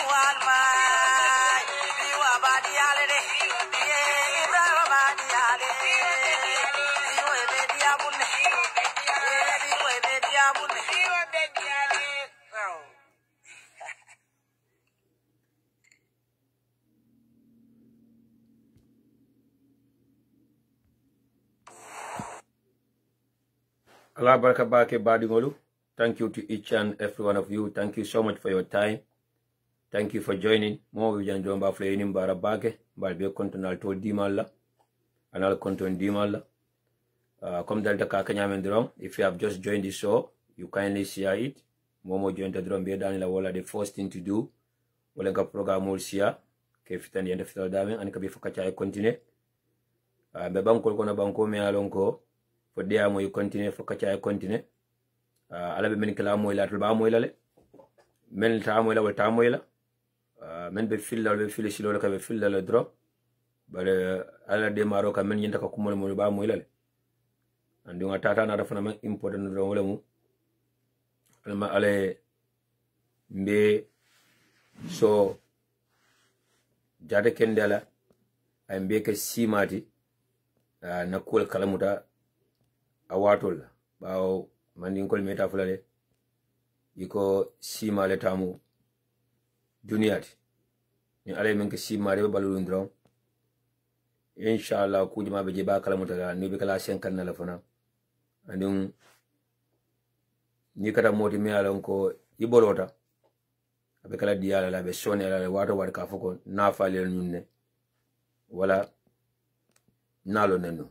Wadma Allah baraka bake badingolu. Thank you to each and every one of you. Thank you so much for your time. Thank you for joining. Mo we jan jomba fle ni mbara bake bal be kontonal to dimalla anal konton dimalla. Comme delta ka kanyamen drum. If you have just joined the show, you kindly share it. Momo join the drum be dan la wala the first thing to do. Wala ka program ol share ke fitan yende fital dame an ka be fakacha e continue. Be bankol kono banko me alonko for dia mo you continue fakacha e continue. Ala be men kala moy la tul ba moy la le men ta moy la wal ta moy la men be filla be fili silo la ka be filla la drop bare ala de maro ka men yinta ka kumol mo ba moy la le andi nga tata na dafa na men important do wala mu alma ale mbe so jade kendela ay mbe ke simati na kul kalamuta awatol bawo mandin kol meta fulale iko sima le tamu duniyati ni ale men ke sima re balu ndron inshallah ku jima be ba kala mutala ni be kala sen kan la fana andum ni kata moti mi alon ko ibolota abe kala diala la be sone la wato war ka foko na fale nyunne wala nalo nenu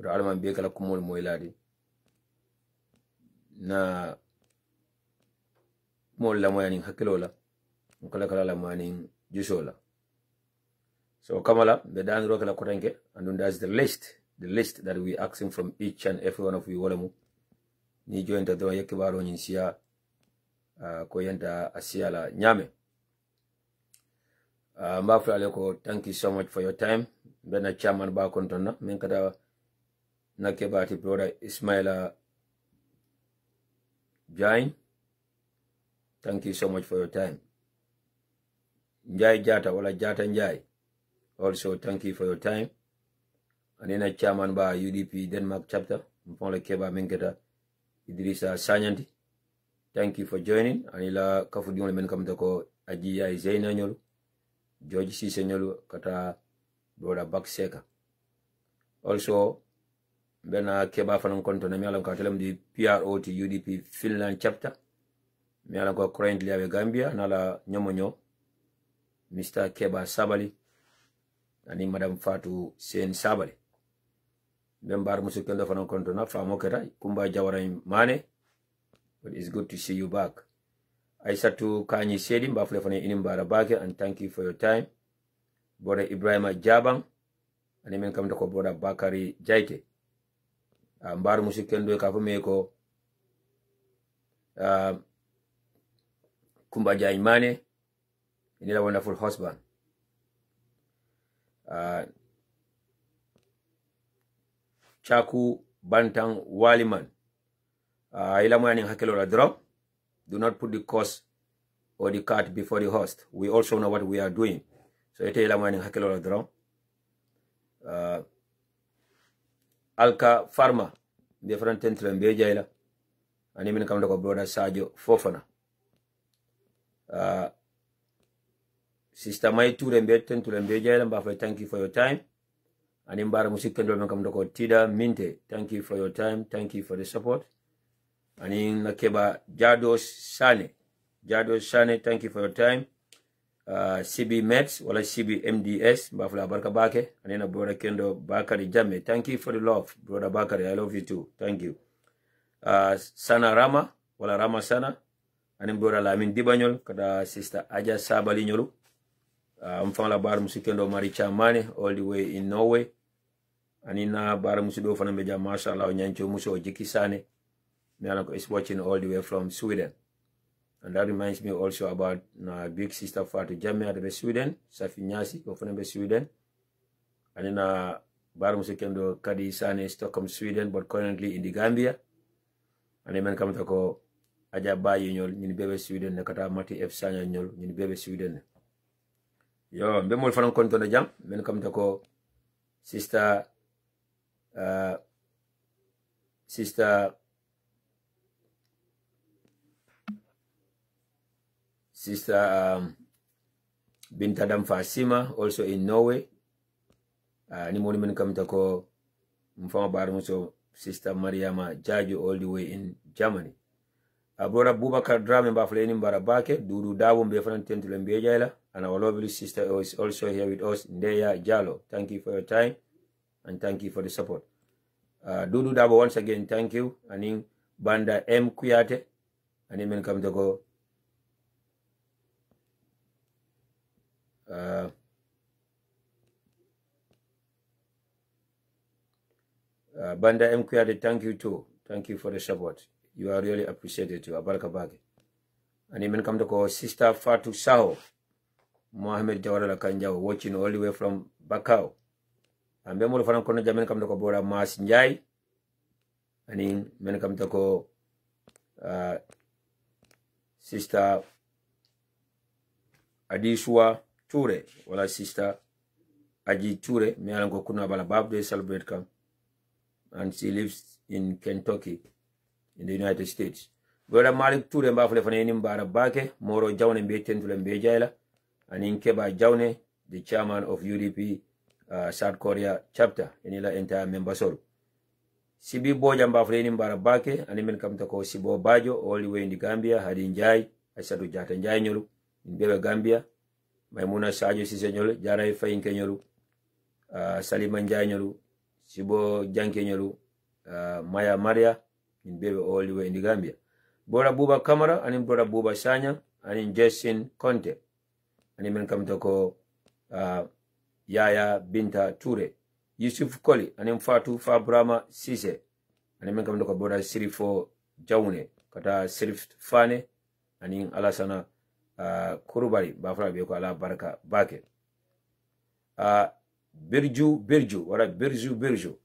do alman be kala kumol moyladi na mol la moyanin hakilola kala kala la manin jusola so kamala be dan ro kala kotanke and that's the list that we asking from each and every one of you wala mu ni jointa do yake baro nyin sia ko yenta asiala nyame mbafra ko thank you so much for your time bena chairman ba kontona men kada nakebati brother Ismaila Jain, thank you so much for your time. Njai Jata wala Jata Njai, also thank you for your time. And then a chairman by UDP Denmark chapter, Mpole Keba Menketa Idrissa Sanyanti, thank you for joining. Anila Kafudion men kam dako Ajia Zaina nyolu, George Sise nyolu kata brother Bakseka. Also bena keba fanan konto na mialan ka telem di PRO to UDP Finland chapter mialan ko currently abe Gambia nala nyomonyo Mr. Keba Sabali ani Madam Fatu Sen Sabali bembar musikendo fanan konto na famo kera kumba jawara mane, but it's good to see you back. Aisatu Kanyi Sedi mbafle fanan inimbara bake, and thank you for your time. Brother Ibrahima Jabang ani men kam ko brother Bakari Jaite mbar musikendo ka fome ko kumba jaimane in a wonderful husband. Chaku Bantang Waliman ila mwani hakelo la drop. Do not put the horse or the cart before the host. We also know what we are doing. So ite ila mwani hakelo la drop. Alka Farma different tentle mbe jaila ani min kam ko brother Sadio Fofana sister Mai Toure mbe tentle mbe jaila mba fa thank you for your time. Ani mbara musikendo men kam ko Tida Minte, thank you for your time, thank you for the support. Ani nakeba Jado Sane, thank you for your time. CB Meds wala CB MDS mbafla barka bake anena brother Kendo Bakari Jame, thank you for the love brother Bakari, I love you too, thank you. Sana Rama wala Rama Sana ani brother Lamin Dibanyol kada sister Aja Sabali nyolu mfala bar musikendo Maricha Mane all the way in Norway anina bar musido fana meja mashallah nyancho muso jikisane me is watching all the way from Sweden. And that reminds me also about big sister Fatu Jame at the Sweden, Safi Nyasi, of Sweden. And in Bar Musikendo Kadi Sane, Stockholm, Sweden, but currently in the Gambia. And then come to go Ajaba Yunol, in Bebe Sweden, Nakata Mati F. Sanya Yunol, in Bebe Sweden. Yo, mbe mol fanan konto na jam, men kam tako sister Binta Dam Fasima, also in Norway. Ni moni men kam tako mfama barmuso sister Mariama Jaju all the way in Germany. Brother Bubakar Drame Bafleni Barabake, Dudu Dabu Befanan Tentul Mbejaila, and our lovely sister is also here with us, Ndeya Jalo. Thank you for your time and thank you for the support. Dudu Dabu, once again, thank you. And in Banda M Kuyate, and in come to go. Banda M Kuyate, thank you too. Thank you for the support. You are really appreciated too. Abaraka Bagi. And even come to call Sister Fatu Saho, Mohammed Jawara Kanjaw, watching all the way from Bakau. And then more of an Jamin come to call Bora Mas Njai. And in men come to call Sister Adiswa Ture, wala Sister Aji Ture, Mealango Kuna Balabab, they celebrate come. And she lives in Kentucky, in the United States. Brother Malik Ture Mbafle Fanenim Barabake, Moro Jaune Mbeten to Lembejaila, and in Keba Jaune, the chairman of UDP South Korea chapter, in the entire member soul. Sibi Boja Mbafle Barabake, and even come to call Sibo Bajo, all the way in the Gambia, Hadin Jai, Asadu Jatan Jainolu, in Beba Gambia, Maimuna Sajo Sisenol, Jarai Fain Kenyolu, Saliman Jainolu, Sibo Jankenyolu, Maya Maria, in Bebe all the way in the Gambia. Brother Buba Kamara, and in Brother Buba Sanya, and in Justin Conte. And in come to call Yaya Binta Ture, Yusuf Koli, and in Fatu Fabrama Sise, and in come to call Brother Sirifo Jaune, Kata Sirif Fane, and in Alasana Kurubari, Bafra Beko Ala Baraka Bake. Birju, what a Birju.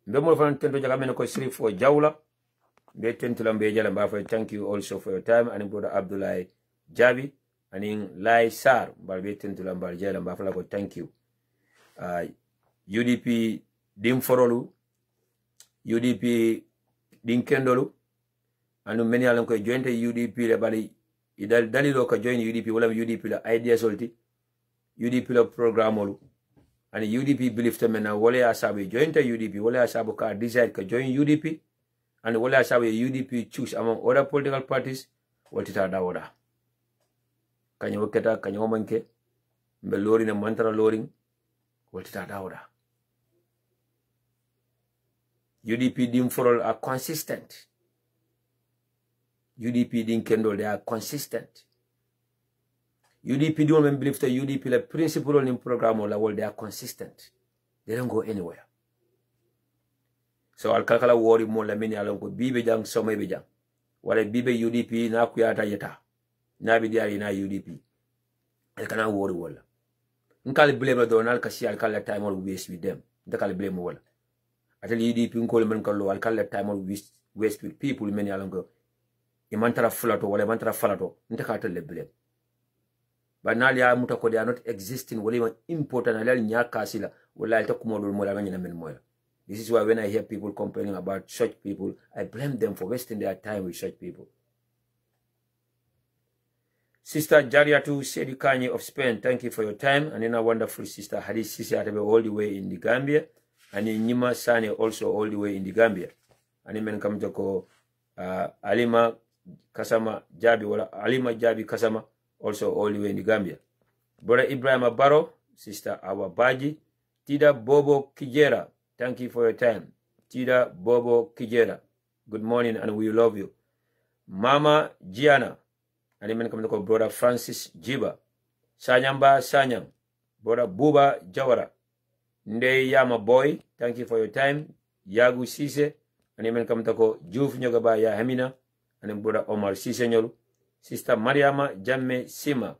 Mbemo fan tento jagameno ko siri for jawla be tentulam be jalam ba fa thank you also for your time and brother Abdullah Jabi and in Lai Sar ba be tentulam ba jalam ba fa ko thank you. UDP dim forolu UDP din kendolu anu many alan ko jointe UDP le bali idal dalilo ko join UDP wala UDP la idea solti UDP la programolu. And UDP believe them and wale asabi join the UDP, wale asabu ka decide ka join UDP, and wale asabi UDP choose among other political parties, what it ada oda. Kanya waketa, kanya omanke, mbe loring and mantra loring, what it ada oda. UDP dim for all are consistent. UDP dim kendall, they are consistent. UDP don't believe the UDP the principle in program or well, they are consistent. They don't go anywhere. So I'll calculate worry more la many along with Bibe Jang some Bijang. While a Bibe UDP na kuyata yeta. Na bidia na UDP. I cannot worry well. Nkali blame Donald kasi I'll call time or waste with them. They can blame well. I tell UDP nkoli man kallo I'll call time or waste with people many along go. Imantara flato wala imantara falato. Nta le blame. But now they are not existing. Whatever important, this is why when I hear people complaining about such people, I blame them for wasting their time with such people. Sister Jariatu Sedikanye of Spain, thank you for your time. And then a wonderful sister Hadith Sisi Atebe all the way in the Gambia. And in Nima Sane also all the way in the Gambia. And then come to call Alima Kasama Jabi, or Alima Jabi Kasama. Also all the way in the Gambia. Brother Ibrahim Abaro, Sister Awabaji, Tida Bobo Kijera, thank you for your time. Tida Bobo Kijera, good morning and we love you. Mama Gianna, and even come to call Brother Francis Jiba, Sanyamba Sanyang, Brother Buba Jawara, Nde Yama Boy, thank you for your time. Yagu Sise, and even come to call Juf Nyogaba Yahamina, and then Brother Omar Sise Nyolu. Sister Mariama Jamme Sima,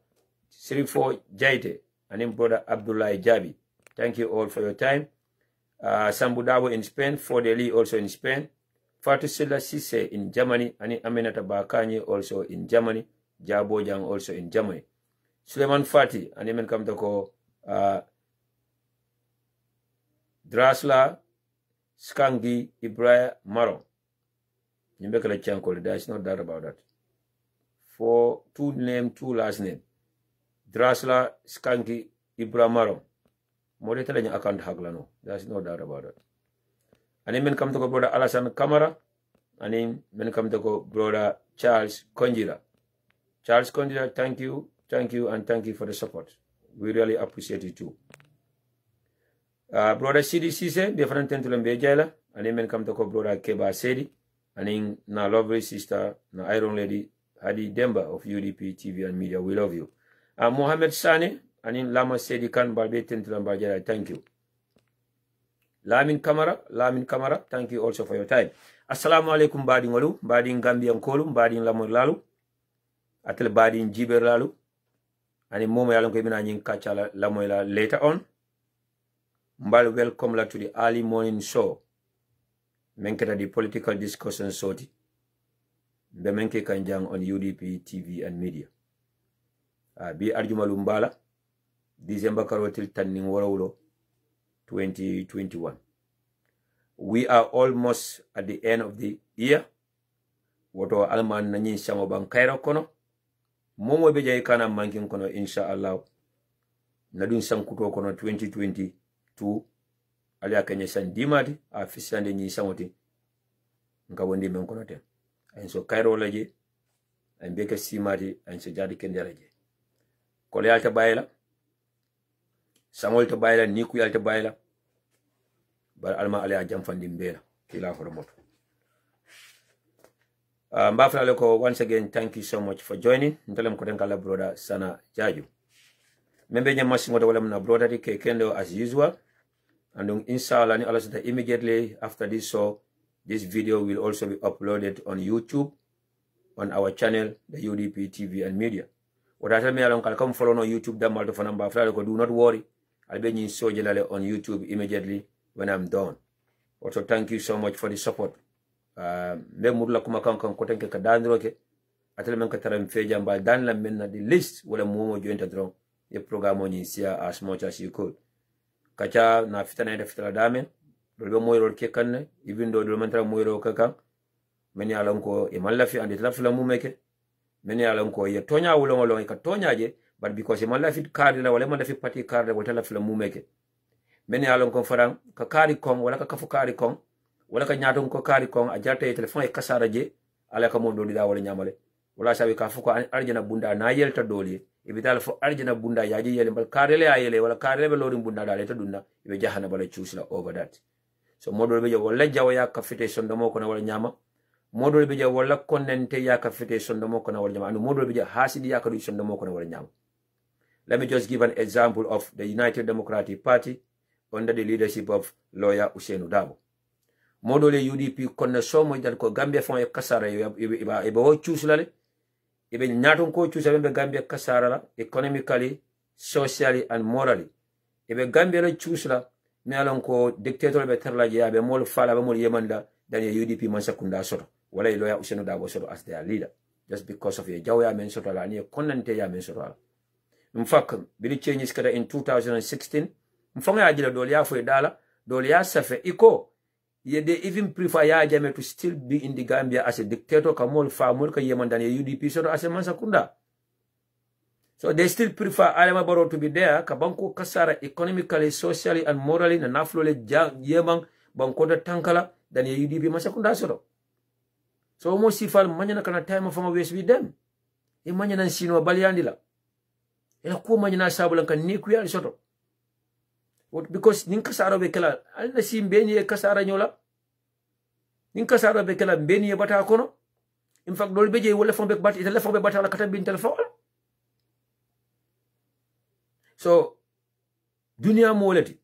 Sirifo Jaite, and then Brother Abdullah Jabi. Thank you all for your time. Sambudawo in Spain, Fordeli also in Spain. Fatusila Sise in Germany, and Aminata Bakanye also in Germany. Jabo Jang also in Germany. Suleiman Fati ani men kam to ko Drasla Skangi Ibrahim Maro. You make a chankol. There's no doubt about that. For 2 name, 2 last name. Drasla Skangi Ibrahim Maro. More than account haglano. There's no doubt about that. And then men come to go brother Alasan Kamara. And then men come to go brother Charles Konjira. Charles Konjira, thank you, and thank you for the support. We really appreciate it too. Brother CDC, different tentulam bejala, and then men come to go brother Keba Sedi, and then na lovely sister, na Iron Lady Hadi Demba of UDP TV and Media. We love you. Mohammed Sane, and then Lama Sedi Khan Balbe tentulam bejala. Thank you. Lamin Kamara, thank you also for your time. Assalamu alaikum badin walu, badin Gambian kolum, badin lamor lalu, atel badin jiber lalu, and momo yalon ko bina nyin kacha lamoyla later on. Mbal welcome la to the early morning show. Menketa the political discussion soti. Be menke kanjang on UDP TV and Media. Bi arjumalu mbala, December karotil tanning warawlo 2021. We are almost at the end of the year. Woto alman nanyi shango bang kairo kono. Momo beja kana manking kono inshallah. Nadun sankuto kono 2022. Alia kenye san dimati a fisande nyi sangoti. Nka wondi men kono tem. En so kairo laje. En beke simati en so jadi kendela je. Kole alta bayla. Samol to bayla niku yalta bayla. But alma ale a jamfandi mbela kila for moto. Mbafla leko, once again, thank you so much for joining. Ntalem kotenkala brother Sana Jaju. Membe nya masimo da wala mna brother di kekendo as usual. And inshallah ni Allah immediately after this show, this video will also be uploaded on YouTube on our channel, the UDP TV and Media. What I tell me along come follow on YouTube da malto fana mbafla leko, do not worry. I'll be nyi so jelale on YouTube immediately when I'm done. Also, thank you so much for the support. Me murla kuma kan kotenke ka dandro ke atele men ka taram feja mbal dan la men na the list wala momo jointa dron ye programme ni sia as much as you could. Kacha na fitana ida fitala damen do moyro ke kanne even do mantra moyro ka kan men ya lon ko e mallafi ande lafla mumeke men ya lon ko ye tonya wulo ngolo ka tonya je but because e mallafi card la wala mallafi party card wala lafla mumeke men ya lon ko faran ka kari kong wala ka kafu kari kong wala ka nyaton ko kari kong a jarta e telephone e kasara je ala ka mon doli da wala nyamale wala sawi ka fuko arjana bunda na yelta doli e bital fo arjana bunda yaji yele bal karele ayele wala karele lori bunda da leta dunna e jahana bala chusla over that. So modol be wala jawa ya ka fite sondo mo ko na wala nyama, modol be wala konente ya ka fite sondo mo ko na wala nyama, and modol be hasidi ya ka du sondo mo ko na wala nyama. Let me just give an example of the United Democratic Party under the leadership of lawyer Usainu Dabo. Modole UDP konne somo dal ko Gambia fon e kasara e bo chusla e be nyaton ko chusla be Gambia kasara la economically, socially and morally. E be Gambia la chusla me alon ko dictator be terla je be mol fala be mol yemanda dan UDP man sakunda soto wala lawyer Usainu Dabo soto as their leader just because of ye jawya men soto la ni konante ya men soto la. Mfak bili changes kada in 2016 mfonga ajila doli ya fo dala doli ya safe iko they even prefer ya jame to still be in the Gambia as a dictator kamol famol ka yeman dan UDP so as a mansakunda. So they still prefer Adama Barrow to be there ka banko kasara economically, socially and morally na naflole yeman banko da tankala dan UDP mansakunda so. So mo sifal manyana kana time fama wes with them. E manyana sino baliandila. Ela ko manyana sabulan kan ni ku ya soto. Because nin kasara be kala alna sim beni e kasara nyola nin kasara be kala beni e bata kono in fact dol beje wala fon be bat ite fon be bata la kata bin telefon. So dunia mo lati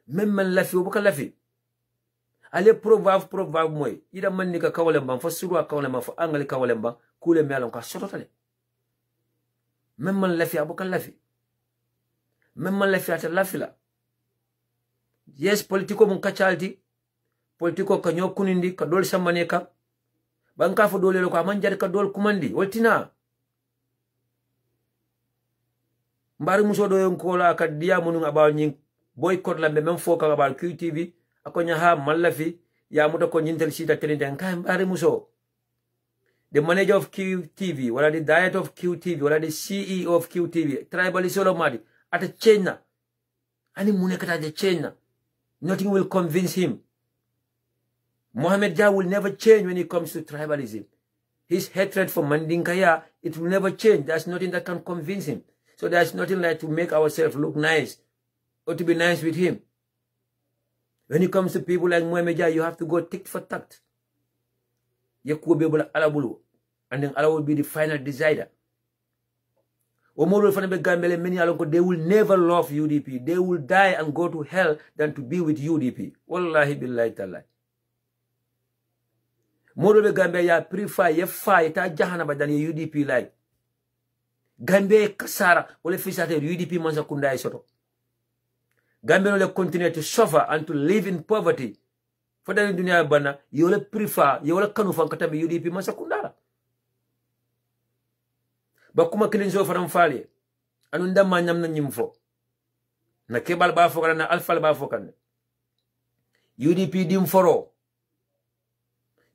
même man lafi o baka lafi ale proverbe moy ida man ni ka kawale ban fa suru kawale ma fa angali kawale ban kule melon ka soto tale même man lafi abaka lafi même man lafi ata lafi la. Yes, politiko mun kachalti, politiko kanyo kunindi, kadol samaneka, banka fo dole lo ko amanjari kadol kumandi, waltina. mbari muso do yon kola ka dia munu about nyin boycott la même foka about QTV akonya ha malafi ya muto ko nyintel sita telinde kan mbari muso. The manager of QTV, wala the director of QTV, wala the CEO of QTV, tribal is all mad at a China. Ani munekata the China. Nothing will convince him. Mohammed Jah will never change when it comes to tribalism. His hatred for Mandinkaya, it will never change. There's nothing that can convince him. So there's nothing like to make ourselves look nice or to be nice with him. When it comes to people like Mohammed Jah, you have to go tick for tact. And then Allah will be the final decider. They will never love UDP. They will die and go to hell than to be with UDP. Wallahi billahi ta'ala. Moro Gambia ya prefer ye fight ta jahannama than UDP like. Gambia kasara wale fisate UDP mansa kunda soto. Gambia will continue to suffer and to live in poverty. For the dunia bana, you will prefer, you will kanufan katabi UDP mansa kundara. Bakuma kilinzo faram fali. Anunda manyam na nyimfo. Na kebal ba fokana na alfal ba fokana. UDP dim foro.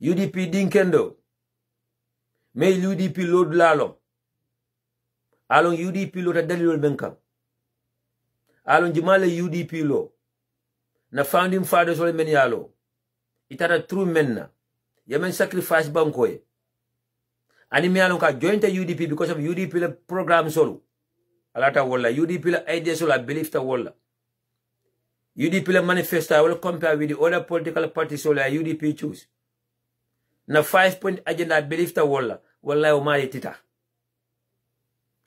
UDP din kendo. May UDP load lalom. Along UDP lo ta dalilol benkam. Along jimale UDP lo. Na founding fathers ole men yalo. Itara true menna. Yemen sacrifice bankoye. Ani me alon ka join the UDP because of UDP le program solo. Alata wala UDP le idea solo I believe ta wala. UDP le manifesto will compare with the other political parties solo UDP choose. Na 5-point agenda I believe ta wala. Wala umari tita.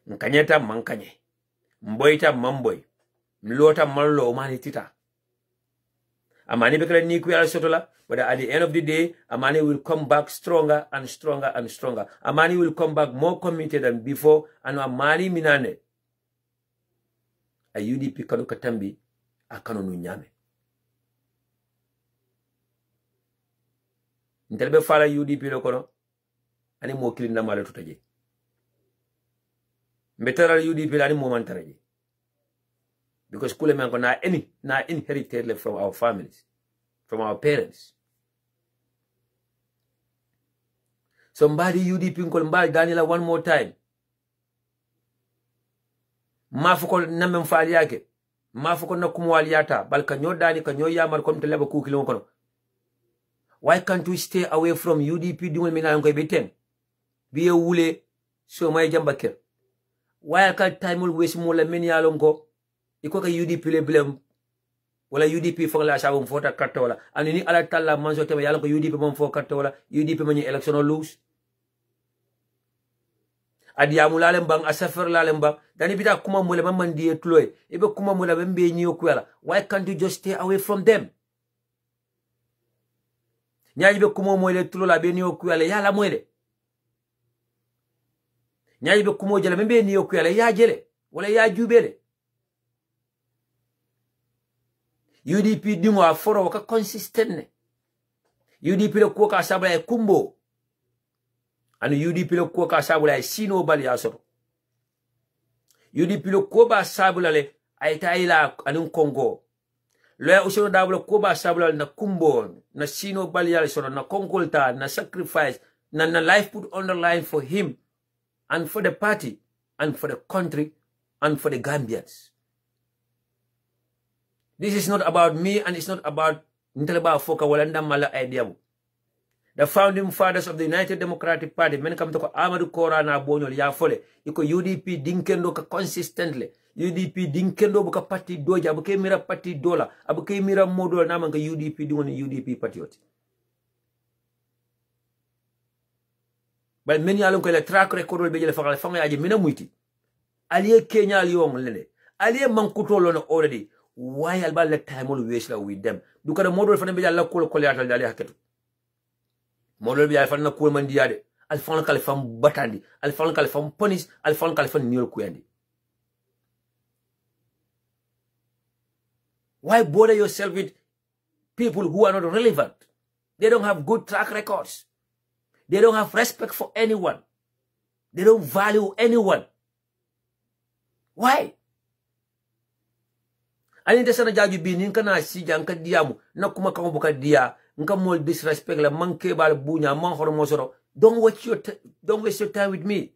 Nkanyeta mankanye. Mboita mamboy. Mlota mallo umari tita. Amani bekele ni kuya sotola. But at the end of the day, Amani will come back stronger and stronger and stronger. Amani will come back more committed than before. And Amani minane. A UDP kanu katambi, a kanu nunyame. Ntelebe fala UDP lokono, ani mo kilin na male tutaje. Mbetara UDP ani mo mantaraje. Because kule mango na inherited from our families, from our parents. Somebody UDP nkolmbali Daniela one more time. Mafuko namem fali yake. Mafuko na kumwali yata. Bal kanyo dani kanyo yamar kom teleba kukilo kono. Why can't we stay away from UDP doing mina nko ibeten? Biye wule so may jambakir. Why can't time will waste more meni alongo? Iko ka UDP le blem. Wala UDP fong la sabum fota karta wala. Anini ala tala manso tema yalongo UDP mom fo karta wala. UDP mani election or lose. Adiamu lalembang asafer lalembang dani bita kuma mole mamandi etloy ebe kuma mole bembe nyi okwala. Why can't you just stay away from them? Nyaji be kuma mole tulo la be ni okwala ya la mwele. Nyaji be kuma jela bembe ni okwala ya jele wala ya jubele. UDP dingo aforo waka consistent ne. UDP le kuwa ka sabla e kumbo. Anu UDP le kuwa ka sabula ay sino bali asoto. UDP le kuwa ba sabula le ay taila anu Congo. Loya usoro dabula kuwa ba sabula na kumbo, na sino bali asoto, na konkolta, na sacrifice, na life put on the line for him, and for the party, and for the country, and for the Gambians. This is not about me, and it's not about Nteleba Foka Walanda Mala idea. The founding fathers of the United Democratic Party, men come to Amadou Kora na Bonyo ya fole. Iko UDP dinkendo ka consistently. UDP dinkendo buka party doja, abuke mira party dola, abuke mira modola namanga UDP dingoni UDP patriot. But many alon ko le track record will be le fakala fanga aje mina muiti. Aliye Kenya liong lele. Aliye mankuto lono already. Why alba let time all waste with them? Duka the model fana be la ko yatal dali haketu. Model bi alfa na ko man diade. Alfa kalifam batandi, alfa kalifam punish, alfa kalifam niol kuyandi. Why bother yourself with people who are not relevant? They don't have good track records. They don't have respect for anyone. They don't value anyone. Why? ani de sana jaju bi nin kana sija nka diamu na kuma kan buka dia nka mol disrespect la manke bal bunya man hormo soro don't waste your time with me.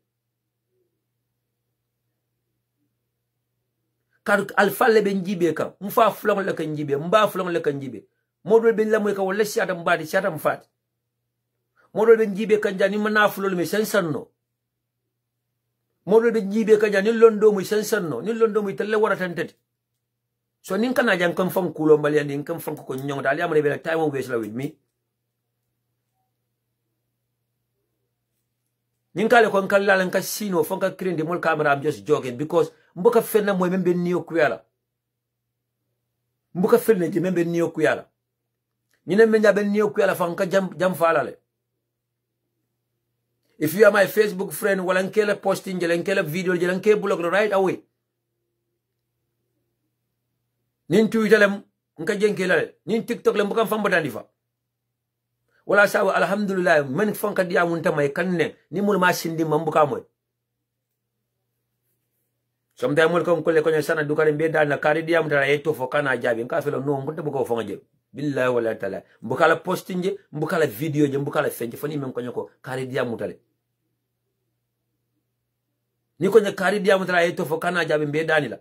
Kar alfalle ben jibe kam mfa flong le kan jibe mba flong le kan jibe modol ben la moy ka wala siata mbadi siata mfat modol ben jibe kan jani mana flol mi sensanno modol ben jibe kan jani londo mu sensanno ni londo mu telle wara tantati so nin kana jan kan fam kulo mbali andi kan fam ko nyong dal yamre be time o wesla with me nin kale kon kala ka sino fonka krindi mol camera I'm just joking because mboka fenna moy membe niyo kuyala mboka fenna je membe niyo kuyala ñine men jabe niyo kuyala fanka jam falale. If you are my Facebook friend wala nkela posting je nkela video je nke blog right away nin Twitter lem nka jenkela nin TikTok lem mboka famba dandifa wala sabu alhamdulillah men fanka dia mun tamay kanne ni mul ma sindi mambuka moy sometimes mol ko le ko sana dukare be dal na kari dia mutara eto fo kana jabi nka felo no mbo ko fo ngaje billahi wala taala mbukala posting je mbukala video je mbukala fenje fani men ko nyoko kari dia mutale ni ko nya kari dia mutara eto fo kana jabi be danila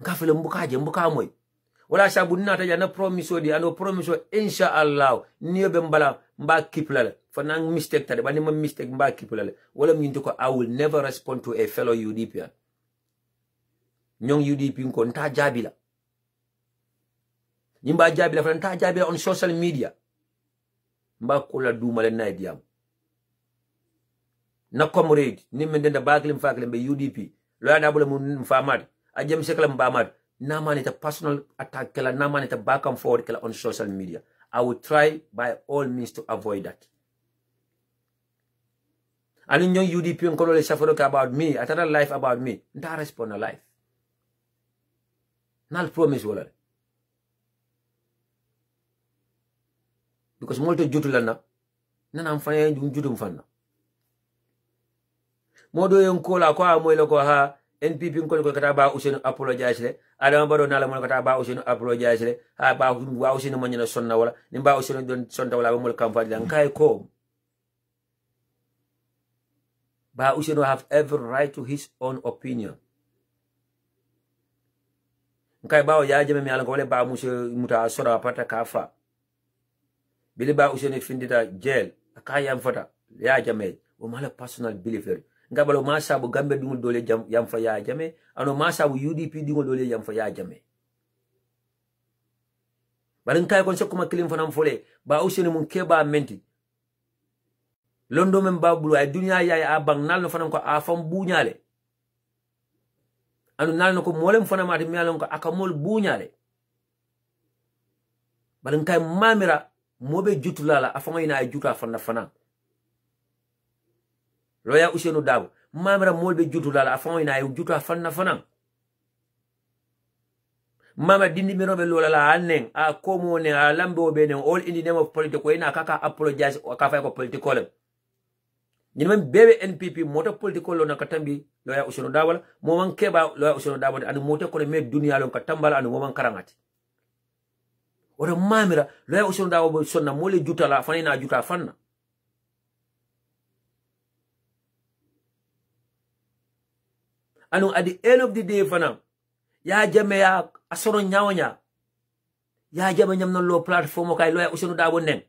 nka felo mbukaje mbuka moy wala sabu nata ya na promise di ano promise insha Allah ni be mbala mba kiplale fana mistake tade bani ma mistake mba kiplale wala mi ndiko I will never respond to a fellow UDP nyong UDP ko nta jabila nimba jabila fana nta jabila on social media mba kula dumale na diam na comrade ni mendenda baglim faklim be UDP lo ya dabula mun famat a jem sekla mbamat na manita personal attack kala na manita back and forward kala on social media. I will try by all means to avoid that. And in your UDP and Kolole Safaroka about me, atara life about me, nta respond a life. Nal promise wala. Because molto jutulana, nana mfanya jutu mfana. Modo yung kola kwa mwelo ko ha, NPP ko kata ba usenu apologize le adama baro nala mo kata ba usenu apologize le ha ba wa usenu mo nyina sonna wala ni ba usenu don sonna wala mo campagne lan kay ko ba usenu have every right to his own opinion kay ba ya jeme mi ala ko le ba muta sora pata kafa bili ba usenu findita jail akayam fata ya jame o mala personal belief ngabalo masabu gambe dingul dole yam fa ya jame ano masabu UDP dingul dole yam fa ya jame balin kay kon sokuma kilim fanam fole ba useni mun keba menti londo men babulu ay dunya yaay abang nal no fanam ko afam buñale anu nal no ko molem fanamati mi alon ko akamol buñale balin kay mamira mobe jutulala afama ina ay juta fanna fana loya usenu dabu mamra molbe jutu lala afon ina jutu afanna fanan mama dindi mirobe lola la annen a komo ne a lambo be ne all in the name of politics ko ina kaka apologize o ka fay ko political ni men bebe NPP moto political lo na katambi loya usenu dawala mo man keba loya usenu dawala anu moto ko me dunia lo ka tambala anu mo man karangati ora mamira loya usenu dawala sonna mole jutu la afana ina jutu afanna anu at the end of the day fana ya jame ya asoro nyawnya ya jame nyam no lo platform kay lo ya usenu dabo nen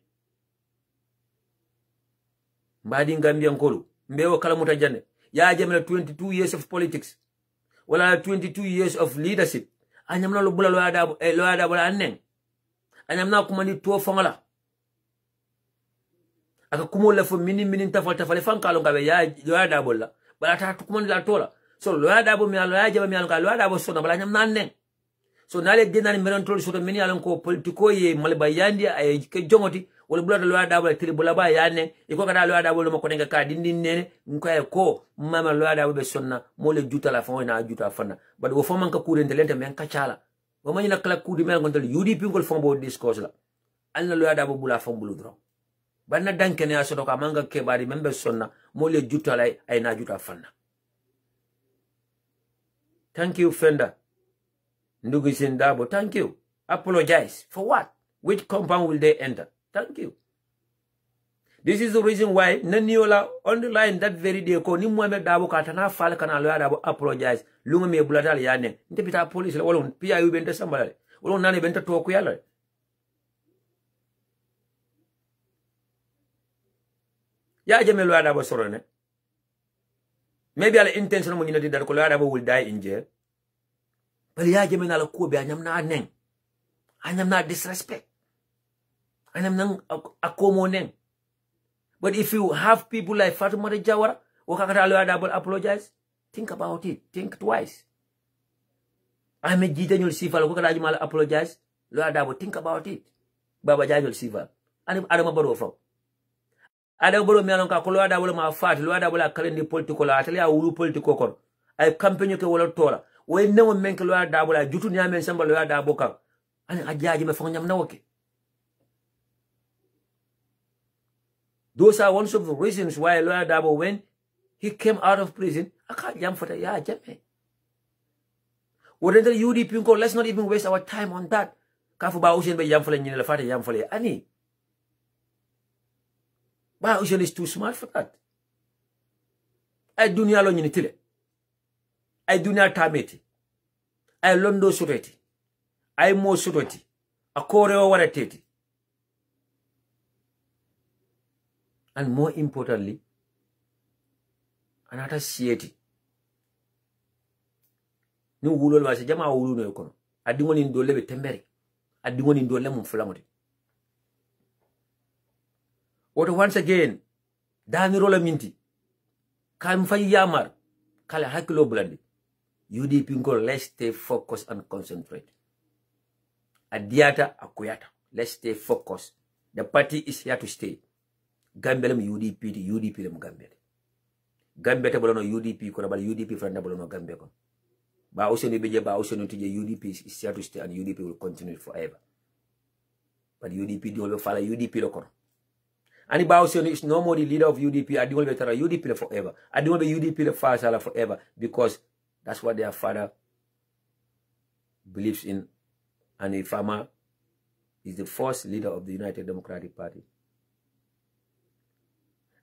mbadi ngambian kolu mbewo kala muta jande ya jame 22 years of politics wala 22 years of leadership anyam na lo bula lo ya dabo la nen anyam na kuma ni to fongala aka kumo la fo minin tafal fankalo ngabe ya dabo la bala ta kuma la tola so loya dabo mi alo jaba mi alo ka loya dabo so na bala nyam nannen so nale denani menon tol so meni alo ko politiko ye malba yandi ay ke jongoti wala bulata loya dabo tiri bulaba yanne e ko kada loya dabo lo mako nenga ka dindin nene nko ko mama loya dabo be sonna mo le juta la fon na juta fanna bad wo fon man ka kurente lente men ka chala wo man na kala kudi men gontal UDP ngol fon bo discourse la alna loya dabo bula fon bulu dro banna dankene aso to ka manga ke bari membe sonna mo le juta la ay na juta fanna. Thank you, Fender. Ndugusin Dabo, thank you. Apologize. For what? Which compound will they enter? Thank you. This is the reason why Naniola on the line that very day ko ni Muhammad Dabo katana fal kana lawyer Dabo apologize. Lunga me buladal yane. Nte pita police la wolon PIU benta sambala. Wolon nane benta toku yala. Ya jeme lawyer Dabo sorone. Maybe ala intention mo nyina that ko lawyer Dabo will die in jail. But ya jeme na la ko be anyam na neng. Anyam na disrespect. Anyam na akomo neng. But if you have people like Fatimata Jawara, Wakakata Lawyer Dabo apologize, think about it. Think twice. Ahmed Jita you'll see Val Wakata Jamal apologize, Lawyer Dabo, think about it. Baba Jai will see Val. And Adam Baro from Adam Baro Melanka, Lawyer Dabo ma fat, Lawyer Dabo currently political, Atalia Ulu political. I campaign you Walla Tora. When no one make Lawyer Dabo, Jutunia men some Lawyer Dabo, and I judge him from Yamnaoke. Those are one of the reasons why Lawyer Dabo, when he came out of prison, I can't jump for the jame. Whatever UDP call, let's not even waste our time on that. Kafu ba ushin be jam for the fata jam for the ani. Ba ushin is too smart for that. I do not alone in Tile. I do not tameti. I londo sureti. I mo sureti. A koreo warateti. And more importantly, another sieti. No wulol wase jama wulu no kono. Adingo ni ndole be tembere. Adingo ni ndole mum fulamuti. What once again, dani rola minti. Kam fay yamar. Kala hakilo blandi. UDP ngo, let's stay focused and concentrate. Adiata akuyata. Let's stay focused. The party is here to stay. Gambia UDP UDP lem Gambia. Gambia te bolono UDP ko bal UDP franda bolono Gambia ko. Ba oseni beje ba oseni tije UDP is here to stay and UDP will continue forever. But UDP do follow UDP lo kono. Ani ba oseni is no more the leader of UDP. I will be UDP forever. I will be UDP forever because that's what their father believes in. And a farmer is the first leader of the United Democratic Party.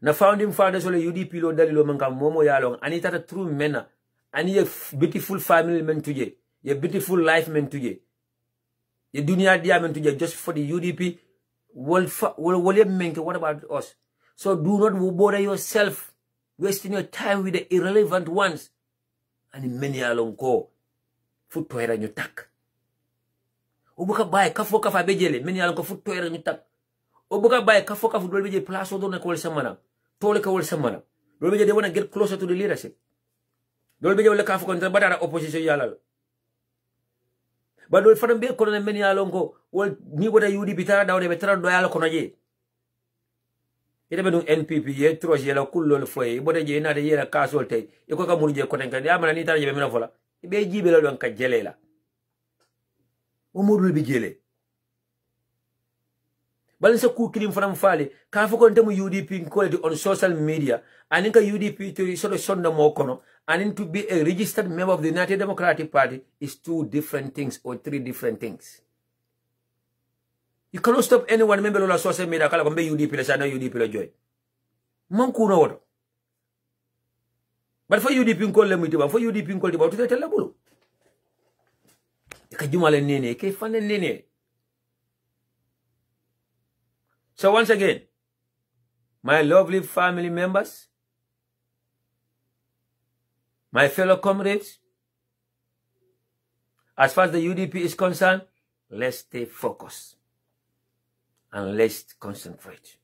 Na founding fathers wala UDP lo dalilo manka momo yalong ani tata true mena ani ye beautiful family men tuje ye beautiful life men tuje ye dunia dia men tuje just for the UDP will menke. What about us? So do not bother yourself wasting your time with the irrelevant ones. Ani meni yalong ko futo era nyotak obuka bay kafo kafa bejele meni yalong ko futo era nyotak obuka bay kafo kafu dol beje place do na ko samana tole ka wol samana dol beje they want to get closer to the leadership. Dol beje wala kafo ko badara opposition yalal ba dol fadam be ko na meni yalong ko wol ni boda UDP tara dawde be tara do yalo ko naje ite be dum NPP ye troje yela kullo foye boda je na de yela kasol tay e ko ka mun je ko tan kan ya mana ni tara je be mina fola be jibe la don ka jelela o modul bi jele balinsa ku kilim fanam fale ka fa ko ntemu UDP quality on social media anin ka UDP to sort of sonda mo kono anin to be a registered member of the United Democratic Party is two different things or three different things. You cannot stop anyone member of the social media kala ko be UDP la sana UDP la joy man ku no woto but for UDP ko le mutiba for UDP ko tiba to tell bulu ka jumale nene ke fane nene. So once again, my lovely family members, my fellow comrades, as far as the UDP is concerned, let's stay focused and let's concentrate.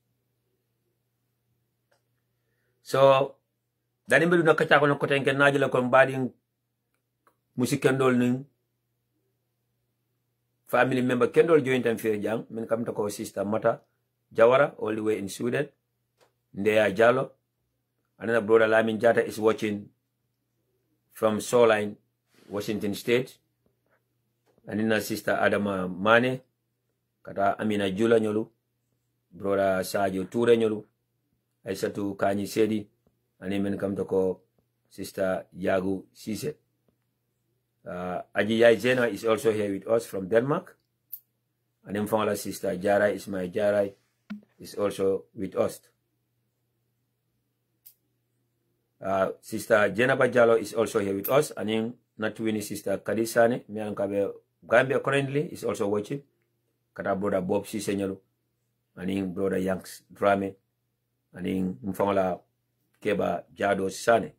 So, dani mbiru nakata ko ko tenke najula ko mbading musikendol ning family member kendol joint and fair jang min kam to ko sister Mata Jawara all the way in Sweden. Ndeya Jalo. Another brother Lamin Jata is watching from Shoreline, Washington State. And then sister Adama Mane. Kata Amina Jula Nyolu. Brother Sajo Ture Nyolu. Aisatu Kanyi Sedi. And then come to call sister Yagu Sise. 𝐼𝐨𝐿 is also here with us from Denmark. And then our sister Jara Ismail Jara is also with us. Sister Jenaba Jallo is also here with us. And then Natwini sister Kadisane, Gambia currently is also watching. Kata brother Bob Sisenyalo. And then brother Yanks Drame. And then Mfangala Keba Jado Sane.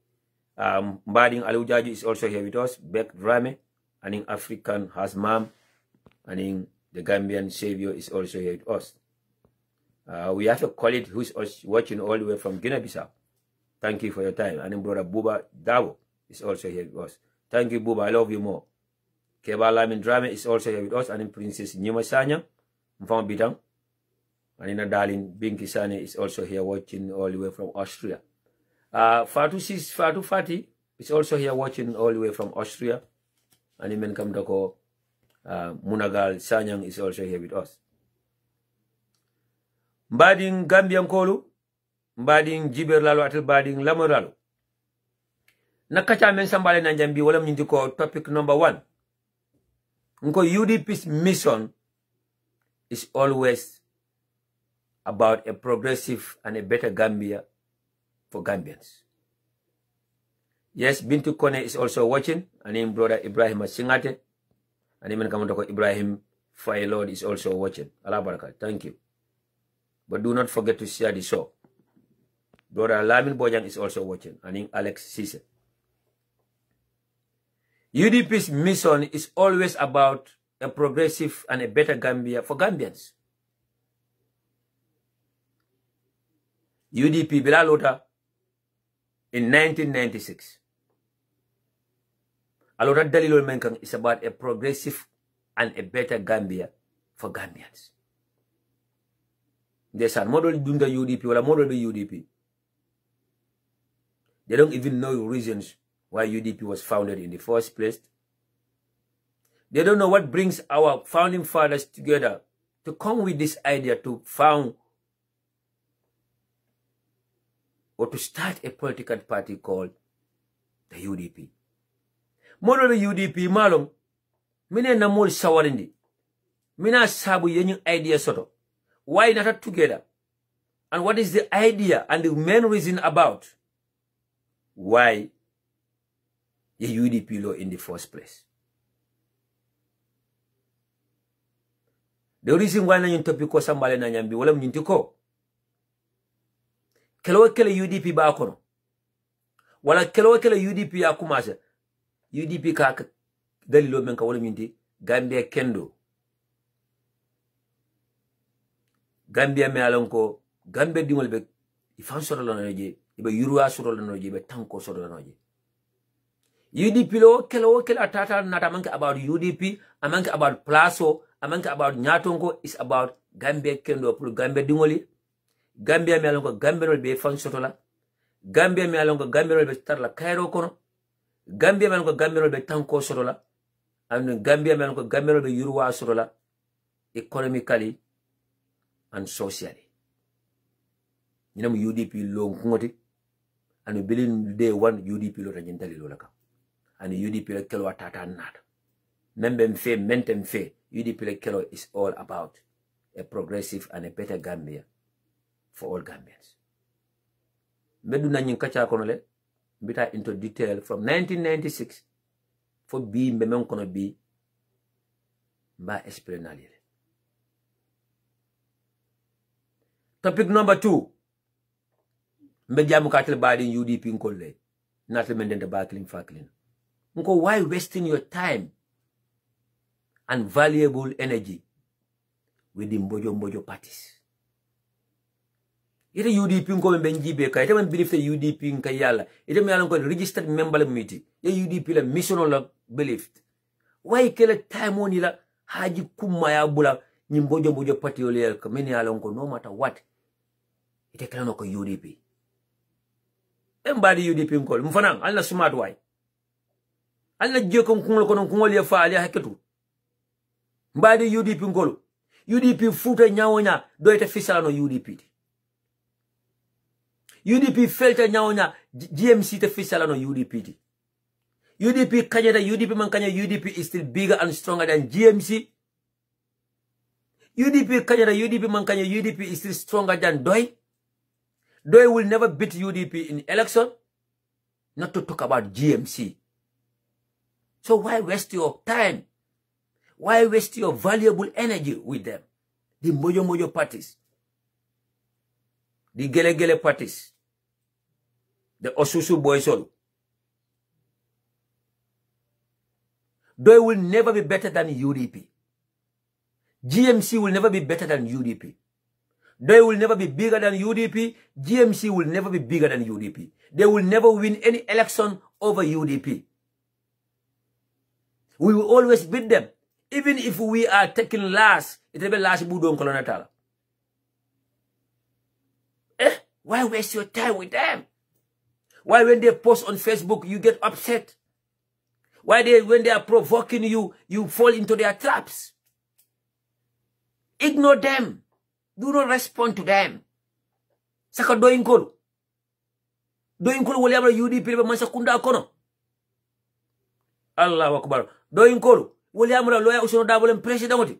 Mbading Alujaju is also here with us. Beck Drame. And then African Hasmam. And then the Gambian Savior is also here with us. We have a colleague who is watching all the way from Guinea-Bissau. Thank you for your time. And then brother Buba Dawo is also here with us. Thank you, Buba. I love you more. Keba Lamin Drame is also here with us. And then Princess Nyima Sanya, Mfang Bidang. And then darling Binki Sane is also here watching all the way from Austria. Fatu Fati is also here watching all the way from Austria. And then Kamdako Munagal Sanyang is also here with us. Mbading Gambian Kolu, Mbading Jiber Lalo Atil Bading Lamoralo. Nakacha men sambale na njambi wala mnyindiko topic number 1. Nko UDP's mission is always about a progressive and a better Gambia for Gambians. Yes, Bintu Kone is also watching, and him brother Ibrahim Singate, and him Kamandoko Ibrahim Failord is also watching. Allah Baraka, thank you. But do not forget to share the show. Brother Lamin Bojang is also watching, and him Alex Sise. UDP's mission is always about a progressive and a better Gambia for Gambians. UDP Bilalota in 1996. Alota Dalilol Menkang is about a progressive and a better Gambia for Gambians. There's a model doing the UDP or a model the UDP. They don't even know the reasons why UDP was founded in the first place. They don't know what brings our founding fathers together to come with this idea to found or to start a political party called the UDP. Model the UDP malong mine na mol sawarindi. Mina sabu yenyu idea soto. Why not together? And what is the idea and the main reason about why the UDP law in the first place? The reason why na yung topic ko sambale na nyambi wala mnyinti ko. Kelewa kele UDP ba akono. Wala kelewa kele UDP ya kumasa. UDP ka dalilo menka wala mnyinti Gambia kendo. Gambia me alonko Gambia dingol be ifan soro la noje ibe yurwa soro la noje be tanko soro la noje. UDP lo kelo atata nata manke about UDP, amanke about Plaso, amanke about Nyatongo is about Gambia kendo pour Gambia dingoli. Gambia me alonko Gambia no be fan soro la. Gambia me alonko Gambia no be tar la Cairo kono. Gambia me alonko Gambia no be tanko soro la. And Gambia me alonko Gambia no be yurwa soro la economically and socially. You know UDP long ngoti and we believe day one UDP lo rajentali lo laka. And UDP le kelo atata nada. Membem fe mentem fe UDP le kelo is all about a progressive and a better Gambia for all Gambians. Medu na nyinkacha kono le bita into detail from 1996 for B mbemem kono B mba esplanali. Topic number 2. Mbejamu katil badi UDP nkole. Natil mendente bakling faklin. Nko, why wasting your time and valuable energy with the mbojo parties? Ite UDP nko mbenjibe ka. Ite men believe the UDP nka yala. Ite me yala nko registered member la meeting. Ye UDP la mission la believed. Why kele time oni la haji kumaya bula mbojo party ole yala. Meni yala nko no matter what. Ite kala noko UDP. Embadi UDP nkol. Mfanang, alina smart why. Alina jeko mkungolo kono mkungoli ya faali ya haketu. Mbadi UDP nkolo. UDP futa nyawonya doite fisala no UDP. UDP felta nyawonya GMC te fisala no UDP. UDP Kanyada, UDP Mankanya, UDP is still bigger and stronger than GMC. UDP Kanyada, UDP Mankanya, UDP is still stronger than Doi. Doi will never beat UDP in election. Not to talk about GMC. So why waste your time? Why waste your valuable energy with them? The Mojo parties. The Gele parties. The Osusu boys all. Doi will never be better than UDP. GMC will never be better than UDP. Doi will never be bigger than UDP. GMC will never be bigger than UDP. They will never win any election over UDP. We will always beat them. Even if we are taking last, it will be last Budon Kolonatala. Why waste your time with them? Why when they post on Facebook, you get upset? Why when they are provoking you, you fall into their traps? Ignore them. Do not respond to them. Saka doinkolo. Doinkolo wali abra UDP leba mansa kunda akono. Allahu Akbar. Doinkolo wali amra loya usono dabolem president.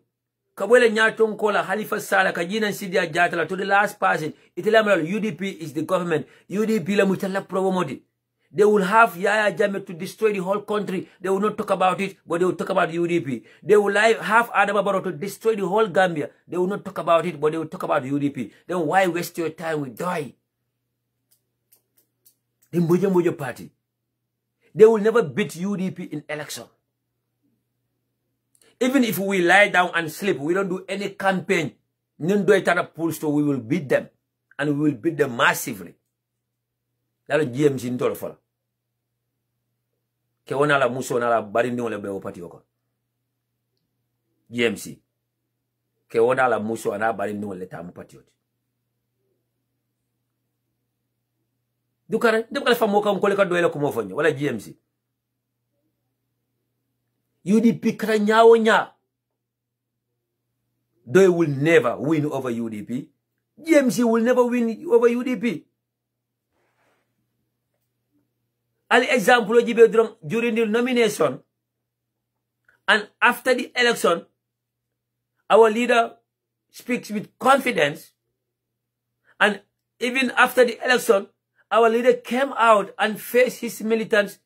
Kabwele nyaton kola Halifa Sallah kajina nsidia jatala to the last person. Itilamra UDP is the government. UDP la mutala promoti. They will have Yaya Jammeh to destroy the whole country. They will not talk about it, but they will talk about UDP. They will have Adama Barrow to destroy the whole Gambia. They will not talk about it, but they will talk about UDP. Then why waste your time with Doi? The Mojo party. They will never beat UDP in election. Even if we lie down and sleep, we don't do any campaign. We will beat them. And we will beat them massively. That's GMC in Tolfola. Ke wona la muso na la barindi wala be opati yoko. GMC. Ke wona la muso na barindi wala tamu pati yoti. Dukare, dukare fa moka mkole ka doyela kumofonyo wala GMC. UDP kra nyawo nya. They will never win over UDP. GMC will never win over UDP. An example during the nomination and after the election, our leader speaks with confidence, and even after the election, our leader came out and faced his militants.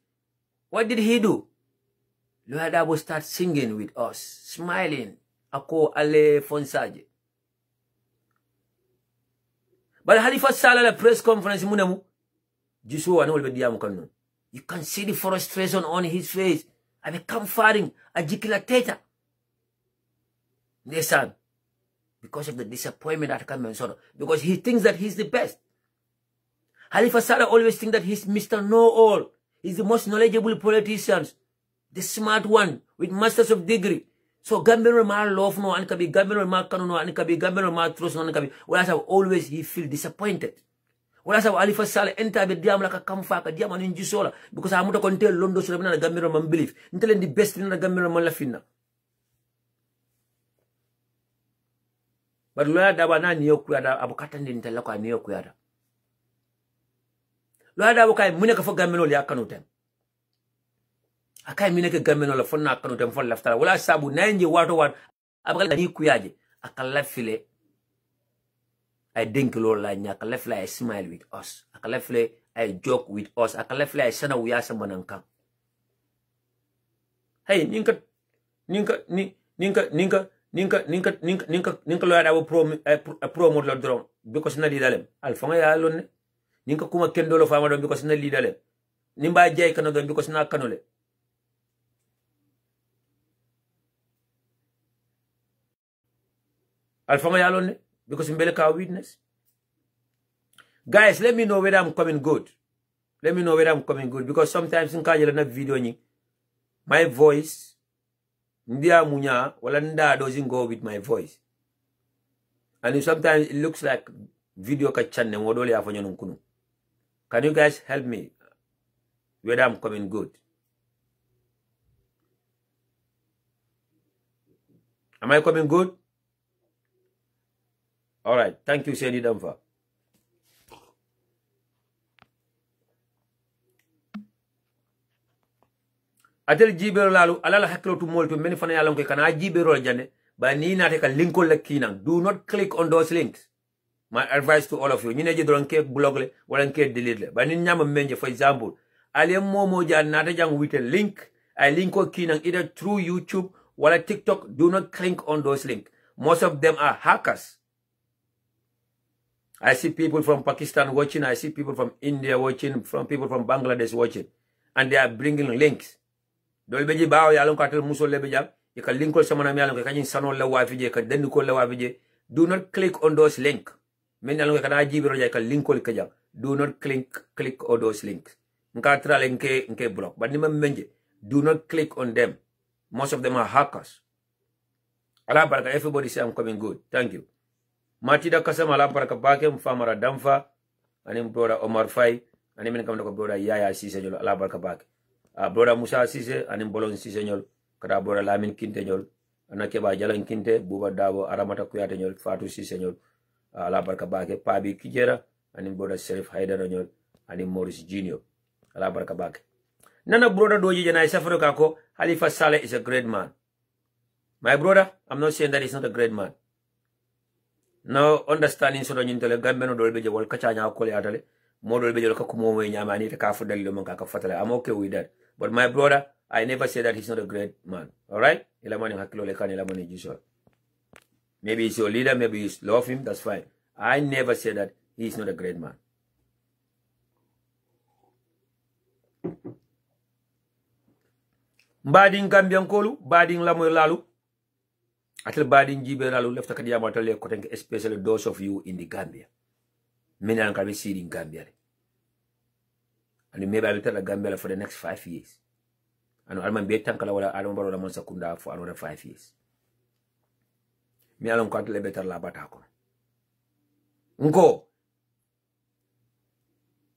What did he do? Lawyer Dabo started singing with us, smiling. Ako ale fonsaje. But Halifa Sallah la press conference munamu, jisu anu olbe diamu kanu. You can see the frustration on his face. I become firing a jikila teta. Listen, because of the disappointment that comes on, because he thinks that he's the best. Halifa Sallah always thinks that he's Mr. Know-all. He's the most knowledgeable politician, the smart one with masters of degree. So Gambian ma love no ankabi, Gambian ma kanu no ankabi, Gambian ma trust no ankabi. Whereas always he feel disappointed. Wala sa Halifa Sallah enta be diam la ka kamfa ka diam anu njisola because amuta kon tel londo so na Gambia man believe ntelen di best na Gambia man la finna. But Lawyer Dabo na niyo kuyada abukata ndi ntela ko niyo kuyada. Lawyer Dabo kay mune ka fo Gambia ya kanu tem. Akay mune ka Gambia la fonna kanu tem fon laftala wala sabu nanje wato wat abakala ni kuyaje akala file. I think Lord la nya kalefle I smile with us. Akalefle I joke with us. Akalefle I sana uyasa mananka. Hey, ninka Lawyer Dabo promote la drone because na lidalem. Alfanga ya alone. Ninka kuma kendolo fama don because na lidalem. Nimba jay kano don because na kanole. Alfanga ya alone. Because Mbeleka witness. Guys, let me know whether I'm coming good. Let me know whether I'm coming good. Because sometimes in Kajala video my voice ndia munya wala nda doesn't go with my voice. And sometimes it looks like video ka channel modole afanyo nkunu. Can you guys help me whether I'm coming good? Am I coming good? All right. Thank you, Sedi Damfa. atel jibero lalu alala hakilo to molto men fana yalon ko kana jibero jande ba ni nate ka linkol la kinan. Do not click on those links. My advice to all of you, ñine je doon ke blog le wala ke delete le ba ni ñama menje for example ale momo jan nata jang with a link I link ko kinan either through YouTube wala TikTok. Do not click on those links. Most of them are hackers. I see people from Pakistan watching, I see people from India watching, from people from Bangladesh watching, and they are bringing links. Dol beji bawo yalon ko atel muso lebe jam e ka linkol sama na yalon ko kanyin sanol la wafije ka den ko la wafije. Do not click on those links. Men yalon ko kana jibiro jay ka linkol ka jam. Do not click on those links. Nka tra nke block but ni menje. Do not click on them. Most of them are hackers. Allah baraka, everybody say I'm coming good. Thank you. Matida kasama Allah baraka bake mfamara damfa anim brother Omar Fai anim men kamna ko brother Yaya Cisse ñol Allah baraka bake. Brother Musa Cisse anim Bolon Cisse ñol kada brother Lamin Kinte ñol anake ba Jalan Kinte Buba Dabo Aramata Kuyate ñol Fatou Cisse ñol Allah baraka bake Pabi Kijera anim brother Serif Haidara ñol anim Maurice Junior Allah baraka bake. Nana brother doji jana isafaro kako Halifa Saleh is a great man. My brother, I'm not saying that he's not a great man. No understanding so don't tell Gambe no dolbe je wal kachanya ko le atale mo dolbe je ko mo we nyamani te ka fudal lo man ka fatale. I'm okay with that. But my brother, I never say that he's not a great man. All right? Ila mani hakilo le kan ila mani jiso. Maybe he's your leader, maybe you love him, that's fine. I never say that he's not a great man. Bading Gambian kolu, bading lamoy lalu. Atel badin jibe lalu left kadi amatale kotenke, especially those of you in the Gambia. Many are going to see in Gambia. And maybe I will tell the Gambia for the next 5 years. And I'll be tankala wala I don't borrow the Monsakunda for another 5 years. Me alone can't le better la batako. Nko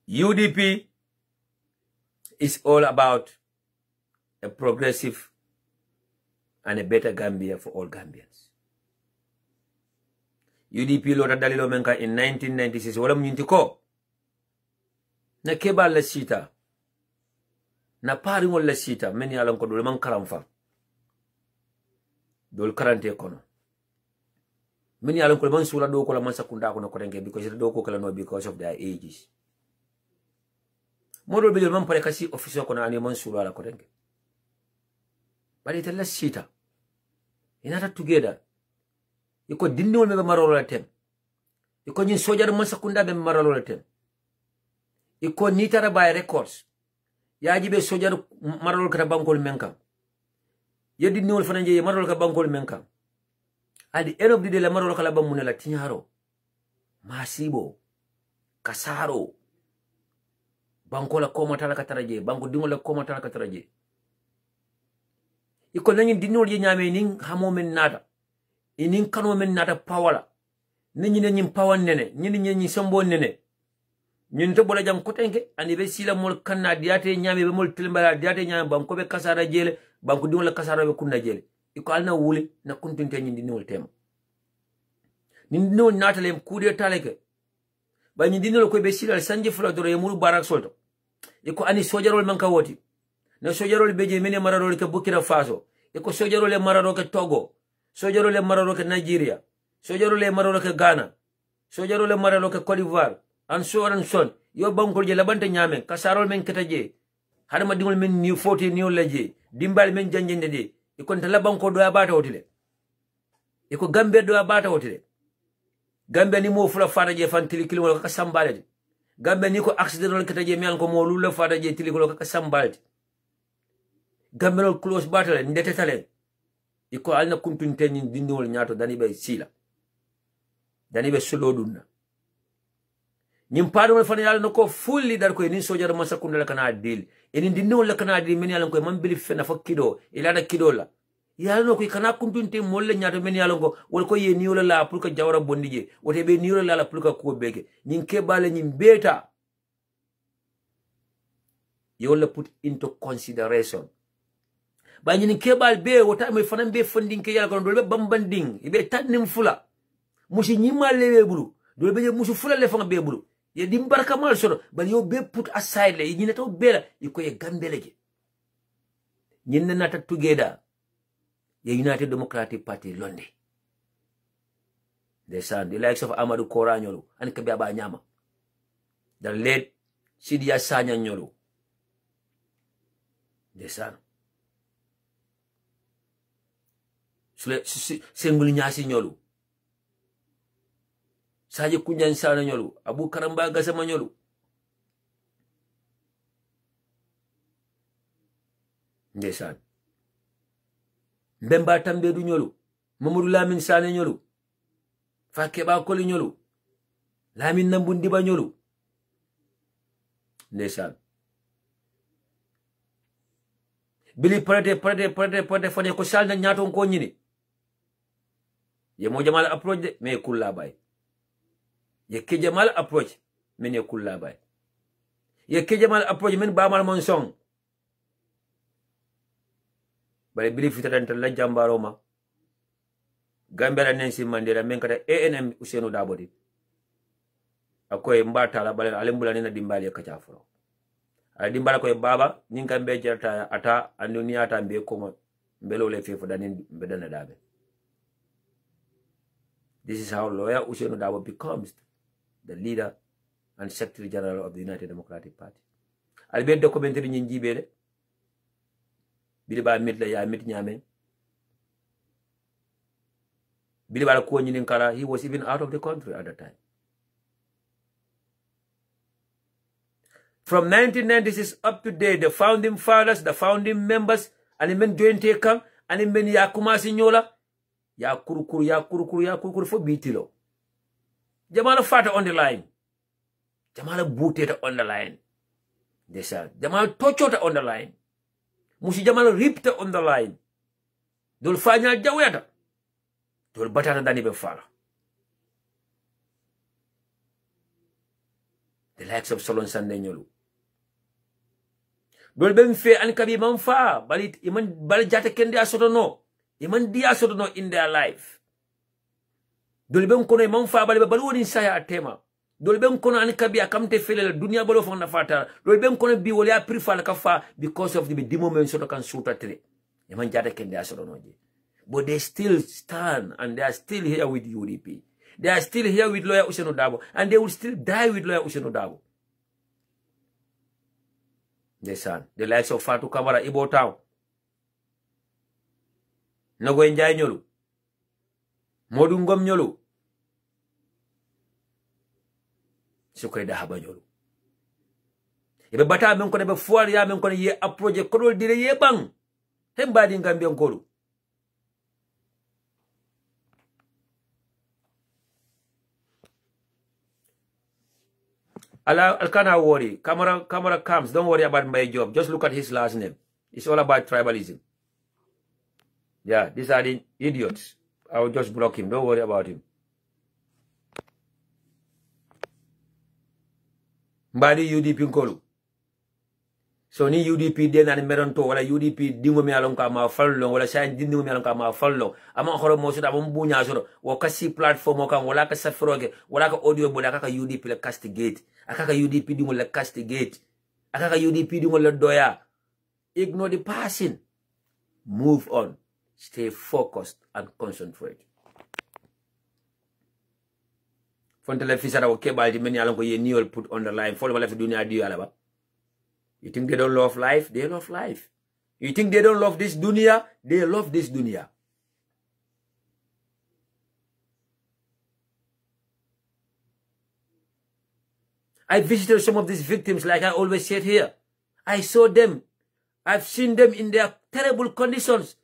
UDP is all about a progressive and a better Gambia for all Gambians. UDP lota dalilo menka in 1996 wala mnyinti ko na keba la sita na pari ngol la sita meni alon ko dole man karamfa dol karante kono meni alon ko man sula do ko la man sakunda ko no korenge because do ko kala no because of their ages modol be man pare kasi officer ko na ani man sula la korenge but it la sita inata together iko dindiwol me marolo la tem iko nyin sojar man sakunda be marolo la tem iko nitara by records yaji be sojar marolo kata bankol menka ye dindiwol fana je marolo ka bankol menka at the end of the day la marolo kala bamune la tinyaro masibo kasaro bankola koma tala kataraje banko dingola koma tala kataraje iko nanyin dindiwol je nyame nin hamo men nada inin kano men nata pawala nini nyin pawan nene nyin sambo nene nyin to bola jam kotenke ani be sila mol kanna diate nyame be mol tilmbala diate nyame banko be kasara jele banko dingola kasara be kunna jele iko alna wuli na kuntunte nyin dinol tema nin dinol natale kude taleke ba nyin dinol ko be sila sanje fula doro yemuru barak solto iko ani sojarol manka woti na sojarol beje mene mararol ke Burkina Faso iko sojarol mararol ke Togo sojaro le mararo ke Nigeria, sojaro le mararo ke Ghana, sojaro le mararo ke Côte d'Ivoire, and so on and so on. Yo bankol je labante nyame, kasarol men ketaje, hadama dingol men ni foti ni olaje, dimbal men janjende de, iko ntala banko do abata hotile. Iko Gambia do abata hotile. Gambia ni mo fula fata je fan tili kilo ka sambale. Gambia ni ko accident ketaje mi an ko mo lula fata je tili kilo ka sambale. Gambia no close battle ndete tale. Iko alna kuntunte nyin dindiwol nyato dani be sila dani be solodunna nyim paadu mo fana yalla nako fulli dar ko ni sojar masakunda la kana dil eni dindiwol la kana dil men yalla ko man bili fena fa kido ilana kido la yalla nako kana kuntunte molle nyato men yalla ko wol ko ye niwol la pour que jawra bondije wote be niwol la pour que ko beke nyin ke bala nyim beta you will put into consideration ba ñini kebal be wota may fanan be funding ke yalla ko do be bambanding ibe tannim fula musi ñimal lewe bulu do be musu fula le fa be bulu ye dim baraka mal soro ba yo be put aside le ñine to be la iko ye gambele je ñinne nata together ye United Democratic Party Londe. The son, the likes of Amadou Kora Nyolo, and Kabiaba Nyama. The late Sidia Sanya Nyolo. The son. Senguli Nyasi Nyolo. Saje Kunjan Sana Nyolo. Abu Karamba Gasama Nyolo. The son. Mbemba Tambedu Nyolo. Mamadou Lamine Sane Nyolo. Fakeba Koli Nyolo. Lamine Nambundiba Nyolo. Ndeysaan. Bili prete fone ko salna ñaato ko ñini. Ye mo jamal approach de mais kulla bay. Ye ke jamal approach men ye kulla bay. Ye ke jamal approach men ba mal mon song. Bare bili fitatan la jambaro ma. Gambela Nensi Mandela men kata ANM Ousainou Darboe di akoy mbata la balen alembula nena dimbali kacha furo ala dimbala koy baba ninka mbe jerta ata anduni ata mbe ko mbelo le fefo danin bedana dabe. This is how lawyer Ousainou Darboe becomes the leader and secretary general of the United Democratic Party. Albe documentary nyi jibele bili ba mit la ya mit nyame. He was even out of the country at the time. From 1996 up to date, the founding fathers, the founding members, and the men joined Tekang, and the men Yakuma Signola, Yakurukuru for Bitilo. Jamala Fata on the line. Jamala Booted on the line. They said, Jamal Tochota on the line. Musi Jamal ripped on the line. Dulfanya Jaweta. Tol batata dani be fala. The likes of Solon Sande Nyolu. Dol ben fe an kabi man fa balit iman bal jata kendi asoto no. Iman dia asoto no in their life. Dol ben kono man fa bal bal woni saya atema. Dol ben kono an kabi akamte fele dunia bolo fon na fata. Dol ben kono bi wala prefer ka fa because of the moment so kan suta tre. Iman jata kendi asoto no je. But they still stand and they are still here with UDP. They are still here with lawyer Ousainou Darboe and they will still die with lawyer Ousainou Darboe. The son, the likes of Fatou Camara, Ibo Town, Nogo Njai Nyolu, Modou Ngom Nyolu, Sukoy Dahaba Nyolu. Ibe bata men kono be fuar ya men kono ye approche kodol dire ye bang. Hembadi ngambi onkolu. Alkana worry. Camera comes. Don't worry about my job. Just look at his last name. It's all about tribalism. Yeah, these are the idiots. I will just block him. Don't worry about him. Mbadi UDP nkolu. So ni UDP den na meronto wala UDP dingo mi alon ka ma fallo wala say dingo mi alon ka ma fallo ama xoro mo suda mo buña so wo kasi platform kan wala ka safroge wala ka audio bo ka UDP la castigate akaka UDP dingo la castigate akaka UDP dingo la doya. Ignore the passing, move on, stay focused and concentrate. Fontele fisara wo kebal di men alon ko ye niol put on the line follow wala fi dunia di alaba. You think they don't love life? They love life. You think they don't love this dunya? They love this dunya. I visited some of these victims like I always said here. I saw them. I've seen them in their terrible conditions.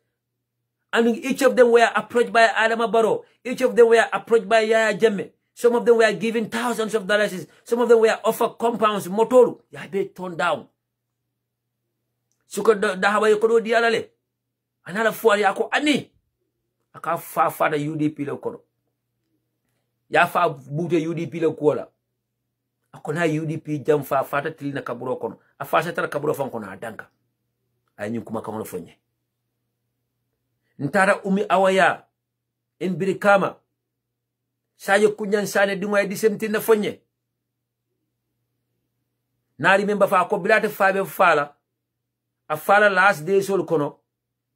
And each of them were approached by Adama Barrow. Each of them were approached by Yaya Jammeh. Some of them were given thousands of dollars. Some of them were offered compounds, motoru. Yabe turned down. Suka dahaba yokodo dialale. Anala fuari yako ani. Aka fa da UDP le kono. Ya fa bute UDP le kola. Akona UDP jam fa fata tilina kaburo kono. Afasa tara kaburo fon kono adanka. Ayinyu kuma kamono fonye. Ntara umi awaya. In birikama. Sayo kunyan sane dingwa disemtina fonye. Na remember fa ko bilate fabe fala. a fala last day sol kono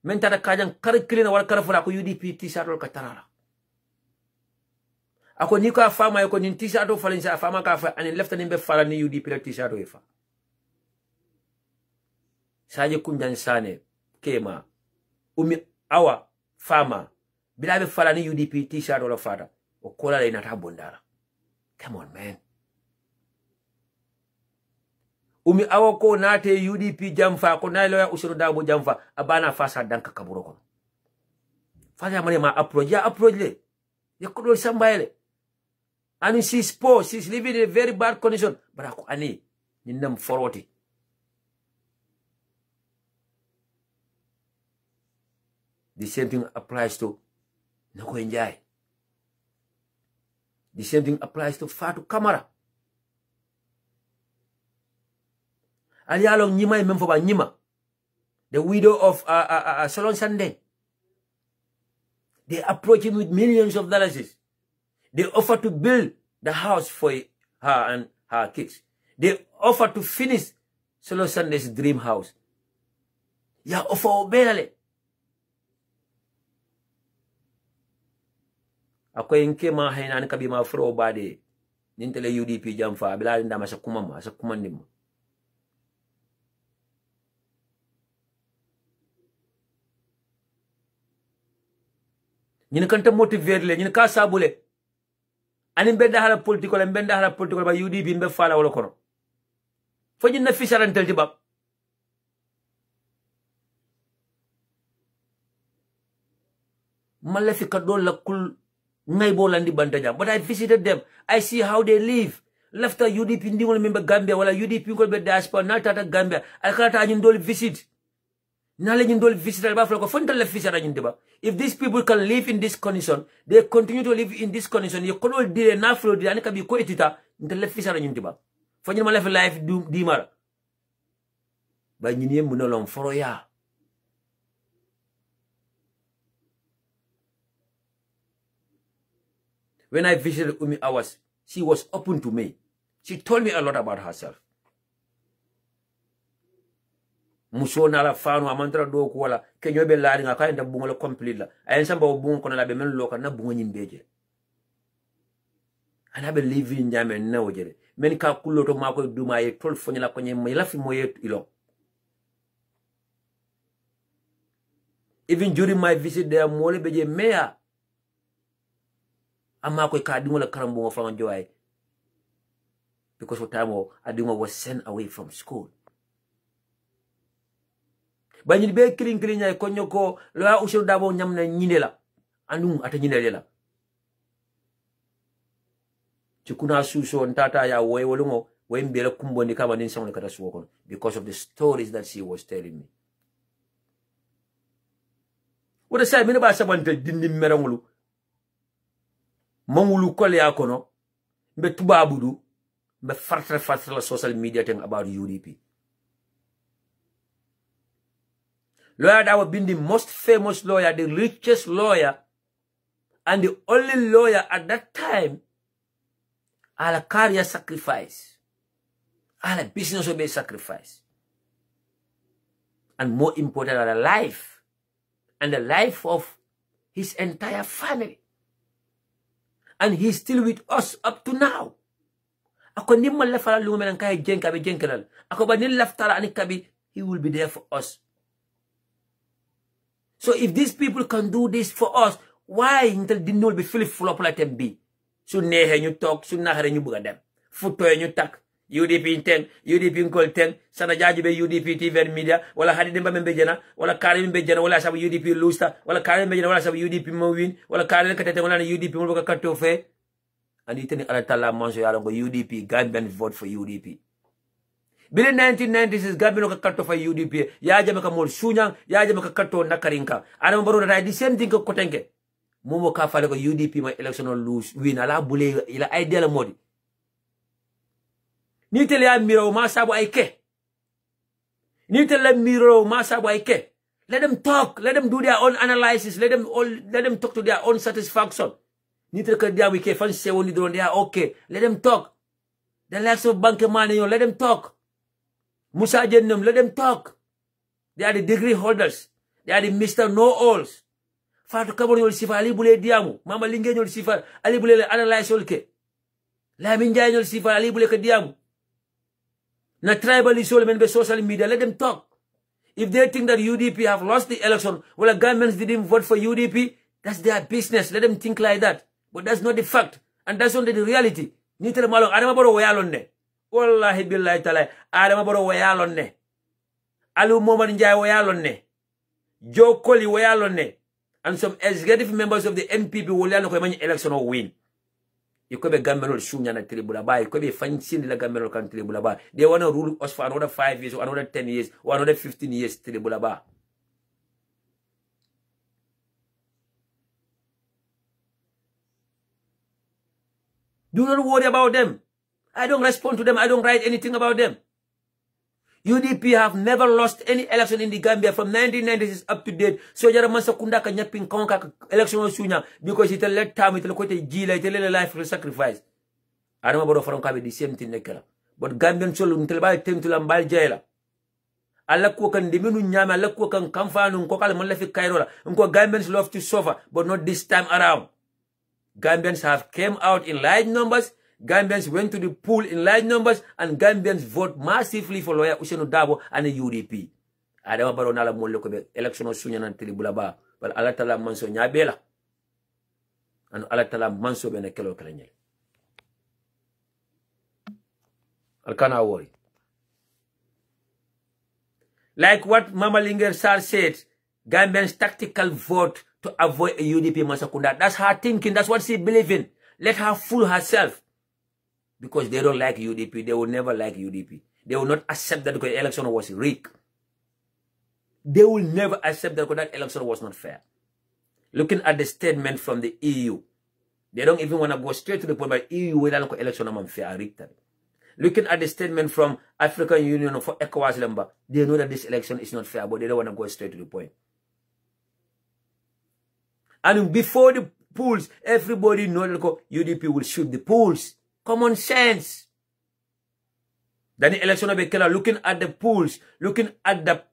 men tata kajan karikilina wala karafula ko UDP t-shirt ka tarala ako ni ko fama ko ni t-shirt o falin sa fama ka fa ani lefta ni be fala ni UDP la t-shirt o fa saje kunjan sane kema umi awa fama bila be fala ni UDP t-shirt o la fata o kola la inata bondara. Come on, man. Umi awa ko nate UDP jamfa ko na lawyer usuru dabo jamfa abana fasa danka kaburo ko. Fasa mane ma approach le. Ya ko do sambayle. And she's poor, she's living in a very bad condition. But ako ani ninam forward. The same thing applies to Nako Enjai. The same thing applies to Fatu Kamara. Alialong Nyima Memfoba Nyima, the widow of Solon Sande. They approach him with millions of dollars. They offer to build the house for her and her kids. They offer to finish Solon Sande's dream house. Ya offer obelale. Ako inke ma haina kabi ma fro bade nintele UDP jamfa bila nda masa kumama asa kumandim. Ñin kanta motiver le ñin ka sabule ani mbedda hala political ba UDP mbe fala wala kono fo ñin na fisarantel ti bab mala fi ka do la kul ngay bolandi bantaja. But I visited them. I see how they live. Left a UDP ndingol member Gambia wala UDP ngol be diaspora na tata Gambia alkata ñindol visit nale ñindol visit al bafla ko fontal la fisara ñindeba. If these people can live in this condition, they continue to live in this condition. You kono dire na flo dire anika bi ko etita ntel la fisara ñindeba. Fo ñima la fi life di mara ba ñin yem no lon foro ya. When I visited Umi Awas, she was open to me. She told me a lot about herself. Muso nala fanu amantra do ko wala kenyo be laari nga kayenda bungo complete la ayen samba bungo kono la be men loka na bungo nyimbeje. Ana be living njame na wojere. Men ka kuloto mako duma ye tol fonyi la konye mo la fi moye ilo. Even during my visit there mole beje meya ama ko ka dingo la karambo from joy because for time adingo was sent away from school. Banyi be killing nya ko nyoko la usho dabo nyam na nyinela andum ata nyinela chukuna suso ntata ya woy wolungo way mbele kumbondi kama nin sangole kata suwoko because of the stories that she was telling me. What I say mina ba sabante dindi merangulu mangulu kole ya kono mbe tubabudu mbe fartre la social media thing about UDP. Lawyer that would be the most famous lawyer, the richest lawyer, and the only lawyer at that time, a career sacrifice, a business will be sacrifice, and more important, a life, and the life of his entire family. And he's still with us up to now. Ako nimma lafala lumen kay jenka be jenkelal. Ako ba nil laftara ani kabi, he will be there for us. So if these people can do this for us, why until the null be fully full up like them be? So nehe you talk, so nahere you buga them. Futo you tak, UDP in 10, UDP in call 10, sana jaji be UDP TV&MEDIA, wala hadi demba membejana, wala kari membejana, wala sabu UDP lusta, wala kari membejana, wala sabu UDP mowin, wala kari katete wala na UDP mwoka katofe. And iteni alatala manso yalongo UDP, Gambian vote for UDP. Bile 1996 Gambia no katto fa UDP ya jame ka mol sunyang ya jame ka katto nakarinka ana mbaro da di same thing ko kotenke momo ka fale ko UDP ma election on lose win ala bule ila ideal modi ni tele ya miro ma sabu ay ke ni tele miro ma sabu ay ke. Let them talk, let them do their own analysis, let them talk to their own satisfaction. Ni tele ka dia we ke fan se woni don dia okay, let them talk. The likes of bank money, let them talk. Musa Jennum, let them talk. They are the degree holders. They are the Mr. Know-alls. Fatu kabon yol sifa ali bule diamu. Mama linge yol sifa ali bule analyze olke. La minja yol sifa ali bule ke diamu. Na tribal sol men be social media. Let them talk. If they think that UDP have lost the election, well, the governments didn't vote for UDP, that's their business. Let them think like that. But that's not the fact. And that's not the reality. Nitere malong adama boro wayalon ne. Wallahi billahi ta'ala adama boro wayalon ne. Alu Momad Njai wayalon ne. Joe Colley wayalon ne. And some executive members of the NPP will learn how many election or win. You could be government shunya na Tiribulaba. You could be fancying the government can Tiribulaba. They want to rule us for another 5 years, or another 10 years, or another 15 years Tiribulaba. Do not worry about them. I don't respond to them. I don't write anything about them. UDP have never lost any election in the Gambia from 1996 up to date. So jara mansa kunda ka nyapin konka election sunya because it let time it ko te jila it let life sacrifice. Adama bodo faram ka be the same thing nekala. But Gambian sol untel ba tentu la mbal jela. Alla ko kan diminu nyama alla ko kan kamfanu ko kala man la fi kayrola. Nko Gambians love to suffer but not this time around. Gambians have came out in large numbers. Gambians went to the poll in large numbers and Gambians vote massively for lawyer Ousainou Darboe and the UDP. Adama Barrow nala molle ko be election o sunya nan Tiribulaba. But Allah Ta'ala manso nyabela. And Allah Ta'ala manso be na kelo kala Alkana worry. Like what Mama Linger Sar said, Gambians tactical vote to avoid a UDP Masakunda. That's her thinking. That's what she believes in. Let her fool herself. Because they don't like UDP. They will never like UDP. They will not accept that because the election was rigged. They will never accept that because that election was not fair. Looking at the statement from the EU, they don't even want to go straight to the point, but EU will not election fair rigged. Looking at the statement from African Union for 𝒂𝒂, they know that this election is not fair, but they don't want to go straight to the point. And before the polls, everybody knows that UDP will shoot the polls. Common sense. Then the election of Bekela, looking at the polls, looking at the,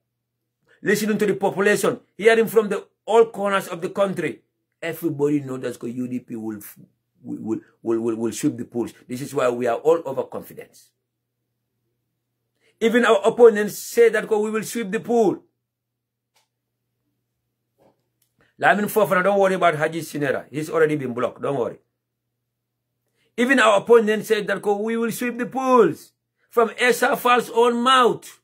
listening to the population, hearing from the all corners of the country, everybody knows that UDP will shoot the polls. This is why we are all overconfident. Even our opponents say that we will sweep the poll. Lamin Fofana, don't worry about Haji Sinera. He's already been blocked. Don't worry. Even our opponent said that we will sweep the polls from Esa Fal's own mouth.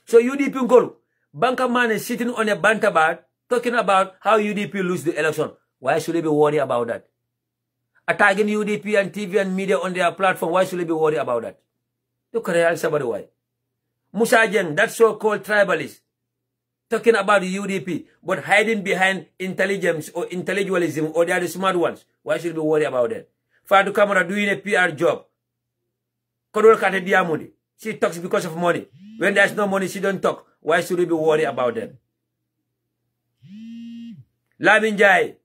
So UDP Ngolu, Banka man is sitting on a bantabat talking about how UDP lose the election. Why should they be worried about that? Attacking UDP and TV&MEDIA on their platform, why should they be worried about that? Look at somebody why. Musa Jeng, that so-called tribalist, talking about the UDP, but hiding behind intelligence or intellectualism, or they are the smart ones. Why should we worry about that? Fadu Kamara doing a PR job. Kodol Kate Diamudi. She talks because of money. When there's no money, she don't talk. Why should we be worried about them? Lamin Njai,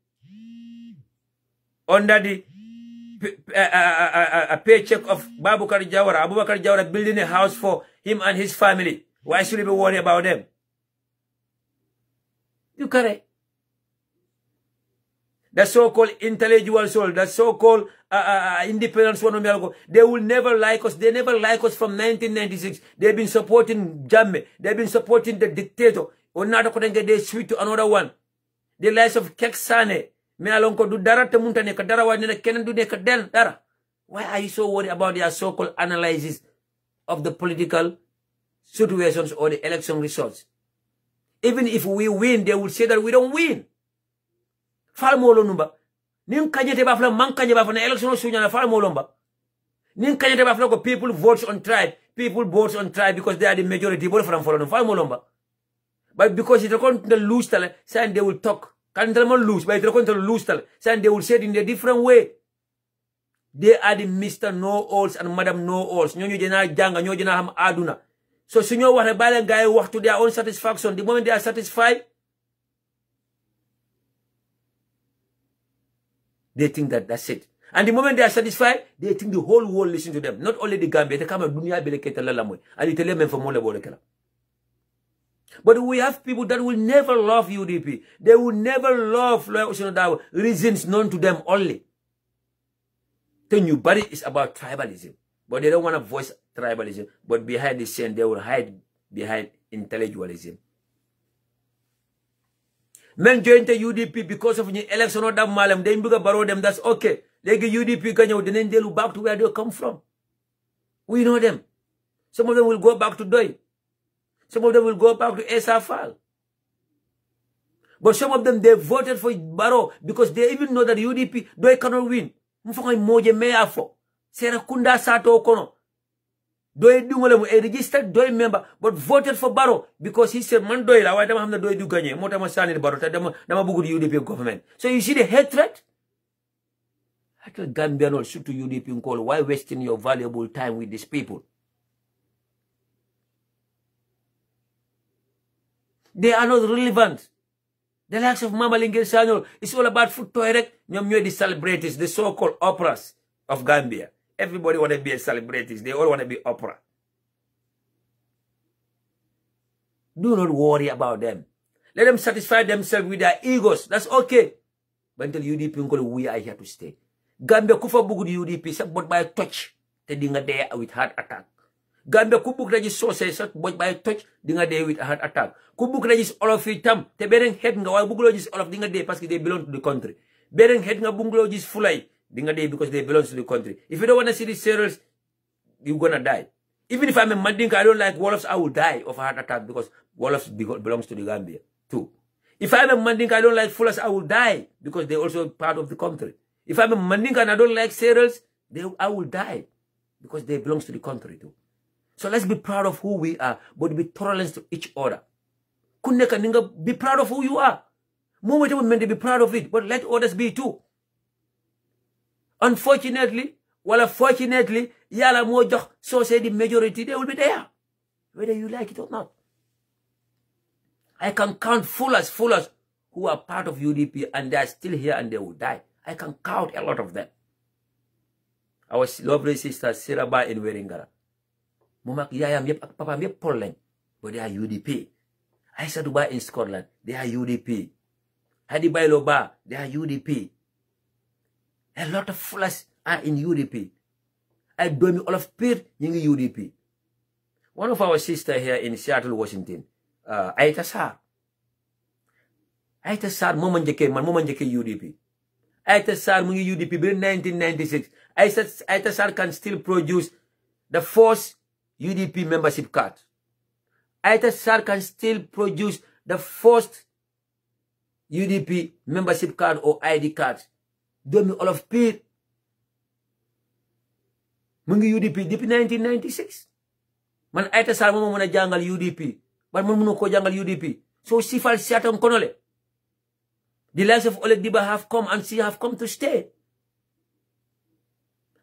under the a paycheck of Abubakar Jawara building a house for him and his family. Why should we be worried about them? You correct. The so-called intellectual soul, the so-called independence, they will never like us. They never like us from 1996. They've been supporting Jammeh. They've been supporting the dictator. Or not they switch to another one. The lives of Keksane. Why are you so worried about their so-called analysis of the political situations or the election results? Even if we win, they will say that we don't win. Fal molo numba. Nin kanyete bafla man kanye bafla election sunya na fal molomba. Nin kanyete bafla ko people vote on tribe. People vote on tribe because they are the majority. Bol from follow fal molomba. But because it's going to lose tale, saying they will talk. Can't tell them lose, but it's going to lose tale, saying they will say it in a different way. They are the Mr. Know-alls and Madam Know-alls. Nyonyo jena janga, nyonyo jena ham aduna. So sinyo wale bale guy work to their own satisfaction. The moment they are satisfied, they think that that's it. And the moment they are satisfied, they think the whole world listen to them. Not only the Gambia, they come and dunya beleketa lalamoy. And they tell them for mole bolekela. But we have people that will never love UDP. They will never love reasons known to them only. The new body is about tribalism. But they don't want to voice tribalism. But behind the scene, they will hide behind intellectualism. Men join the UDP because of the election or that malam. They borrow them. That's okay. They get UDP ganyo. Then they look back to where they come from. We know them. Some of them will go back to Doi. Some of them will go back to SFL. But some of them, they voted for Barrow because they even know that UDP, Doi cannot win. Mfanga moje meya for. Sera kunda sato kono. Doi dungole a registered Doi member, but voted for Barrow because he said, man Doi la, why dama hamna Doi du ganye? Mota masani Barrow, dama bugu di UDP government. So you see the hatred? I tell Gambian all shoot to UDP and call, why wasting your valuable time with these people? They are not relevant. The likes of Mama Lingel Sanyol, it's all about food toilet. The celebrities, the so-called operas of Gambia. Everybody want to be a celebrities. They all want to be opera. Do not worry about them. Let them satisfy themselves with their egos. That's okay. But until UDP, we are here to stay. Gambia kufa bugu di UDP, but by touch, te dinga there with heart attack. Gambia kubuk regis sources, but by touch, dinga there with a heart attack. Kubuk regis all of it tam, te bereng head nga wa bugulogis all of dinga there because they belong to the country. Bereng head nga bungulogis fulai, dinga there because they belong to the country. If you don't want to see the serials, you're gonna die. Even if I'm a Mandinka, I don't like Wolofs, I will die of a heart attack because Wolofs belongs to the Gambia too. If I'm a Mandinka, I don't like Fullers, I will die because they're also part of the country. If I'm a Mandinka and I don't like serials, I will die because they belong to the country too. So let's be proud of who we are, but be tolerant to each other. Kuneka ninga, be proud of who you are. Moment we meant to be proud of it, but let others be too. Unfortunately, well, fortunately, yala mojo, so say the majority, they will be there. Whether you like it or not. I can count foolers who are part of UDP and they are still here and they will die. I can count a lot of them. Our lovely sister, Siraba in Weringara. Mumak yayam yep papa yep Poland, but they are UDP. Aisha Dubai in Scotland, they are UDP. Hadi Bailoba, they are UDP. A lot of foolers are in UDP. I do me all of peer in UDP. One of our sisters here in Seattle, Washington, Aita Sar. Aita Sar, Moman Jeke UDP. Aita Sar, Mungi UDP, in 1996. Aita Sar can still produce the first UDP membership card. Aita Sar can still produce the first UDP membership card or ID card. Do me all of peer. Mungi UDP, depuis 1996. Man Aita Sar mo muna jangal UDP. Man muna ko jangal UDP. So sifal siatam konole. The likes of Oleg Diba have come and she have come to stay.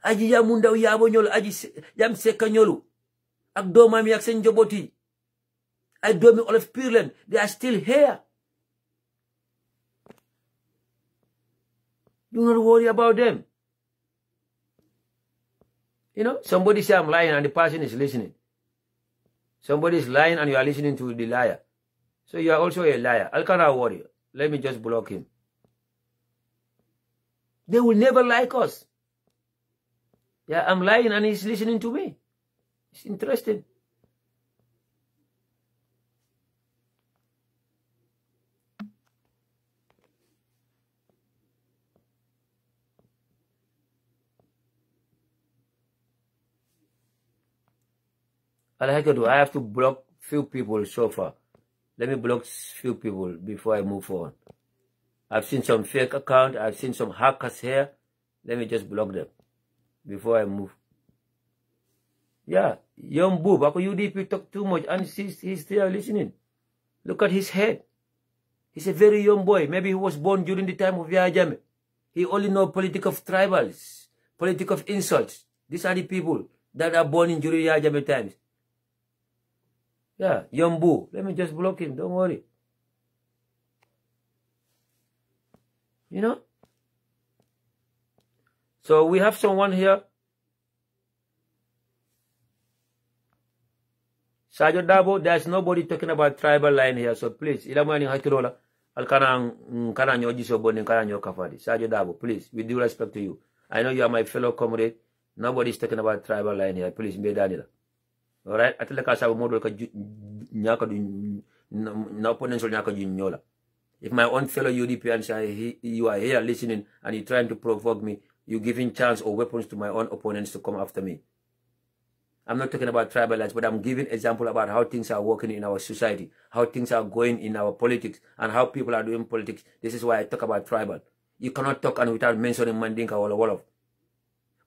Aji ya munda uyabo nyolo, aji yam seka nyolo. Ak domami ak sen joboti. I do me all of Peerland. They are still here. Do not worry about them. You know, somebody say I'm lying and the person is listening. Somebody is lying and you are listening to the liar. So you are also a liar. I cannot worry. Let me just block him. They will never like us. Yeah, I'm lying and he's listening to me. It's interesting. I have to block few people so far. Let me block few people before I move on. I've seen some fake account. I've seen some hackers here. Let me just block them before I move. Yeah, young boob. Ako UDP talk too much and he's still listening. Look at his head. He's a very young boy. Maybe he was born during the time of Yahya Jammeh. He only knows politics of tribals, politics of insults. These are the people that are born in during Yahya Jammeh times. Yeah, Yombu. Let me just block him. Don't worry. You know? So we have someone here. Sadio Dabo, there's nobody talking about tribal line here, so please, ilamani hakirola, kana nyoji so boni kana nyo kafadi. Sadio Dabo, please, with due respect to you. I know you are my fellow comrade. Nobody's talking about tribal line here. Please, be danila. All right? Atele ka sabu model ka nyaka du na opponents nyaka du nyola. If my own fellow UDPians are you are here listening and you're trying to provoke me, you're giving chance or weapons to my own opponents to come after me. I'm not talking about tribal lines, but I'm giving example about how things are working in our society, how things are going in our politics, and how people are doing politics. This is why I talk about tribal. You cannot talk and without mentioning Mandinka or Wolof.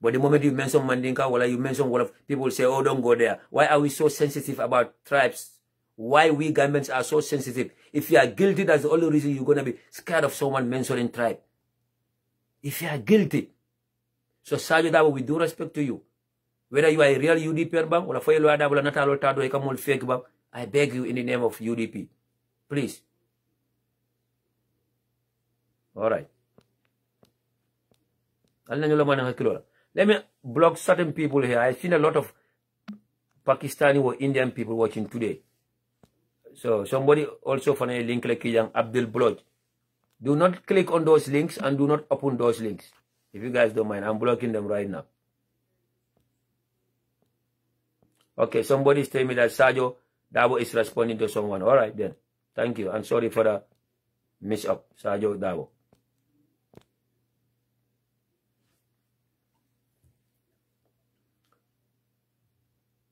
But the moment you mention Mandinka or you mention Wolof, people say, oh, don't go there. Why are we so sensitive about tribes? Why we governments are so sensitive? If you are guilty, that's the only reason you're going to be scared of someone mentioning tribe. If you are guilty. So, Sadio Dabo, with due respect to you, whether you are a real UDP bang or a fake bang, I beg you in the name of UDP. Please. All right. Let me block certain people here. I've seen a lot of Pakistani or Indian people watching today. So somebody also find a link like young Abdul Blodge. Do not click on those links and do not open those links. If you guys don't mind, I'm blocking them right now. Okay, somebody is telling me that Sadio Dabo is responding to someone. All right, then. Thank you. I'm sorry for the mix-up, Sadio Dabo.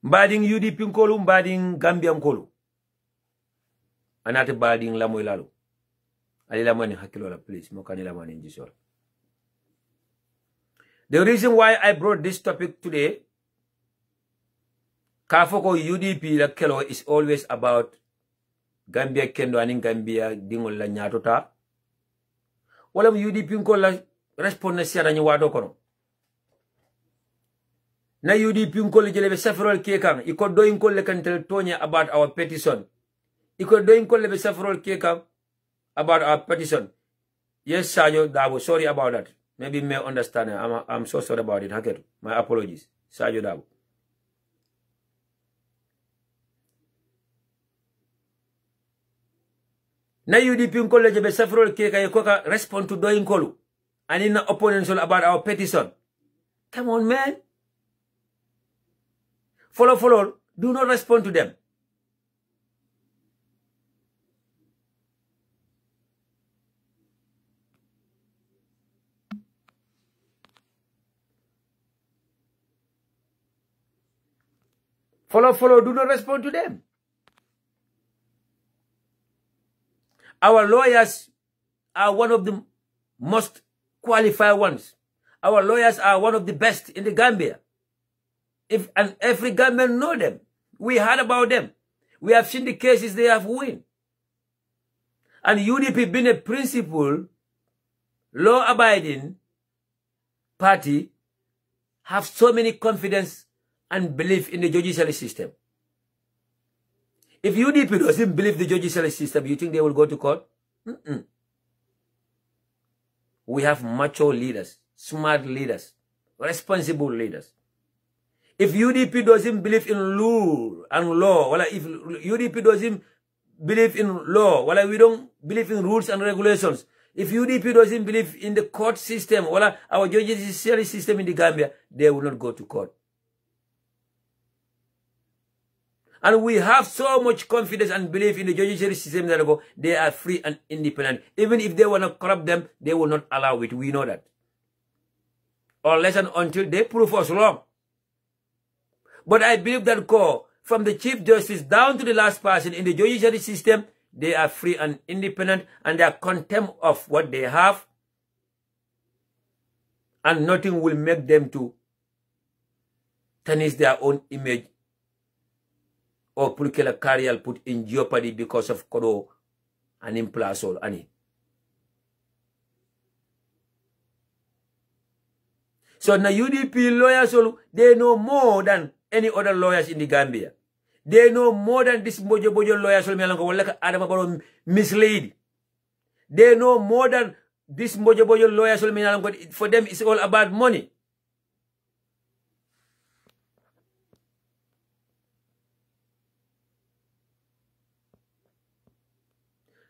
Mbading UDP nkolu, mbading Gambia nkolu. Anate bading lamoy lalo. Ali lamani hakilola, please. Mokani lamani njisol. The reason why I brought this topic today, Kafoko UDP la kelo is always about Gambia kendo aning Gambia dingol la nyatota. Wala UDP nko la responde siara nyi wado kono. Na UDP nko le jelebe several kekang. Iko do nko le kantel tonya about our petition. Iko do nko le several kekang about our petition. Yes, Sadio Dabo, sorry about that. Maybe you may understand. I'm so sorry about it. My apologies. Sadio Dabo. Na UDP nkolo jebe several keka yekoka respond to doing kolu. And in the opponents about our petition. Come on, man. Follow. Do not respond to them. Follow. Do not respond to them. Our lawyers are one of the most qualified ones. Our lawyers are one of the best in the Gambia. And every government know them. We heard about them. We have seen the cases they have won. And UDP being a principled, law-abiding party, have so many confidence and belief in the judicial system. If UDP doesn't believe the judicial system, you think they will go to court? We have mature leaders, smart leaders, responsible leaders. If UDP doesn't believe in rule and law, well, if UDP doesn't believe in law, well, we don't believe in rules and regulations. If UDP doesn't believe in the court system, well, our judicial system in the Gambia, they will not go to court. And we have so much confidence and belief in the judiciary system that they are free and independent. Even if they want to corrupt them, they will not allow it. We know that. Unless and until they prove us wrong. But I believe that from the Chief Justice down to the last person in the judiciary system, they are free and independent and they are contempt of what they have. And nothing will make them to tarnish their own image or put a career put in jeopardy because of Kodo and Implasol Ani. So now UDP lawyers, they know more than any other lawyers in the Gambia. They know more than this Mojo lawyers mislead. They know more than this Mojo lawyers. For them, it's all about money.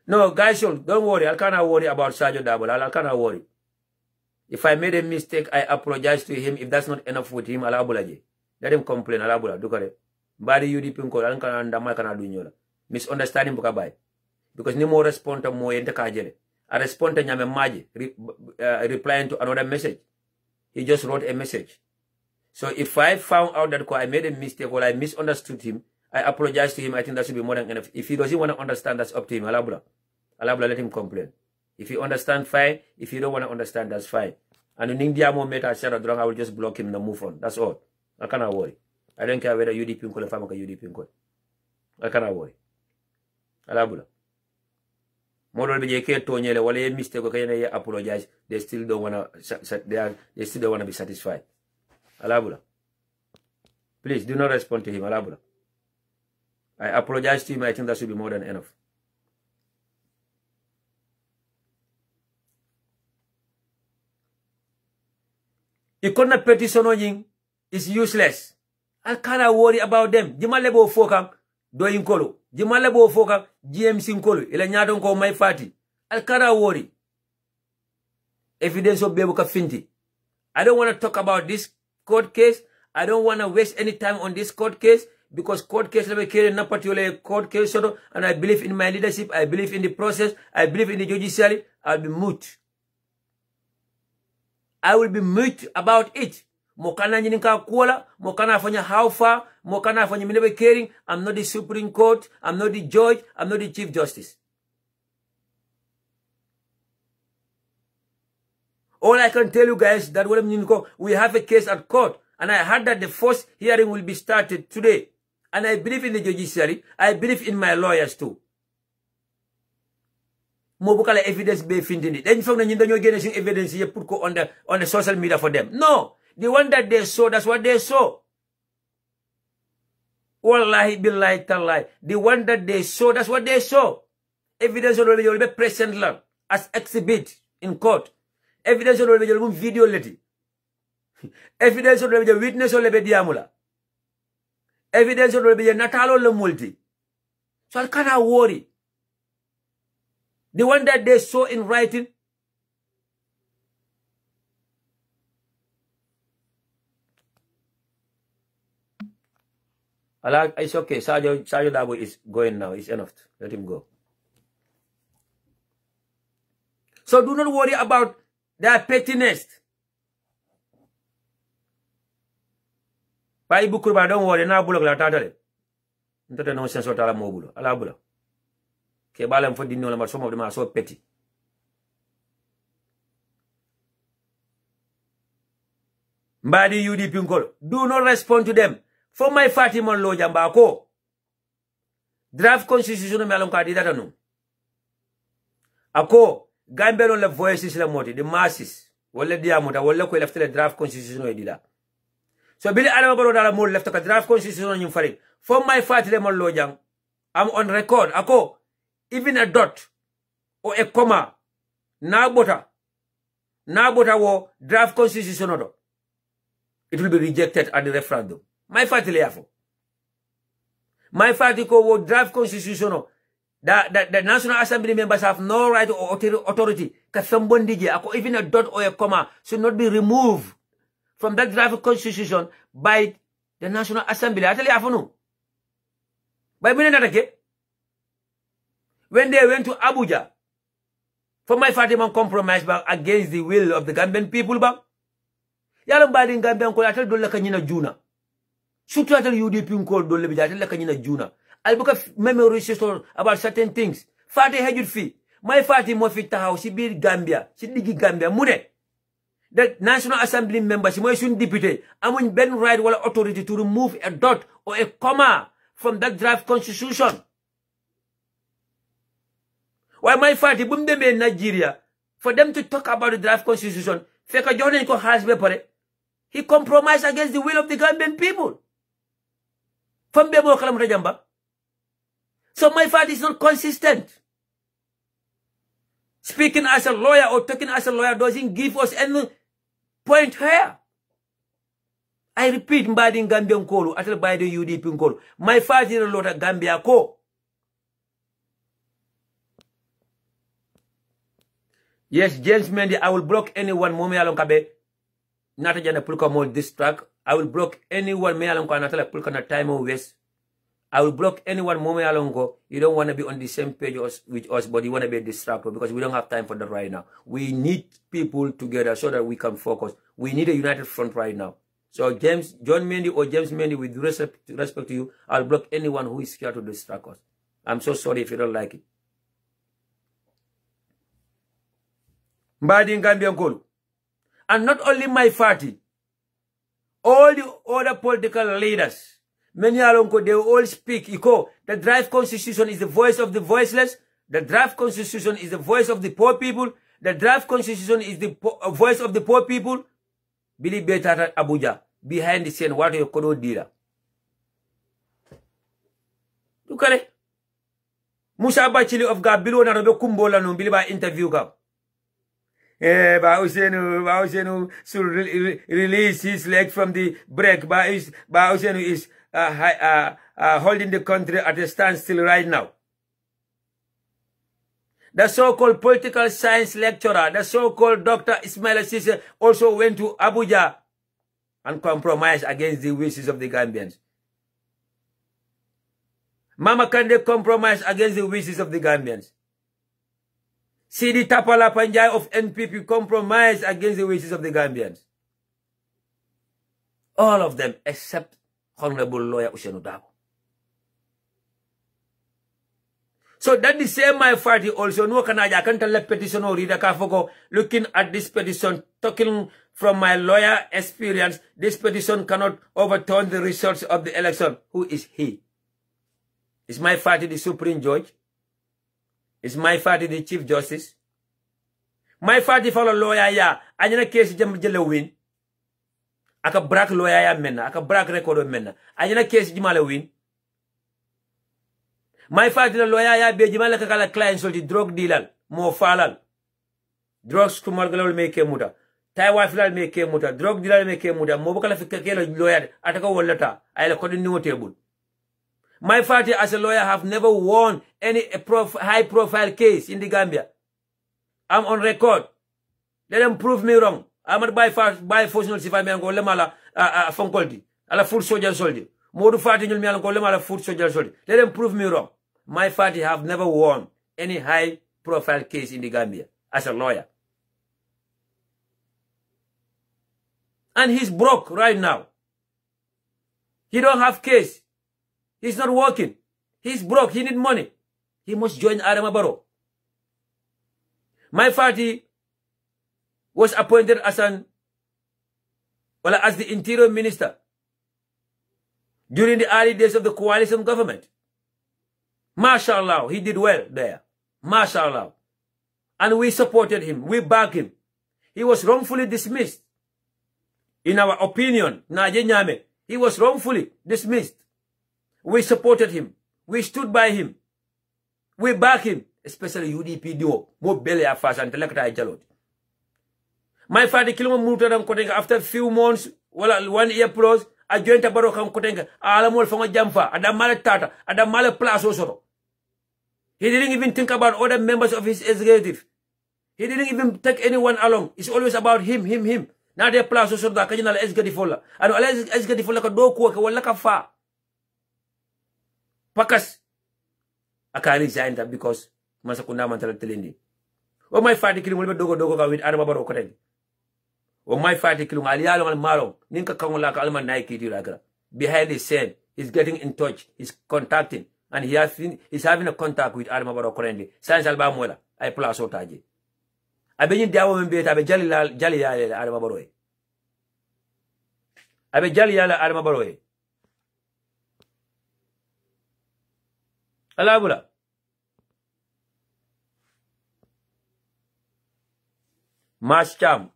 No, guys, don't worry. I cannot worry about Sadio Dabo. I cannot worry. If I made a mistake, I apologize to him. If that's not enough with him, Alabulaji. Let him complain. Alabula. Do it. Body UDP ko alan kana ndama kana dunyola. Misunderstanding buka bay. Because ni mo respond to mo yente kajele. I respond to nyame maji replying to another message. He just wrote a message. So if I found out that I made a mistake or I misunderstood him, I apologize to him. I think that should be more than enough. If he doesn't want to understand, that's up to him. Alabula. Alabula, let him complain. If you understand, fine. If you don't want to understand, that's fine. And in India, I will just block him and move on. That's all. I cannot worry. I don't care whether UDP or UDP. I cannot worry. Alabula. Model BJK Tonyele, while a mistake, okay, apologize. They still don't want to. They still don't want to be satisfied. Alabula. Please do not respond to him. Alabula. I apologize to him. I think that should be more than enough. Ikonna petition is useless. I cannot worry about them. Jimalebo fokam do inkolo. Jimalebo fokam GMC inkolo. Ile nyadon ko my fati. I cannot worry. Evidence of Bebuka Finti. I don't want to talk about this court case. I don't want to waste any time on this court case because court case never carry na particular court case and I believe in my leadership. I believe in the process. I believe in the judiciary. I'll be mute. I will be mute about it. Mokana nyinika kuola, mokana afanya how far, mokana afanya minebe caring. I'm not the Supreme Court, I'm not the judge, I'm not the Chief Justice. All I can tell you guys that we have a case at court, and I heard that the first hearing will be started today. And I believe in the judiciary, I believe in my lawyers too. Mobukala evidence be finding it. Then from the getting evidence you put on the social media for them. No. The one that they saw, that's what they saw. Wallahi billahi tallahi. The one that they saw, that's what they saw. Evidence will be present as exhibit in court. Evidence will be video leti. Evidence will be witness will be diamula. Evidence will be natalo le multi. So I cannot worry. The one that they saw in writing. It's okay. Sadio Dabo is going now. It's enough. Let him go. So do not worry about their pettiness. Pai bukurba, don't worry. Na bulok la tatale. Ntote no sense otala mobulo. Ala bula. Ke balam for dinno la some of them are so petty. Mbadi UDP nkolo. Do not respond to them. For my Fatima Lojamba ko. Draft constitution me alon ka di data no. Ako Gambia non le voices la moti, the masses. Wala diamuta wala ko left le draft constitution e dila. So bili alama baro dala mo left ka draft constitution nyum farik. For my Fatima Lojang, I'm on record. Ako even a dot or a comma na bota wo draft constitution odo. It will be rejected at the referendum. My party leafo. My party will draft constitution. The National Assembly members have no right or authority. Even a dot or a comma should not be removed from that draft constitution by the National Assembly. I tell you, no. When they went to Abuja, for my party compromise against the will of the Gambian people, yalam badi Gambian ko atel dolla kanyina juna. Surtout atel UDP nkol dolle bi atel kanyina juna. Albuka memory system about certain things. Fati hejut fi. My Fati mo fi tahaw si bir Gambia, si digi Gambia mune. The National Assembly members, mo sun député, amuñ ben right wala authority to remove a dot or a comma from that draft constitution. Why my Fati bum dembe Nigeria for them to talk about the draft constitution, feka jonen ko has be pare. He compromised against the will of the Gambian people. From Bebo Kalam Rajamba. So my father is not consistent. Speaking as a lawyer or talking as a lawyer doesn't give us any point here. I repeat, Mbadi Gambian Kolu, atel by the UDP Kolu. My father is a lot of Gambia ko. Yes, James Mendy, I will block anyone momi alon kabe nata jana pulka more distract. I will block anyone me alon ka nata la pulka na time waste. I will block anyone momi alon go. You don't want to be on the same page with us, but you want to be a distractor because we don't have time for that right now. We need people together so that we can focus. We need a united front right now. So John Mendy or James Mendy, with respect to you, I'll block anyone who is here to distract us. I'm so sorry if you don't like it. And not only my party, all the other political leaders, many alonko, they all speak. The draft constitution is the voice of the voiceless. The draft constitution is the voice of the poor people. The draft constitution is the voice of the poor people. Billy Betata Abuja, behind the scene, what you could do. Look at it. Musa Bachili of Gabilo na Robe Kumbola no Biliba interview ka. Ba Usenu should release his leg from the break. Ba Usenu is holding the country at a standstill right now. The so-called political science lecturer, the so-called Dr. Ismail Sise, also went to Abuja and compromised against the wishes of the Gambians. Mama Kande compromised against the wishes of the Gambians. Sidi Tapala Panjai of NPP compromised against the wishes of the Gambians. All of them except Honorable Lawyer Usenu Dabo. So that the same my party also no kanaja can't let petition or reader kafoko looking at this petition, talking from my lawyer experience, this petition cannot overturn the results of the election. Who is he? Is my party the Supreme Judge? Is my party the Chief Justice? My party follow lawyer ya anyana case jam jele win. Aka brak lawyer ya menna, aka brak record menna. Anyana case jimale win. My party la lawyer ya be jimale kala client solti drug dealer mo falal. Drugs kumal galol me ke muta. Taiwa filal me ke muta, drug dealer me ke muta. Mo bokala fikakelo lawyer ataka wallata ayla kodi no table. My party as a lawyer have never won any high-profile case in the Gambia. I'm on record. Let them prove me wrong. I'm not by force if I'm going to lemala fonkolti. Ala full soldier. Modu party nyul mi ala go lemala full soldier. Let them prove me wrong. My party have never won any high-profile case in the Gambia as a lawyer. And he's broke right now. He don't have case. He's not working. He's broke. He need money. He must join Adama Barrow. My party was appointed as the interior minister during the early days of the coalition government. MashaAllah, he did well there. MashaAllah. And we supported him. We backed him. He was wrongfully dismissed. In our opinion, he was wrongfully dismissed. We supported him. We stood by him. We back him. Especially UDP duo. Mo bele afas and telekata jalot. My father kilimo mutadam kotenga after few months, well, 1 year plus, a joint abaro kam kotenga, alamol fonga jamfa, adamale tata, adamale plus osoro. He didn't even think about other members of his executive. He didn't even take anyone along. It's always about him. Now they plus osoro da kajinal executive. And executive ka do ko ka wala ka fa. Pakas aka resign that because masakunda man tala telendi. O my party kilung ulbe dogo ka with Adama Barrow koteng. O my party kilung aliyalo al malo ninka kangola ka alman naiki diragra. Behind the scene, he's getting in touch, he's contacting, and he's having a contact with Adama Barrow koteng. Sans alba mola ay plus otaji. Abe diawo mbeta abe jali yale Adama Barrow. Abe jali yale Adama Barrow. Alabula. Mas Cham,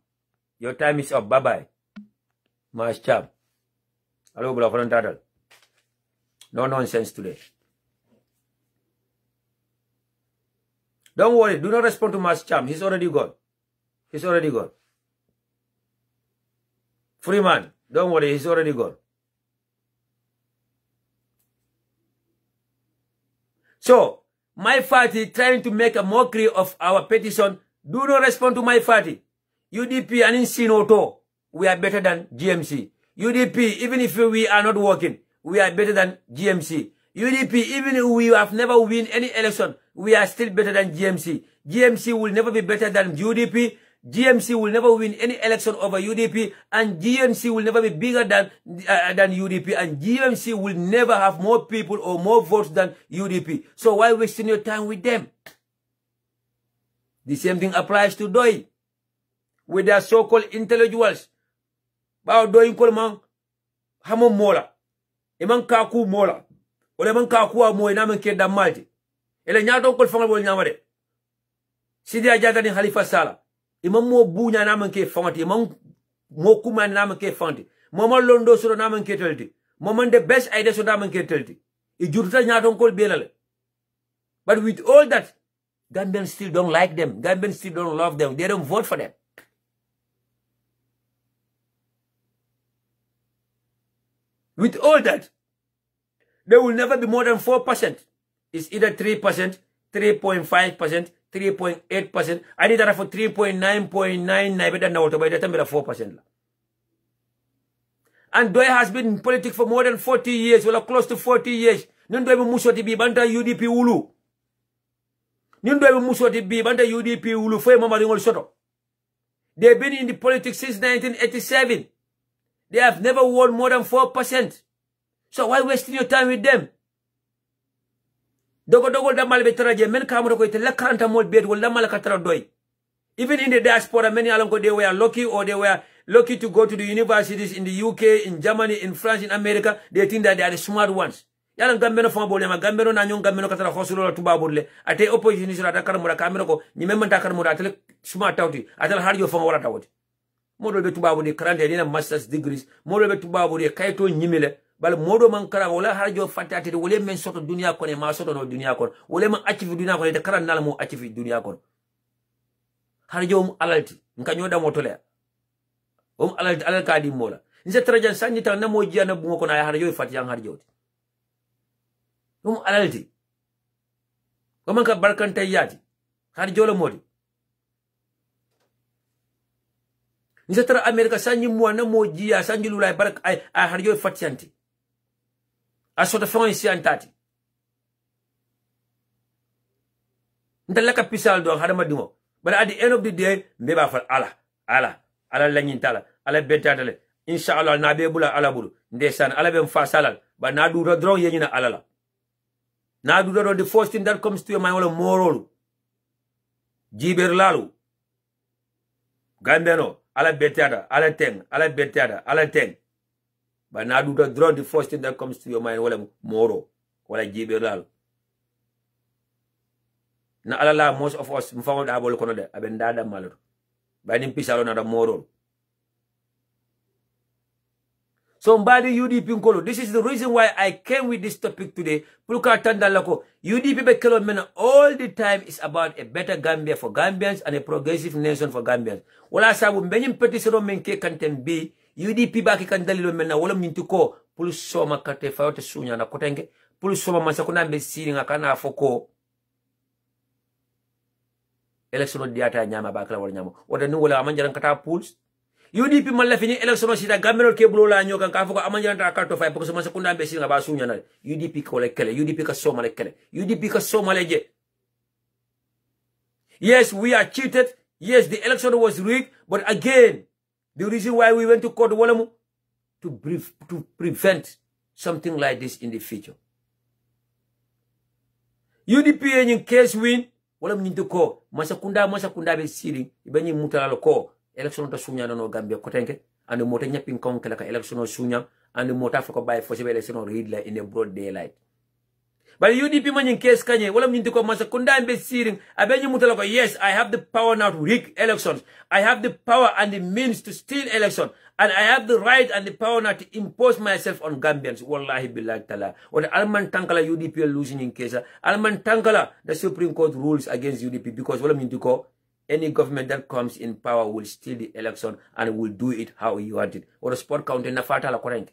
your time is up. Bye-bye. Mas Cham. Alabula for title. No nonsense today. Don't worry. Do not respond to Mas Cham. He's already gone. Freeman, don't worry. He's already gone. So, my party trying to make a mockery of our petition Do not respond to my party. UDP and Insinoto, we are better than GMC. UDP, even if we are not working, we are better than GMC. UDP, even if we have never win any election, we are still better than GMC. GMC will never be better than UDP. GMC will never win any election over UDP, and GMC will never be bigger than UDP, and GMC will never have more people or more votes than UDP. So why wasting your time with them? The same thing applies to Doi, with their so-called intellectuals. Bao Doi kolman hamo mola, eman kaku mola, ole man kaku a mo ina men ke damalti. Ele nyato kol fangal bol nyamade. Sidi ajata ni Halifa Sallah. Imam mo bunya naman ke fanti, imam mo kuman naman ke fanti, mama londo so naman ke telti, mama the best idea so naman ke telti. Ijurta nyaton kol belale. But with all that, Gambians still don't like them. Gambians still don't love them. They don't vote for them. With all that, they will never be more than 4%. It's either 3%, 3.5%, 3.8%. I did that for 3.9.99 better than by the time 4%. And Doi has been in politics for more than 40 years, well, close to 40 years. Nundoi musoti bi banta UDP ulu. Nundoi musoti bi banta UDP ulu for mama ringol soto. They've been in the politics since 1987. They have never won more than 4%. So why wasting your time with them? Dogo damal betaraje men kamro ko ite lakanta mol bet wala damal katara Doi. Even in the diaspora, many alongo they were lucky, or they were lucky to go to the universities in the UK, in Germany, in France, in America. They think that they are the smart ones. Yalan gambeno fama bolema gambeno na nyon gambeno katara hosulo la tuba bodle. Ate opposition isra takar mura kamero ko ni memman takar mura atele smart tawti atele harjo fama wala tawti. Modo be tuba bodle krande ni na masters degrees. Modo be tuba bodle kayto nyimile. Bal modo man kara wala harjo fatati wala men soto dunia ko ne ma soto no dunia ko wala man achieve dunia ko te karan nala mo achieve dunia ko harjo alalti nka nyoda motole alalti alal kadi mola nse trajan sanni tan namo jiana bu ko na harjo fati yang harjo alalti ko man ka barkanta yati harjo la modi nse tra america sanni mo na mo jiya sanni lulay bark ay harjo fati yanti asota fon isi antati ndalaka pisal do hadama dimo. But at the end of the day, mbeba fal ala lanyin tala ala betatale inshallah na be bula ala bulu ndesan ala be mfa salal but na do draw yenyina alala na do the first thing that comes to your mind wala morolu jiber lalu gambeno ala betata ala teng ala betata ala teng. But now do the draw the first thing that comes to your mind, wala moro, wala jiberal. Na alala most of us mfango da bol kono de abendada maloro. Ba nim pisalo na da moro. So mbadi UDP nkolo, this is the reason why I came with this topic today. Puluka tanda lako, UDP be kelo mena all the time is about a better Gambia for Gambians and a progressive nation for Gambians. Wala sabu mbenyim petisero menke kantem bi UDP baki kan dalilo mena wala mintu ko pulu soma kate fayote sunya na kotenge pulu soma masakuna mbe siri nga kana foko election diata nyama bakala wala nyama wada nu wala amanjaran kata pools UDP malla fini election sita gamelo ke bulo la nyoka ka foko amanjaran ta karto fay poko masakuna mbe siri nga ba sunya na UDP ko le kele UDP ka soma le kele UDP ka soma le je. Yes, we are cheated. Yes, the election was rigged, but again the reason why we went to court to prevent something like this in the future. UDP in case win, wala mnyintu ko masakunda be siri ibanyi mutala ko election to sunya no Gambia kotenke and mota nyapin kon kala ka election sunya and mota fako bay fo sebe election read like in a broad daylight. But UDP man in case kanye wala mnyintu ko masakunda be siri abanyi mutala ko yes, I have the power now to rig elections. I have the power and the means to steal election. And I have the right and the power now to impose myself on Gambians. Wallahi billahi ta'ala. Or the Alman Tankala UDP are losing in case. Alman Tankala, the Supreme Court rules against UDP because what I mean to call any government that comes in power will steal the election and will do it how you want it. Or the sport county na fata la korenge.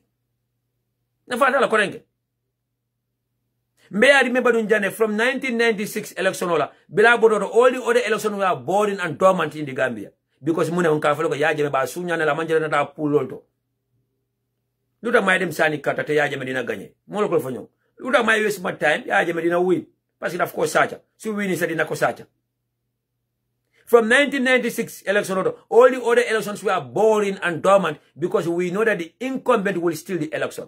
Na fata la korenge. May I remember Dunjane from 1996 election, all the other elections were boring and dormant in the Gambia. Because Muna Unkafalo Yajame Basunya la Manjana Pulolto. Luta my dem Sani Kata Yajamedina Ganye. Moloko for you. Luta my waste my time, Yajamedina win. Passing of Kosacha. So win is in a Kosacha. From 1996 election, all the other elections were boring and dormant because we know that the incumbent will steal the election.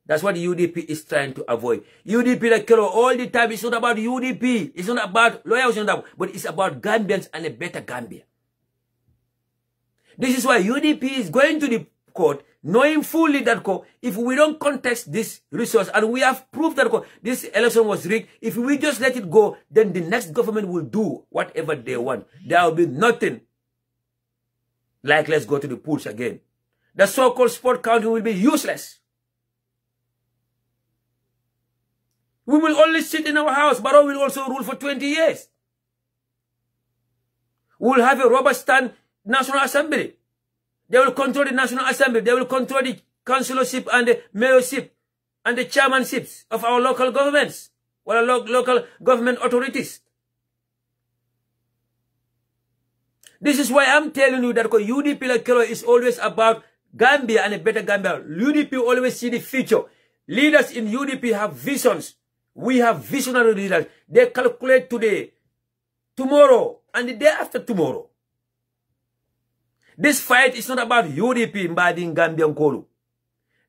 That's what UDP is trying to avoid. UDP, like all the time, it's not about UDP. It's not about lawyers, but it's about Gambians and a better Gambia. This is why UDP is going to the court, knowing fully that if we don't contest this resource, and we have proof that this election was rigged, if we just let it go, then the next government will do whatever they want. There will be nothing like let's go to the polls again. The so-called sport counting will be useless. We will only sit in our house. Barrow will also rule for 20 years. We will have a rubber stand National Assembly. They will control the National Assembly. They will control the councillorship and the mayorship and the chairmanships of our local governments or local government authorities. This is why I'm telling you that UDP like is always about Gambia and a better Gambia. UDP always see the future. Leaders in UDP have visions. We have visionary leaders. They calculate today, tomorrow, and the day after tomorrow. This fight is not about UDP Mbading Gambian Kolu.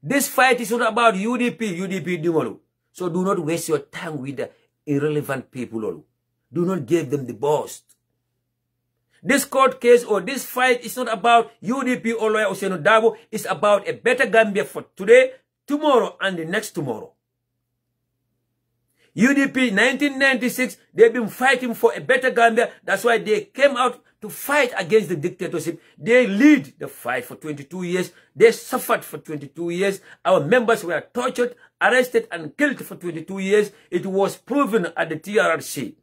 This fight is not about UDP Dingolu. So do not waste your time with the irrelevant people. Do not give them the boast. This court case or this fight is not about UDP or Lawyer Ousainou Darboe. It's about a better Gambia for today, tomorrow, and the next tomorrow. UDP 1996, they've been fighting for a better Gambia. That's why they came out to fight against the dictatorship. They lead the fight for 22 years. They suffered for 22 years. Our members were tortured, arrested, and killed for 22 years. It was proven at the TRRC.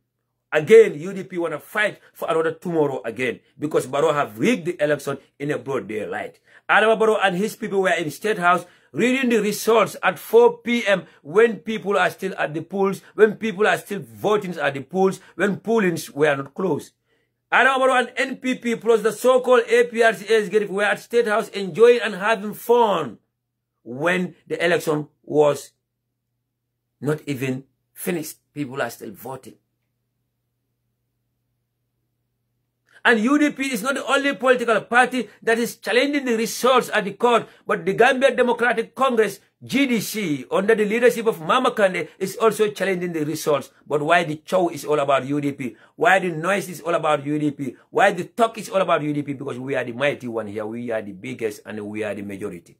Again, UDP want to fight for another tomorrow again because Barrow have rigged the election in a broad daylight. Adama Barrow and his people were in State House reading the results at 4 p.m. when people are still at the polls, when people are still voting at the polls, when pollings were not closed. Adama Barrow and NPP plus the so-called APRC were at State House enjoying and having fun when the election was not even finished. People are still voting. And UDP is not the only political party that is challenging the results at the court, but the Gambia Democratic Congress, GDC, under the leadership of Mama Kande, is also challenging the results. But why the show is all about UDP? Why the noise is all about UDP? Why the talk is all about UDP? Because we are the mighty one here. We are the biggest and we are the majority.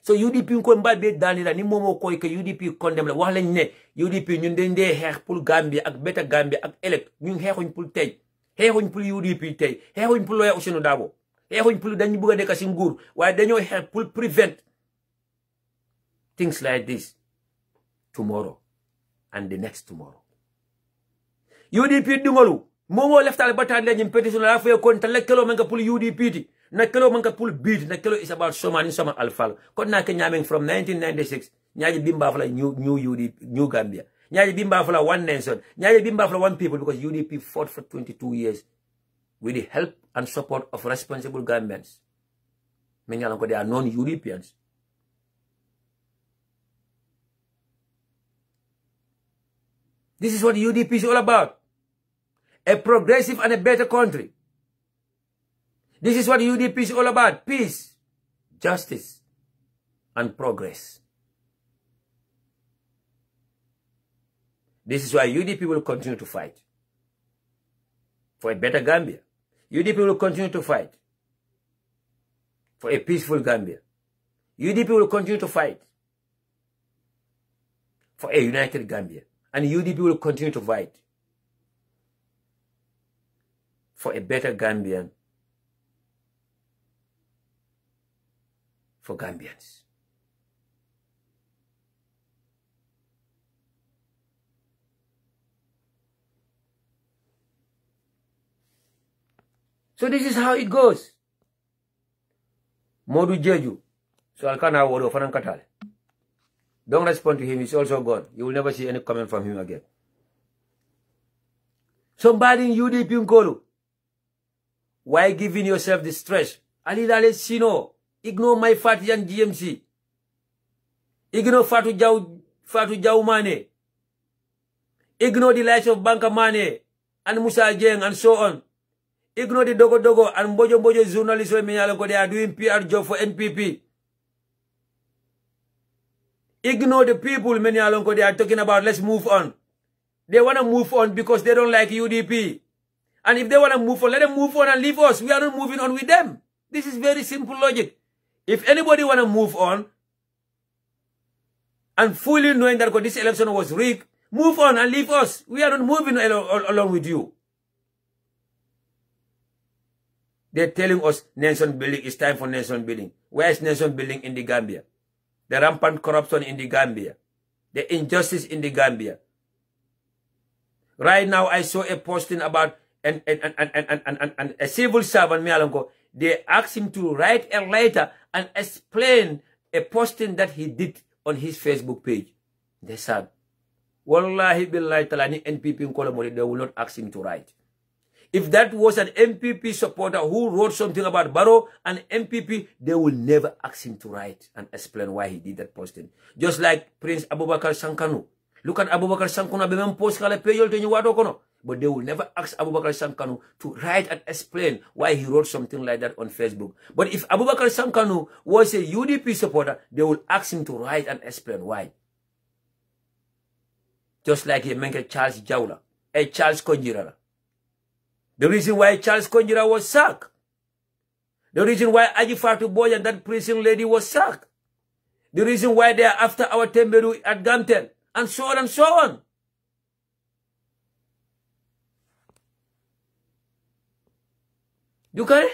So UDP ko mbabe danila ni momo ko ke UDP condemn la wax lañ ne UDP ñun dañ dé xex pour Gambia ak beta Gambia ak elect ñun xexuñ pour tay xexuñ pour UDP tay xexuñ pour Lawyer Ousainou Darboe xexuñ pour dañ bëgg nek ci nguur waye dañoo xex pour prevent things like this tomorrow and the next tomorrow. UDP dungolu momo leftal batal la ñim pétition la fay kon ta lekkelo nga pour UDP ti nakelo manka pul beat nakelo is about somani sama alfal kon na ke nyaming from 1996 nyaaji bimba fala new UDP new Gambia nyaaji bimba fala one nation nyaaji bimba fala one people because UDP fought for 22 years with the help and support of responsible Gambians. Many of them are non-Europeans. This is what UDP is all about. A progressive and a better country. This is what UDP is all about. Peace, justice, and progress. This is why UDP will continue to fight for a better Gambia. UDP will continue to fight for a peaceful Gambia. UDP will continue to fight for a united Gambia. And UDP will continue to fight for a better Gambian for Gambians. So this is how it goes. Modu Jeju. So I'll kind of worry for Katale. Don't respond to him. He's also gone. You will never see any comment from him again. Somebody in UDP Nkolu. Why giving yourself the stress? Alidale Sino. Ignore my Fati and GMC. Ignore Fatu Jau Mane. Ignore the likes of Banka Mane and Musa Jeng and so on. Ignore the Dogo Dogo and Bojo Bojo journalists who they are doing PR job for NPP. Ignore the people many along they are talking about let's move on. They want to move on because they don't like UDP. And if they want to move on, let them move on and leave us. We are not moving on with them. This is very simple logic. If anybody want to move on and fully knowing that this election was rigged, move on and leave us. We are not moving along with you. They're telling us nation building, it's time for nation building. Where is nation building in the Gambia? The rampant corruption in the Gambia. The injustice in the Gambia. Right now, I saw a posting about a civil servant, they asked him to write a letter and explain a posting that he did on his Facebook page. They said, Wallahi billahi talani NPP in Kolomori, they will not ask him to write. If that was an MPP supporter who wrote something about Barrow and MPP, they will never ask him to write and explain why he did that posting. Just like Prince Abubakar Sankanu. Look at Abubakar Sankanu, post page, but they will never ask Abubakar Sankanu to write and explain why he wrote something like that on Facebook. But if Abubakar Sankanu was a UDP supporter, they will ask him to write and explain why. Just like he mentioned Charles Jaula, a Charles Konjirala. The reason why Charles Konjira was sacked. The reason why Ajifatu Boy and that prison lady was sacked. The reason why they are after our Temberu at Gantel. And so on and so on. You can?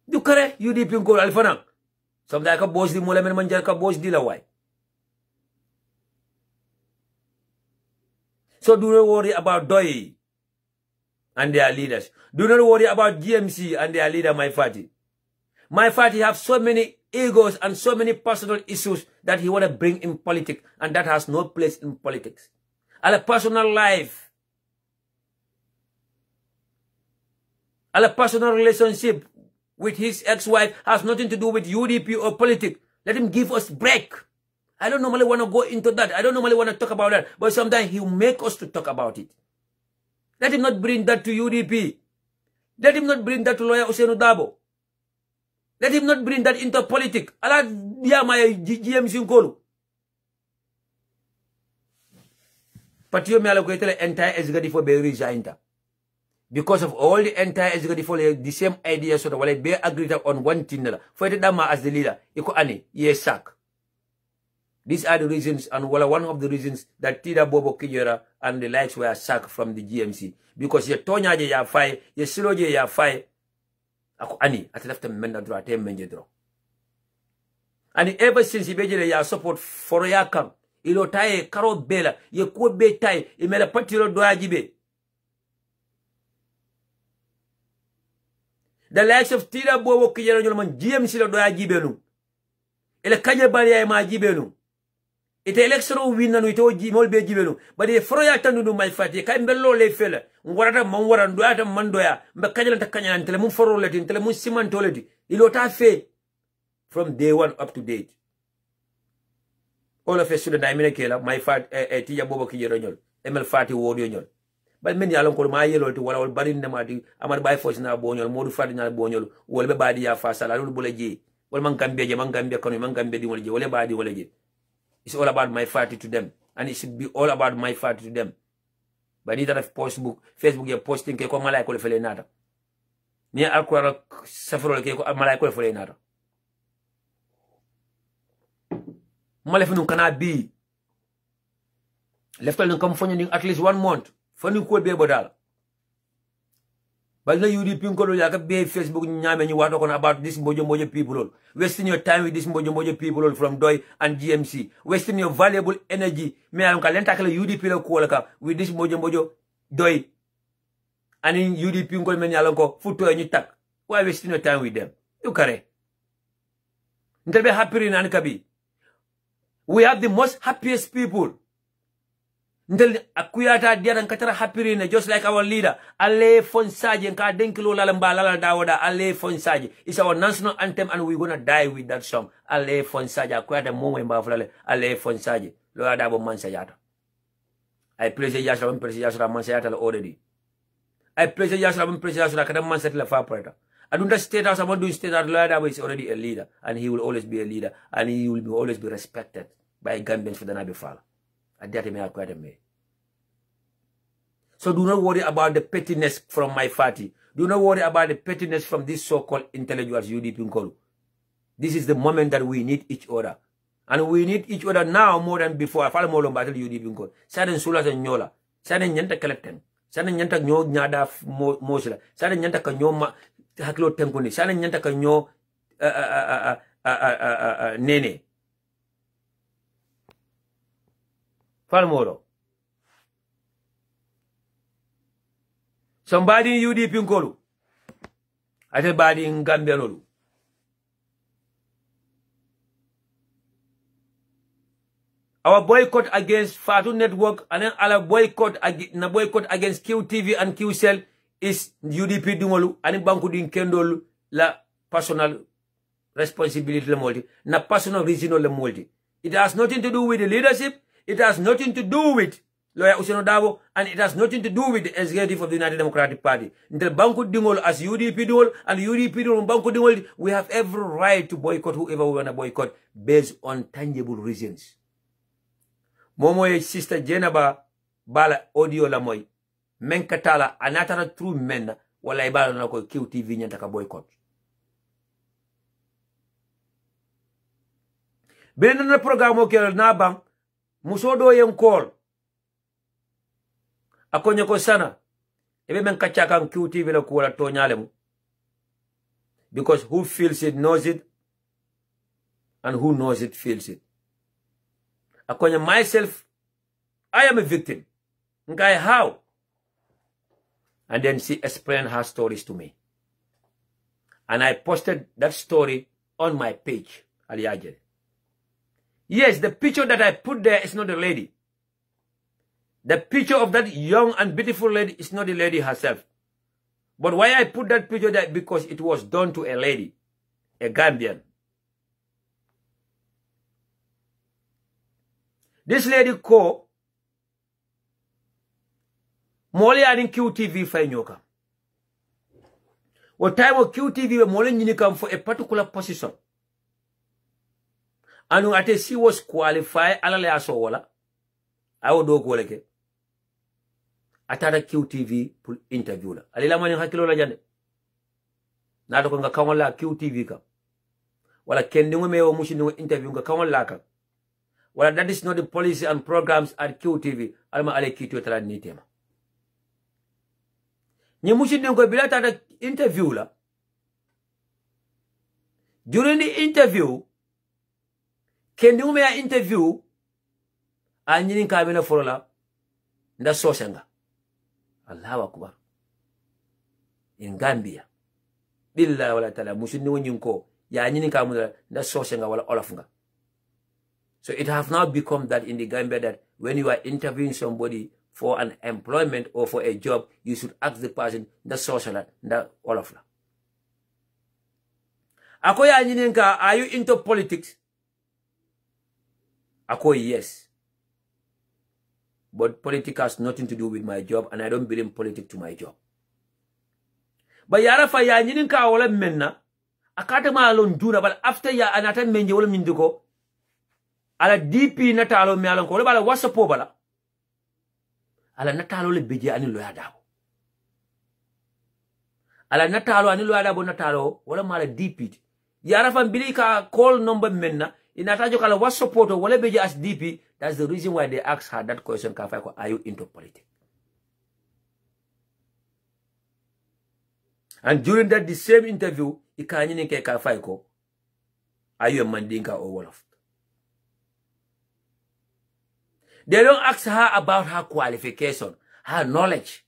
You can? You deep in Kol Alfana. Sometimes ka boss di mula men manjar ka boss di laway. So do not worry about Doi and their leaders. Do not worry about GMC and their leader, My Fati. My Fati have so many egos and so many personal issues that he want to bring in politics, and that has no place in politics. And a personal life, and a personal relationship with his ex-wife has nothing to do with UDP or politics. Let him give us break. I don't normally want to go into that. I don't normally want to talk about that. But sometimes he'll make us to talk about it. Let him not bring that to UDP. Let him not bring that to lawyer Ousainou Darboe. Let him not bring that into politics. Allah dia my GMC Nkolu. Patio me alako itele entire executive be resigned. Because of all the entire executive the same idea so that while be agreed on one thing for the dama as the leader, iko ani yes sack. These are the reasons, and one of the reasons that Tida Bobo Kijera and the likes were sacked from the GMC. Because ye tonya je ya fai, ye silo je ya fai. Ako ani, at left them menda dro, atem menje dro. And ever since he beje ya support for yakam, ilo taye karo bela, ye ko be taye, imela patiro do ajibe. The likes of Tida Bobo Kijera nyolman GMC lo do ajibe nu. Ele kanye bali ya ma ajibe nu. Ite election win nanu ite oji molbe jibelu but e froya tanu My Fati kay mbello le fela ngorata man wara ndoata mandoya mbe kanyala ta kanyala tele mun foro leti tele mun simanto leti ilota fe from day one up to date. All of a sudden I mean kela My Fati Tija Bobo Kijera nyol ML Fati wodio nyol but men yalon ko ma yelo to wala wal bari ne mati amar bay fos na bo nyol Modou Fati na bo nyol wol be badi ya fa sala lu bula ji wal man gambe je man gambe kono man gambe di wol je wala badi wala je. It's all about My Fati to them. And it should be all about My Fati to them. But neither of Facebook, you're posting ke ko malay ko le fele nata. Ni alquran safaro ke ko malay ko le fele nata. Malay funu kana bi. Leftal no come fonyo at least 1 month. Fanu ko be bodal. But no UDP Nkolu yaka be Facebook nyame ñu wato kono about this mbojo people. Wasting your time with this mbojo people from Doi and GMC. Wasting your valuable energy. Me am ka lenta kala UDP la ko ka with this mbojo Doi. And in UDP Nkolu men yalon ko futo ñu tak. Why wasting your time with them? You kare. Ntelbe happy in Ankabi. We have the most happiest people. Ntel akuyata diaran katara happy just like our leader. Ale Fonsaji nka denkilo lalamba lala dawada Ale Fonsaji. It's our national anthem and we're gonna die with that song. Ale Fonsaji akuyata momo mbafulale Ale Fonsaji. Lo adabo mansayata. I praise Yashra when praise Yashra mansayata already. I praise Yashra when praise Yashra kadam mansayata la fapreta. I don't state house someone doing state house lo adabo is already a leader and he will always be a leader and he will always be respected by Gambians for the Nabi Fala. So do not worry about the pettiness from my party. Do not worry about the pettiness from these so-called intellectuals, UDP Nkolu. This is the moment that we need each other. And we need each other now more than before. I follow more battle UDP Nkolu. Saden Sulas and Nyola. Saden Nyanta Collecting. Saden Nyanta Nyo Nyada Mosla. Saden Nyanta Kanyo Haklo Tenkuni. Saden Nyanta Kanyo Nene. Falmoro. Somebody in UDP Nkolu. I tell body in Gambia Lolu. Our boycott against Fatu Network and then our boycott against QTV and QCell is UDP Dumolu and Banku din Kendol la personal responsibility le multi. Na personal reason le multi. It has nothing to do with the leadership. It has nothing to do with Lawyer Useno Dabo, and it has nothing to do with the executive of the United Democratic Party. Until Banku Dingol as UDP Dingol and UDP Dingol Banku Dingol, we have every right to boycott whoever we want to boycott based on tangible reasons. Momoye sister Jenaba Bala audio la moy. Menkatala anatara true men wala ibala na ko QTV nyantaka boycott. Benen na programo ke na bang musodo yen call. Akonye ko sana ebe men kachaka QTV la ko wala to nyalemu. Because who feels it knows it and who knows it feels it. Akonye myself, I am a victim. Ngai how? And then she explained her stories to me. And I posted that story on my page, Aliajere. Yes, the picture that I put there is not the lady. The picture of that young and beautiful lady is not the lady herself. But why I put that picture there? Because it was done to a lady, a Gambian. This lady called Mole adding QTV fay nyoka. What time of QTV Mole come for a particular position. And when she was qualified, alale aso wala. I would do koleke. Atara QTV pour interview la. Alila mani hakilo la jande. Nado ko nga kawala QTV ka. Wala kendi ngome o mushi ngo interview nga kawala ka. Well, that is not the policy and programs at QTV. Alma ale kitu etala nitema. Nyemushi nengo bila tata interview la. During the interview, kendi ume ya interview, anyini kamena forola, nda sosenga. Allahu Akbar. In Gambia. Billahi wala tala, mushi nengo nyinko, ya anyini kamena nda sosenga wala olafunga. So it has now become that in the Gambia that when you are interviewing somebody for an employment or for a job, you should ask the person, the social, the all of that. Akoya Anyinenka, are you into politics? Akoya, yes. But politics has nothing to do with my job, and I don't bring politics to my job. But Yarafa Anyinenka wala menna, akatama alon duna, but after ya anata menje wala minduko, ala DP natalo me alon ko bala wasapo bala ala natalo le beje ani lo yadabo ala natalo ani lo yadabo natalo wala mala DP yara fam bilika call number menna inatajo kala wasapo to wala beje as DP. That's the reason why they asked her that question. Kafako, are you into politics? And during that the same interview ikanyini ke Kafako, are you a Mandinka or Wolof? They don't ask her about her qualification, her knowledge.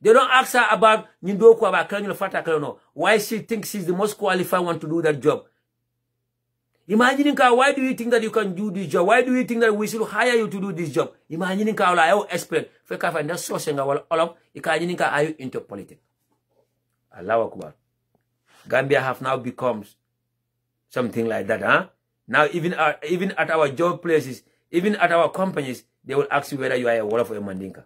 They don't ask her about Nindoko, about no. Why she thinks she's the most qualified one to do that job. Imagine, why do you think that you can do this job? Why do you think that we should hire you to do this job? Imagine, I will explain. Are you into politics? Allahu Akbar. Gambia have now become something like that, huh? Now, even at our job places, even at our companies, they will ask you whether you are a Wolof or a Mandinka.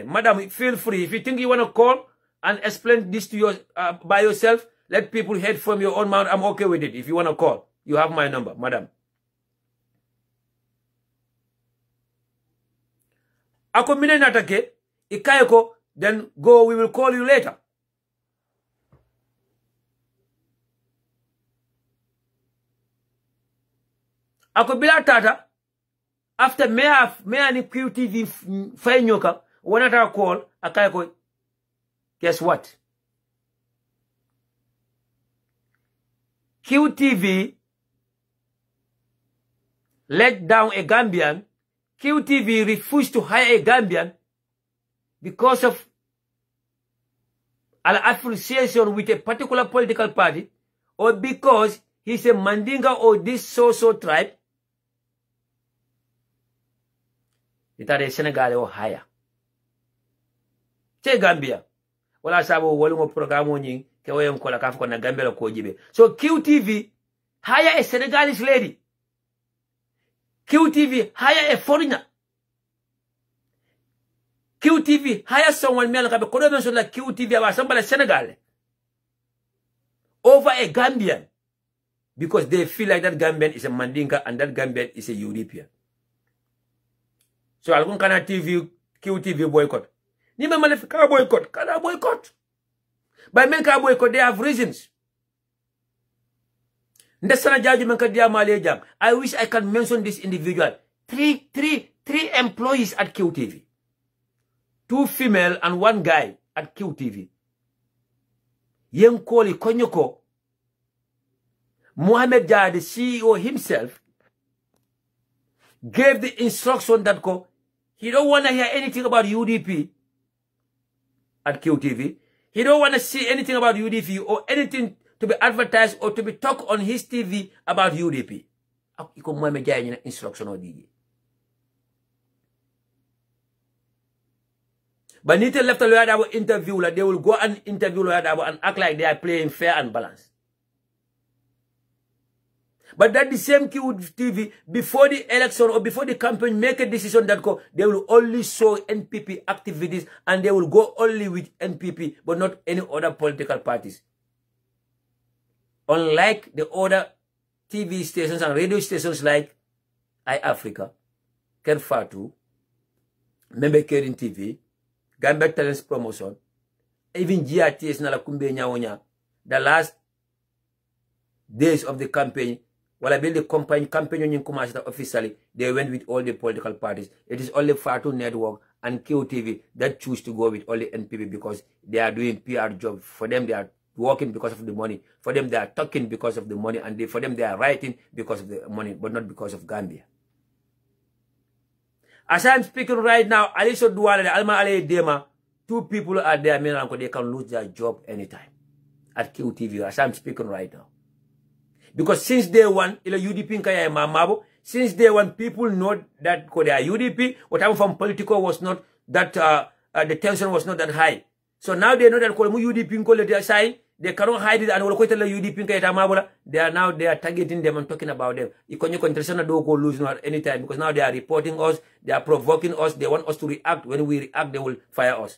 Madam, feel free. If you think you want to call and explain this to your by yourself, let people hear from your own mouth. I'm okay with it. If you want to call, you have my number, madam. Ako mine natake, ikayeko, then go, we will call you later. Ako bila tata, after me and QTV fainyoka, when I call, akayeko, guess what? QTV let down a Gambian. QTV refused to hire a Gambian because of an affiliation with a particular political party, or because he's a Mandinga or this so-so tribe. It are a Senegal or higher. Che Gambia. Wala sabo walumo programo nying. So QTV hire a Senegalese lady. QTV hire a foreigner. QTV hire someone like QTV about somebody Senegal over a Gambian because they feel like that Gambian is a Mandinka and that Gambian is a European. So I'll go to TV QTV boycott. Nima malefika boycott. Kana boycott. By make a boycott, they have reasons. I wish I can mention this individual. Three employees at QTV. 2 female and 1 guy at QTV. Yenkoli Konyoko. Mohamed Jah, the CEO himself, gave the instruction that he don't want to hear anything about UDP at QTV. He don't want to see anything about UDP or anything to be advertised or to be talked on his TV about UDP. But Nita left a lawyer that interview, like they will go and interview lawyer and act like they are playing fair and balanced. But that the same QTV, before the election or before the campaign, make a decision that they will only show NPP activities and they will go only with NPP, but not any other political parties. Unlike the other TV stations and radio stations like iAfrica, Kerfatu, Membe Kerin TV, Gambia Talents Promotion, even GRTS na la kumbe nyaonya, the last days of the campaign, while I build the campaign in commercial officially, they went with all the political parties. It is only Fatu Network and QTV that choose to go with only NPP because they are doing PR job. For them, they are working because of the money. For them, they are talking because of the money. And for them, they are writing because of the money, but not because of Gambia. As I'm speaking right now, Aliso Duale, Alma Ale Dema, 2 people are there, they can lose their job anytime at QTV, as I'm speaking right now. Because since day one, since day one, people know that they are UDP, whatever from political was not that, the tension was not that high. So now they know that UDP, they cannot hide it and UDP, they are targeting them and talking about them. Don't go lose at any time because now they are reporting us, they are provoking us, they want us to react. When we react, they will fire us.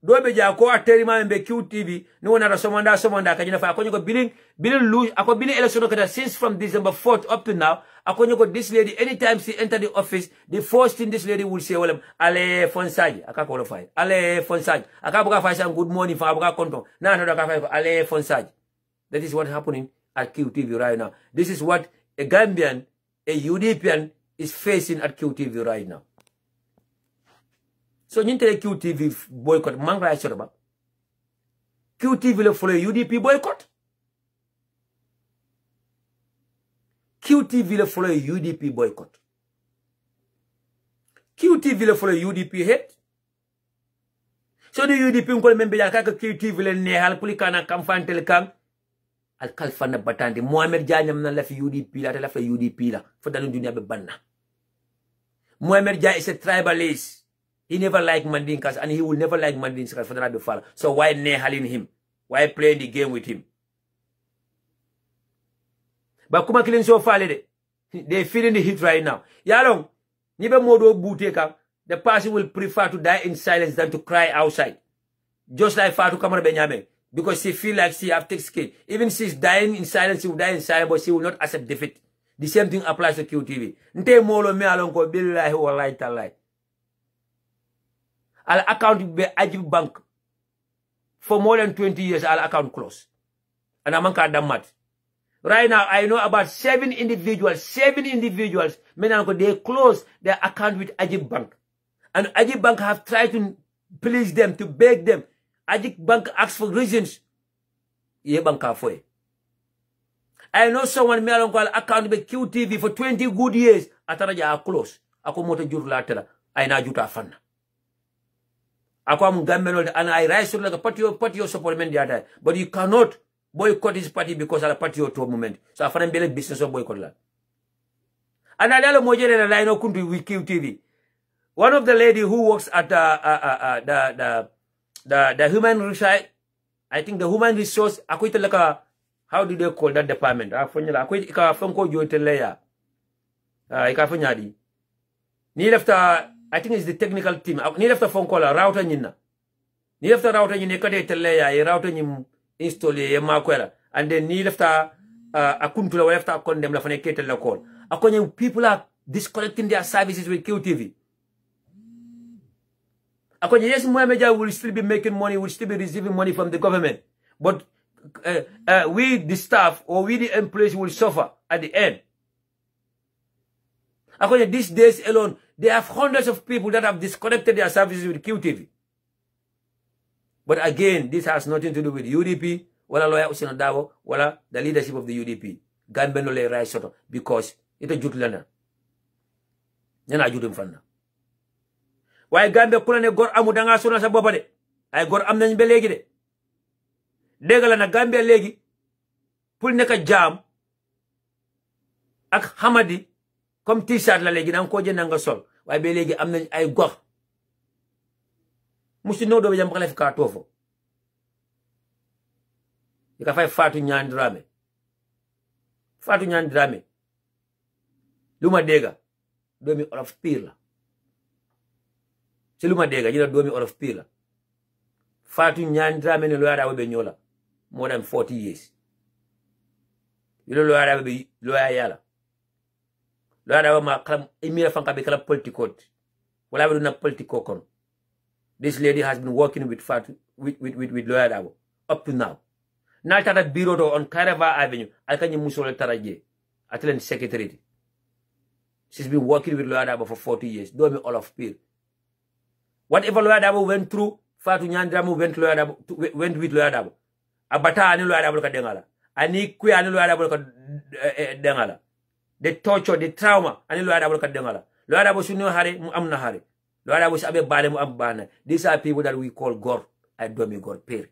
Dobe ja ko aterima mbe QTV no na somanda kanyina fa akonyo ko billing lose ako billing election kata since from December 4th up to now akonyo ko this lady anytime she enter the office the first thing this lady will say well ale fonsaji aka qualify ale fonsaji aka buka fa good morning fa buka konto na ka fa ale fonsaji. That is what happening at QTV right now. This is what a Gambian, a European is facing at QTV right now. So, you tell QTV boycott, mangra shoraba. QTV le follow UDP boycott. QTV le follow UDP boycott. QTV le follow UDP hate. So the UDP ngol membe ya ka QTV le nehal puli kana campagne tel kan al kalfana batandi Mohamed Diagnam na la fi UDP la la fa UDP la fo dalu dunia be banna. Mohamed Dia is a tribalist. He never liked Mandinkas and he will never like Mandinkas for the fall. So why nehaling him? Why playing the game with him? But kuma killing so far, they're feeling the heat right now. Yalong, nibe modo buteka, the person will prefer to die in silence than to cry outside. Just like Fatou Kamara Benyame. Because she feel like she have thick skin. Even she's dying in silence, she will die in silence, but she will not accept defeat. The same thing applies to QTV. Nte molo me alon ko billahi wallahi tallahi. Al account be Ajib Bank. For more than 20 years, al account closed. And I'm mat. Right now, I know about 7 individuals, they closed their account with Ajib Bank. And Ajib Bank have tried to please them, to beg them. Ajib Bank asks for reasons. Ye bank for I know someone me along call account with QTV for 20 good years. Ataraja are close. Ako moto jur latera. I na juta fan. Ako am gambenol and I rise to like a party support the other. But you cannot boycott his party because of a party or 2 moment. So I find a business of boycott that. And I know mojere na line country with QTV. One of the lady who works at the human resource, I think the human resource, akwita like a, how do they call that department? Akwita ika fonko joiteleya. Ika fonyadi. Need after, I think it's the technical team. Need after phone call router nyina. Need after router nyina kade teleya, router nyim install ye makwela. And then need after akuntula wa after condemn la fane kete la call. Akonye people are disconnecting their services with QTV. Akonye yes, Mohamed Dia will still be making money, will still be receiving money from the government. But we, the staff, or we, the employees, will suffer at the end. According to these days alone, they have hundreds of people that have disconnected their services with QTV. But again, this has nothing to do with UDP, wala lawyer Usino Dabo, wala the leadership of the UDP. Gambeno le rai soto, because ito jutlana. Yana jutum fanna. Why Gambe kulane gor amudanga suna sa boba de? Ay gor am nañ be legi de. Degala na Gambia legi pour neka jam ak Hamadi comme t-shirt la legi nang ko jënd nga sol way be legi am nañ ay gox musi no do jam xalef ka tofo dika fay Fatou Ñaan Dramé luma dega domi olof pire la ci luma dega jina domi olof pire la Fatou Ñaan Dramé ne lo ada be ñola more than 40 years. You know, lawyer be lawyer yala. Lawyer ma kalam emira fanka be kala political. Wala be na political kon. This lady has been working with lawyer Dabo up to now. Na tata bureau do on Carava Avenue. Alkanyi musole taraje. Atlen secretary. She's been working with lawyer Dabo for 40 years. Do me all of peer. Whatever lawyer Dabo went through, Fatou Ñaan Dramé went with lawyer Dabo. Abata ani lawyer Dabo ka dengala. Ani kwe ani lawyer Dabo ka dengala. The torture, the trauma, ani lawyer Dabo ka dengala. Lawyer Dabo sunu hare mu amna hare. Lawyer Dabo abe bale mu ambana. These are people that we call God. I do me God pay.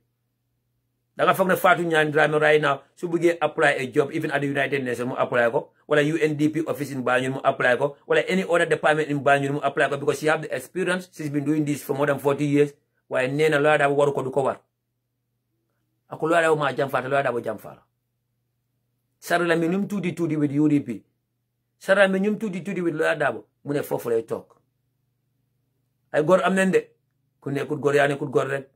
Danga fok na Fatou Ñaan Dramé right now. Su buge apply a job even at the United Nations mu apply ko. Wala UNDP office in Banjul mu apply ko. Wala any other department in Banjul mu apply ko because she have the experience. She's been doing this for more than 40 years. Why nena lawyer Dabo waru ko du ko war. Ako lawyer Dabo ma jam fata lawyer Dabo jam fala. Sarala mi num tudi with UDP. Sarala mi num tudi with lawyer Dabo. Mune fofu lay talk. Ay gor am nende. Ku nekut gor ya nekut gor rek.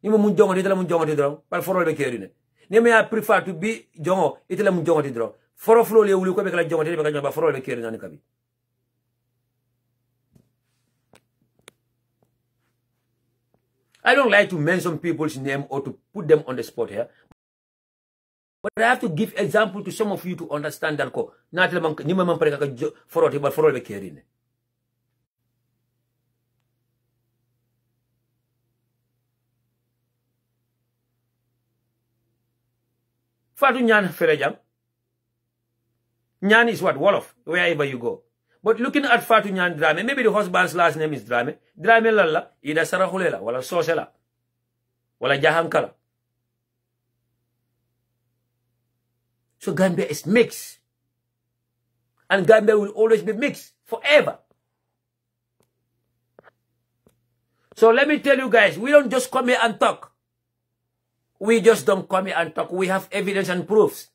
Ni mo mun jongoti dala mun jongoti dron. Par forol be kerine. Ni me ya prefer to be jongo itela mun jongoti dron. Foro flo le wuli ko be kala jongoti be kala ba forol be kerine ni kabi. I don't like to mention people's name or to put them on the spot here. But I have to give example to some of you to understand that ko. Not ni man preka ka foroti but forol be kerine. Fatou Ñaan fere jam. Nyan is what? Wolof, wherever you go. But looking at Fatou Nyan Dramé, maybe the husband's last name is Dramé. Dramé lalla, ida Sarahulela, wala Sosela, wala Jahankala. So Gambia is mixed. And Gambia will always be mixed forever. So let me tell you guys, we don't just come here and talk. We just don't come here and talk. We have evidence and proofs.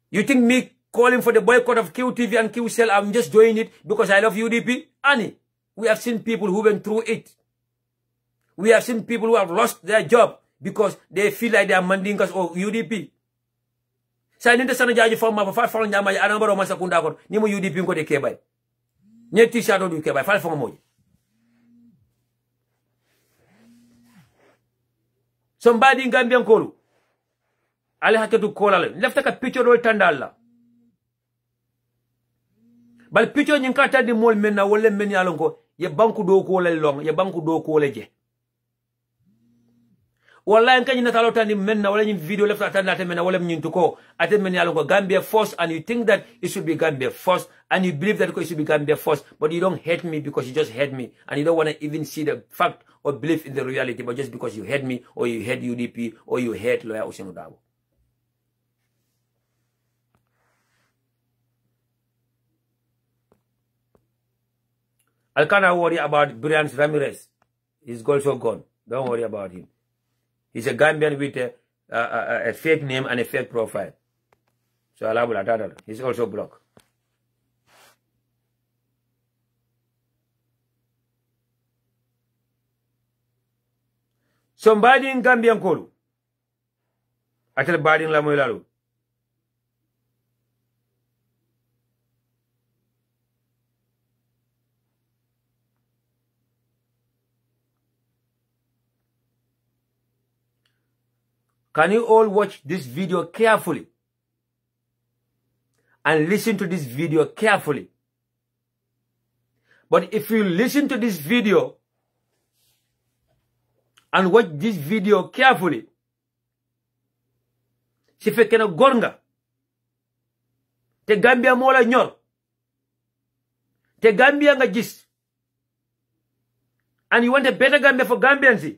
You think me calling for the boycott of QTV and QCell, I'm just doing it because I love UDP? Annie, we have seen people who went through it. We have seen people who have lost their job because they feel like they are Mandinkas or UDP. Sa ninte sana jaji forma fa fa nyama ya anambaro masakunda ko ni mo UDP ko de kebay. Nyeti shadow du kebay fa fa moji. Somebody in Gambian kolu. Ale haketu kola le. Lefta ka picture do tandalla. Bal picture nyin ka tandi mol men na wala men yalon ko ye banku do ko le long, ye banku do ko le je. Wallahi nka nyina talo tandi men na wala nyin video lefta tandata men na wala nyin to ko ate men yalon ko Gambia first, and you think that it should be Gambia first, and you believe that it should be Gambia first, but you don't hate me because you just hate me, and you don't want to even see the fact or believe in the reality, but just because you hate me, or you hate UDP, or you hate Lawyer Ousainou Darboe. I cannot worry about Brian Ramirez. He's also gone. Don't worry about him. He's a Gambian with a fake name and a fake profile. So he's also blocked. Somebody in Gambian Kolu. I tell body in Lamoylalu. Can you all watch this video carefully? And listen to this video carefully. But if you listen to this video and watch this video carefully, si fekkee na góor nga te Gambia moo la ñor te Gambia nga gis, and you want a better Gambia for Gambians,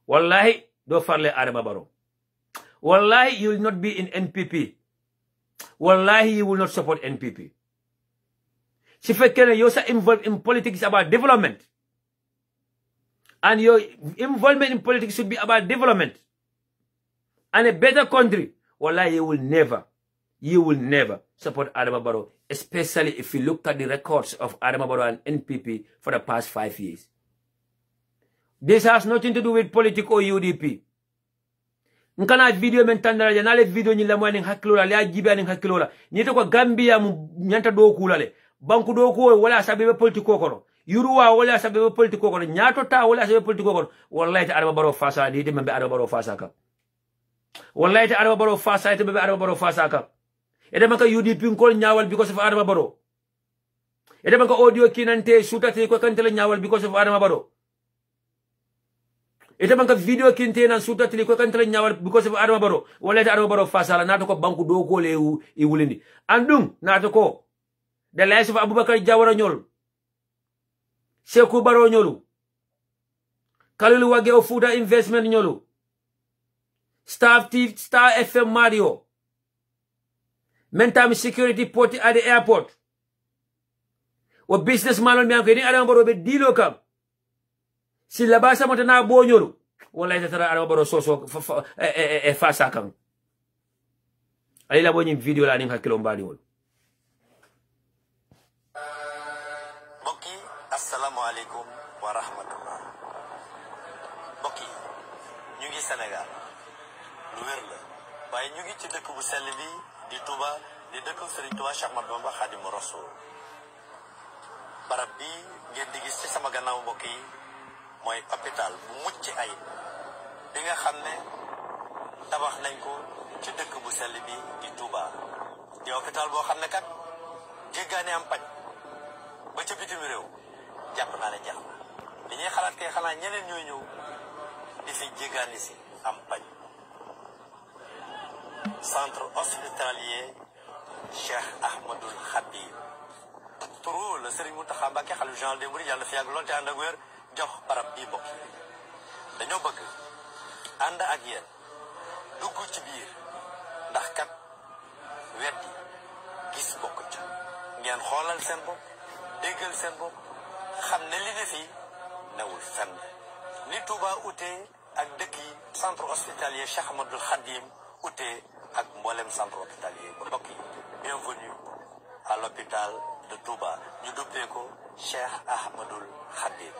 wallahi do farle Adama Barrow. Wallahi you will not be in NPP. Wallahi you will not support NPP. Si fekkee na yow sa involved in politics about development, and your involvement in politics should be about development and a better country, wallahi you will never support Adama Barrow, especially if you look at the records of Adama Barrow and NPP for the past 5 years. This has nothing to do with politics or UDP. Nkana video mentandara ya nale video nyila mwani hakilola le ajibe ni hakilola nyito kwa Gambia nyanta do kulale banku do ko wala sabe politiko kono yuruwa wala sabe politiko kono nyato ta wala sabe politiko kono wallahi ta Adama Barrow fasa di membe Adama Barrow fasa ka wallahi ta Adama Barrow fasa ite membe Adama Barrow fasa ka ede maka UDP ngol nyaawal because of Adama Barrow ede maka audio kinante sutati ko kantele nyaawal because of Adama Barrow ete banka video kinte na suta tili ko kantele nyawal because of Adama Barrow wala ta Adama Barrow fasala nato ko banku do ko le e wulindi andum nato ko the life of Abubakar Jawara nyol Sekou Barrow nyolu Kalilu Wage Ofuta investment nyolu Star FM Mario Mentam security port at the airport o business malon mi anko ni Adama Barrow be dilo kam si la basa mo na bonyolu wallahi tatara Adama Barrow soso fasa kan ali la boni video la ni hakilo mbali wol bokki assalamu alaykum wa rahmatullah bokki ñu ngi Sénégal lu wër la waye ñu ngi ci dëkk bu sell bi di Touba di dëkk Serigne Touba Cheikh Ahmadou Bamba Khadimou Rassoul barab bi ngeen di gis ci sama gannaaw mbokk yi moy hôpital bu mucc ay bi nga xamné tabax nañ ko ci dëkk bu sell bi di Touba di hôpital bo xamné kat jéggaane am paj ba ci bitim réew japp na la jax li ñi xalaat kay xana ñeneen ñoy ñew di fi jéggaani ci am paj centre hospitalier Cheikh Ahmadoul Khadim turu le Serigne Mountakha Mbacké xalifa général des mourides yàlla fi yàgg lool te ànd ak wér jox barab bii bokk dañoo bëgg ànd ak yéen dugg ci biir ndax kat weddi gis bokk ca ngeen xoolal seen bopp déggal seen bopp xam ne li ne fii newul fenn ni Touba utee ak dëkk yi centre hospitalier Cheikh Ahmadoul Khadim utee ak mboolem centre hospitalier ba mbokk yi bienvenue à l'hôpital de Touba ñu duppee ko Cheikh Ahmadoul Khadim.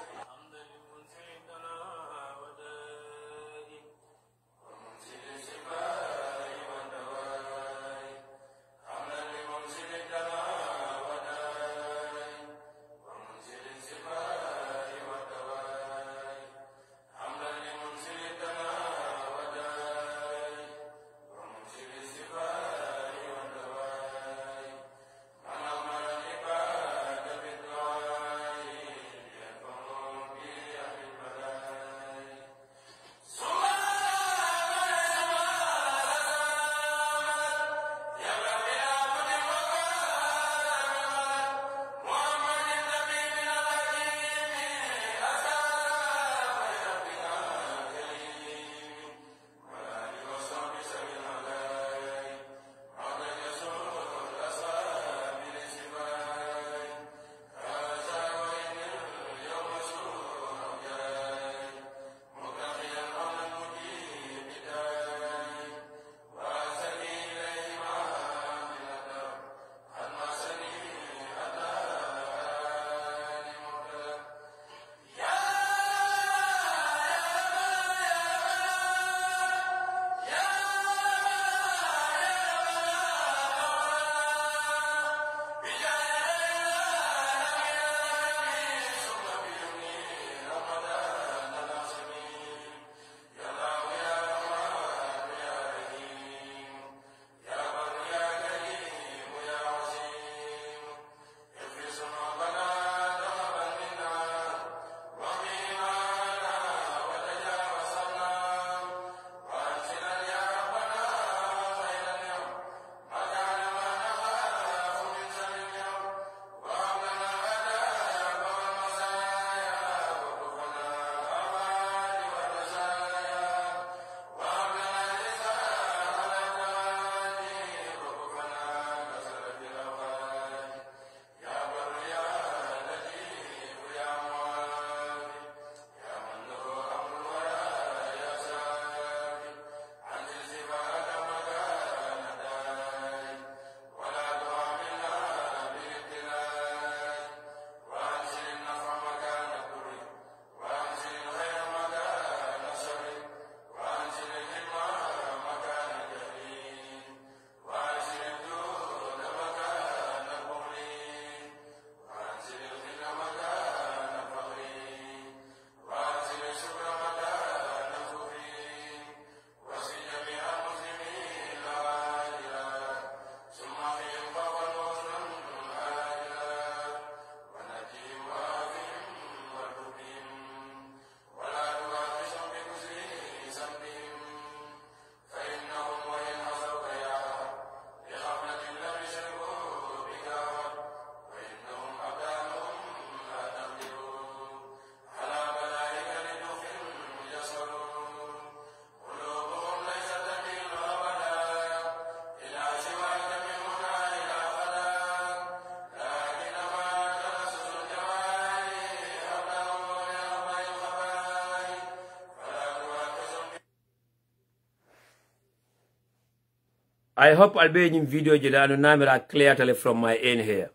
I hope I'll be in video jilanu namira clearly from my end here.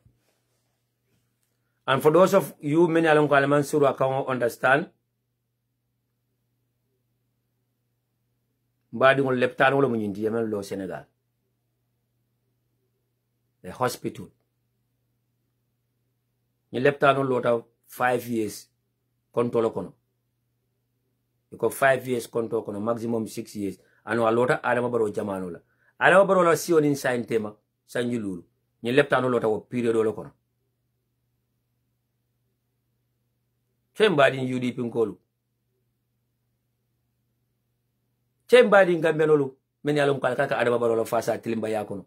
And for those of you many along Kalaman can understand, Badi on leptan wala mun indi Yemen lo Senegal. The hospital. Ni leptan on lota 5 years control kono. You got 5 years control kono, maximum 6 years. Ano alota adama baro jamano la. Adama baro la si on inside tema sanjululu. Ni leptan on lota wo period lo kono. Chembadi UDP nkolu. Chembadi ngambenolu men yalon kala kaka Adama Barrow la fasa tilimba yakono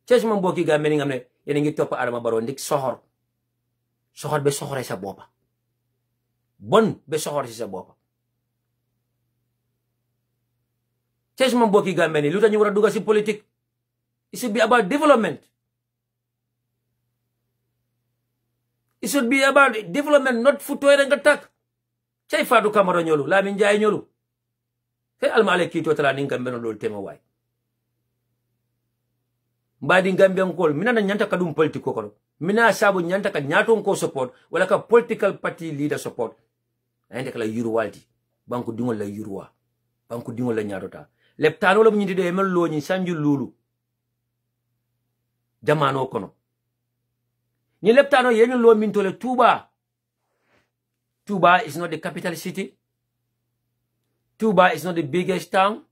ci mo mbokki Gambie ni ngamne yene ngi top Adama Barrow ndik soxor be soxore sa bopa bon be soxor ci sa bopa ci mo mbokki Gambie ni lutax ñu wara dugga ci politique. It should be about development. It should be about development, not futoy nga tak. Chay Fadu Camara ñolu, Lamin Njaay ñolu. Fe almale kito tala ninga mbeno lol tema way. Mbadi Gambian kol mina na nyanta kadum politiko kono. Mina sabu nyanta ka nyato ko support wala ka political party leader support. Ande kala yuruwalti. Banku dingol la yuruwa. Banku dingol la nyatota. Leptano la ñindi de mel lo ñi sanju lulu. Jamano kono. Ni leptano yenyu lo mintole Tuba. Tuba is not the capital city. Tuba is not the biggest town.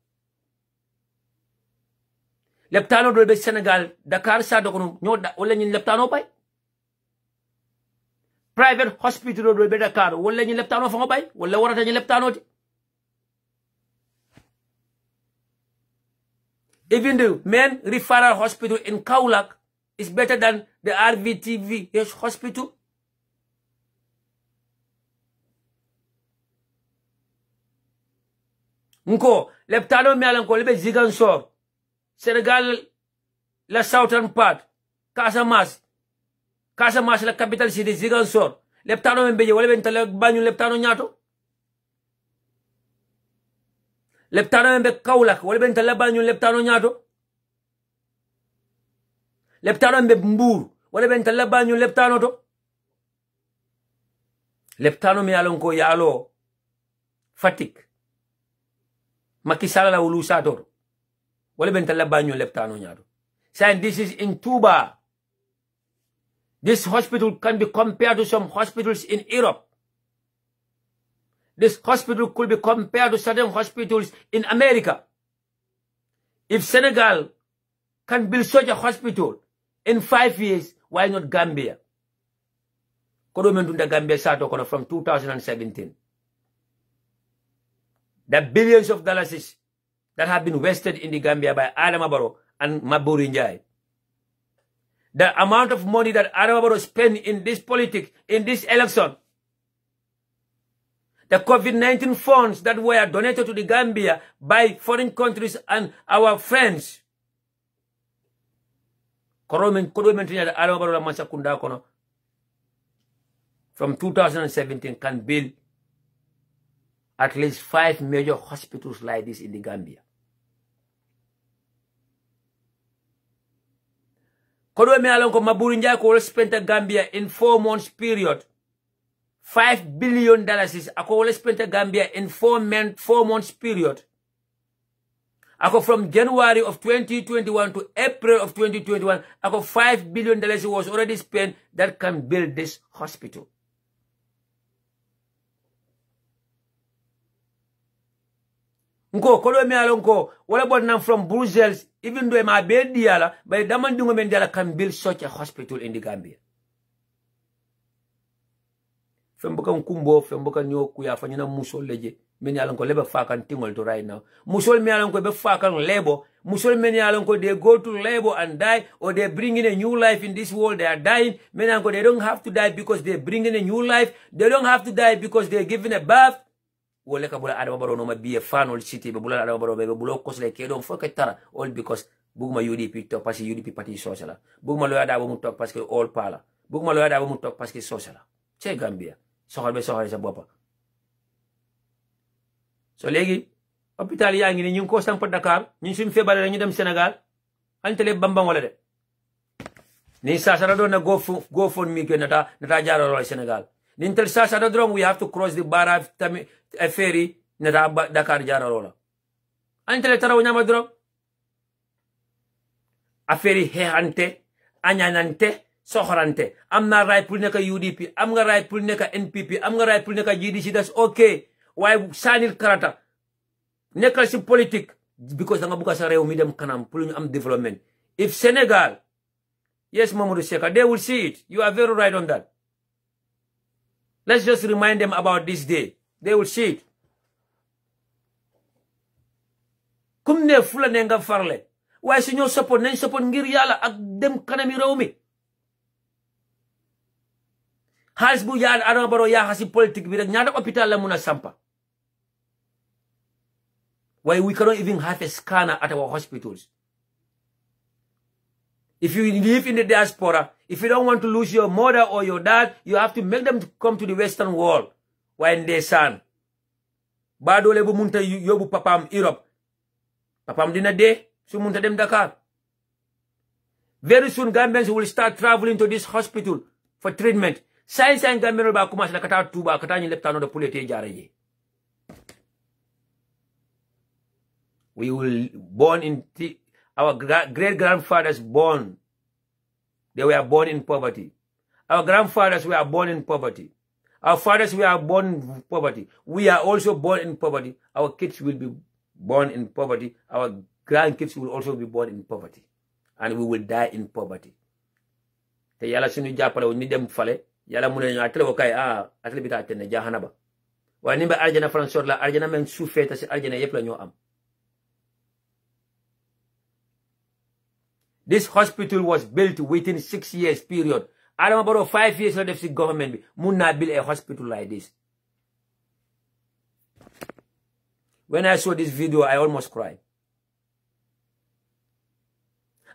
Leptano do be Senegal, Dakar sa do kono nyoda wala ñi leptano pay. Private hospital do be Dakar wala ñi leptano fa bay wala warata ñi leptano ti. Even the main referral hospital in Kaulak is better than the 𝒉𝒕𝒕𝒑𝒔 hospital. Nko, leptano mi alan ko lebe Ziguinchor, Senegal la southern part, Casamance la capital city Ziguinchor, leptano mi beje wala ben tala bañu leptano ñato. Leptano mi be Kaulak wala ben tala bañu leptano ñato. Leptano mbe Mbour wala ben talla bañu leptano to leptano mi yalon ko yalo Fatick Macky Sall la wulu sator wala ben talla bañu leptano ñato. Saying this is in Tuba. This hospital can be compared to some hospitals in Europe. This hospital could be compared to certain hospitals in America. If Senegal can build such a hospital in 5 years, why not Gambia? Kodo Gambia sato kono from 2017. The billions of dollars that have been wasted in the Gambia by Adama Barrow and Maburi Njai. The amount of money that Adama Barrow spent in this politics, in this election. The COVID-19 funds that were donated to the Gambia by foreign countries and our friends. From 2017 can build at least 5 major hospitals like this in the Gambia. Kodo me alon ko Maburi Njai ko spent the Gambia in 4 months period. $5 billion is ako spent the Gambia in 4 months period. Ako from January of 2021 to April of 2021, ako $5 billion was already spent that can build this hospital. Nko kolo me alonko wala bod nam from Brussels, even though my bed diala, but damandungo men diala can build such a hospital in the Gambia. Femboka nkumbo, femboka nyo kuya fanyina musol leje. Many alonko lebe fakan tingol to right now. Musol me alonko be fakan labor. Musol many alonko they go to labor and die, or they bring in a new life in this world. They are dying. Many alonko they don't have to die because they bring in a new life. They don't have to die because they're given a bath. Wole ka bula Adama Barrow no ma be a fan or city be bula Adama Barrow be bula kos le ke don foka tara all because buguma UDP to parce UDP parti social. Buguma lo ada mu tok parce que all pala. Buguma lo ada mu tok parce que social. Che Gambia. Soxal be soxal sa bopa. So legi hôpital yaa ngi ni ñu ko samp Dakar ñun suñu feebaree ñu dem Sénégal antele bambang wala de ni sa do na go for mi ke nata jaaro Sénégal ni tel sa do drong we have to cross the barrage a ferry nata Dakar jaaro la antele taraw ñama drong a ferry heante añanante soxorante am na right pour nekk UDP am nga right pour nekk NPP am nga right pour nekk GDC that's okay. Why sanil karata nekkal si politique because da nga buka sa rew mi dem kanam pour ñu am development. If Senegal, yes Mamadou Seka, they will see it. You are very right on that. Let's just remind them about this day. They will see it. kum ne fula ne nga farle waaye su ñoo support nañ support ngir yàlla ak dem kanami réew mi xaalis bu yàlla Adama Barrow yaaxa si politique bi rek ñaata hôpital la mun a sampa why we cannot even have a scanner at our hospitals. If you live in the diaspora, if you don't want to lose your mother or your dad, you have to make them to come to the Western world. When they son. Badole bu munta yobu papam Europe. Papam dina de, su munta dem Dakar. Very soon Gambians will start traveling to this hospital for treatment. Science and Gambian ba commence na kata tuba kata ni leptano de poulet jaraye. We will born in our great-grandfathers born. They were born in poverty. Our grandfathers were born in poverty. Our fathers were born in poverty. We are also born in poverty. Our kids will be born in poverty. Our grandkids will also be born in poverty. And we will die in poverty. Te yala sunu japala ni dem fale yala mune atle wakay atle bita atene jahanaba. Wa nimba arjana fransor la arjana men soufeta ci arjana yep la ñoo am. This hospital was built within 6 years period. Adama Barrow 5 years of the government mun na build a hospital like this. When I saw this video, I almost cried.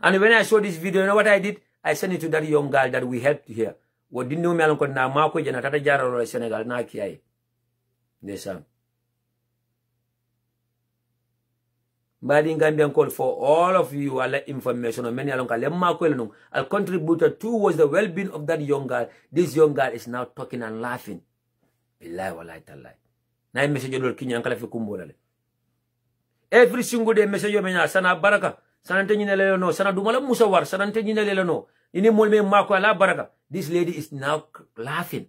And when I saw this video, you know what I did? I sent it to that young girl that we helped here. What didn't know me along na mako jana tata jara Senegal na kiai. Desa. Badi Gambian call for all of you all information on many along I'll contribute towards the well-being of that young girl. This young girl is now talking and laughing. Billahi wallahi tallahi. Na message do kinya kala fi kumbola. Every single day message yo menya sana baraka. Sana tenyine lelo no, sana dumala musawar, sana tenyine lelo no. Ini molme mako ala baraka. This lady is now laughing.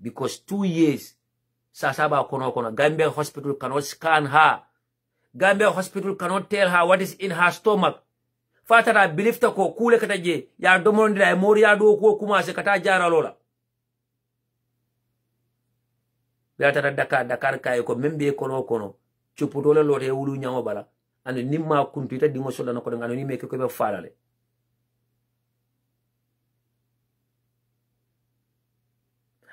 Because 2 years sasaba kono Gambia hospital cannot scan her. Gambia hospital cannot tell her what is in her stomach. Fatara believe ta ko kule kata je ya domondi la mori ya do ko kuma se kata jara lola. Ya tata Dakar kay ko membe kono chuputo la lote wulu nyawo bala ande nimma kuntu ta dingo sola nako ngano ni meke ko be falale.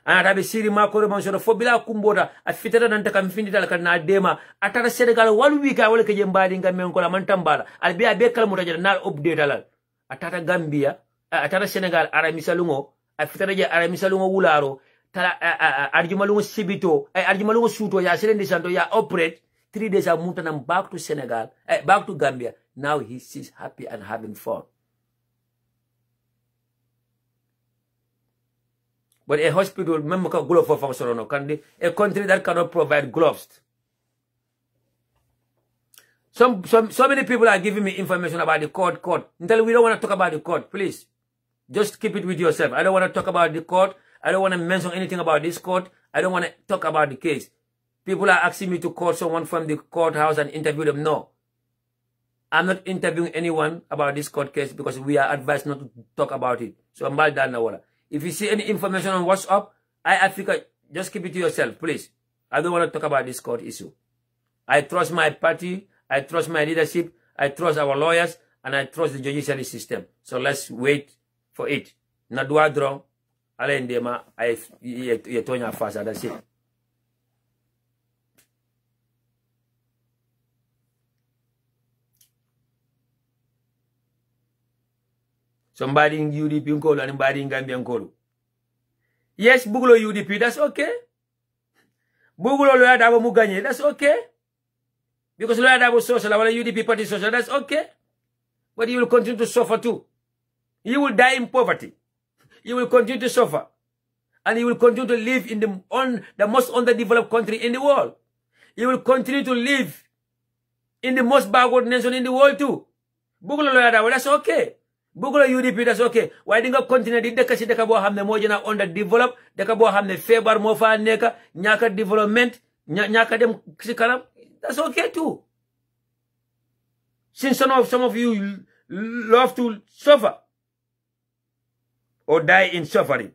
Ana tabi siri makore mansono fobila kumboda afitata nanta kam findita kan na dema atara Senegal 1 week wala ke jembadi ngam men ko la man tambala albiya be kala mutaja na update alal atata Gambia atara Senegal ara misalungo afitata je ara misalungo wularo tala arjumalungo sibito arjumalungo suto ya serendi santo ya operate 3 days amutanam back to Senegal back to Gambia. Now he is happy and having fun. But a hospital, remember, glove for function, a country that cannot provide gloves. So many people are giving me information about the court. Until we don't want to talk about the court, please. Just keep it with yourself. I don't want to talk about the court. I don't want to mention anything about this court. I don't want to talk about the case. People are asking me to call someone from the courthouse and interview them. No. I'm not interviewing anyone about this court case because we are advised not to talk about it. So I'm bad now. If you see any information on WhatsApp, Africa, just keep it to yourself, please. I don't want to talk about this court issue. I trust my party, I trust my leadership, I trust our lawyers, and I trust the judiciary system. So let's wait for it. Nadua draw, alendema, yetonya fasa, that's it. Somebody in UDP and somebody in Gambia and yes, Bugulo UDP, that's okay. Bugulo Lawyer Dabo Muganye, that's okay. Because Lawyer Dabo social, our UDP party social, that's okay. But you will continue to suffer too. You will die in poverty. You will continue to suffer. And you will continue to live in the most underdeveloped country in the world. You will continue to live in the most backward nation in the world too. Bugulo Lawyer Dabo, that's okay. Bugulo UDP, that's okay. Why didn't you continue to deka si deka bo hamne mo jena underdeveloped, deka bo hamne febar mo fa neka, nyaka development, nyaka dem si kanam, that's okay too. Since some of you love to suffer or die in suffering,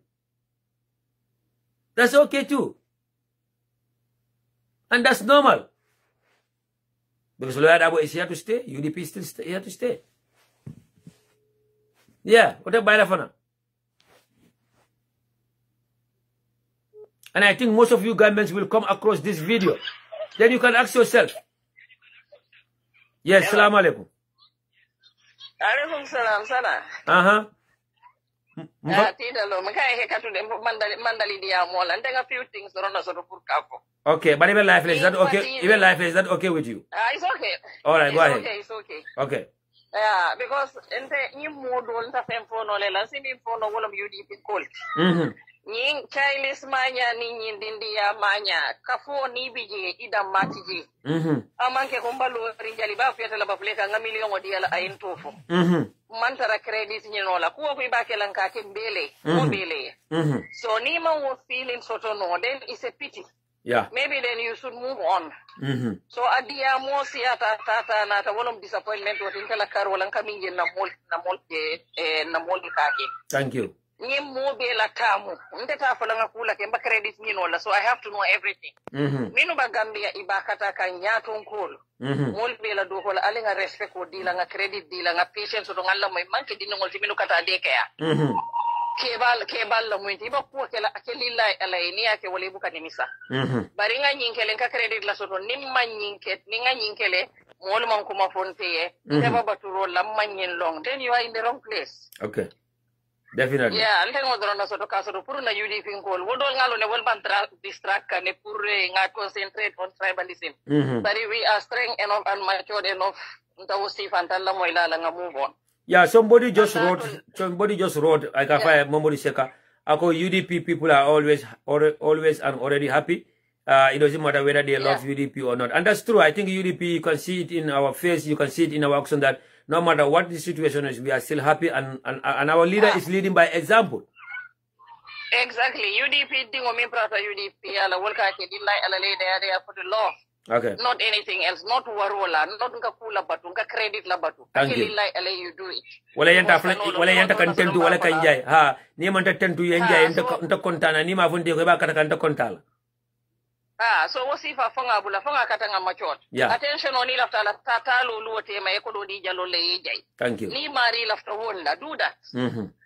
that's okay too. And that's normal. Because Lawyer Dabo is here to stay. UDP is still here to stay. Yeah, what a bailafana. And I think most of you Gambians will come across this video. Then you can ask yourself. Yes, salam alaikum. Alaikum salam, sana. Okay, but even lifeless, is that okay? Even lifeless, is that okay with you? It's okay. All right, go ahead. It's okay. Okay. Yeah, because in the new model, the same phone, all of UDP called. Ning Chinese manya ni dindia manya kafo ni bije ida matiji amanke kumbalo rinjali ba fiata la bafleka nga million odiala ayin tofu mantara credit nyinola kuwa kuibake lanka kimbele mbele so ni ma wo feeling soto no then it's a pity. Yeah, maybe then you should move on. So adia mo siya tata na ta wolom disappointment what intela karo lang kami na mol kake. Thank you. La tamu ndeta falanga kula ke credit nyinola, so I have to know everything. Minu ba Gambia ibakata kan nyato nkolo mol be la do hola alinga respect ko dila nga credit dila nga patience to ngalla moy manke dinol timinu kata de kaya kebal la muinti ba ko kala akelilla alaini yake wale buka nimisa bari nga nyinkele ka credit la soto nimma nyinket ninga nyinkele mol man kuma fonte ye ndeba baturo la manyin long, then you are in the wrong place. Okay, definitely. Yeah, I'll tell you what soto kaso puru na UDP ngol wodol ngalo ne wol ban distract ne pour nga concentrate on tribalism. But we are strong enough and mature enough ntawo sifantalla moy la nga move on. Yeah, somebody just wrote, like Momori Seka, Ako UDP people are always and already happy. It doesn't matter whether they love UDP or not. And that's true. I think UDP, you can see it in our face, you can see it in our action that no matter what the situation is, we are still happy and our leader is leading by example. Exactly. UDP, dingo mi prata UDP, ala wolka ke dilla ala leader there for the law. Okay. Not anything else, not warola, not nkakula batu, nka credit la batu. Thank you. You do it. Wala yanta contentu wala kanjay. Ha, ni man tentu yenjay nta kontana ni ma funde ko ba kata kanta kontala. So wasifa fonga bula fonga katanga machot. Yeah. Attention oni lafta la tata lulu tema ekodo di jalo le yejay. Thank you. Ni mari lafta wonda, do that.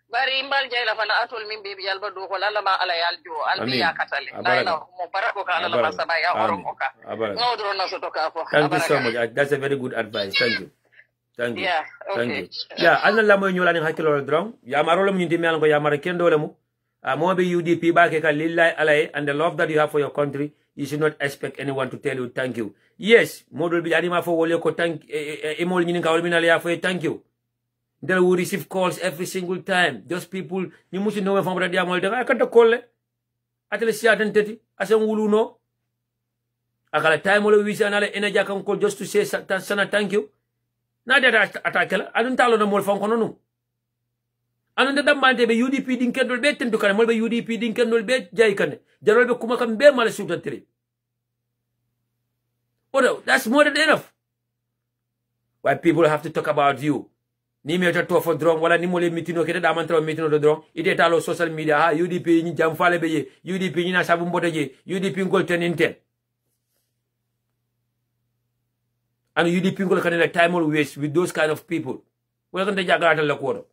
Bari imbal jay la fana atol min baby yalba do ko lalla ma ala yaljo albi ya katale. La mo barako ka ala ma sabaya oromoka. Ngodro na soto ka fo. Thank you so much. That's a very good advice. Thank you. Thank you. Yeah, okay. Thank you. Yeah, anna la mo nyola ni hakilo drong. Ya marolo mi ndimi algo ya marakendo le mu. Mo be UDP ba ke ka lillahi alai, and the love that you have for your country, you should not expect anyone to tell you thank you. Yes, model bi anima fo wole ko thank emol nyini ka wol minale ya fo thank you. They will receive calls every single time. Just people, you must know from the diamond. I can't call it. At least see identity. As a wulu no. I got a time all we say another energy I can call just to say sana thank you. Now that attack, I don't tell them more from Kono. And the man be UDP didn't get no better to come over UDP didn't get no bet Jaikan. There will be Kumakam Bear Malasuta 3. Oh, that's more than enough. Why people have to talk about you. Ni me to for drong wala ni mole mitino kede da man traw mitino do drong ide talo social media ha UDP ni jam fale be ye UDP ni na sabu mboda je UDP ngol teninten and UDP ngol kan like time will waste with those kind of people wala kan de jagata la ko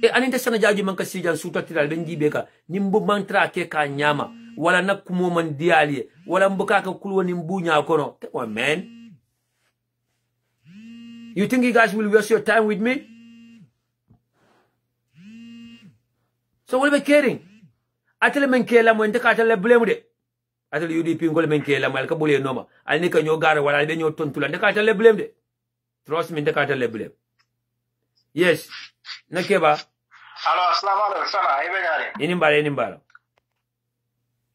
e aninte sana jaji man ka sijan suta tiral ben jibe ka nimbu mantra ke ka nyama wala nakumo man diali wala mbuka ka kulwo ni mbunya kono oh man. You think you guys will waste your time with me? So what are we caring? I tell men kela mo inte ka tell blame de. I tell UDP ngol men kela mal ka bole noma. Al ni ka nyo gara wala de nyo tontula inte ka tell blame de. Trust me inte ka tell blame. Yes. Nakeba. Hello, assalamu alaikum. Sana ibe ngare. Inimbala.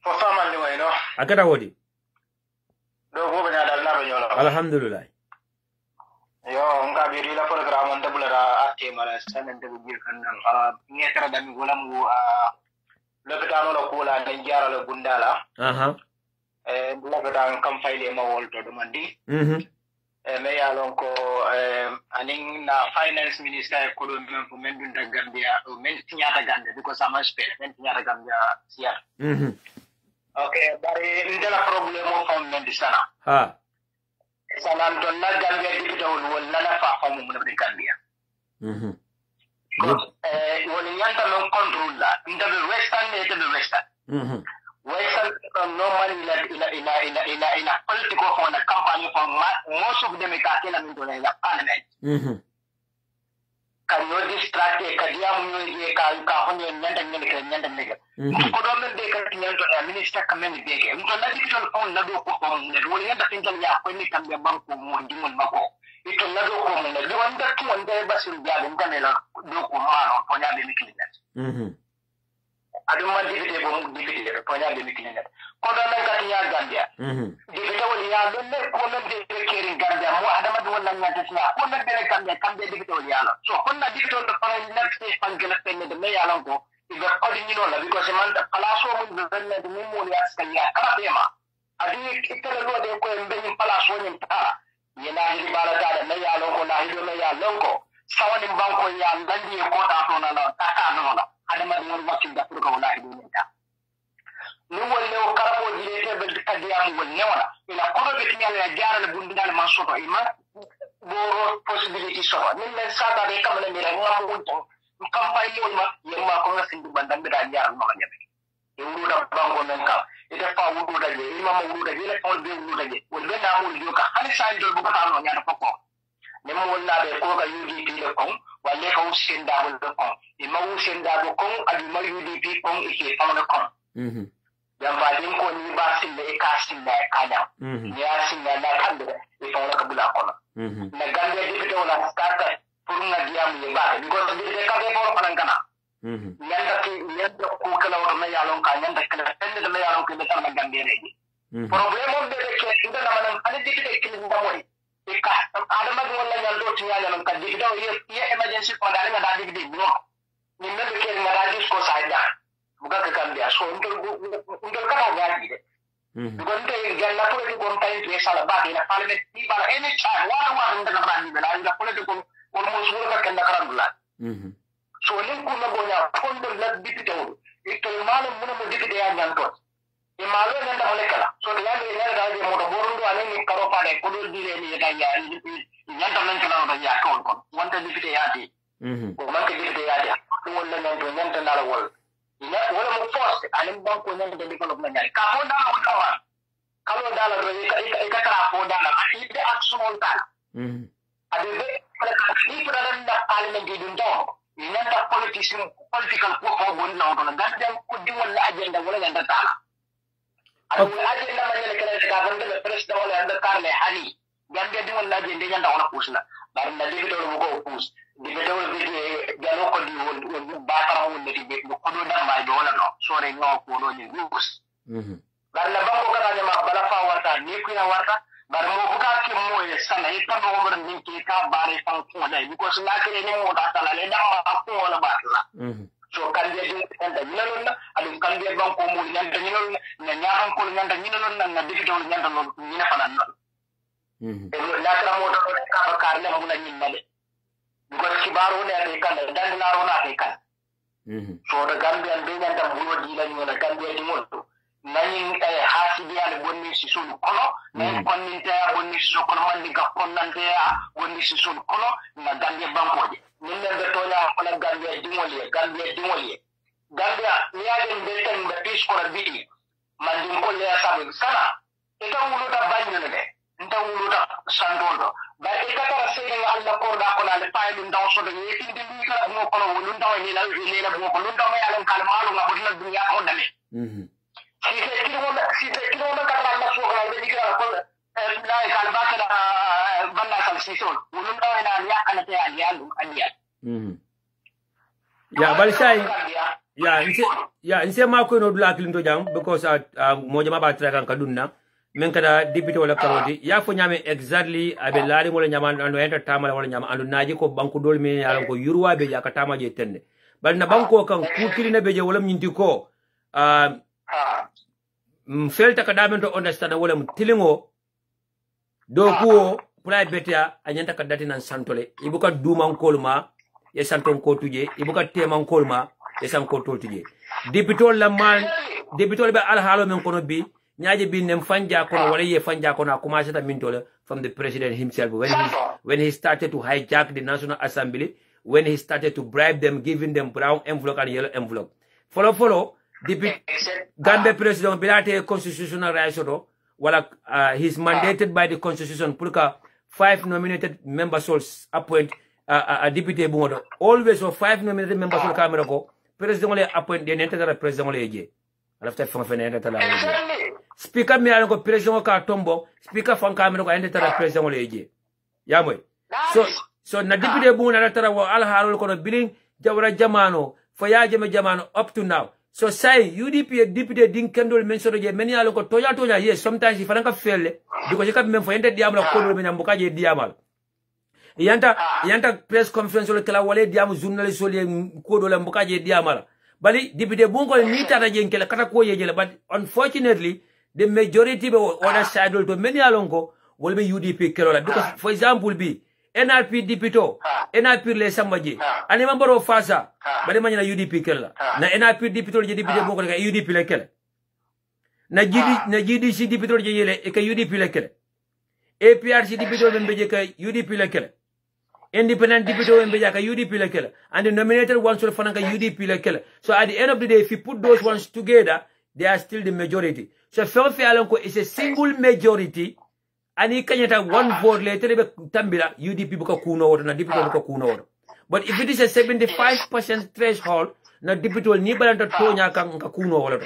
Fo fama ni wayno. Akata wodi. Do bo be dal na be nyolo. Alhamdulillah. Yo nga bi la program on double ra ate mala sanen de bi kan nan ngetara dami golam wu le betano la kula den jarala gundala le betan kam fayle ma wolto do mandi me ya lon ko aning na finance minister ko do men ko men dun Gambia men tinyata Gambia because am spell men tinyata Gambia sia okay bari ndela problem o fon men di sana sanan ton na Gambia député wol nana fa xamu mu ne Gambia woni yanta non control la ndabe western ne te western western normally ila political for the campaign for most of them ka kila min dole la parliament kan yo distract ka diam yo ka honye nyanda nega ko do men de ka nyando minister ka men de ke to na digital phone na do ko ne woni yanda tinjal ya ko ni kan be banko mo dimon mako ito na do ko mo ne do wanda to wanda basil ya den kan la do ko ma ko nya be mikilina adu man dibite bo dibite ko nya be mikilina ko do nan ka tiya Gambia dibite woni ya do ne ko men de keri Gambia mo adama do nan nya tiya ko men de Gambia kambe dibite woni ya so ko na dibite do para next pangela penne de me ya lan ko ibe odi ni no la because man ta palaso mo be ne de mo ya skanya kala tema adi itele lo de ko embe ni palaso ni ta yena hidi bala ta de me ya lan ko na hido me ya lan ko sawani banko ya ndandi ko ta to na ta ta no na adama do mo wakil da ko wala hido ni ta ni wolle o karapo dilete be kadiam wolle wala ila kodo be tinya ya jaara bundal man soto ima boro possibility so ni men sata de kamale mi ra ngam wonto campagne mo ma yemma ko ngasin du bandam be da jaar ma nyabe e wuda bango men ka ite fa wudu da je ima mo wudu da je le fol be wudu da je wol be na mo yo ka hani sa ndo bu ka no nyaata foko ne mo wonna be ko ka UDP le kon walle ka usenda bol ko ima usenda do kon adi ma UDP kon e ke fa le kon yamba din ko ni ba sille e ka sille kanya ya sille na kande e fa la ka bula ko na Gambia député wala starta pour nga diam ye ba because de ka be for panan kana yanda ko kala wala na yalon ka yanda kala tende de yalon ko be tan na Gambia reji problème on de ke inda na manan ani député kin nda moy e ka adama do wala yando ti yalon ka député ye emergency ko dal nga da député no ni mebe ke nga da dis ko sa ja buka ka Gambia so undol kata gaji de gonte gella ko di gon tay to sala ba ina parliament ni bala any time wa ndana brandi bela ina political almost work ka ndakara dula so len ko na gonya fondo la député o ito malo mun mo député ya nyanto e malo nganda molekala so ya ni ya ga je mo do borundo ale ni karo pade ko do dire ni ga ya nyanta men kala do ya ko wonta député ya di ko man ke député ya di wala nyanta ndala wol ina wala mo force alim banko nan de development nyari ka ho dala ko tawa kalo dala do ka tara ko dala ide action on ta ade be kala ka ni ko dala da parliament di dun do ina ta political ko ko bon na on na dan ko di wala agenda wala ganda ta ade agenda man ne kala ka bande be president wala anda karle hani gande di wala agenda nyanda wala kusna bar na di do ko kus di be do be galo ko di wol batara wol ne be ko do dam bay do wala no sore no ko do ni gus bar na banko kata ne ma bala fa warta ni ku ya warta bar mo buka ki mo e sana e tan mo bar ni ki ka bare fan ko dai because na kire ni mo da tala le dam ma ko wala batla so kan je di kan da nyalon na adu kan je banko mo nyanta nyalon na nyaaran ko nyanta nyalon na dikito nyanta no ni na fanan no e la tra mo do ka ba kar le mo la nyin na de because kibaro ne ate kan dan na ro na ate kan so da Gambia be nyanta bulo di la nyona Gambia di mo nanin hasibi ale bonni si sunu kono nan konnin ta bonni si sunu kono man diga konnan ta bonni si sunu kono na Gambia banko je min be tonya kono Gambia dimoli Gambia ni ade be tan be pis ko bi man dim ko le sabu sana ita wulu da banyo ne nta wulu da sandodo ba ita tara sey Allah ko da ko na le faylu ndaw so de yiti di ni ka mo kono wulu ndaw ni la mo ko lu ndaw ya lan kalmalu ma budna dunya ko dame si te kilo na kala na so ga be dikira ko la kal ba kala banna sal si so wulu ndaw na ya kana te aliya ya bal sai ya inse ma ko no dula kilinto jam because mo jama ba tra kan kadunna men kada député wala karoti ya fo nyame exactly abe laari wala nyama ando enta tamala wala nyama ando naji ko banku dol me ya ko yurwa be ya ka tamaje tenne bal na banko kan ku kilina be je wala nyinti ko felta ka damen to understand wala tilingo do ko private ya anyanta ka datinan santole ibuka duman kolma e santon ko tuje ibuka teman kolma e san ko tuje député la man député be al halo men kono bi nyaje bin nem fanja kono wala ye fanja kono commencé ta mintole from the president himself when he started to hijack the National Assembly, when he started to bribe them, giving them brown envelope and yellow envelope. Follow the Gambia president bilate constitutional rights wala he's mandated by the constitution pulka 5 nominated members will appoint a deputy bungodo always for 5 nominated members will camera ko president will appoint the entire president will eje after from fenenda tala speaker mi alko president ka tombo speaker from camera ko entire president will eje yamoy so na deputy bungodo na tara wa al harol ko no billing jawra jamano fo ya jamano up to now. So say UDP deputy din kendol mention je many alo ko toya yes sometimes if anaka felle because you can for ente diamla ko do men mbuka je diamal yanta press conference le kala wale diam journalist le ko do le mbuka je diamal bali deputy bunko ni tata je kala kata ko ye but unfortunately the majority be other side to many alo ko will be UDP kelola because for example be NRP dipito NRP le sambaji ani mambaro fasa bade manya na UDP kella na NRP dipito je dipite boko ka UDP le kella na GDC dipito je yele e ka UDP le kella APRC dipito be je ka UDP le kella independent dipito be je ka UDP le kella and the nominated ones will fanaka UDP le kella. So at the end of the day if you put those ones together they are still the majority. So Felfe Alonko is a single majority. Ani kanyata one vote later be tambila UDP buka kuno woto na deputy buka kuno woto. But if it is a 75% threshold na deputy ni balanta tonya ka kuno woto.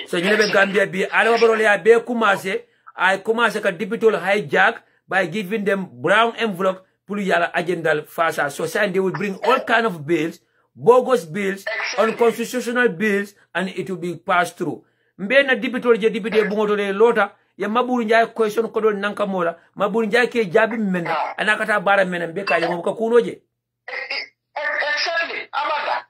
So nyebe Gambia bi ala barole ya be kumase ay kumase ka deputy hijack by giving them brown envelope pulu yala agenda fasa. So saying they will bring all kind of bills, bogus bills, unconstitutional bills, and it will be passed through. Mbe na deputy je deputy bungoto le lota ya maburu njay question ko don nanka mola maburu njay ke jabi men anakata bara men be kay mo ko kunoje exactly abanda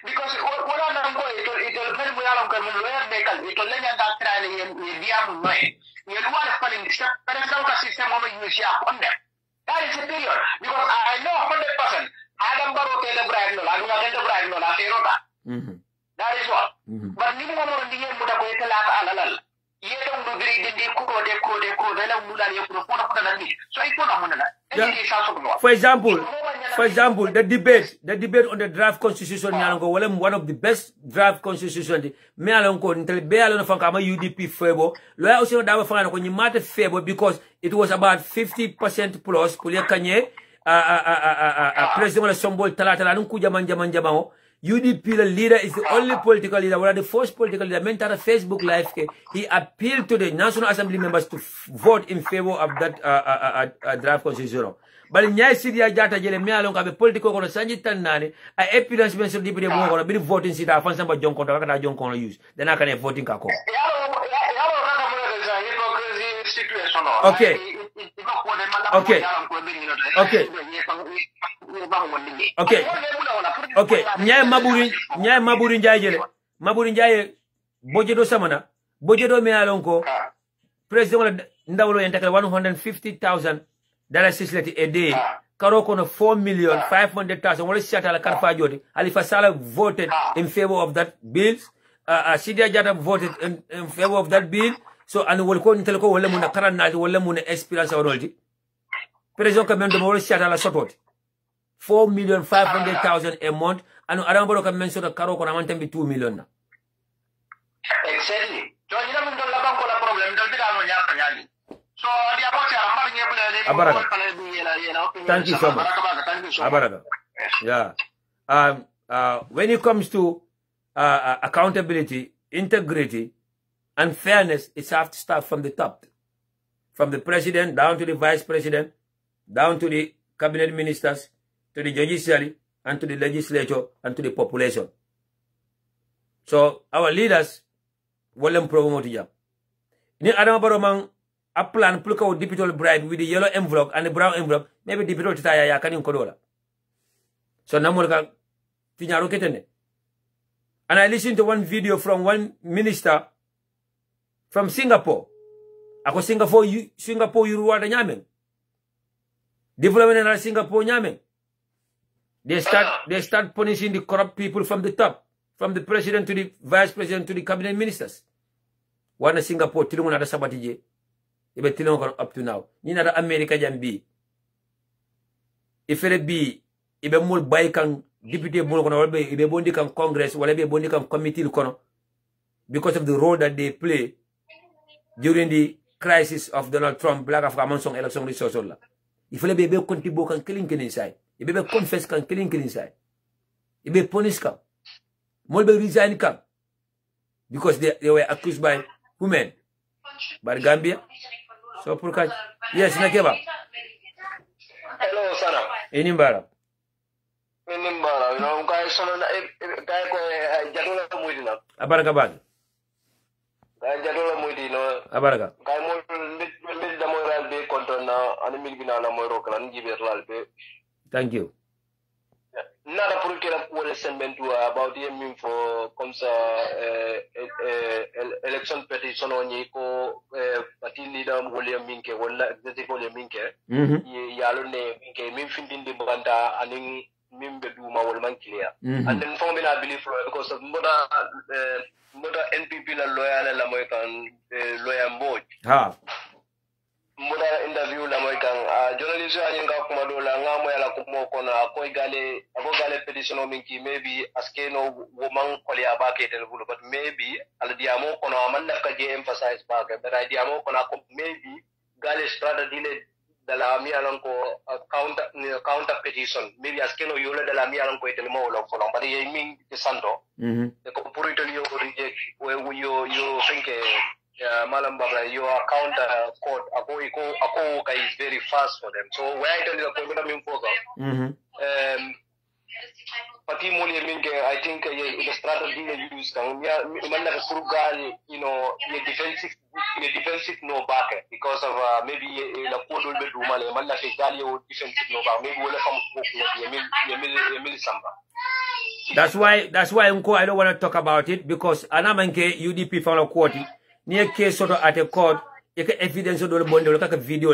because wala na ngo ito men mo yalam kan mo yer nekal ito lenya da trane ni diam noy ni wala falling step pero sa ka system mo yu siya on there that is a period because I know 100% adam baro te de brand no la nga de brand no la terota that is what but ni mo mo ndi mo da ko itala ka alalal. For example, the debate on the draft constitution, one of the best draft constitution. Me alonko until be alon fanka ma UDP febo. Lawyer also da fanka ko nyimate febo because it was about 50% plus. Kulia kanye president Sombol tala nkuja manjamao. UDP the leader is the only political leader, one of the first political leader, mentor Facebook Live, he appealed to the National Assembly members to vote in favor of that draft constitution. But in Nyai Sidia Jata Jele Mialong have a political kono sanji tanani, a appearance mention di bide mo kono bide voting sita afan samba John Kono wakata John Kono use. Then I can voting kako. Okay. Nyai maburi njai jele. Maburi njai bojedo samana. Bojedo me alonko. President ndawlo yentakala $150,000 a day. Karoko no 4,500,000. Wale shata la karfa jodi. Halifa Saleh voted in favor of that bill. Sidia Jata voted in favor of that bill. So and wolko ntelko wala muna karanati wala muna experience awolti. President Kamendo wale shata la support. 4,500,000 a month. And Aramboro can mention the Karoko na wanten be 2 million na. Exactly. So you don't have a problem. Don't be on your so the Abaraka. Thank you so much. Abaraka. Yeah. When it comes to accountability, integrity, and fairness, it has to start from the top. From the president down to the vice president, down to the cabinet ministers, to the judiciary, and to the legislature, and to the population. So our leaders will promote it. Ni Adam Baromang a plan pluck out deputy bribe with the yellow envelope and the brown envelope, maybe deputy taya ya kani kodola. So namulka tinyaro ketene. And I listened to one video from one minister from Singapore. Ako Singapore yuruwa da nyameng. Development in Singapore nyameng. They start punishing the corrupt people from the top. from the president to the vice president to the cabinet ministers. Wana Singapore tilungu nada sabatije. Ibe tilungu up to now. Ni nada America jambi. Ifere bi ibe mul bay kan député mul kono wala ibe bondi kan congress wala ibe bondi kan committee kono because of the role that they play during the crisis of Donald Trump black Africa monsong election resource la. Ifele be kontibo kan killing inside. Ibe be confess kan killing inside. Ibe punish kan. Mul be resign kan. Because they were accused by women. By Gambia. So pourquoi? Yes, nakeba. Hello, Sana. Inimbara. Inimbara. You know, guys, so guy ko jadula muidina. Abaraka bag. Guy jadula muidino. Abaraka. Guy mo lit da mo ralbe kontona ani milbina na mo roklan jibe ralbe. Thank you. Nada pour que la pour sembentu about him for comme ça election petition on ko parti leader William Minke wala executive William Minke yalo ne Minke min findindi banda aning min be duma wala man clear and then for me I believe because of moda NPP la loyal la moy kan loyal mboj ha moda interview la moy kan journalist ani nga kuma do la nga moy la kuma kono ko gale petition minki maybe aske no woman ko ya ba ke tel bulu but maybe al diamo kono man na ka je emphasize ba ke but diamo kono ko maybe gale strategy le dala mi alon ko counter petition maybe aske no yola dala mi alon ko tel mo lo folon but ye min ke santo ko pour tel yo reject yo think Malam Babra, your counter code, Ako is very fast for them. So where I tell you the problem in I think the strategy they use you know, the defensive no back because of maybe the code will be Rumale, defensive no back, maybe we'll come That's why I don't want to talk about it because Anamanke UDP found a quote. Near case sort of at a court, evidence of the bond, or video,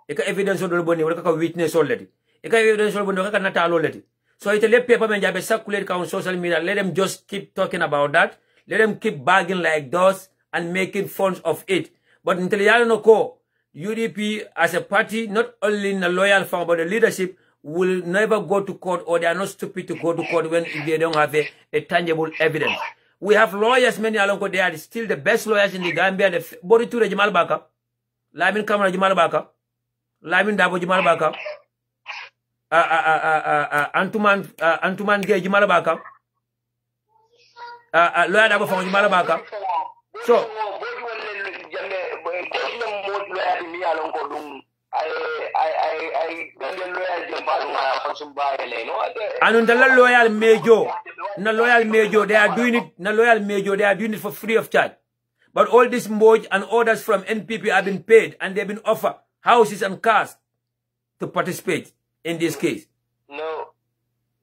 evidence of the bond, or witness already. Evidence of the bond, not already. So it's a let paper and circulate on social media. Let them just keep talking about that. Let them keep bagging like those and making fun of it. But until Yalano UDP as a party, not only in the loyal firm, but the leadership will never go to court, or they are not stupid to go to court when they don't have a tangible evidence. We have lawyers, many along they are still the best lawyers in the Gambia. The body to Jamal Baka, Lamin Kamara Jamal Baka, Lamin Dabo Jamal Baka, Antuman Gay Jamal Baka, lawyer Dabo from Jamal Baka. So, and the loyal major, they are doing it. The loyal major, they are doing it for free of charge. But all this Mboj and others from NPP have been paid, and they've been offered houses and cars to participate in this case. No,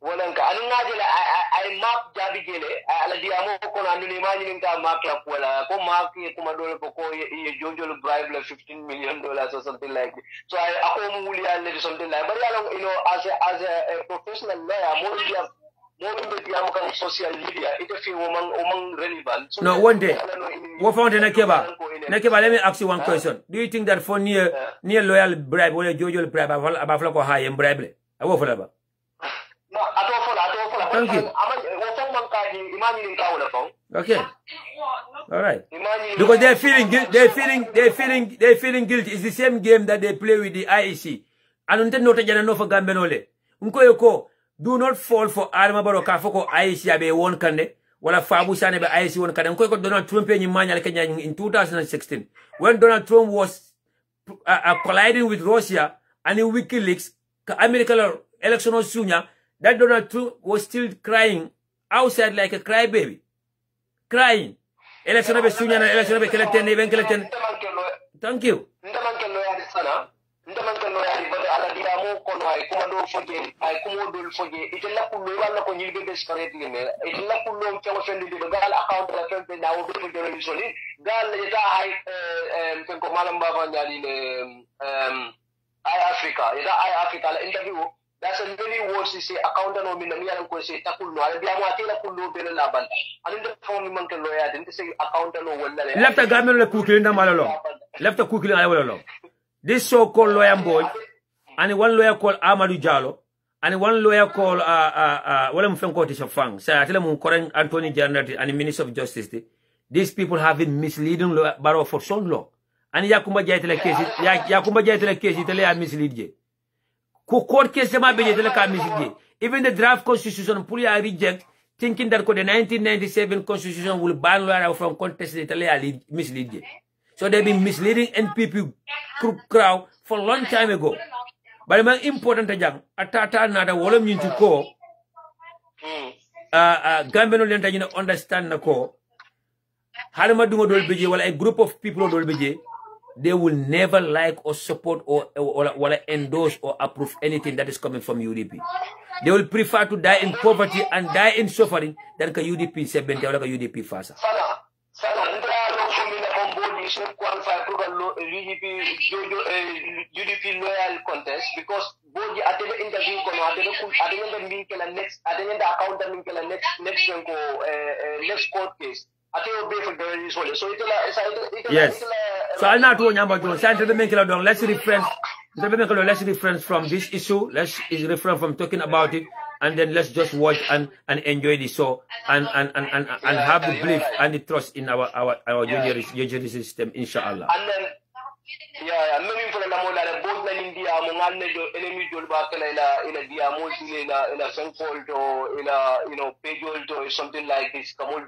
I mark Jabi Gele, Aladiamo Konanu imagining mark Lapuela, go mark Kumadolo Boko, Jojo bribe like $15 million or something like that. So I something like, but you know, as a professional lawyer, more social media, it is among relevant. No, one day, what found in Nakeba? Nakeba, let me ask you one question. Do you think that for near loyal bribe or Jojo bribe about Flako high and bribe? I will forever. No, thank you. Okay. All right. Because they're feeling guilty. It's the same game that they play with the IEC. And until not a for Gambenole. Unkoyoko, do not fall for Armabaro Kafoko IEC abe one kande. Wala Fabu Sane be IEC one kande. Unkoyoko Donald Trump in 2016. When Donald Trump was colliding with Russia and in WikiLeaks, American election was sooner. That Donald Trump was still crying outside like a crybaby. Crying. Election of a senior, election of a collecting. Thank you. Africa interview That's a many words you say accountant or minamia and say takulo. I'll be a matela kulo bela laban. I didn't form monk lawyer, didn't say accountant or one. Left a government cooking the malolo. Left a cooking I will. This so-called lawyer boy, and one lawyer called Amadou Jallo, and one lawyer called William Francotis of Fang. Say I tell them current Anthony General and the Minister of Justice. These people have been misleading Barrow for so long. And Yakumba Jatela case, Italy mislead ye. Court case ma be mislead. Even the draft constitution, Pulia reject, thinking that the 1997 constitution will ban lawyer from contest Italy mislead ye. So they've been misleading NPP crowd for a long time ago. But it's important to atata nada wolom into ko Gambino lenta understand na ko halama dungo dol beje wala a group of people dol beje. They will never like or support or endorse or approve anything that is coming from UDP. They will prefer to die in poverty and die in suffering than ka UDP 70 or ka UDP fasa. UDP loyal contest because both the attendant interview attendant next attendant accountant next court case. Yes. So I'll not do number two. Let's refrain from this issue. Let's refrain from talking about it, and then let's just watch and enjoy the show and have the belief and the trust in our judicial system, inshallah. And then maybe for the Namola, both in India, enemy in a diamond in a Sankhold or in a Pejol or something like this, Kamul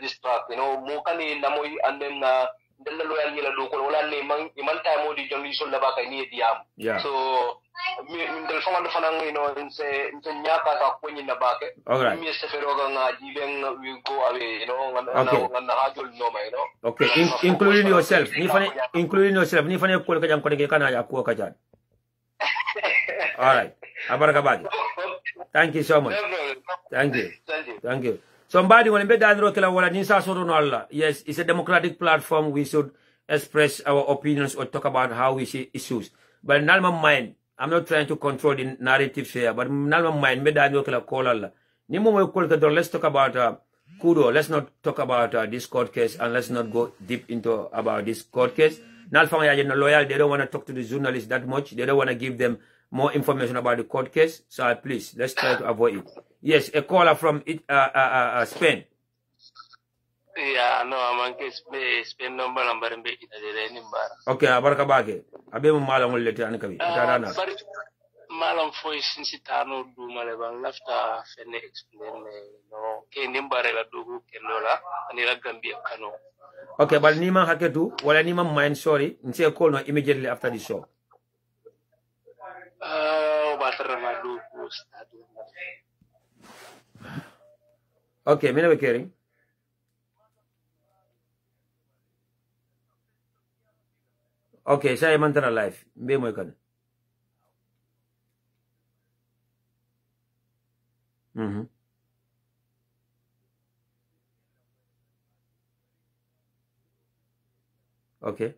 distract, Mokani, Namoi, and then the loyal yellow local name, Imantamo, the Johnson Labaka near Diam. Yeah. So, the phone, in say, Nyaka, when in the bucket. All right. Mr. Ferrogan, even will go away, Okay, including yourself. Including yourself. All right. Thank you so much. Thank you. Thank you. Somebody want to yes, it's a democratic platform. We should express our opinions or talk about how we see issues. But Nalma mind, I'm not trying to control the narrative here, but Nalma mind, let's talk about Kudo. Let's not talk about this court case, and let's not go deep into about this court case. Loyal, they don't want to talk to the journalists that much. They don't want to give them more information about the court case. So please, let's try to avoid it. Yes, a caller from Spain. Yeah, no, I'm going to Spain number. Okay, Abarakabake. Abemu malam ulete anikabi. Malam foi sincitano do malebang lafta fene explain no ke nimbare la dugu kenola anila Gambia kano. Okay, but Nima Haketu, wala Nima mind sorry, nse call no immediately after the show. Okay, me never caring. Okay, saya mantara live. Be mo kan. Okay.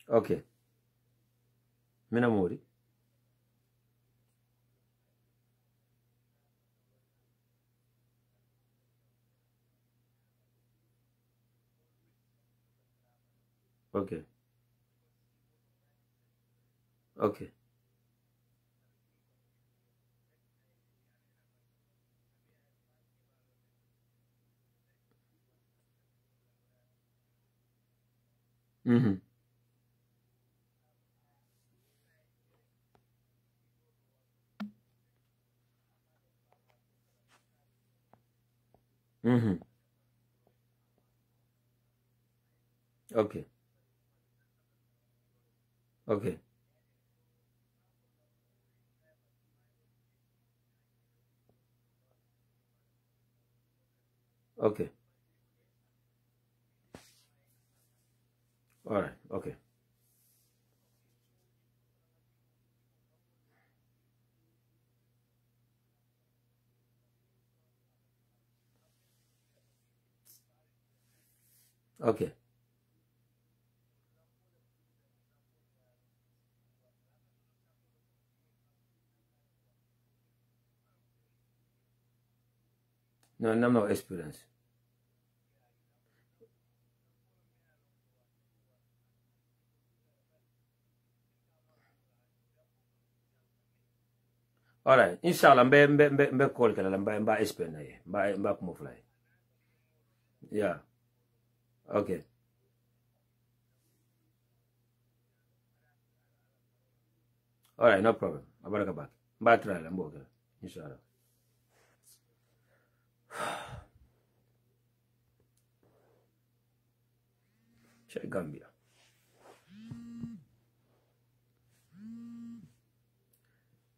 Okay. Minamori. Okay. Okay. Okay. Okay. Okay. All right. Okay. Okay. No, no experience. All right. Inshallah, mbe call kala mba experience na ye. Mba kumufly. Yeah. Okay. All right, no problem. Abaraka back. Mba try la mbo kala. Inshallah. Check Gambia.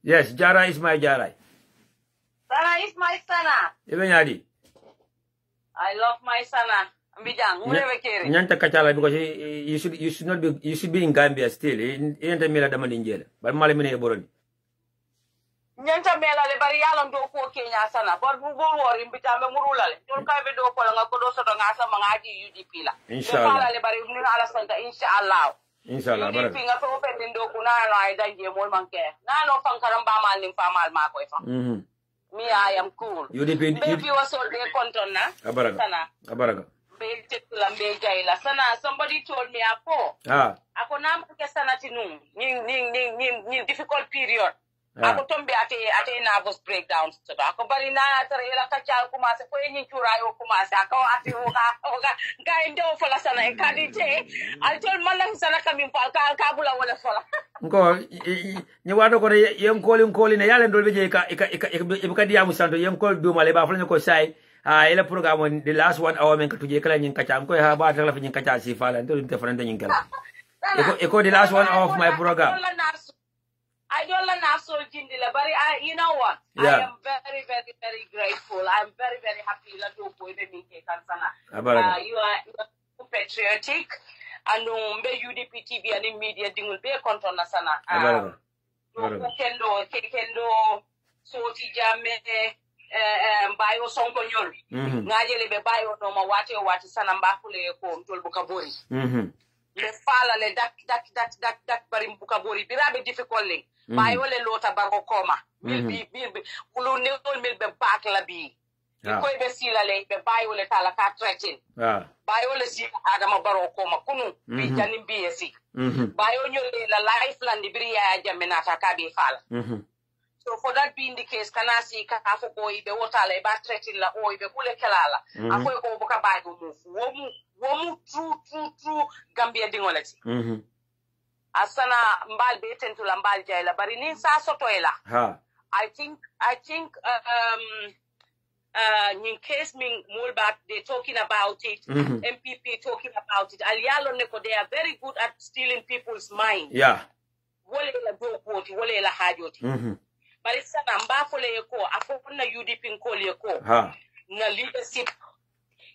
Yes, Jara is my Jara. Sana is my Sana. Even Yadi. I love my Sana. Nyanta kachala because you should be in Gambia still. Yanta mela daman in jail. But malimine boroni. Nyanta mela le bari yalan do ko Kenya Sana. But bu wori mbitame murula le. Jol kay be do ko nga ko do soto nga sa mangaji UDP la. Inshallah. Le bari ni ala santa inshallah. Inshallah. UDP nga to pe ndo kuna na ay danje mol manke. Na no fankaram ba mal nim famal ma ko fa. Me I am cool. UDP Baby was all day conton na. Abaraga. Abaraga. Sana, somebody told me ako na ke sana tinung ning difficult period. Ako tombe ate nervous breakdowns so ako bari na tarela ka chal kumase ko yin churayo kumase ako ate oga gainde o fala sana e kadite al tol malang sana kami fal ka bula wala fala ngo ni wado ko yem koli na yale ndol beje ka diamu santo yem kol duma le ba fala ko sai ila programme the last 1 hour men ka tuje kala nyin kacha ko ha ba ta la nyin kacha si fala ndol te frente nyin kala eko the last 1 hour of my program I don't learn absolute jindila, but you know what? Yeah. I am very, very, very grateful. I'm very, very happy. You are patriotic, and UDP TV and media ding will be a control sana. Kendo soti jame bayo sonkonyol. Ngajele be bayo no mawate sana mbakule ko mtol bukabori. Le fala le dak barim bukabori birabe difficult. Bayo le lota baro koma. Bil ulu neol mil be bak la bi. Ko be sila le be bayo le tala ka threaten. Bayo le si adama baro koma kunu bi janim bi esi. Bayo nyole la lifeline di briya jamena ta ka bi fala. So for that being the case, kanasi ka afo ko ibe wotale ba threaten la o ibe kule kelala. Afo ko buka bayo move. Womu true Gambia dingoleti. Asana mbal beten to lambal jaila bari nin sa sotoela. I think in case min mulbat they talking about it, MPP talking about it. Alialo neko they are very good at stealing people's mind. Yeah. Wole la do quote, wole la hajoti. Bari sana mbafole yeko afuna UDP nkoli yeko. Na leadership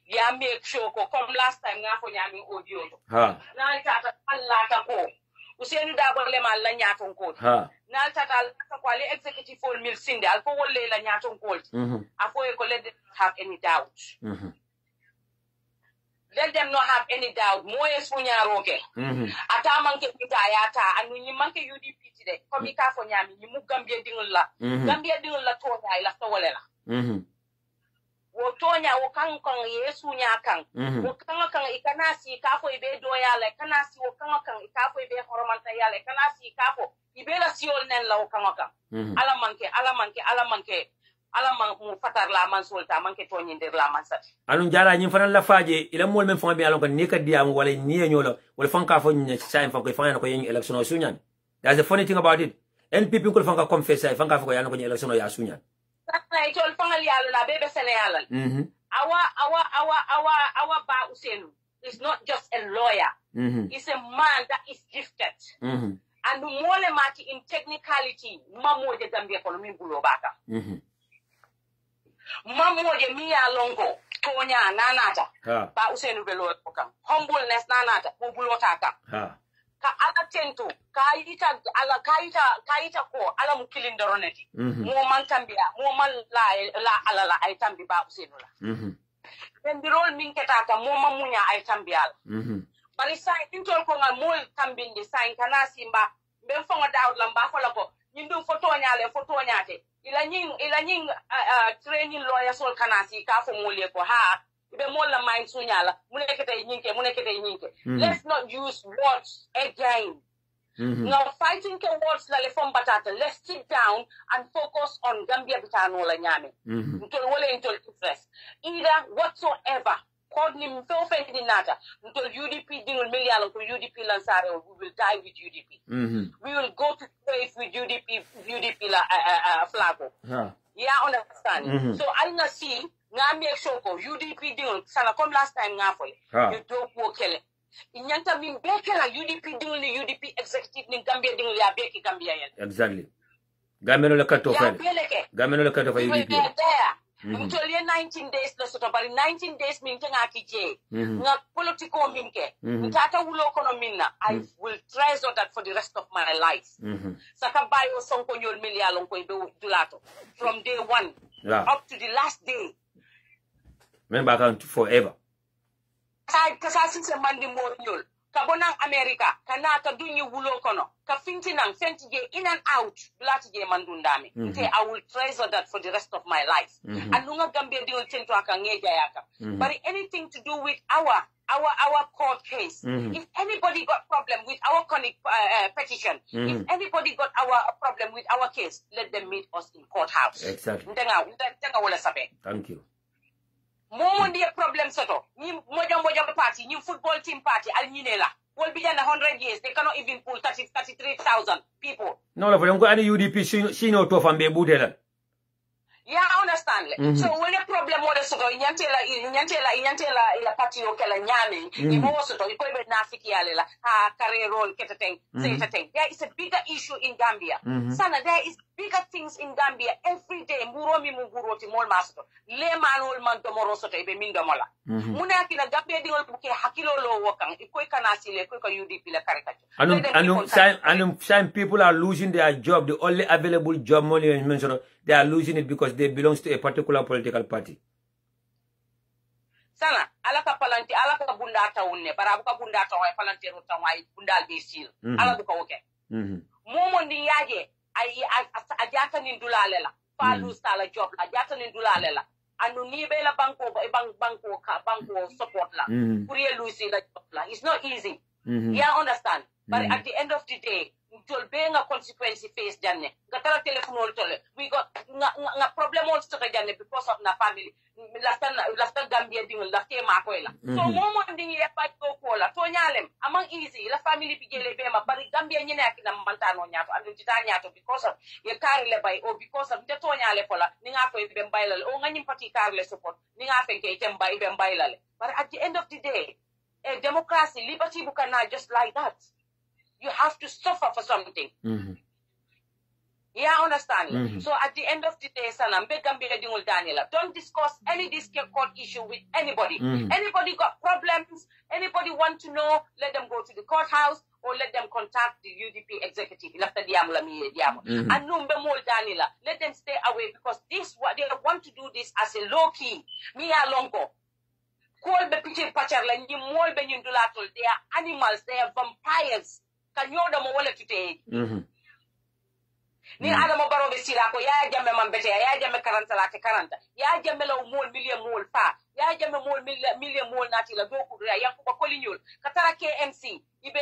ya make sure ko come last time nga fo nyami audio to na tata Allah ta ko useni da bole ma la nyaton ko na tata Allah ko le executive for mil sinde al ko wolle la nyaton ko afo e ko let them have any doubt let them not have any doubt moye sunya roke ata manke pitayata anu nyi manke UDP tide ko mi ka fo nyami nyi mu Gambia dingul la to nyaay la to wole la wotonya wakang Yesu nyakang wakang ikanasi kafo ibe doyale kanasi wakang ikafo ibe horomanta yale kanasi kafo ibe la siol nen la wakang alaman mu fatar la man solta manke tonyindir la man sat anu jara nyi fanan la faje ila mol men fon bi alon ko ni ka diam wala ni nyolo wala fon ka fo nyi sai fon ko fon ko yen election o sunyan. That's the funny thing about it. NPP ko fon ka confess sai fon ka fo ko yan ko ni election o ya sunyan. Itol fangal yalo na bebe seneyalal. Our Ba Usenu is not just a lawyer. He's a man that is gifted. And mole mati in technicality, mamo de Gambia kono mi bulo baka. Mamo de miya longo. tonya nanata ba usenu belo kam humbleness nanata bubulota ka ka ala tento kaita ala kaita ko ala mukilin doroneti mo man tambia mo man la ay tambi ba usenu la den birol min ketata mo man munya ay tambial bari sai intol ko ngal mol tambinde sai kana simba ben fongo daud lamba fola ko nyindu foto nyate ila nying training lawyer sol kanasi ka fo mole ko ha be mol la mind sunyala munekete nyinke let's not use words again now fighting ke words la le fom batata let's sit down and focus on Gambia bitano la nyame ntol wole ntol interest either whatsoever called him so offended nata until UDP dingul million ko UDP lansare we will die with UDP we will go to grave with UDP la flago yeah understand so I na see nga make sure ko UDP dingul sana comme last time nga fole you do ko kele inyanta min bekela UDP dingul ni UDP executive ni Gambia dingul ya beki Gambia yen exactly gameno le kato fa UDP until 19 days na soto bari 19 days min tanga kije nga politiko minke ntata wulo kono minna I will treasure that for the rest of my life saka bayo sonko nyol million ko be dulato from day 1 up to the last day remember account forever kasa sinse mandi mo nyol kabonang America kanata dunyi wulo kono ka fintinang fentije in and out blatije mandundami I will treasure that for the rest of my life anunga Gambia diol tento akangeja yaka but anything to do with our court case if anybody got problem with our petition if anybody got our problem with our case let them meet us in courthouse exactly ndenga wala sabe thank you Momo ndiye problem soto. Ni moja party, ni football team party, al nyinela. Will be done 100 years. They cannot even pull 33,000 people. No, la for any UDP she no to fambe budela. Yeah, I understand. So when the problem was soto, inyantela ila party okela nyame. Imo soto, iko ibe nafiki yalela. Ha career role ketateng, say. There is a bigger issue in Gambia. Sana, there is bigger things in Gambia every day. Muromi muguroti mol masto. Le manol man tomoro soto ibe mindomola. Muna kina Gambia dingol buke hakilo lo wakang. Iko ikanasile, iko UDP la karikacho. And some people are losing their job. The only available job money you mentioned, they are losing it because they belong to a particular political party. Sana, alaka bundata unne, barabuka bundata wa palante rota wa bundal besil. Ala buka woke. Momo ndi yaje, ajata ni ndulalela. Falu sala job, ajata ni ndulalela. Anu nibe la banko support la. Kuriye luisi la job la. It's not easy. Yeah, understand. But at the end of the day, tol being a consequence face janne gatara telephone tole we got nga problem also to janne because of na family lasta Gambia ding lasta ma ko la so momo ding ya pa ko la to nyalem amang easy la family bi jele be ma bari Gambia nyine akina mantano nyato andu tita nyato because of ye karle bay o because of de to nyale fola ni nga ko be mbaylal o nga nyim pati karle support ni nga fenke tem bay be mbaylal but at the end of the day a democracy liberty bukana just like that. You have to suffer for something. Yeah, understand? So at the end of the day, don't discuss any court issue with anybody. Anybody got problems, anybody want to know, let them go to the courthouse or let them contact the UDP executive. Let them stay away because they want to do this as a low key. They are animals, they are vampires. Kanyoda mo wala today. Ni Adama Barrow be sila ko ya jamme mambete ya jamme 40 ya jamme law mol million mol fa ya jamme mol million mol nati la do ko ya ko kolinyol katara KMC ibe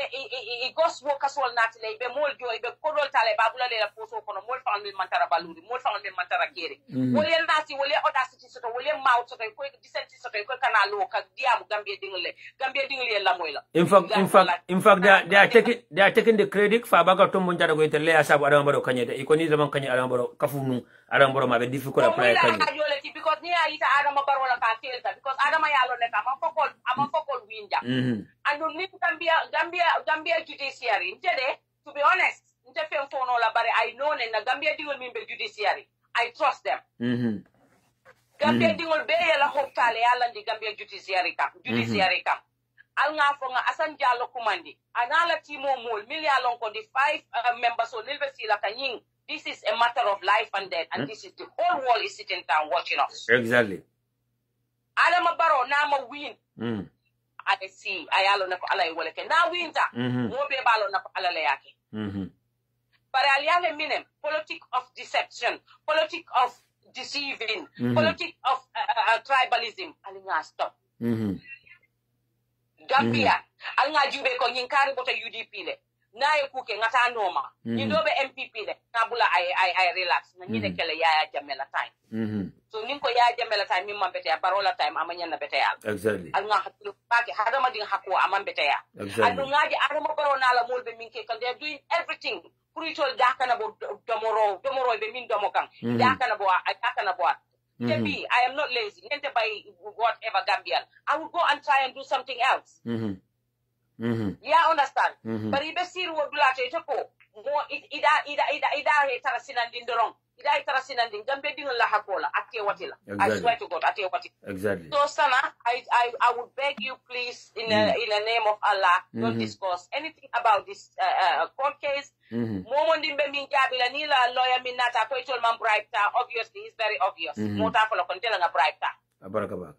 gos wo kasol nati la ibe mol jo ibe kodol tale babula le la poso kono mol fa mil mantara baludi mol fa mil mantara kere wole nati wole audacity soto wole mouth soto ko dissenti soto ko kanalo ka diam Gambia dingle la moyla in fact they are taking the credit fa baga to mon jada go tele asabu Adama Barrow kanyete ikoni zaman kanye Adama Barrow kafunu Adama Barrow ma be difficult apply kanye because ni ayita Adama Barrow la ka telta because Adama yalo ne ka am fokol winja and ni Gambia judiciary today to be honest I know na Gambia deal with me judiciary I trust them Gambia dingol be yela hoftale yalla ndi Gambia judiciary kam al nga fo nga Asan Jallow kumandi anala timo mol million ko di 5 members on nilbe sila kanying. This is a matter of life and death, and this is the whole world is sitting down watching us. Exactly. Adama Barrow nama win. I see ayalo na ko alay wala ke na winta mo be balo na ko alale yake. But aliale minem politic of deception, politic of deceiving, politic of tribalism alinga stop. Gambia alinga jube ko nyinkari bota UDP le na kuke ngata noma ndobe MPP le nabula I relax na nyine kele Yaya Jammeh time. So ninko Yaya Jammeh time mimma bete ya Barola time amanya na bete ya. Exactly. Alinga hakilo pake hadama ding hakko amam bete ya. Alunga di adama Barona la molbe minke kan they are doing everything. Purito dakana bo domoro be min domokan dakana bo Kebi, I am not lazy. Nente by whatever Gambian. I will go and try and do something else. Yeah, understand. But if you see what Bulate Toko, more ida tarasinan wrong. Ida tarasinan Gambia ding la hakola ate watila. I swear to God, ate watila. Exactly. So Sana, I would beg you please in the name of Allah, don't discuss anything about this court case. Momondimbe minjabila nila lawyer minata ko itol man bribe ta, obviously it's very obvious. Mota ko kontela nga bribe ta. Abarakaba.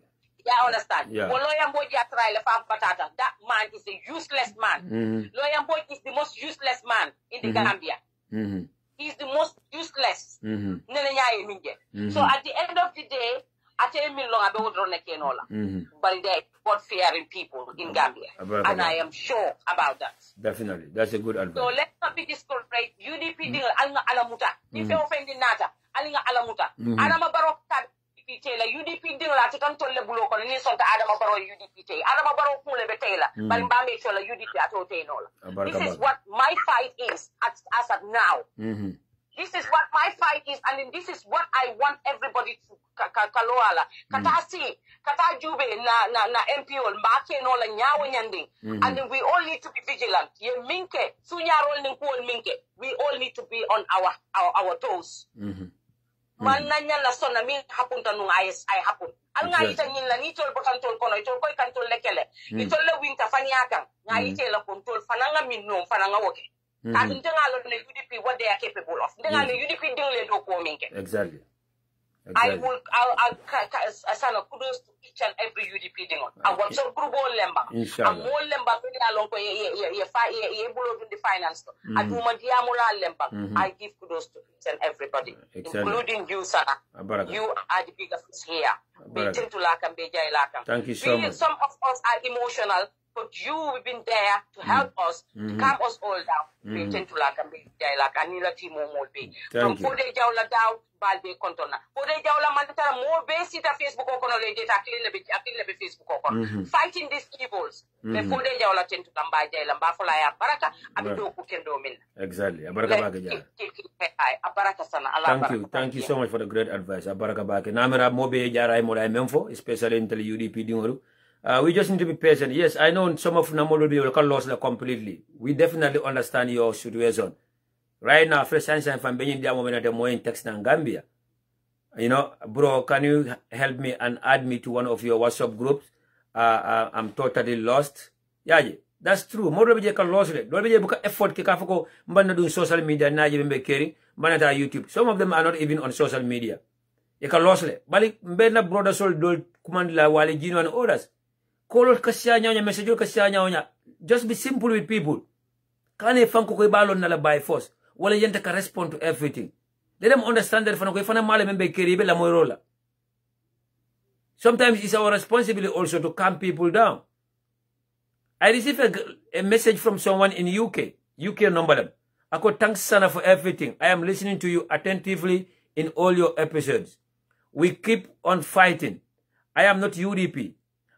Yeah, understand. Yeah. Well, lawyer Mboji trial fam patata. That man is a useless man. Lawyer Mboji is the most useless man in the Gambia. He's the most useless. So at the end of the day, I tell me long about Ronekenola. But they God fearing people in Gambia. And I am sure about that. Definitely. That's a good advice. So let's not be discouraged. UDP deal alanga alamuta. If you offending nata, alinga alamuta. Adama Barrow UDP Taylor, UDP deal la tikan tolle bulo ko ni sonta Adama Barrow UDP Taylor. Adama Barrow kule be Taylor. But mbambe chola UDP ato Taylor. This is what my fight is as at now. This is what my fight is, and this is what I want everybody to kaloala. Kata si, kata jube na MPO, mbake no la nyawo nyanding. And we all need to be vigilant. Ye minke, sunyarol ningkuol minke. We all need to be on our toes. Man nanya la sona min hapun tanung I hapun. Al nga ita nyin la ni tol botantol kono, itol koy kantol lekele. Itol le winta fanyakang. Nga ite la kontol fananga minnom fananga woke. As UDP what they are capable of. Exactly. I will assign kudos to each and every UDP ding on. I want some group all lemba. I'm all lemba along to the finance. I do my diamula lemba. I give kudos to each and everybody, including you, Sana. You are the biggest here. Thank you so much. Some of us are emotional. But you've been there to help us, to calm us all down. We tend to like and be there like Anila Timo Molbe. From Fode Jawla down, Balbe Contona. Fode Jawla Mandata more basic Facebook or data, Facebook fighting these evils. Before they Jawla tend to come by jail and Bafalaya Baraka, Abido Kukendomin. Exactly. Thank you so much for the great advice. Abaraka Baka. Namera Mobe Jarai Morai Memfo, especially in the UDP Dingoru. We just need to be patient. Yes, I know some of Namolo will lost completely. We definitely understand your situation. Right now, fresh sunshine from being the moment at the more in text and Gambia. You know, bro, can you help me and add me to one of your WhatsApp groups? I'm totally lost. Yeah, that's true. More of you can lose it. Don't be able to effort to do social media now. You be caring. YouTube. Some of them are not even on social media. You can lose it. But Bena brother soul do command la wali Gino and others. Call Kasianya message Kasianya. Just be simple with people. Can a fanko ko balon na la by force? Wala yente can respond to everything. Let them understand that fana male membe keribe la moirola. Sometimes it's our responsibility also to calm people down. I received a message from someone in UK number them. I could thanks Sana for everything. I am listening to you attentively in all your episodes. We keep on fighting. I am not UDP.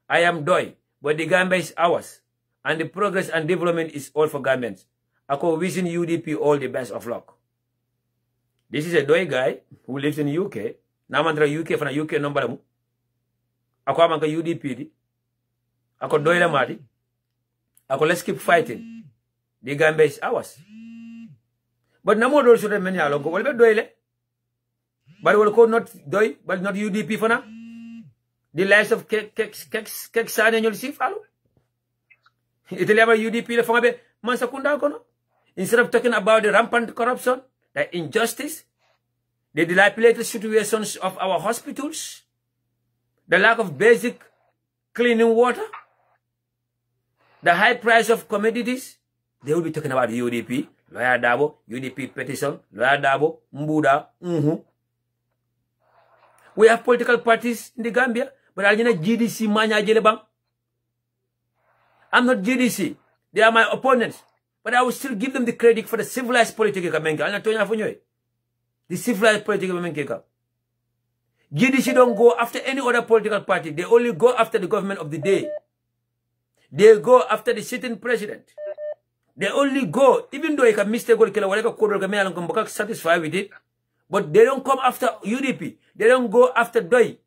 I am DOI, but the Gambia is ours. And the progress and development is all for Gambians. I could wishing UDP all the best of luck. This is a DOI guy who lives in UK. Namandra UK from a UK number. Ako amanka UDP. Ako DOI la mati. Ako let's keep fighting. The Gambia is ours. But no more also many along. What about DOI le? But we'll call not DOI, but not UDP for now. the lives of 𝒃𝒃𝒃 ñol si falu Italy about UDP le fongabe man sakunda kono instead of talking about the rampant corruption, the injustice, the dilapidated situations of our hospitals, the lack of basic cleaning water, the high price of commodities, they will be talking about UDP, Lawyer Dabo, UDP petition, Lawyer Dabo, Mbuda, We have political parties in the Gambia, but I'm not GDC manya jelebang. I'm not GDC. They are my opponents. But I will still give them the credit for the civilized politics. The civilized politics. GDC don't go after any other political party. They only go after the government of the day. They go after the sitting president. They only go, even though you can mistake or satisfied with it, but they don't come after UDP. They don't go after DOI.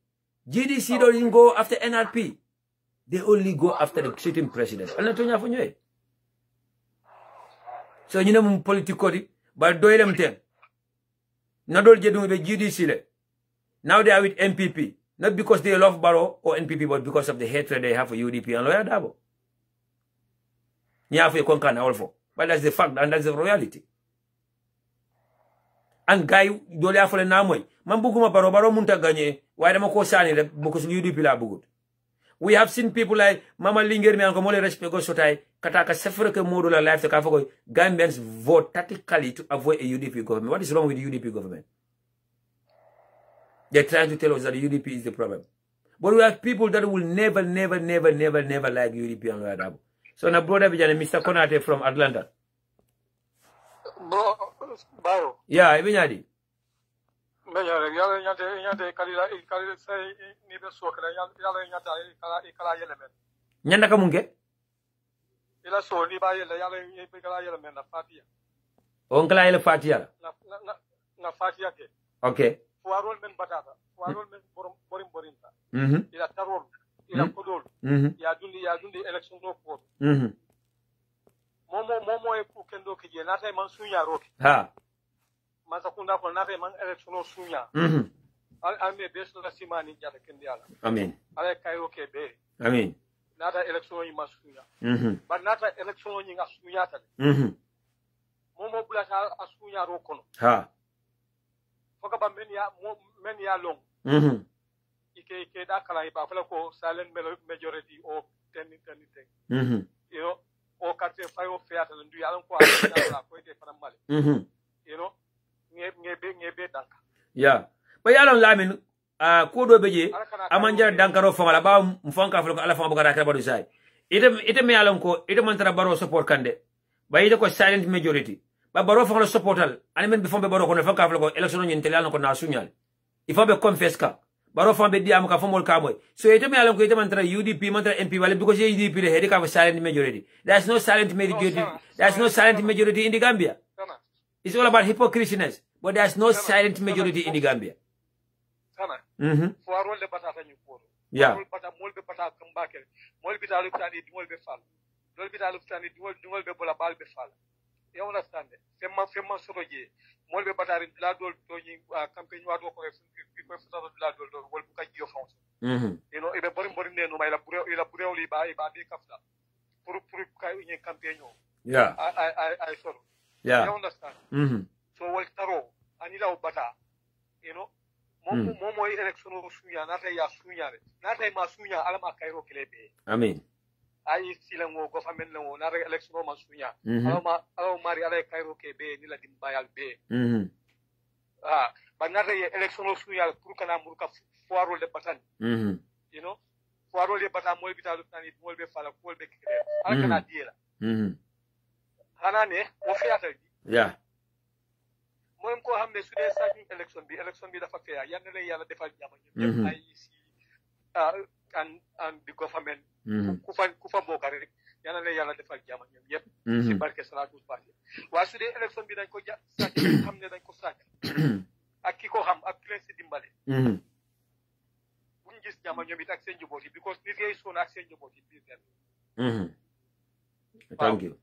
GDC don't go after NRP. They only go after the sitting president. So you know political, but DOI them ten. Not all they do with GDC. Now they are with NPP. Not because they love Barrow or NPP, but because of the hatred they have for UDP and Lawyer Dabo. But that's the fact and that's the reality. And guy dole afole namoy man buguma baro munta gagner waye dama ko sani rek boko su UDP la bugut. We have seen people like Mama Linger me anko mole respect go sotay kataka sefre ke modu la life ka fako Gambians vote tactically to avoid a UDP government. What is wrong with the UDP government? They're trying to tell us that the UDP is the problem. But we have people that will never like UDP and Lawyer Dabo. So now brother Mr. Konate from Atlanta. Bro, Bayo. Yeah, Ibinyadi. Nyanda kamunge? Ila so ni ba yele yale kala yele men na fatia. Onkala yele fatia. Na fatia ke. Okay. Fuarol men batata. Fuarol men borinta. Ila tarol. Ila kodol. Ya dundi election no ko. Momo e ku kendo ke je nata man sunya roki. Ha. Man sakunda ko nata man election no sunya. Al me beso la simani jata kendiala. Amen. Ale kayo ke be. Amen. Nata election yi masunya. But nata election yi ngasunya ta. Momo bulata asunya rokono. Ha. Foka ba men ya long. Ike da kala iba fala ko silent majority or 10. You know, or kate fayo fiata ndu yalan ko ala ko ite fana male. You know, ngebe danka. Yeah. But yalan lamin ko do beje amanja dankaro fangala ba mfanka fala ko ala fanga bugara kala sai. Ite me yalan ko ite man tara baro support kande. Ba ite ko silent majority. Ba baro fangala supportal ani men bi fombe baro ko ne fanga fala ko election ni ntelal ko na sunyal. Ifo be confess ka. Baro fambe diam ka fomol ka boy. So ite me yalan ko ite man tara UDP man tara MP wale because UDP le hedi ka silent majority. There's no silent majority. There's no silent majority in the Gambia. It's all about hypocrisiness. But there's no silent majority in the Gambia. Yeah. You understand? Femma soroje. Molbe batari la dol to yin campaign wa do ko people for la dol wol bu ka jiyo fonce. You know, ibe borim ne no may la bureo li ba be kafta. Pour ka yin campaign yo. Yeah. I soro. Yeah. You understand? So wol taro anila bata. You know, momo election sunya na ta ya sunya re. Na ta ma sunya alama kairo kilebe. Amen. Ai silango government lango na election ma sunya. Alo mari ala kairo ke be ni la dimbayal be. But na election sunya pour kana muruka foiro le batan. You know, foiro le batan mo bitalu tani mo be fala ko be kire. Ala kana diela. Hana ne o fiata di. Yeah. Mo ko hambe su de sa election bi dafa fair yanne le yalla defal jama. Ai si and the government kufa bokare rek yana le yalla defal jama ñom yépp ci barké salatu fatiha wa su dé élection bi dañ ko sacc xam né dañ ko sacc ak kiko xam ak prince dimbalé buñ gis jama ñom it ak seen joboti because nit yey son ak seen joboti bi den thank you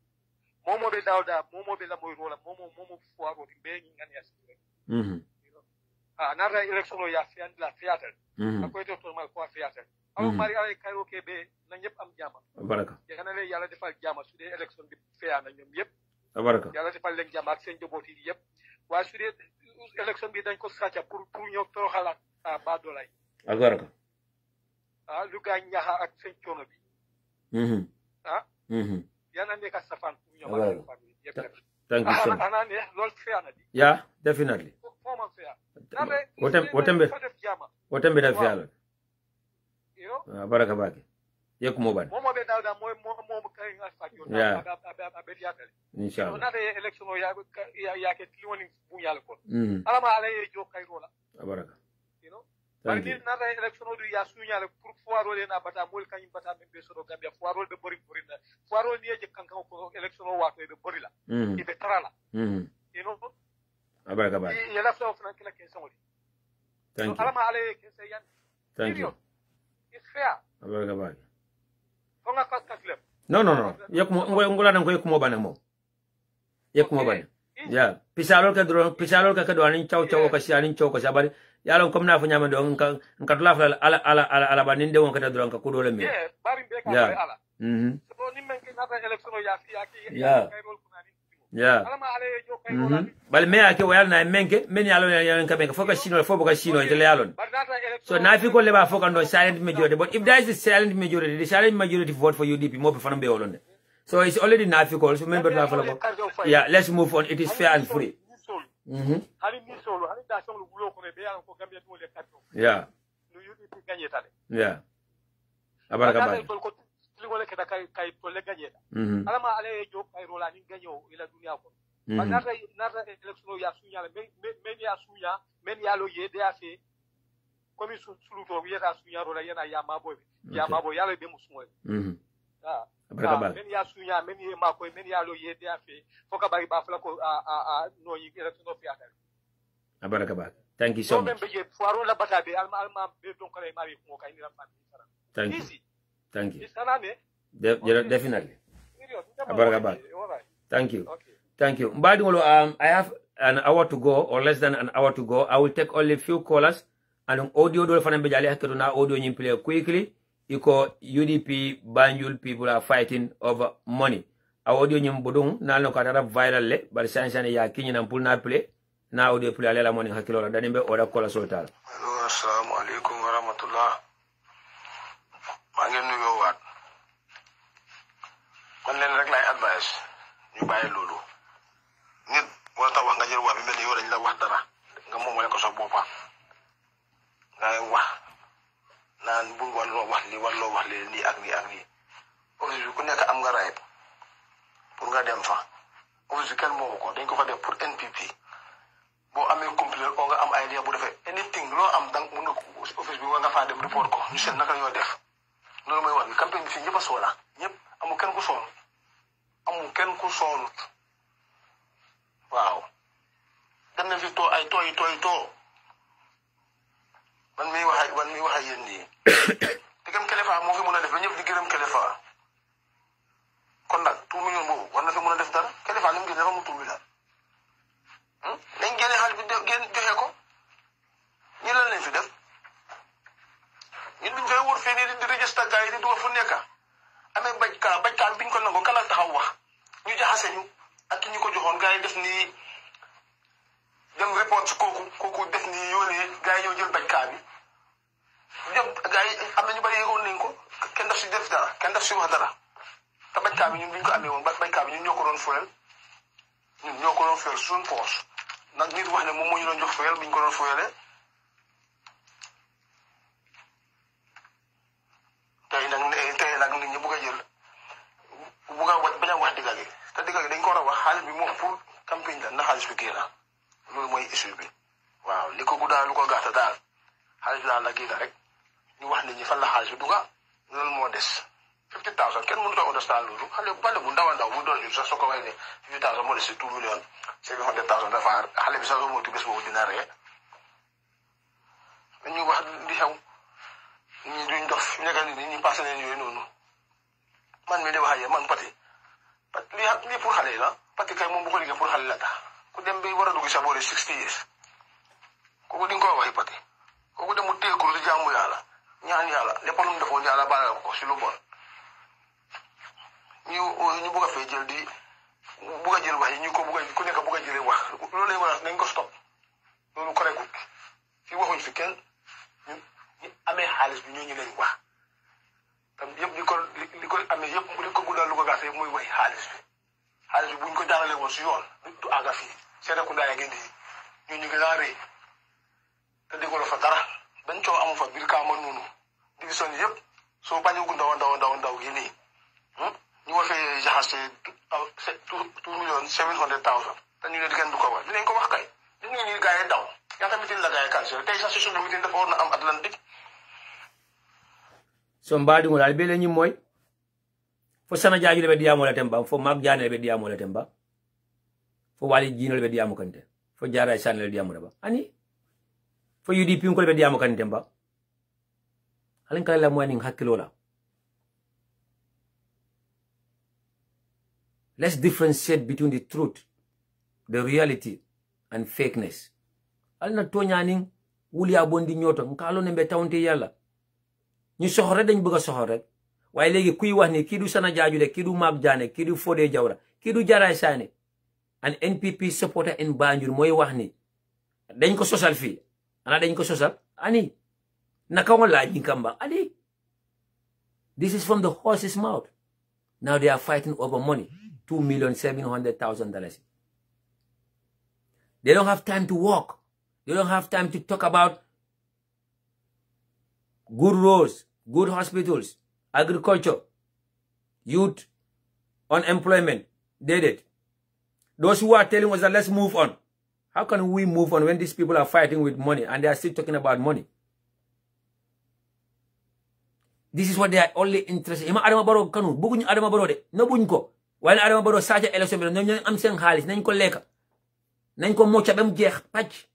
momo be dawda momo be la moy rola momo foiro di be ñi ngani as nara election o ya fian la fiatal ko to to mal ko fiatal aw mari ay kayro ke be na ñep am jama baraka yana le yalla defal jama su dé election bi fiya na ñom yépp baraka yalla defal leen jama ak seen joboti yépp wa su dé election bi dañ ko sacca pour ñoo to xalat ba dolay baraka lu ga ñaxa ak seen coono bi yana ne ka safan pour ñoo ba yépp thank you so much ana ne lol fiya na di yeah definitely wotembe da fiala baraka baki yekumo ban momo be dawda moy momo kay ngasa yo abe yakale inshallah na de election ya ke tiwoni bu yalla ko alama ala ye jo kay rola baraka bari ni na de election du ya suñale pour foiro le na bata mol kany bata be so gambia foiro be bori na foiro ni je kankan ko election wa ko be bori la ibe tarala baraka baki yalla so fana kila ke sangoli thank you alama ala ye ke sayan thank you it's fair baraka baki no yekumo ngola dan ko yekumo ban mo yekumo ban ya pisalol ka do anin chaw ko si anin chaw ko sabari yalo comme na fa nyama do nka tula fa ala banin de won ka do nka ko do le mi bari be ka ala so ni men ke na election ya fi ya kayrol kunani alama ala ye jo kayrol bal me ake wayal na menke men yalo yan ka menke foka sino foka sino ite le yalon so na fi ko le ba foka ndo silent majority, but if there is a silent majority, the silent majority vote for UDP more for be olonde. So it's already nafikol, so remember na follow. Yeah, let's move on. It is fair and free. Yeah. Yeah. Abaraka ba. Alama ale jo kay rola ni ganyo ila dunia ko. Nata election ya sunya men ya sunya men ya lo ye de afi komi sulu to yeta sunya rola yana ya mabo ya le be musmo men ya sunya men ye mako men ya lo ye de afi foka bari ba fla ko no yi election of ya abaraka ba. Thank you so much. Fuaro la batabe alma be don kare mari ko kay ni la thank you. Thank you. Definitely. Abaraka ba. Thank you. Okay. Thank you. I have an hour to go, or less than an hour to go. I will take only a few callers. And audio do fana be jale hakero na audio nyim play quickly. Iko UDP Banjul people are fighting over money. Our audio nyim bodung na no katara viral le, but sansan ya kinyi na mpul na play. Na audio play alela money hakilo la danimbe order caller soltal. Hello, assalamu alaikum wa rahmatullah. Mangen nuyo wat. Man len rek lay advice ñu baye lolu. Nit war ta wax nga jël wax bi mel yow dañ la wax dara nga mom wala ko sa bopa ngay wax naan bu wallo wax li ni ak ni office ku nekk am nga right pour nga dem fa office kenn moko ko dañ ko fa def pour NPP bo amé complaint ko nga am idea bu defé anything lo am dang mu nga office bi nga fa dem report ko ñu sel naka ñoo def lolu moy wax campagne bi fi ñepp sola ñepp amu kenn ku son waaw dem na fi to ay to man mi wax yeen ni digam kelefa mo fi mëna def ñepp di gërem kelefa kon nak 2 million bobu war na fi mëna def dara kelefa lim gi dafa mu 2 million dañ gëné xal bi gën joxé ko ñi lan lañ fi def ñi ñu fay wor fi ni di register gaay di do fu nekka amé bajka biñ ko nango kala taxaw wax ñu jaxase ñu ak ñi ko joxon gaay def ni dem report ci koku def ni yone gaay ñoo jël bajka bi dem gaay am nañu bari yegon nañ ko kenn daf ci def dara kenn daf ci wax dara ta bajka bi ñun biñ ko amé won bajka bi ñun ñoko doon fuel sun poche nak nit wax ne mom mo ñu doon jox fuel biñ ko doon fuelé tay nak nit ñi bu ko jël bu ga baña wax digal gi te digal gi dañ ko wara wax xaalis bi mo pour campagne la na xaalis bi génn loolu mooy issue bi waaw li ko guddaa lu ko gàtta daal xaalis bi daal la génn rek ñu wax nit ñi fan la xaalis bi duga loolu moo des 50,000 kenn mënu ko understand loolu xale bu ndaw bu doon sax soo ko waxee ne 50,000 moo des 2 million 700,000 dafa xale bi sax moo ti bés boobu dina ree ñu wax di xew ñi duñ dof ñegal nit ñi passé leen yooyu noonu man mi di wax ak man pati li pour xale la pati kay moom bu ko liggéey pour xale la tax ku dem bi war a dugg sa boole 60 years kooku di nga ko waxi pati kooku dem mu téye ko di jaamu yàlla ñaan yàlla lépp lu mu defoon yàlla baal ko si lu bon ñu bugg a fay jël di bugg a jël wax yi ñu ko bugg a ku nekk bugg a jëlee wax loolu lay war nañ ko stop loolu correctul fii waxuñ fi kenn ñu amee xaalis bi ñooñu lañ wax tam yëpp li ko amee yëpp li ko guddal lu ko gaasee muy wax xaalis bi buñ ko jaarale woon si yoon du àgga fii Serekunda yaa ngi di ñu gën a rëy te déggoo la fa dara benn coow amu fa biir kaama noonu division yëpp soo bañu gu ndaw yi nii ñu war fee jaxase 2,700,000 te ñu ne di kenn du ko wax dinañ ko wax kay di ngeen ni gars yi daw ñaata mitin la gars yi cancel tey sax si suñu mitin dafa war na am Atlantique so mbaadi ngol albe le moy fo sana jaaju le diamo la temba fo mag jaane le diamo la temba fo wali jino le diamo kante fo jara san le diamo ba ani fo UDP ko le diamo kante temba alen kala la moy ni hakkilo la. Let's differentiate between the truth, the reality, and fakeness. Alna toñaning wuli abondi nyoto nkalo nembe tawnte yalla ñu soxore dañ bëgg soxor rek waye legi kuy wax ni ki du sana jaajule ki du mab jaane ki du fodé jawra ki du jaray sané an NPP supporter in Banjul moy wax ni dañ ko sosal fi ana dañ ko sosal ani naka wala ñi kamba ani this is from the horse's mouth. Now they are fighting over money. $2,700,000. They don't have time to walk. They don't have time to talk about good roads, good hospitals, agriculture, youth, unemployment. They did. Those who are telling us that let's move on. How can we move on when these people are fighting with money and they are still talking about money? This is what they are only interested in. Ima Adama Barrow kanu buguñu Adama Barrow de no buñ ko wala Adama Barrow saaja election bi ñoo am seen xaalis nañ ko lekk nañ ko mocca bam jeex patch.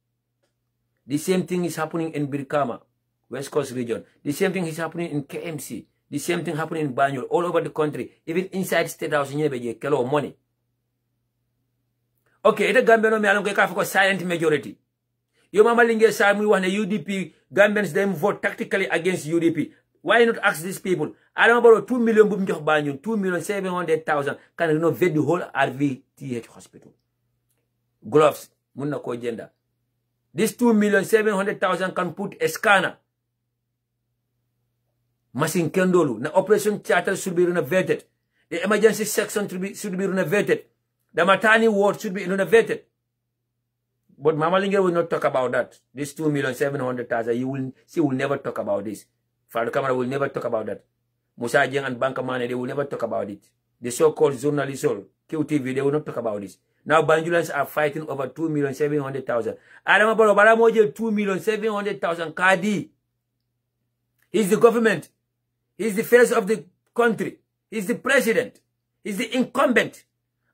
The same thing is happening in Brikama, West Coast region. The same thing is happening in KMC. The same thing happening in Banjul, all over the country, even inside State House ñebe je kelo money. Okay, ita Gambia no me alon ko ka fa silent majority. Yo mama linge sa muy wax ne UDP Gambians them vote tactically against UDP. Why not ask these people? I don't know about 2 million boom jox Banjul, 2,700,000 can renovate the whole RVTH hospital. Gloves, mun na ko jenda. This 2,700,000 can put a scanner. Machine Kendolu. The operation theater should be renovated. The emergency section should be renovated. The maternity ward should be renovated. But Mama Linger will not talk about that. This 2,700,000, she will never talk about this. Father Kamara will never talk about that. Musa Jeng and Banka Mane, they will never talk about it. The so-called journalists, QTV, they will not talk about this. Now Banjulans are fighting over 2,700,000. Adama Barrow Baramoje 2,700,000 Kadi. He's the government. He's the face of the country. He's the president. He's the incumbent.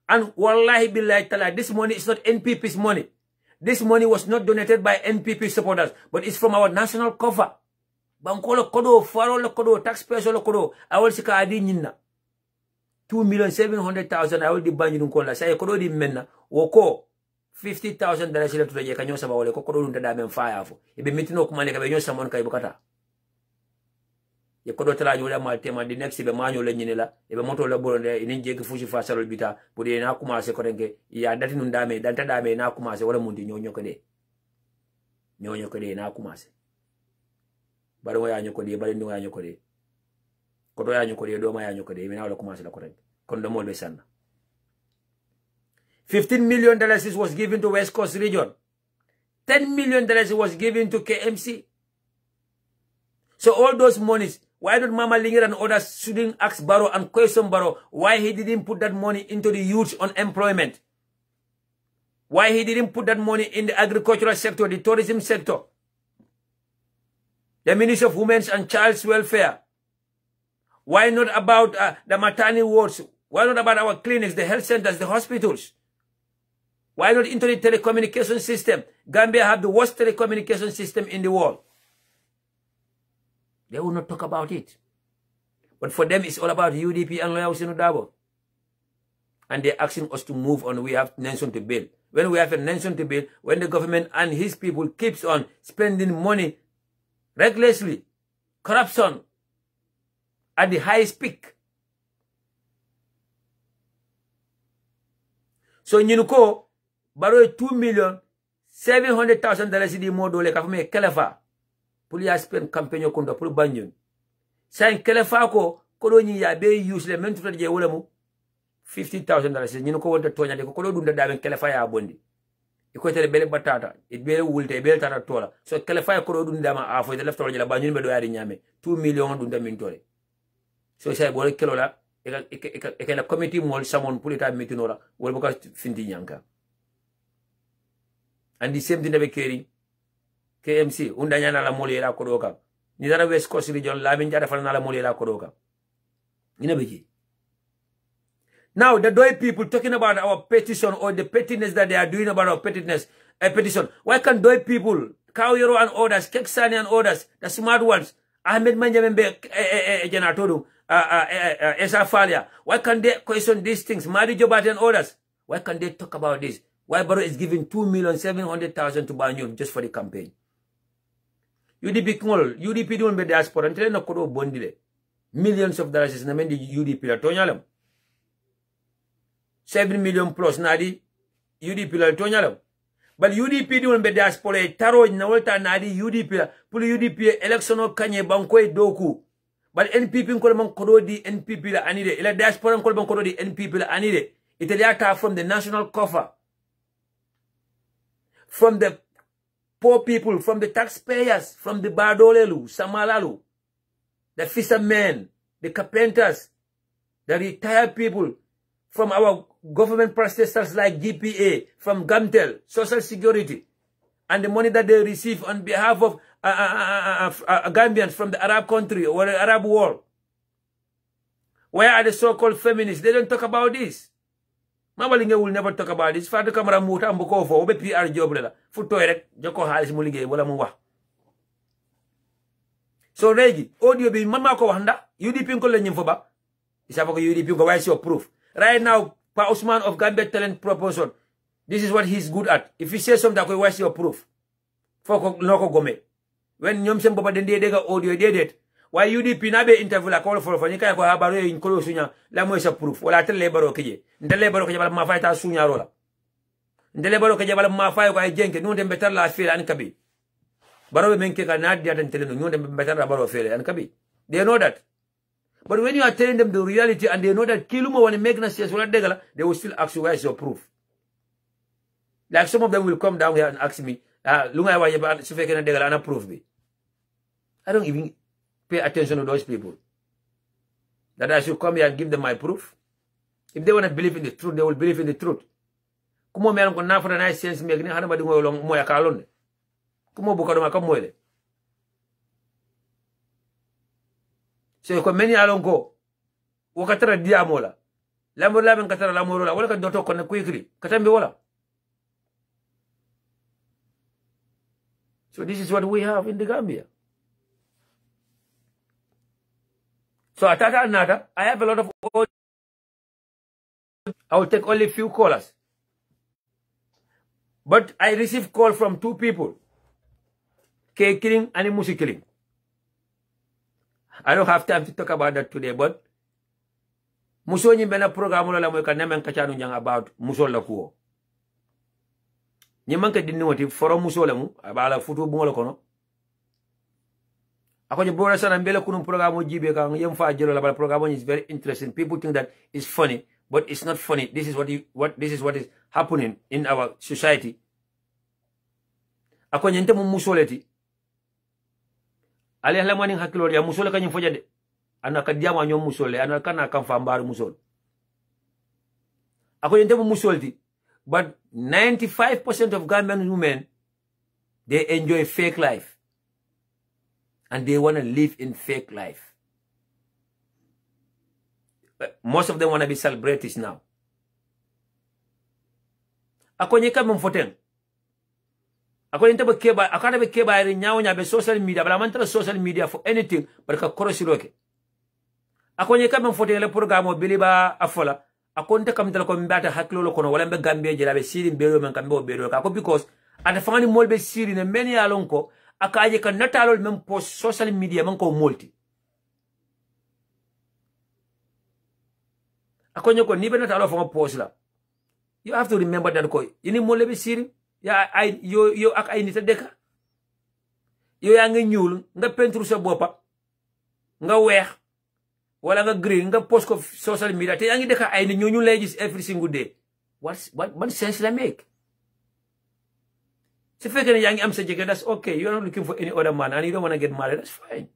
And wallahi billahi ta'ala, this money is not NPP's money. This money was not donated by NPP supporters, but it's from our national cover. Bankolo kodo, farola kodo, taxpayers kodo, I will sika adi nyina. 2,700,000 I will di banjun kola. Say kodo di menna, woko $50,000 ila tutaje kanyo saba wale kodo lunta da men fire afo. Ibe mitino kumane kabe nyo samon kai bukata. Ye kodo tala jola ma tema di next ibe manyo le nyinela, ibe moto le bolonde inin jegi fushi fa salol bita, budi na kumase kodenge ya dati nundame, danta dame na kumase wala mundi nyonyo kode. Nyonyo kode na kumase. Bari mo ya nyokode bari ndi ya nyokode kodo ya nyokode do ma ya nyokode mi na wala commencer la ko rek kon do mo be sanna $15 million was given to West Coast region. $10 million was given to KMC. So all those monies, why don't Mama Linger and others shouldn't ask Barrow and question Barrow why he didn't put that money into the youth unemployment? Why he didn't put that money in the agricultural sector, the tourism sector? The Ministry of Women's and Child's Welfare. Why not about the maternity wards? Why not about our clinics, the health centers, the hospitals? Why not into the telecommunication system? Gambia have the worst telecommunication system in the world. They will not talk about it. But for them, it's all about UDP and Lawyer Hussein Dabo. and they're asking us to move on. We have nation to build. When we have a nation to build, when the government and his people keeps on spending money recklessly, corruption at the highest peak. So Ninuko, borrow $2,700,000 di modo le kafame kelefa. Puli ya spend campaign kondo puli banjun. Sain kelefa ko kodo ni ya be use le mentu je wala mu $50,000 Ninuko wonta tonya de ko kodo dunda da ben kelefa ya bondi. Iko tele bele batata, it bele wulte bele tata tola. So kelefa ya kodo dunda ma afo de left tola la banjun be do yari nyame 2 million dunda min tole. So say bole kelola eka la committee mol samon pulita meetinora wol boka finti nyanka. And the same thing be carry KMC unda nyana la mole la kodoka. Ni dara West Coast region la bin jada fana la mole la kodoka. Ina beji. Now the Doi people talking about our petition or the pettiness that they are doing about our pettiness petition. Why can't Doi people, Kauyero and others, Keksani and others, the smart ones, Ahmed Manjamembe Janatodu, Esa Falia, why can't they question these things? Mari Jobat and others, why can't they talk about this? Why Barrow is giving $2,700,000 to Banyu just for the campaign? UDP Kungol, UDP don't be diaspora, and no kodo bondile. Millions of dollars is na mendi UDP la tonyalam. 7 million plus nadi UDP la tonyalam. But UDP don't be diaspora taro na volta nadi UDP la puli UDP election o kanye bankoy doku. But NPP ko man kodo di NPP la anide. Ila diaspora ko man kodo di NPP la anide. Italiata from the national coffer. From the poor people, from the taxpayers, from the Badolelu, Samalalu, the fishermen, the carpenters, the retired people, from our government protesters like GPA, from Gamtel, Social Security, and the money that they receive on behalf of Gambians from the Arab country or the Arab world. Where are the so-called feminists? They don't talk about this. Mabalinge will never talk about this. Father Kamara Muta Mboko for Obe PR job lela. Futo erek Joko Halis Mulige wala muwa. So Regi, audio be mama ko handa. UDP ko lenyim foba. Isa ko UDP ko why your proof. Right now, Pa Usman of Gambia talent proposal. This is what he's good at. If he says something, why your proof? Foko noko gome. When nyom sem boba dende dega audio did it. Why UDP na be interview la call for nika ko habaro in kolo sunya la mo sa proof wala tele baro keje ndele baro keje bala ma fay ta sunya rola ndele baro keje bala ma fay ko ay jenke no dem betar la fele an kabi baro be menke ka na dia tan tele no dem betar la baro fele an kabi. They know that. But when you are telling them the reality and they know that kilumo when make na sense wala degala, they will still ask you where is your proof. Like some of them will come down here and ask me lunga wa yeba su feke na degala na proof be. I don't even pay attention to those people. That I should come here and give them my proof. If they want to believe in the truth, they will believe in the truth. Kumo meron ko na for na sense me gni hana ba dingo long moya kalon. Kumo bukado ma kamoyle. So ko many along go. Wakatara diamola. Lambo laben katara lamorola wala ka doto ko na quickly. Katambe wala. So this is what we have in the Gambia. So Atata Nata, I have a lot of audio. I will take only a few callers. But I received call from 2 people. K-Killing and Musi Killing. I don't have time to talk about that today, but Muso nyi bena program la mo ka nemen ka chanu jang about Muso la ko. Nyi man ka dinni wati forum Muso la mu abala futu bu ngolo kono. Ako je brother sana mbele kunum program jibe ka yem fa jelo la program is very interesting. People think that it's funny, but it's not funny. This is what is happening in our society. Ako nyente mu musoleti. Ali hala mani hakilo ya musole kanyi fojade. Ana kadiama nyom musole, ana kana kan fambar musol. Ako nyente mu musoleti. But 95% of Gambian women, they enjoy fake life. And they want to live in fake life. Most of them want to be celebrities now. Ako nyeka mfoten. Ako nyente bekeba, akana bekeba iri nyawo nyabe social media, bala mantala social media for anything, but ka korosiroke. Ako nyeka mfoten le programo biliba afola, akonte kam tala ko mbata hakkilo kono wala be Gambia jela be siri bero men kambe o bero ka ko because ata fani molbe siri ne men ya lon ko akaje kan natalol men post social media man ko multi akonyo ko ni be natalo fo post la you have to remember that ko ini molbe siri ya ay yo ak ay nita deka yo ya nga ñuul nga peinture sa bopa nga weex wala nga green nga post ko social media te yaa ngi deka ay ni ñu lay gis every single day what sense la make su fekkee ne yaa ngi am sa jëkkër that's okay you're not looking for any other man and you don't want to get married that's fine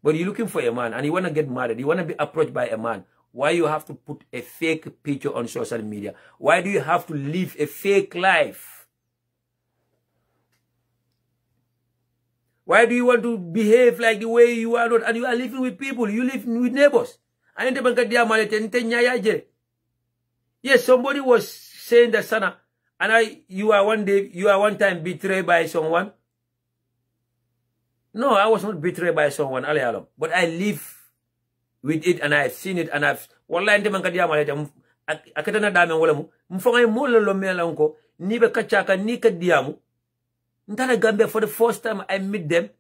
but you're looking for a man and you want to get married you want to be approached by a man why you have to put a fake picture on social media why do you have to live a fake life why do you want to behave like the way you are not? And you are living with people. You live with neighbors. Yes, somebody was saying that, Sana, and you are one time betrayed by someone. No, I was not betrayed by someone, but I live with it and I've seen it and I've. Wallahi, akatana dame wala mu. Mfanga mola lo mela unko. Nibe kachaka nika diamu. Ntana Gambia for the first time I meet them.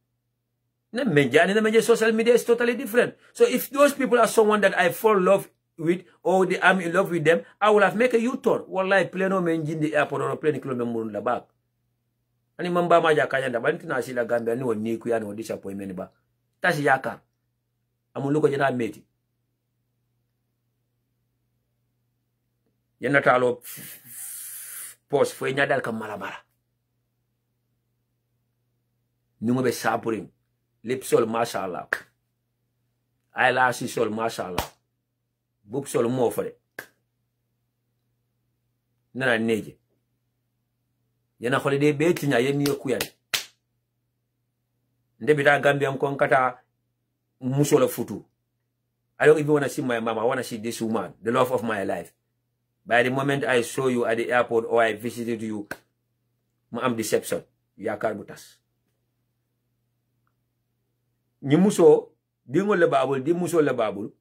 Social media is totally different. So if those people are someone that I fall in love with or I'm in love with them, I will have make a U-turn. Wallahi plane o menjin the airport or plane kilo murun la back. Ani mamba maja kanyanda banti na sila Gambia ni woni ku ya no disappointment ba. Tasi yakar. Amuluko jena meti. Yana talo post fo nyadal kam malabara. Nungo be sapuring lip sol mashallah eyelash sol mashallah bub sol mo fare nana neje yana holiday be tinya yeni yokuyan ndebi da Gambia am kon kata musola futu I don't even want to see my mama I want to see this woman the love of my life by the moment I saw you at the airport or I visited you ma am deception yakar butas ni muso dingo le babul di muso le babul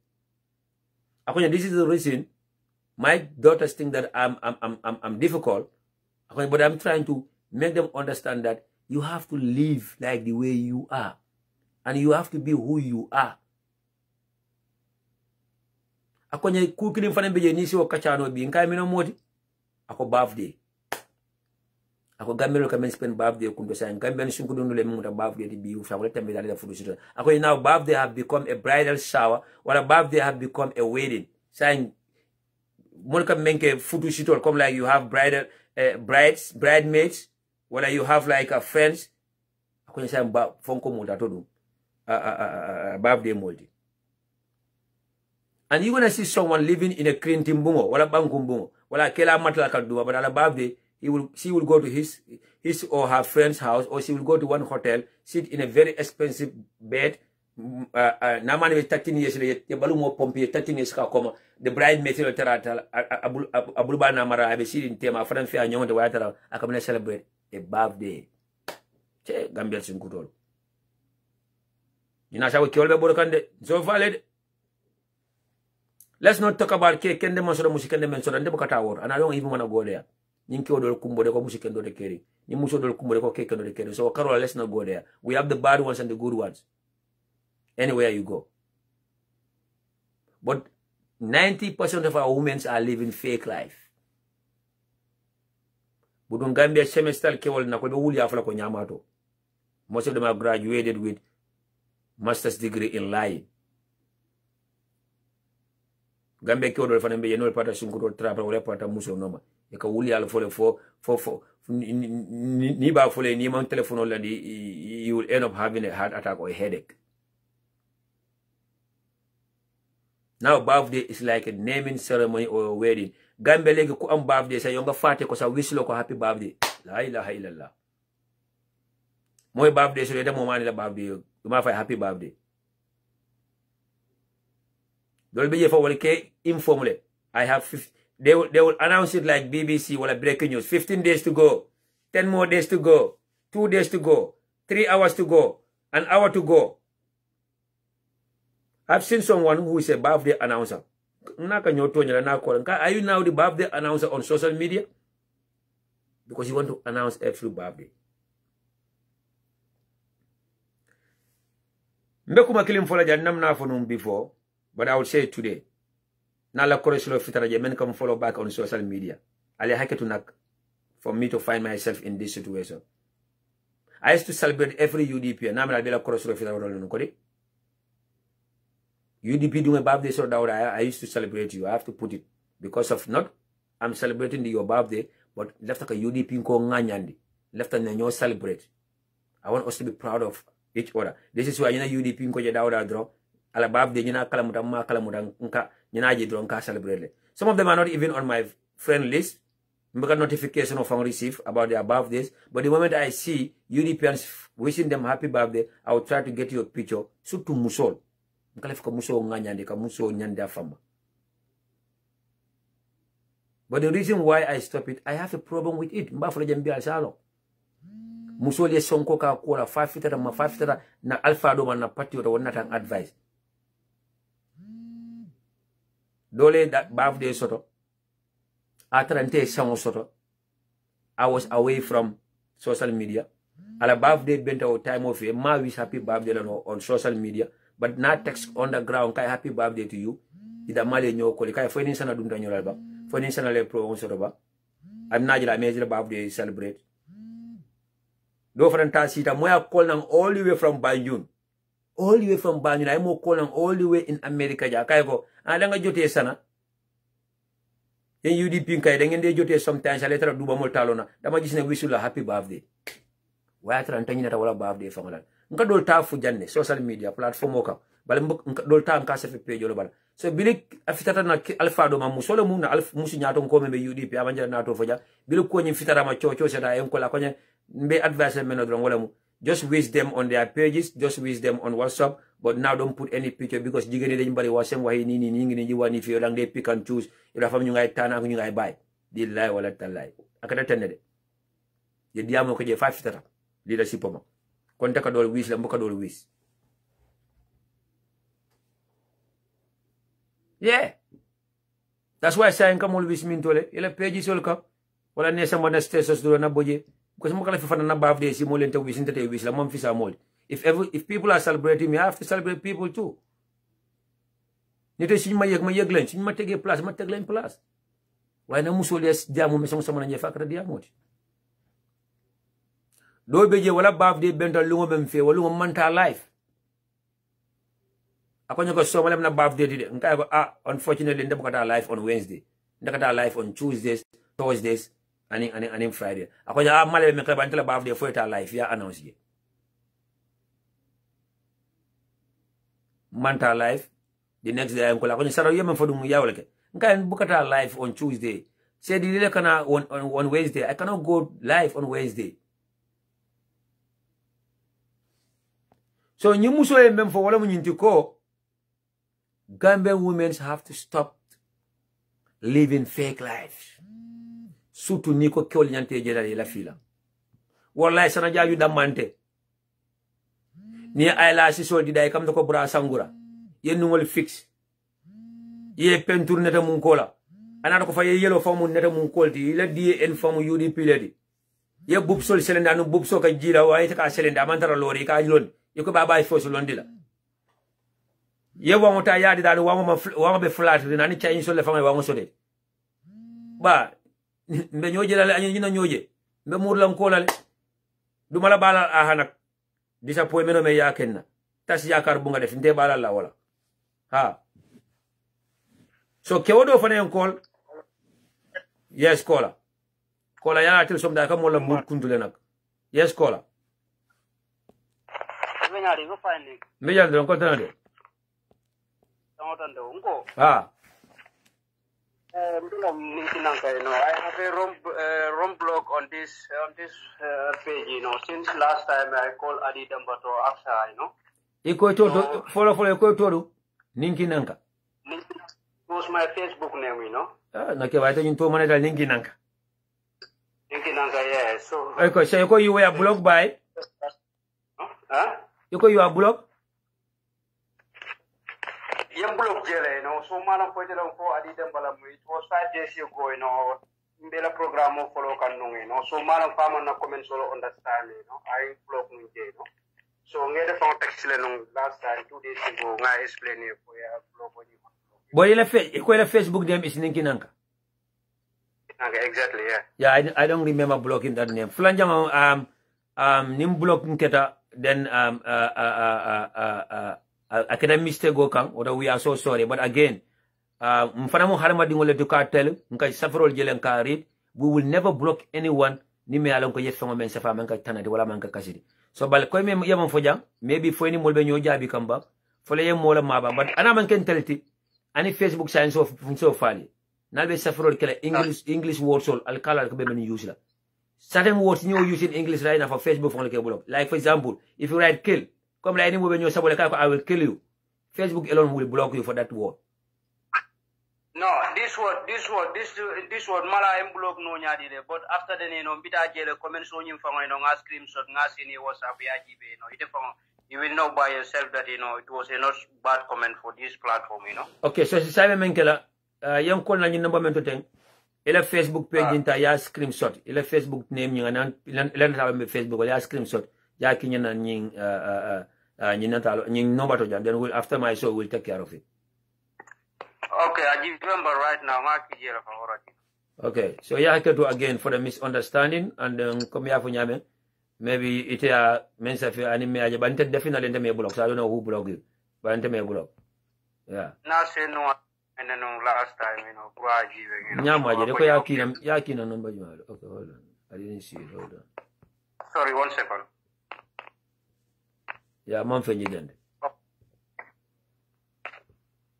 akonya this is the reason my daughters think that I'm difficult akonya but I'm trying to make them understand that you have to live like the way you are and you have to be who you are akonya ku kilim fana beje ni si o kachano bi nkai mino moti ako birthday ako Gambia ka men spend birthday kundo sa Gambia ni sunku dunule mu ta birthday di biu fa wala tambe dal fudu sito ako now birthday have become a bridal shower wala birthday have become a wedding saying mon ka menke fudu sito comme like you have bridal bridesmaids wala you have like a friends ako say fonko mu ta todo birthday moldi and you gonna see someone living in a Crintimbungo wala Bankumbungo wala kela matla ka duwa but ala birthday she will go to his or her friend's house, or she will go to one hotel, sit in a very expensive bed. Namani 13 years later, balumo pompi 13 years ka koma. The bride material terata abulba namara abe sit in tema friend fair nyonde wayatara akamena celebrate a birthday. Che Gambia sinkutolo. Ina shawo kiolbe borokande so valid. Let's not talk about cake kende monsoro musikende mensoro ndebo kata wor and I don't even want to go there. Ninki odol kumbo de ko musikendo de keri. Ni muso odol kumbo de ko kekendo de keri. So Carola, let's not go there. We have the bad ones and the good ones. Anywhere you go. But 90% of our women are living fake life. Budun Gambia semester kewol na ko be wuli afala ko nyamato. Most of them are graduated with master's degree in lying. Gambia kewol fa nembe yenol pata sunkuto trapal wala pata muso noma. Eka wuli ala fole fo ni ba fole ni man telephone la di you will end up having a heart attack or a headache. Now birthday is like a naming ceremony or a wedding. Gambia legi ku am birthday sa yonga fate ko sa wislo ko happy birthday. La ilaha illallah. Moy birthday so de mo mani la birthday du ma fay happy birthday. Dol be je fa wala ke informele. I have 50. They will announce it like BBC or like breaking news. 15 days to go. 10 more days to go. 2 days to go. 3 hours to go. An hour to go. I've seen someone who is a birthday announcer. Are you now the birthday announcer on social media? Because you want to announce every birthday. Mbekuma kilim follow jannam na fonum before, but I would say today. Nala koreslo fitara men come follow back on social media. Ali haketunak for me to find myself in this situation. I used to celebrate every UDP. Now I bela koreslo fitara rollo kodi. UDP doing a birthday so that I used to celebrate you. I have to put it because of not I'm celebrating your birthday, but left like a UDP ko nganyandi. Left and then celebrate. I want us to be proud of each other. This is why you know UDP ko jada draw. Ala birthday you know kalamuta nka you draw nka celebrate. Some of them are not even on my friend list. Because notification of receive about their birthdays. But the moment I see UDPians wishing them happy birthday, I will try to get you a picture. So to musol. But the reason why I stop it, I have a problem with it. Musoli sonko ka kola 5 feet na alpha do man na party or not an advice. Dole that birthday soto. Atrante samo soto. I was away from social media. Ala birthday bent our time of year. Ma wish happy birthday on social media. But not text on the ground, kai happy birthday to you. Ida male nyo koli kai fo ni sana dum tanyo alba. Fo ni sana le pro on soto ba. Am na jila mejila birthday celebrate. Do franta sita moya call nang all the way from Banjul. All the way from Banjul. I mo call nang all the way in America ja kai ko. Ala nga jote sana. Yen UDP kai da ngeen de jote sometimes ala tara duba mo talona. Dama gis ne wish la happy birthday. Waya tara tanyi na wala birthday fa ngala. Nka dol ta fu janne social media platform oka bala nka dol ta nka sefe page lo bala so bilik afitata na alpha do ma musolo mu na alpha musi nyato ko membe UDP abanja na to foja bilik ko nyi fitara ma chocho seda en ko la ko nye mbe advice men odron wala mu just wish them on their pages, just wish them on WhatsApp, but now don't put any picture because jigene de mbali wasem wahi ni ngi ni wani fi lang de pick and choose ila fam ñu ngay tana ko ñu ngay bay billahi wala tallahi akata tenne de ye diamo ko je 5 fitara leadership mo kon taka dol wish la mbuka dol wish. Yeah. That's why saying come always mean tole. Ile page sol ka. Wala ne sama na status do na boje. Because mo kala fi fana na birthday si mo lente wish inte wish la mom fi sa mol. If people are celebrating me, I have to celebrate people too. Nito si ma yeg len, si ma tege place, ma teg len place. Why na musol yes diamo me sama na ñefa akra diamo. Do beje wala birthday bental lungo mem fe wala lungo manta life. Ako ñoko so malem na birthday di de nka ko unfortunately ndem ko ta live on Wednesday. Ndaka live on Tuesdays, Thursdays and Friday. Ako ja malem me ka bantala birthday fo ta live ya announce ye. Manta live the next day ko la ko ni saro yema fo dum yawle ke. Nka bukata live on Tuesday. Say di le kana on Wednesday. I cannot go live on Wednesday. So nyimuso mem fo wala mu nyinti ko Gambian women have to stop living fake lives. Sutu niko kyo nyante jela la fila. Wallahi sana jaju damante. Ni ayla si so di day kam ko bra sangura. Ye nungol fix. Ye pentur neta mun kola. Anata ko fa ye yellow famu neta mun kolti. Ila di en famu UDP ledi. Ye bub sol selenda no bub so ka jila wa ita ka selenda mantara lori ka lon. Yeko baba ay fosu londila. Ye wango ta yadi dadu wango be flat nani cha inso le fanga wango sode. Ba mbe nyoje la anyi na nyoje. Mbe murlan ko la du mala bala ahanak. Disappointment me yakenna. Tas yakar bunga def nde bala la wala. Ha. So kewodo fane en call. Yes caller. Caller yana tel som da kam wala mut kuntule nak. Yes caller. Me yal don ko tanade. Ah. I have a rom blog on this page, since last time I called Adi Dambato after, Iko to follow ko to ninki nanka. Was my Facebook name, Ah, na ke waita into maneta ninki nanka. Ninki nanka, yeah. So Iko you were blocked by? Huh? Iko you are blocked? Young block jele, you know, so man of for Adi Dembala, it was 5 days ago, you know, Mbela program of follow Kanung, you know, so man of farmer no comments all understand, you know, I block no, you know. So ngede from text last time 2 days ago, I explain it for your block on you. Boy, the Facebook name is Ninkinanka. Exactly, yeah. Yeah, I don't remember blocking that name. Flanjang nim blocking keta then I can mistake go kang or we are so sorry. But again, mfanamu harama dingole to cartel, nka safarol jelen ka read, we will never block anyone ni me alon ko yefama men safa man ka tanati wala man ka kasidi. So bal ko me yamam fojang, maybe for any molbe nyo jabi kamba, for le mola maba, but ana man ken telti ani Facebook science of so fali. Nalbe safarol kele English words all al kala ko be ben use la. Certain words you use in English right now for Facebook for like block. Like for example, if you write kill, come like when you say I will kill you. Facebook alone will block you for that word. No, this word mala em block no nyadi de. But after the you know bita jele comments on you from you know screenshot ngasini WhatsApp ya GB you know you will know by yourself that you know it was a not bad comment for this platform you know. Okay, so si sabe menkela yang call na nyi number men to ten. Ila Facebook page inta ya screenshot. Ila Facebook name nyi nganan ila tabe Facebook ya screenshot. Ya kinya na nyi nyi number to jam. Then we'll after my show we'll take care of it. Okay, I give remember right now. Okay, so yeah, I can do again for the misunderstanding and come here for nyame. Maybe it means if you anime, but definitely in the blog. So I don't know who blog you, but in the blog. Yeah. Now say no, and then last time you know, Nyama, yakina number you had. Okay, hold on. I didn't see it. Hold on. Sorry, 1 second. Yeah, mom for you then.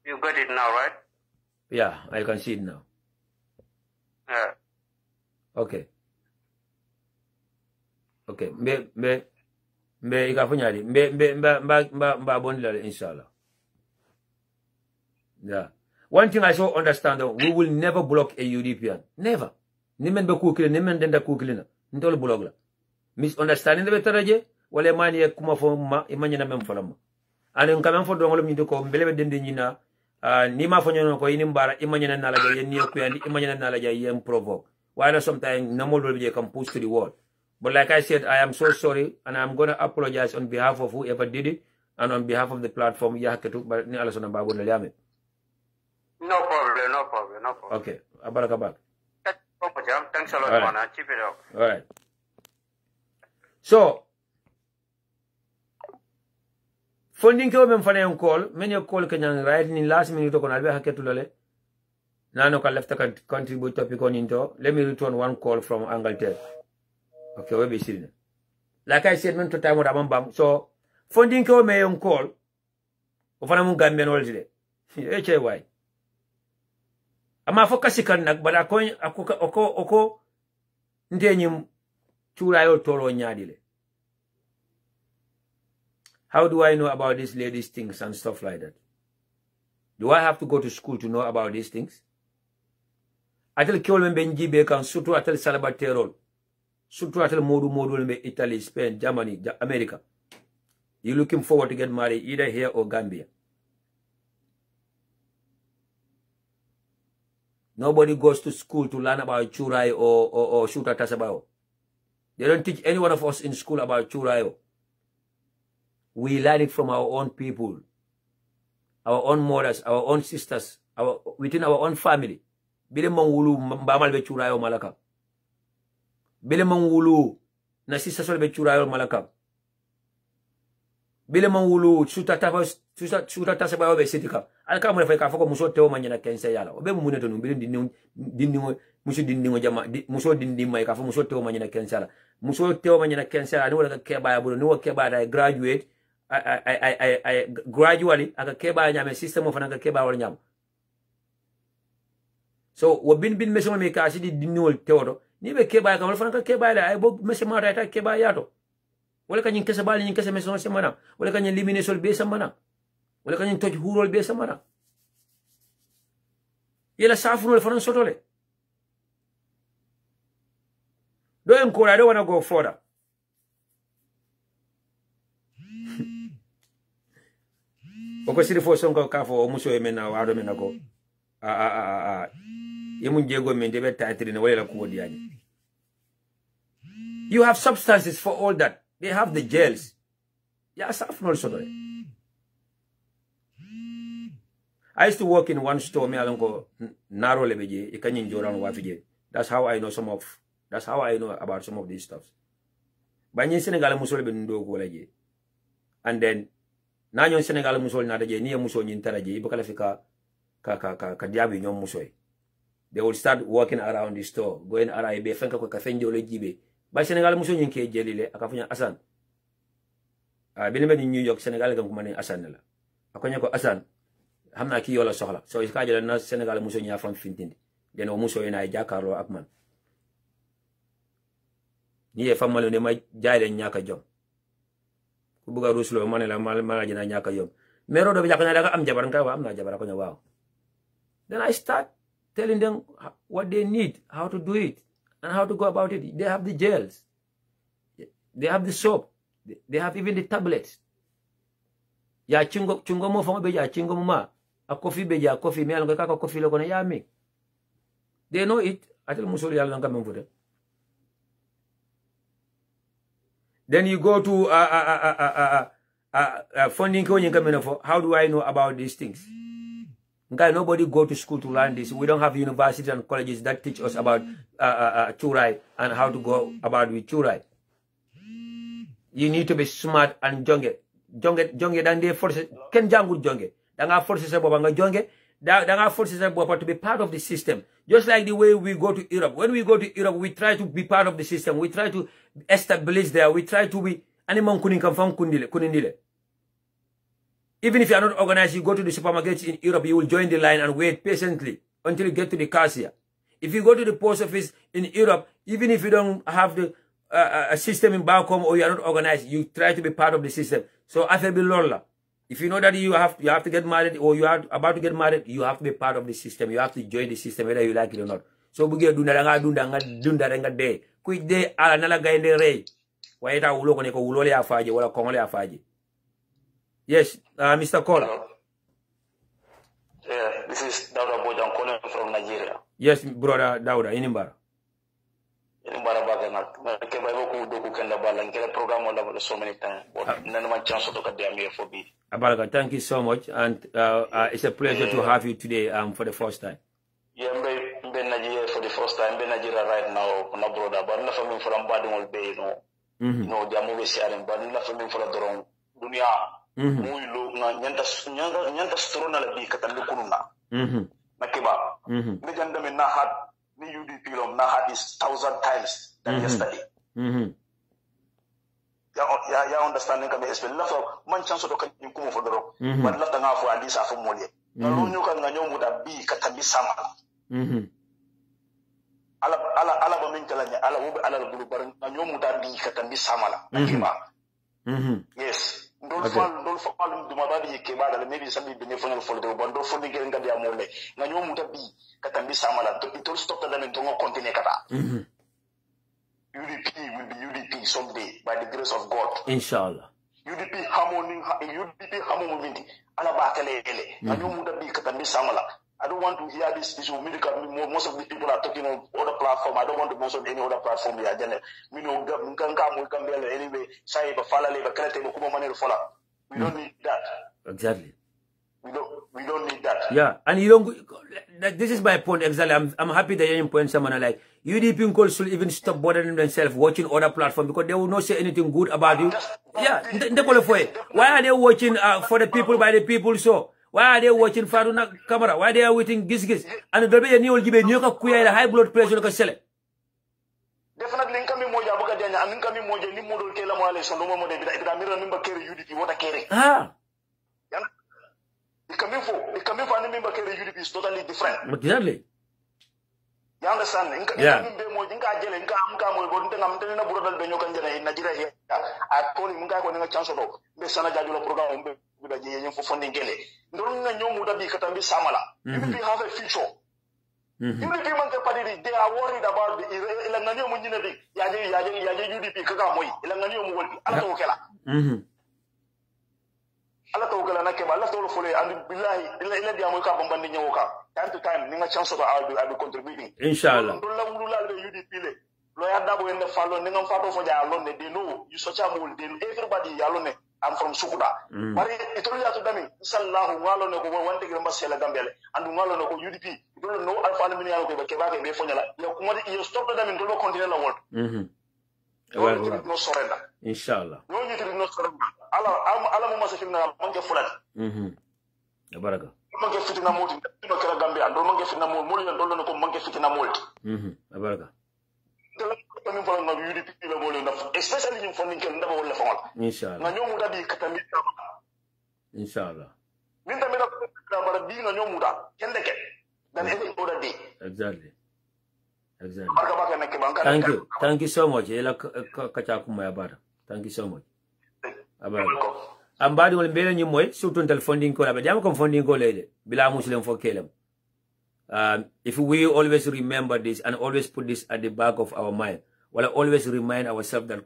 You got it now, right? Yeah, I can see it now. Yeah. Okay. Okay. Mbe ikafunyali. Mba bondila inshallah. Yeah. One thing I so understand though, we will never block a European. Never. Nimen be kukile, nimen denda kukile. Ntolo blog la. Misunderstanding the betaraje, wale mani ya kuma fo ma, imanye na memfalama. Ane nkamen fo dongolo mnyito ko, mbelebe dende njina, ni ma fonyo ko inimbara imanye na nalaja yen niyo kuyandi imanye na nalaja yen provoke. Why not sometimes normal will be come push to the wall. But like I said, I am so sorry and I'm gonna apologize on behalf of whoever did it and on behalf of the platform. Ya ketu but ni alasona babu na liame. No problem. Okay, abarakabak. Thanks a lot, right. Man. Keep it up. All right. So, funding ko men fane on call, men yo call kanyang right in last minute ko nalbe haketulale. Nano ka left ka contribute topic on into. Let me return one call from Angleterre. Okay, we be sitting. Like I said, men to time what bam. So, funding ko men on call. Ofana mun Gambian all today. HAY. Ama focus kan nak but ako ndenyim churayo tolo nyadile. How do I know about these ladies things and stuff like that? Do I have to go to school to know about these things? Atel kiol benji be kan sutu atel salabaterol. Sutu atel modu be Italy, Spain, Germany, America. You looking forward to get married either here or Gambia. Nobody goes to school to learn about Churai or Shuta Tasabao. They don't teach any one of us in school about Churayo. We learn it from our own people, our own mothers, our own sisters, within our own family. Bile mangulu mbamal be Churayo malaka. Bile mangulu na sister sol be Churayo malaka. Bile mangulu Shuta Tasabao be sitika. Alka mo fa ka fako muso tewo manyana kense yala obe mu neto no bi dindi muso dindi ngo jama muso dindi mai ka fo muso tewo manyana kense yala muso tewo manyana kense yala ni wala ka keba ya bulo ni wa keba da graduate I gradually aka keba nyame system of naka keba wala nyam so wo bin meso me ka sidi dindi wol tewo ni be keba ka wala fa naka keba la ay bo meso ma ta keba yato wala ka nyin kese bali nyin kese meso semana wala ka nyin limine sol be semana wala kanyen toj hurol be samara yela safunol fanan sotole do en ko I don't want to go further oko siri fo sonko ka fo muso e mena wado mena ko yemun jego men debe taitri ne wala ko diani. You have substances for all that. They have the jails. Yeah, safnol sodore. I used to work in one store me alongo naro lebeje e kanyin joran wafije. That's how I know about some of these stuff. Banyi Senegal musol be ndo ko laje. And then nanyo Senegal musol na daje ni musol nyin taraje ibakala fika ka diabi nyom musoy. They will start walking around the store, going around be fenka ko ka fenjo le jibe. Ba Senegal musol nyin ke jelile akafunya Asan. Bilime ni New York Senegal kam ko mane Asan la. Akonya ko Asan hamna ki yola soxla. So iska jela na Senegal musol nya fam fintindi. Den o musol na jakarlo ak man. Ni e famalo ne ma jaay len ñaka jom ku buga ruslo mané la mala jina ñaka jom mero do bi jakana daga am jabar nga wa am na jabar ko waaw. Then I start telling them what they need, how to do it and how to go about it. They have the gels, they have the soap, they have even the tablets. Ya chungo mo fo be ya chingo mo ma a coffee be ya coffee me alanga ka coffee lo ko ya mi. They know it atel musul yalla nga mem fude. Then you go to funding. How do I know about these things? Nobody go to school to learn this. We don't have universities and colleges that teach us about churai and how to go about with churai. You need to be smart and jonge dan de force ken jangul jonge. Danga force sa boba nga jonge. Danga force sa boba to be part of the system. Just like the way we go to Europe. When we go to Europe, we try to be part of the system. We try to establish there. We try to be animal kunindile. Even if you are not organized, you go to the supermarkets in Europe, you will join the line and wait patiently until you get to the cashier. If you go to the post office in Europe, even if you don't have the a system in back home or you are not organized, you try to be part of the system. So after Lola, if you know that you have to get married or you are about to get married, you have to be part of the system. You have to join the system whether you like it or not. So buge dunda nga de ku de ala nala gainde rey wayta wulo ko ne ko wulole afaje wala kongole afaje. Yes, Mr. Cole. Yeah, this is Dauda Bojan calling from Nigeria. Yes, brother Dauda, inimbara baga na ke bay ko do ko kenda bala ngela program wala so many times but none man chance to ka dem here for be. Abalaka, thank you so much and it's a pleasure to have you today for the first time. Yeah, I'm in Nigeria for the first time. I'm in Nigeria right now, my brother. But I'm not from Badimol Bay, you know, they are moving sharing, but I'm not from Drone. Dunia, Muilu, Nyanta Strona, the Catalucuna. Nakiba. Megandam in Nahat, the UDP of Nahat is 1,000 times than yesterday. Yeah, understanding can be explained. Left of man chance to come for the rock, but left enough for at least half a million. You can know be Katabi Sama. Ala baminkalanya, ala ube ala bulu barang, nyomu bi Katabi Samala. Yes. Don't fall Dumabadi Kebada, maybe somebody beneficial for the one, don't fully get in the Amole. Nyomu bi Katabi Samala, it will stop them in Tongo Continecata. UDP will be UDP someday by the grace of God. Inshallah. UDP harmony. Alabatele. Samala. I don't want to hear this issue. Most of the people are talking on other platform. I don't want to mention any other platform here. We don't need that. Exactly. We don't need that. Yeah, and you don't. This is my point exactly. I'm happy that you point someone like UDP should even stop bothering themselves watching other platforms because they will not say anything good about you. Yeah, why are they watching for the people by the people? So why are they watching Faruna camera? Why they are watching Gis? And the baby will give a new high blood pressure like a seller. Definitely, moja boka janya. Aminkami moja ni model kela mwale so no mo de ida mira nimba kere UDP what a kere. The coming for any member carry UDP is totally different. Exactly. You understand? Yeah. I told him I chance of the Sana Jadula program for funding Gele. Don't know that Samala. UDP have a future. UDP party, they are worried about the Ilanganio Munjinati, UDP Kagamoy, Ilanganio Multi, Antokela. ala taw kala na keba lafta wala fole and billahi ila diamo ka bambandi nyawoka time to time ninga chance to I'll be contributing inshallah do la wulu la be UDP le lo ya dabo en fallo ninga fato fo ja alone they know you such a mul they everybody alone I'm from Sukuda bari itolu ya to dami sallahu ngalo ne ko wonde gamba sela gambele and ngalo ne ko UDP itolu no alfa ne minalo ko be keba ke be fonyala yo ko modi you stop the dami do continue la wol no surrender inshallah no you no surrender ala mo masa finna manke fulat baraka manke fitina moti no kala gambia do manke fitina mo mo yon do ko manke fitina moti baraka tamin fala na UDP la mo yon especially in funding kel ndaba wala famal inshallah nga nyomu da bi katami inshallah min tamit da bara bi nga nyomu da kende ke dan any other day exactly thank you so much ela kacha kuma ya bara thank you so much ambadi wal mbele ni moy surtout tel funding ko la ba jam ko funding ko lele bila muslim fo kelem if we always remember this and always put this at the back of our mind while always remind ourselves that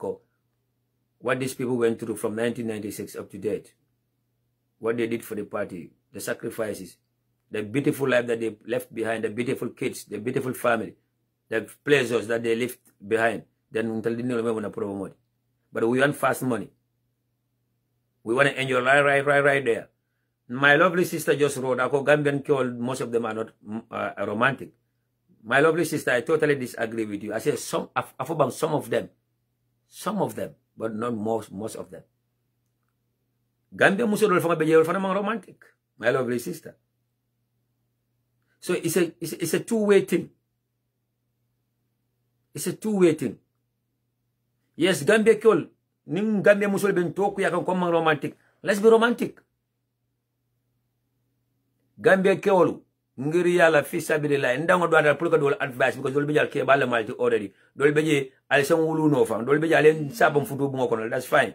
what these people went through from 1996 up to date, what they did for the party, the sacrifices, the beautiful life that they left behind, the beautiful kids, the beautiful family, the pleasures that they left behind, then but we want fast money. We want to enjoy right there. My lovely sister just wrote, Gambian killed, most of them are not romantic. My lovely sister, I totally disagree with you. I say some of them, but not most of them. Gambia muso romantic, my lovely sister. So it's a two-way thing. It's a two-way thing. Yes, Gambia killed. Ning Gambia muso ben toku ya kan romantic. Let's be romantic. Gambia kewolu ngiri yalla fi sabilillah ndango do adal pour que dol advice because dol be jal ke balle malti already dol be je al san wulu no fam dol be jalen sabam futu bu ngoko that's fine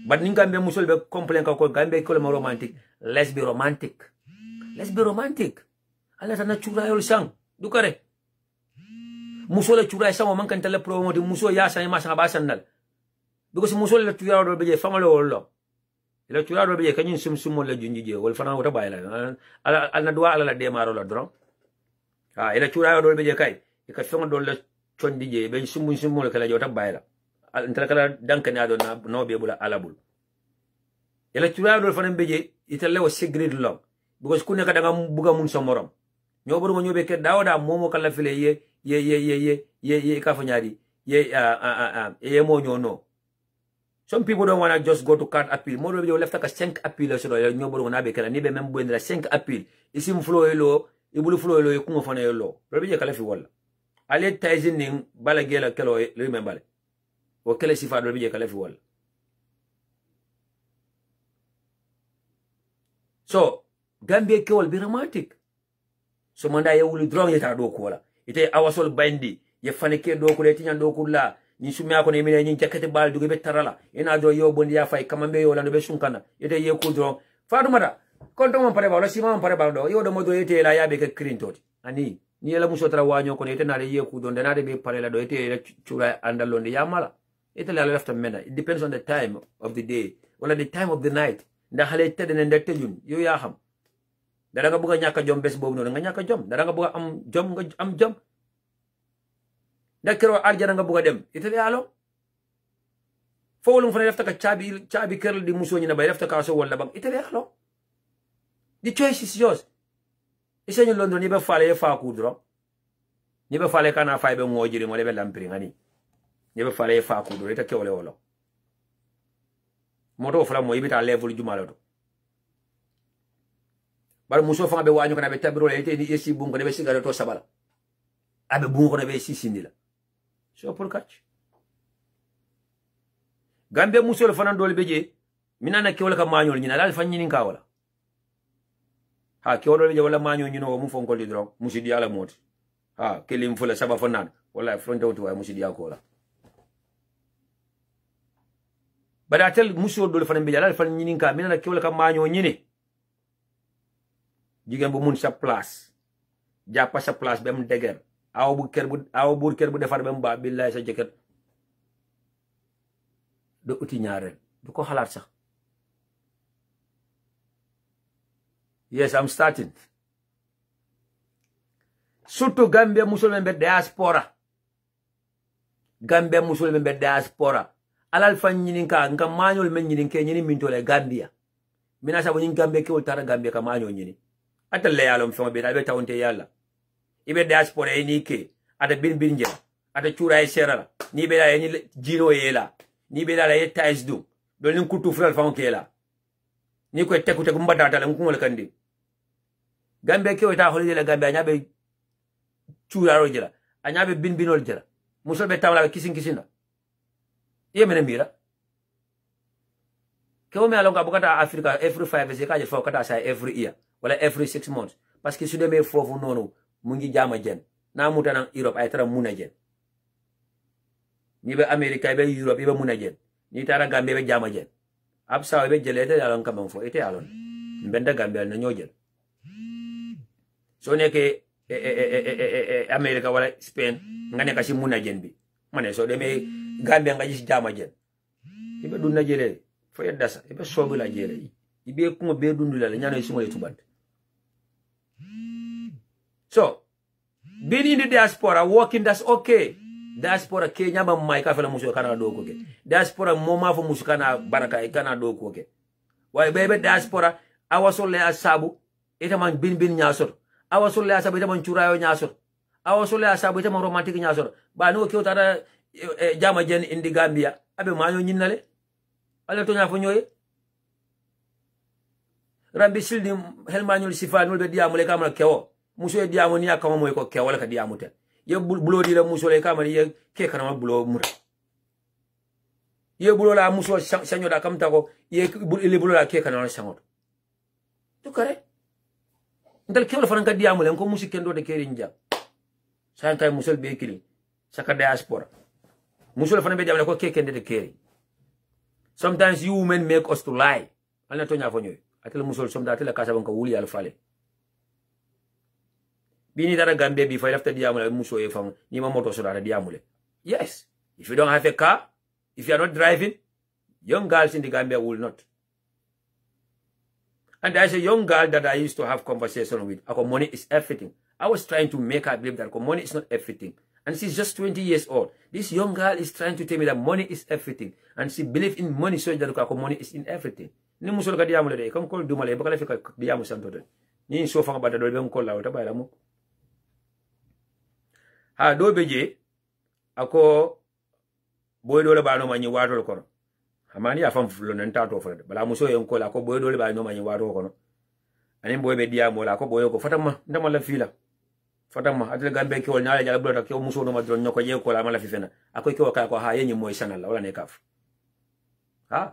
but ni Gambia musul be complain ka ko Gambia kewolu mo romantic. Let's be romantic. Let's be romantic. Allah ta na chura yol sang du kare musul chura sang man kan tele promote musul ya sang ma sang ba sandal because musul la chura dol be je famalo wollo ila chura do be kanyin sum la junjije wol fana wota bayla ala dua ala de maro la dron ila chura do be kay e ka fengo do la chondije be sum la kala jota bayla antala kala dankani ado na no be bula alabul ila chura do fana beje itale o secret lo because ku nekk da nga buga mun sa morom ño boru ñobe ke dawda momo kala file ye ka fa ñaari ye mo ñono. Some people don't want to just go to card appeal. More of you left like a 5 appeal. So you know, but be kala nibe membo ndra 5 appeal. Isim flow elo, ibulu flow elo yukungo fana elo. Robi je kala fi wala. Ale taizin ning bala gela kelo remember. O kele sifa robi je kala fi wala. So Gambia ke wal be romantic. So manda ye wulu drong yeta do ko wala. Ite awasol bandi ye fanike do ko le tinyan do ko la. Ni sumya ko ne mine ni jakete bal dugo be tarala ina do yo bondi ya fay kamambe yo lando be sunkana yete ye ko do fadu mata konto mon pare ba wala sima mon pare ba do yo do modo yete la yabe ke krintoti ani ni la muso tra wanyo ko ne yete na de ye ku do na de be pare la do yete la chura andalonde ya mala yete la left mena. It depends on the time of the day wala the time of the night nda xale tede ne nda tejun yo ya xam dara nga bëgg ñaka jom bes bobu non nga ñaka jom dara nga bëgg am jom nga am jom dakero aljana nga buga dem itali alo fowlum fane lafta ka chabi kerl di muso ñina bay lafta ka so wala bam itali alo the choice is yours isenyo London ni be fale fa ku dro ni be fale kana fa be ngojiri mo le be lampiri ngani ni be fale fa ku dro ita ke wala wala moto fala mo yibita level jumalo do bar muso fa be wañu kana be tabiro le ite ni esi bungo ne be sigaro to sabala abe bungo ne be sisindila. So pour catch. Gambia musol fanan dol beje minana ke wala ka mañol ñina dal fan ñini ka wala ha ke wala beje wala mañol ñino mu fon ko li dro musidi ala moti ha ke lim fula saba fanan wala fronte to way musidi ko wala badatel musol dol fanan beje dal fan ñini ka minana ke wala ka mañol ñini jigen bu mun sa place jappa sa place bem deger aw bu kër bu defar bam ba billahi sa jëkkat do uti ñaarel du ko xalaat sax Yes, I'm starting. Surtout Gambia musulman be diaspora. Gambia musulman be diaspora. Alal fan nyininka nka manuel men nyininke nyini mintole Gambia. Mina sabu nyin Gambia ki ultara Gambia ka manuel nyini. Ata le yalom fama be dalbe tawonte yalla. Ibe diaspora ni ke ata bin jela. Ata chura e serala. Ni be la ni jino yela. Ni be la ye tais du. Do nin kutu fral fama kela. Ni ko teku mbata tala ngul kandi. Gambia ki wata holide la Gambia nyabe chura ro jela. Anyabe binol jela. Musul be tawla be kisin Ye mene mira. Ke o me alonga bukata Africa every 5 years ka je fo kata say every year wala every 6 months parce que su deme fofu nonu mu ngi jama jen na muta nan Europe ay tara muna jen ni be America be Europe be muna jen ni tara Gambia be jama jen ab saw be jele te alon kam fo ite alon mbenda Gambia na ñojel so neke America wala Spain ngane ka ci muna jen bi mané so deme Gambia nga gis jama jen ibe dunna jele fo yedda ibe sobu la jele ibe kuma be dundu la nyano sumo le tubante so being in the diaspora working, that's okay. Diaspora Kenya ba mai ka fela muso kana do ko ke diaspora moma fo muso kana baraka e kana do ko ke way bebe diaspora awasolle asabu ita man bin nyasor awasolle asabu ita man churayo nyasor awasolle asabu ita man romantique nyasor ba no ke utara jama jen indi Gambia abe maño ñinnale ala to ñafo ñoy rabbi sildi helmañul sifanul be diamule kamala kewo muso e diamo ni akama moy ko kewo la ka diamu te ye bulo di la muso le kamala ye ke kana bulo muta ye bulo la muso sanyo da kam tako ye bulo la ke kana sangot to kare ndal kewo la fanka diamule ko musikendo de keri njam san kay muso be kili saka diaspora musul fana be jamale ko kekende de keri. Sometimes you women make us to lie. Alna to nya fonyoy. Atel musul somda atel kasa banka wuli al fale. Bini dara Gambia bi fa lafta diamule muso e fam ni ma moto so dara diamule. Yes. If you don't have a car, if you are not driving, young girls in the Gambia will not. And there's a young girl that I used to have conversation with. Money is everything. I was trying to make her believe that money is not everything. And she's just 20 years old. This young girl is trying to tell me that money is everything. And she believes in money so that money is in everything. Ni musul ka diamu le kam ko dumale bakala fika diamu santo de. Ni so fa ngabada do be ko lawo ta bayla mo. Ha do beje ako boy do le ba no ma ni wato ko. Hamani afam fulo nan ta to fa bala muso yen ko la ko boy do le ba no ma ni wato ko no. Ani boy be diamu la ko boy ko fatama ndama la fila. Fatama atel Gambia ki wol nyaala jala blota ki muso no ma dron ñoko je ko la mala fi fena akoy ki waka ko ha yenyi moy sanal wala ne kaf ha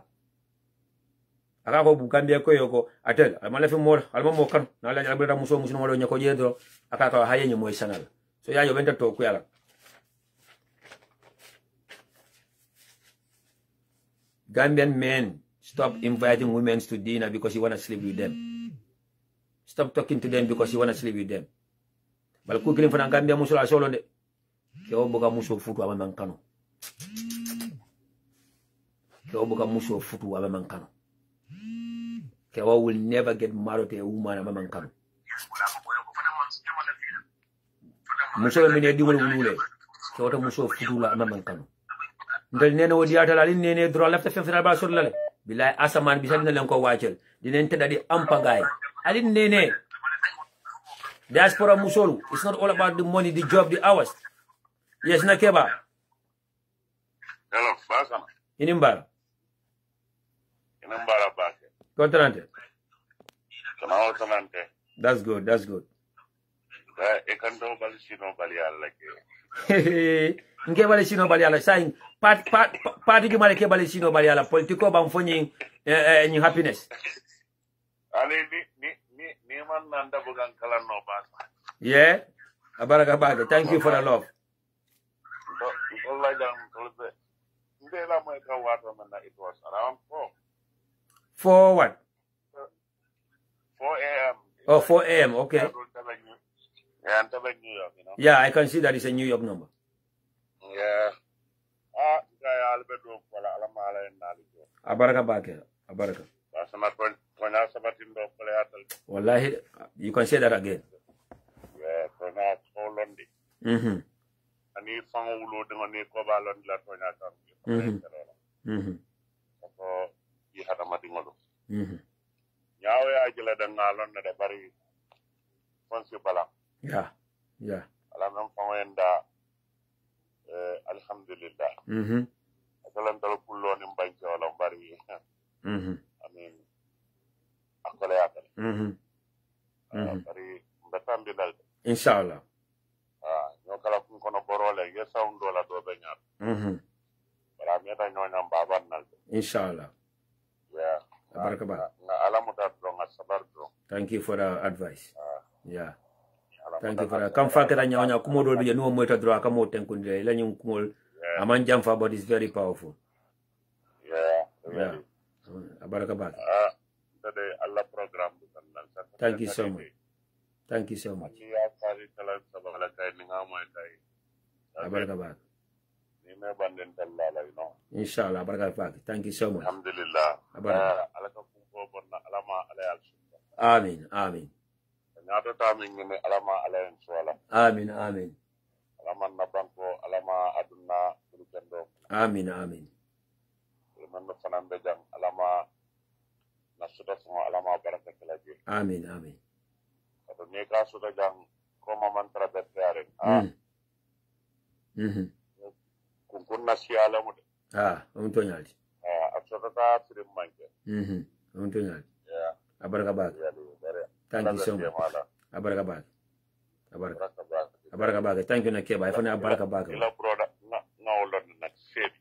aka ko bu Gambia ko yoko atel mala fi mor alma mo kan na la jala blota muso no ma do ñoko je dro aka ko ha yenyi moy sanal so ya yo benta to ko yala Gambian men stop inviting women to dinner because you want to sleep with them. Stop talking to them because you want to sleep with them. Bal ku kilim fana Gambia musul solo de ke o boka muso futu aba mankano ke o boka muso futu aba mankano ke o will never get married to a woman aba mankano muso mi ne diwol wulule ke o to muso futu la aba mankano ndel nene wodi atala li nene droit lafta fen fena ba sol la billahi asaman bi tan len ko waccel dinen tedda di ampagay ali nene diaspora musolu, it's not all about the money, the job, the hours. Yes, Nakeba. Hello, Basam. Inimbara. Inimbara Bake. Contrante. Contrante. That's good, that's good. Ekanto Balisino Baliala. Nke Balisino Baliala, saying, party to Malake Balisino Baliala, political bamfoni in happiness. Yeah, Abaraka Baga. Thank you for the love. It was around 4. 4 what? 4 a.m. Oh, 4 a.m. Okay. Yeah, I'm telling New York, you know. Yeah, I can see that it's a New York number. Yeah. Abaraka Baga. Abaraka. Wallahi, you can say that again. Yeah, Tona Tolondi. And if I will do the Cobalon Latona, so he had a matimolo. Yahweh, I get a nalon at a very fancy pala. Yeah, yeah. Alam found Alhamdulillah. I tell them to pull on him by Jolam Barry. I mean, Inshallah. No Kalakun Konoborole, yes, sound dollar to Benya. But I met I know Baba Naldo. Inshallah. Yeah. Alamuta from a suburb. Thank you for the advice. Yeah. Thank you for that. Come back and you kumo be no motor draw come out and kunde la nyum kumol aman jamfa but it's very powerful. Yeah. Abarakabak. Today Allah program. Thank you so much. Thank you so much. Abarakabak. Inshallah, abarakabak. Thank you so much. Alhamdulillah. Amin, amin. Amin, amin. Amin, amin. Amin, amin. Untonyaldi. Untonyaldi. Abarakabak. Thank you so much. Abarakabak. Abarakabak. Thank you, Nakeba. Ifane abarakabak.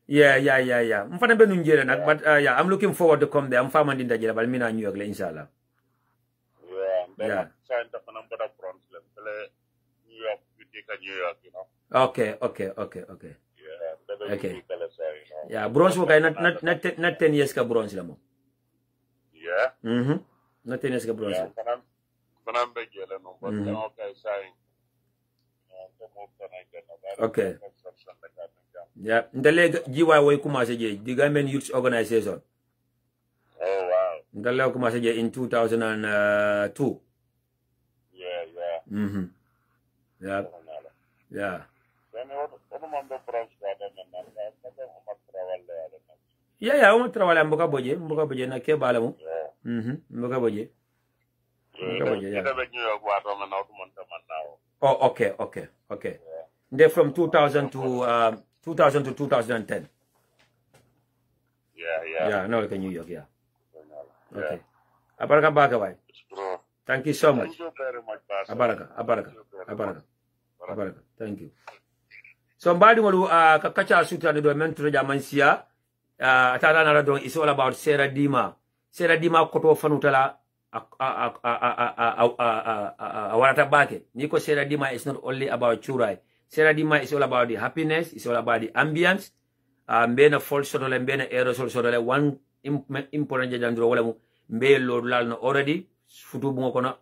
Yeah. Mfana be nunjere nak, but yeah, I'm looking forward to come there. I'm farming in Dajira, but mina New York, inshallah. Yeah. Okay. Okay. Yeah, bronze work not 10 years ka bronze la mo. Yeah. Not 10 years ka bronze. Okay. Yeah, ndale GYY commencé je the Gambian Youth Organization. Oh wow. Ndale commencé je in 2002. Yeah. Yeah, I'm trawala mboka boje na ke bala mo. Mboka boje. Oh, okay. They're from 2000 to 2010. Yeah, no, New York, yeah. Okay. Abaraka. Thank you so much. Thank you very much, Abaraka. Thank you. So mbadi ngolu kakacha sutra do mentor jamansia atala na radon is all about Sarah Dima koto fanutala warata bake. Niko Sarah Dima is not only about churai. Sarah Dima is all about the happiness, it's all about the ambience. Mbena false sodole mbena aerosol sodole one important jandro wala mbe lord lal no already futu bungo kono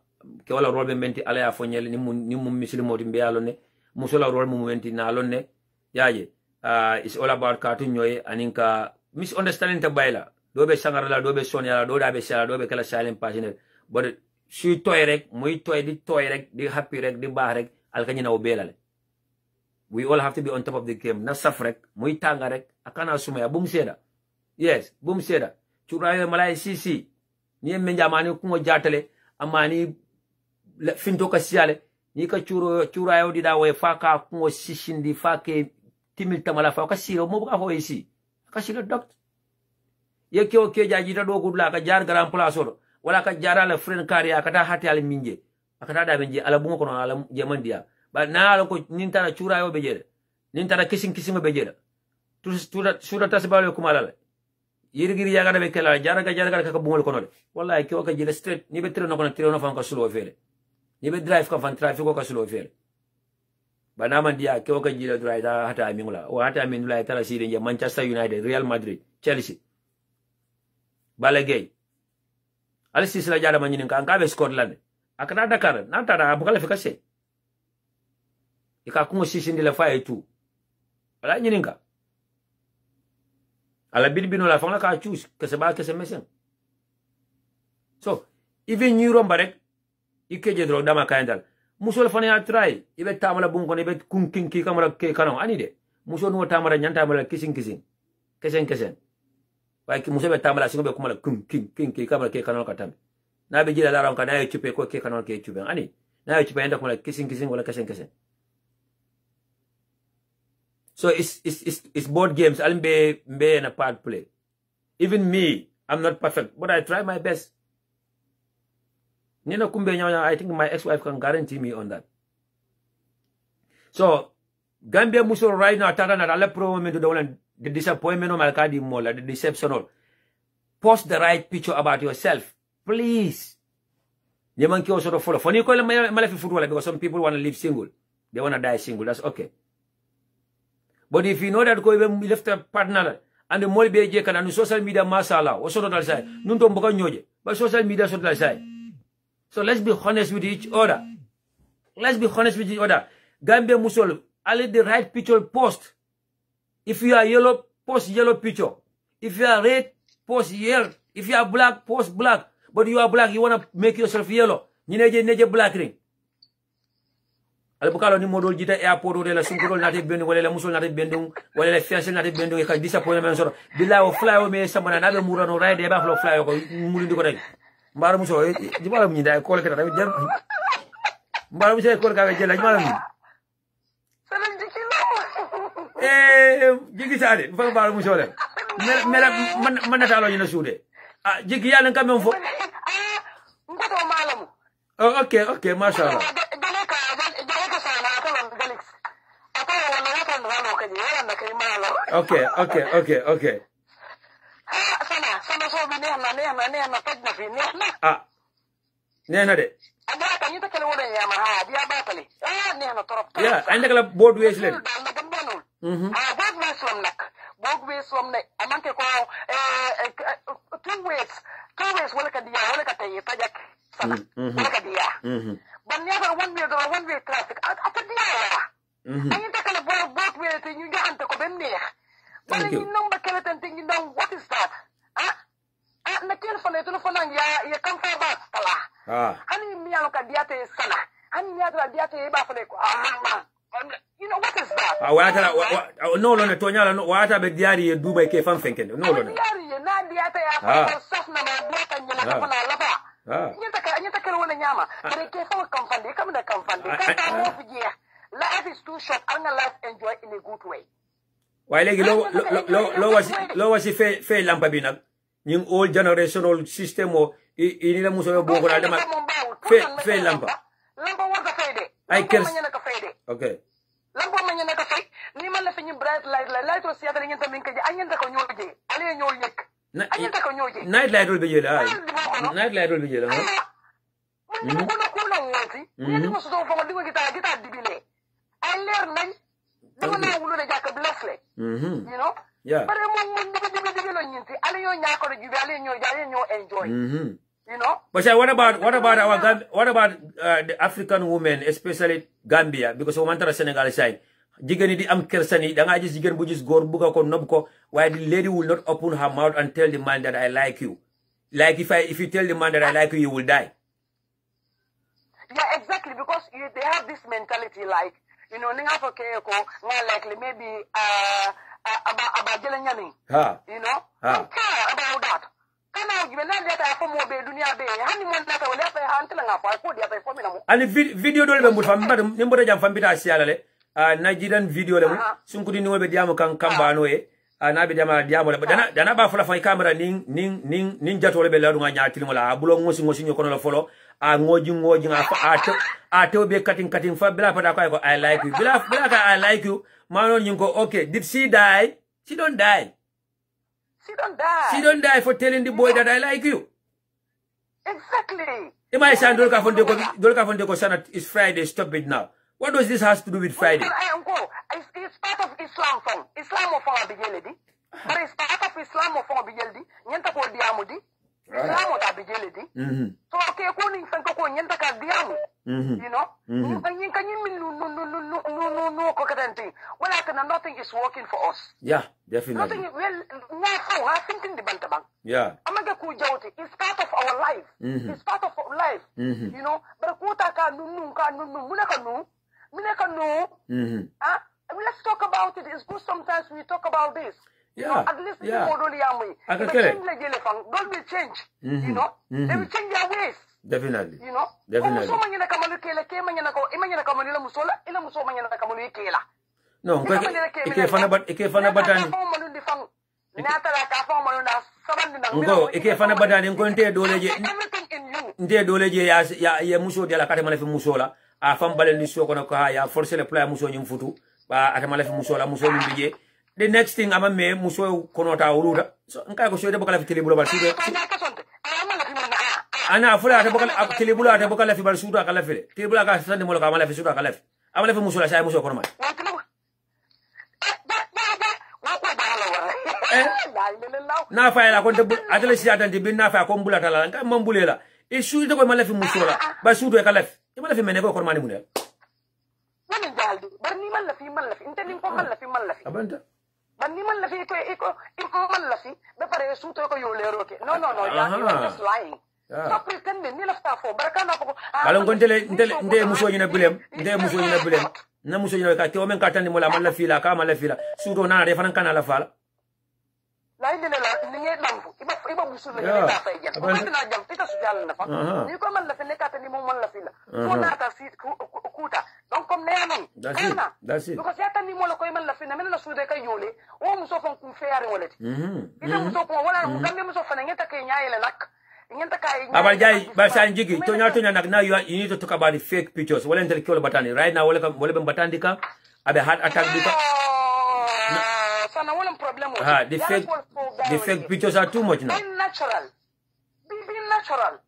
ke wala rolbe menti ala ya fonyel ni mum muslimoti mbe alone musola rol mum menti na alone yaje it's all about cartoon nyoy aninka misunderstanding ta bayla dobe sangarala dobe sonya do dabe sala dobe kala silent passionate but shi toy rek muy toy rek di happy rek di bax rek alkani na obelale. We all have to be on top of the game. Na safrek, muy tangarek, akana sumaya, boom seda. Yes, boom seda. Churayo malay sisi. Ni menjamani kungo jatale, amani finto kasiale. Ni ka churayo di dawe faka kungo sishindi fake timil tamala faka siro mo ka hoisi. Ka siro doctor. Ye kyo jajita do gudla ka jar garam plasoro. Wala ka jarala friend kariya kata hati al minje. Akata da minje ala bungo kono ala jemandia. But now ko nintara churayo bejere. Nintara kissing bejere. Sura tasbalo kumalala. Yirigiri yaga be kala jaraga ka bungol kono. Wallahi ko ka jile straight ni be tiro no kono tiro no fan ka slow fere. Ni be drive ka fan traffic ko ka slow fere. Banama dia ko ka jile drive da hata mingula. O hata mingula tara sire je Manchester United, Real Madrid, Chelsea. Balagay. Alisi sila jara manyin ka be Scotland. Akana Dakar, nantara abukala fikase. Ika kungo sisi ndile faye tu. Wala nyininga. Ala bilbino la fanga ka choose kese ba kese mesen. So, even nyuro mbarek ikeje drog dama kayandal musol fane ya try ibe tamala bunko ibe kunkinki kamara ke kanon anide muso no tamara nyanta mala kissing kesen way ki muso be tamala singo be kumala kunkinki kamara ke kanon katam na be jila laram kana ya chupe ko ke kanon ke chupe ani na ya chupe enda kumala kissing wala kesen so it's board games alimbe mbe na part play. Even me, I'm not perfect, but I try my best. Nina kumbe nyanya, I think my ex-wife can guarantee me on that. So, Gambia muso right now, tata na ala pro moment the disappointment of Malkadi Mola, the deception. Post the right picture about yourself, please. Yemanki also follow. For you call Malafi footballer because some people want to live single, they want to die single. That's okay. But if you know that go even left a partner and the more be can and social media masala or sort of side, nunto mboka nyoje, but social media sort of side. So let's be honest with each other. Let's be honest with each other. Gambia Musol, only the right picture post. If you are yellow, post yellow picture. If you are red, post yellow. If you are black, post black. But you are black, you want to make yourself yellow. You neje black ring. Albukalo ni modol jita airport wala la sunkurol nati bendu wala la musul nati bendu wala la fiancé nati bendu e ka disappointment soro bila o fly o me samana nabe murano ride ba flo fly ko mulindi ko rek mbar muso jibala mu nday ko le kata jam mbar muso ko ka jela jibala mu jigi sade fa mbar muso le mera man natalo ñu na soudé ah jigi yalla kam mo fo ngoto malamu okay mashallah Okay. Ah, nena de. Yeah, I think board ways len. Board ways from the amante ko two ways wala ka dia wala ka tayi tajak sana wala ka dia. But never one way traffic at dia. Ayin ta kala board way te ñu joxante ko ben neex. Wala ñu number keletan te ñu ndaw what is that? Na ken fa ne to fa nang ya kam fa ba tala. Hani mi yalo ka dia te sana. Hani mi yalo dia te ba fa ne ko you know what is that? No, to nyala no wata be diari e Dubai ke fam fenken. No. Diari na dia te ya fa saf na ma dia ta nyala ka fa na lafa. Nyata kala wona nyama. Bare ke fa kam fande kam da kam fande. Ka mo fi dia. Life is too short. I'm gonna life enjoy in a good way. Why legi lo was fe lampa bi nak ñing old generational system o ini la muso bo ko dama fe lampa war ka fay de ay kers okay lampa ma ñana ka fay ni man la fi ñu bright light o siata ngeen tam ngi añenta ko ñoje ale ñoo ñek añenta ko ñoje night light be jela ay night light be jela ni ko no woti ni mo so fo ma dingo gita dibile ay leer nañ dama na wulu na jakk blessle you know yeah but mo dibilo ñinti ale ñoo ñako do jubi ale ñoo enjoy you know. But what about the African women, especially Gambia, because we want to Senegal side. Jigeni di am kersani, danga just jigen bu just gor buga ko nob ko, why the lady will not open her mouth and tell the man that I like you. Like if you tell the man that I like you, you will die. Yeah, exactly, because they have this mentality like, you know, ninga for ko, likely maybe about jelanyani. You know? Don't care about that. And video dole be mutfa mbota jam fambita siala le Nigerian video le sunkudi ni wolbe diamo kan kambano e na be diamo le dana ba fola fay camera ning jatole be ladu nga nyaati ngola bulo ngosi nyokono la folo ngoji nga a to be cutting fa bila pada ko I like you bila ka I like you manon nyingo okay did she die? She don't die. She don't die for telling the boy that I like you. Exactly. Imai san dolka fonde ko sana is Friday, stop it now. What does this has to do with Friday? It's part of Islam song. Islam of our begeledi. But it's part of Islam of our begeledi. Nyenta ko diamudi. Islam of our begeledi. So okay ko ning san ko nyenta ka diamu. You know? No ko katenti. Wala kana nothing nothing is working for us. Yeah, definitely. Nothing. Well, I think in the bantabang. Yeah. Amaga kujauti. It's part of our life. It's part of our life. You know. But kutaka nunu munaka nu. Let's talk about it. It's good sometimes we talk about this. Yeah. You know, at least don't will change. You know, they will change their ways. Definitely. You know, definitely. No, ike fana batani. Ngo ike fana batani ngo nte doleje ya muso de la kate mala fi muso la a fam balen ni soko na ko ya forcer le plan muso nyum futu ba ate mala fi muso la muso nyum bije. The next thing ama me muso konota uruda so nka ko shode bokala fi telebulo ba sude ana fula ate bokala telebulo ate bokala fi ba sudu akala fi telebulo ka sande mo ka mala fi sudu akala fi amala fi muso la shay muso ko ma na fa la kon te atele si atante bin na fa ko mbulata la nka mambulela e sudu ko mala fi muso la ba sudu akala fi e mala fi mene ko mani mu ne wani jaldi bar ni man la fi inte ni ko man la fi abanta man ni man la fi ko man la fi be pare su to ko yo lero ke no you are just lying. Stop pretending ni la sta fo barakana ko alon kon nde muso nyina bulem na muso nyina ka to men ka tan ni mola man la fi la ka man la fi la su do na de fanan kana la fala la inde la ni ngi nangu iba muso la ni ta fay jam ko na jam tika su jall na fa ni ko man la fi nekata ni mo man la fi la ko na ta si kuta donc comme nénon that's it because yata ni mo la koy man la fi na men la su de kay yole o muso fon ku feare wolati ita muso ko wala mu gambe muso fa ngeta kay nyaayele nak ngeta kay abal jay ba san jigi to nya nak now you need to talk about the fake pictures wala intellectual batani right now wala be batandika abe heart attack bika the fake pictures are too much now. Be natural. Be natural.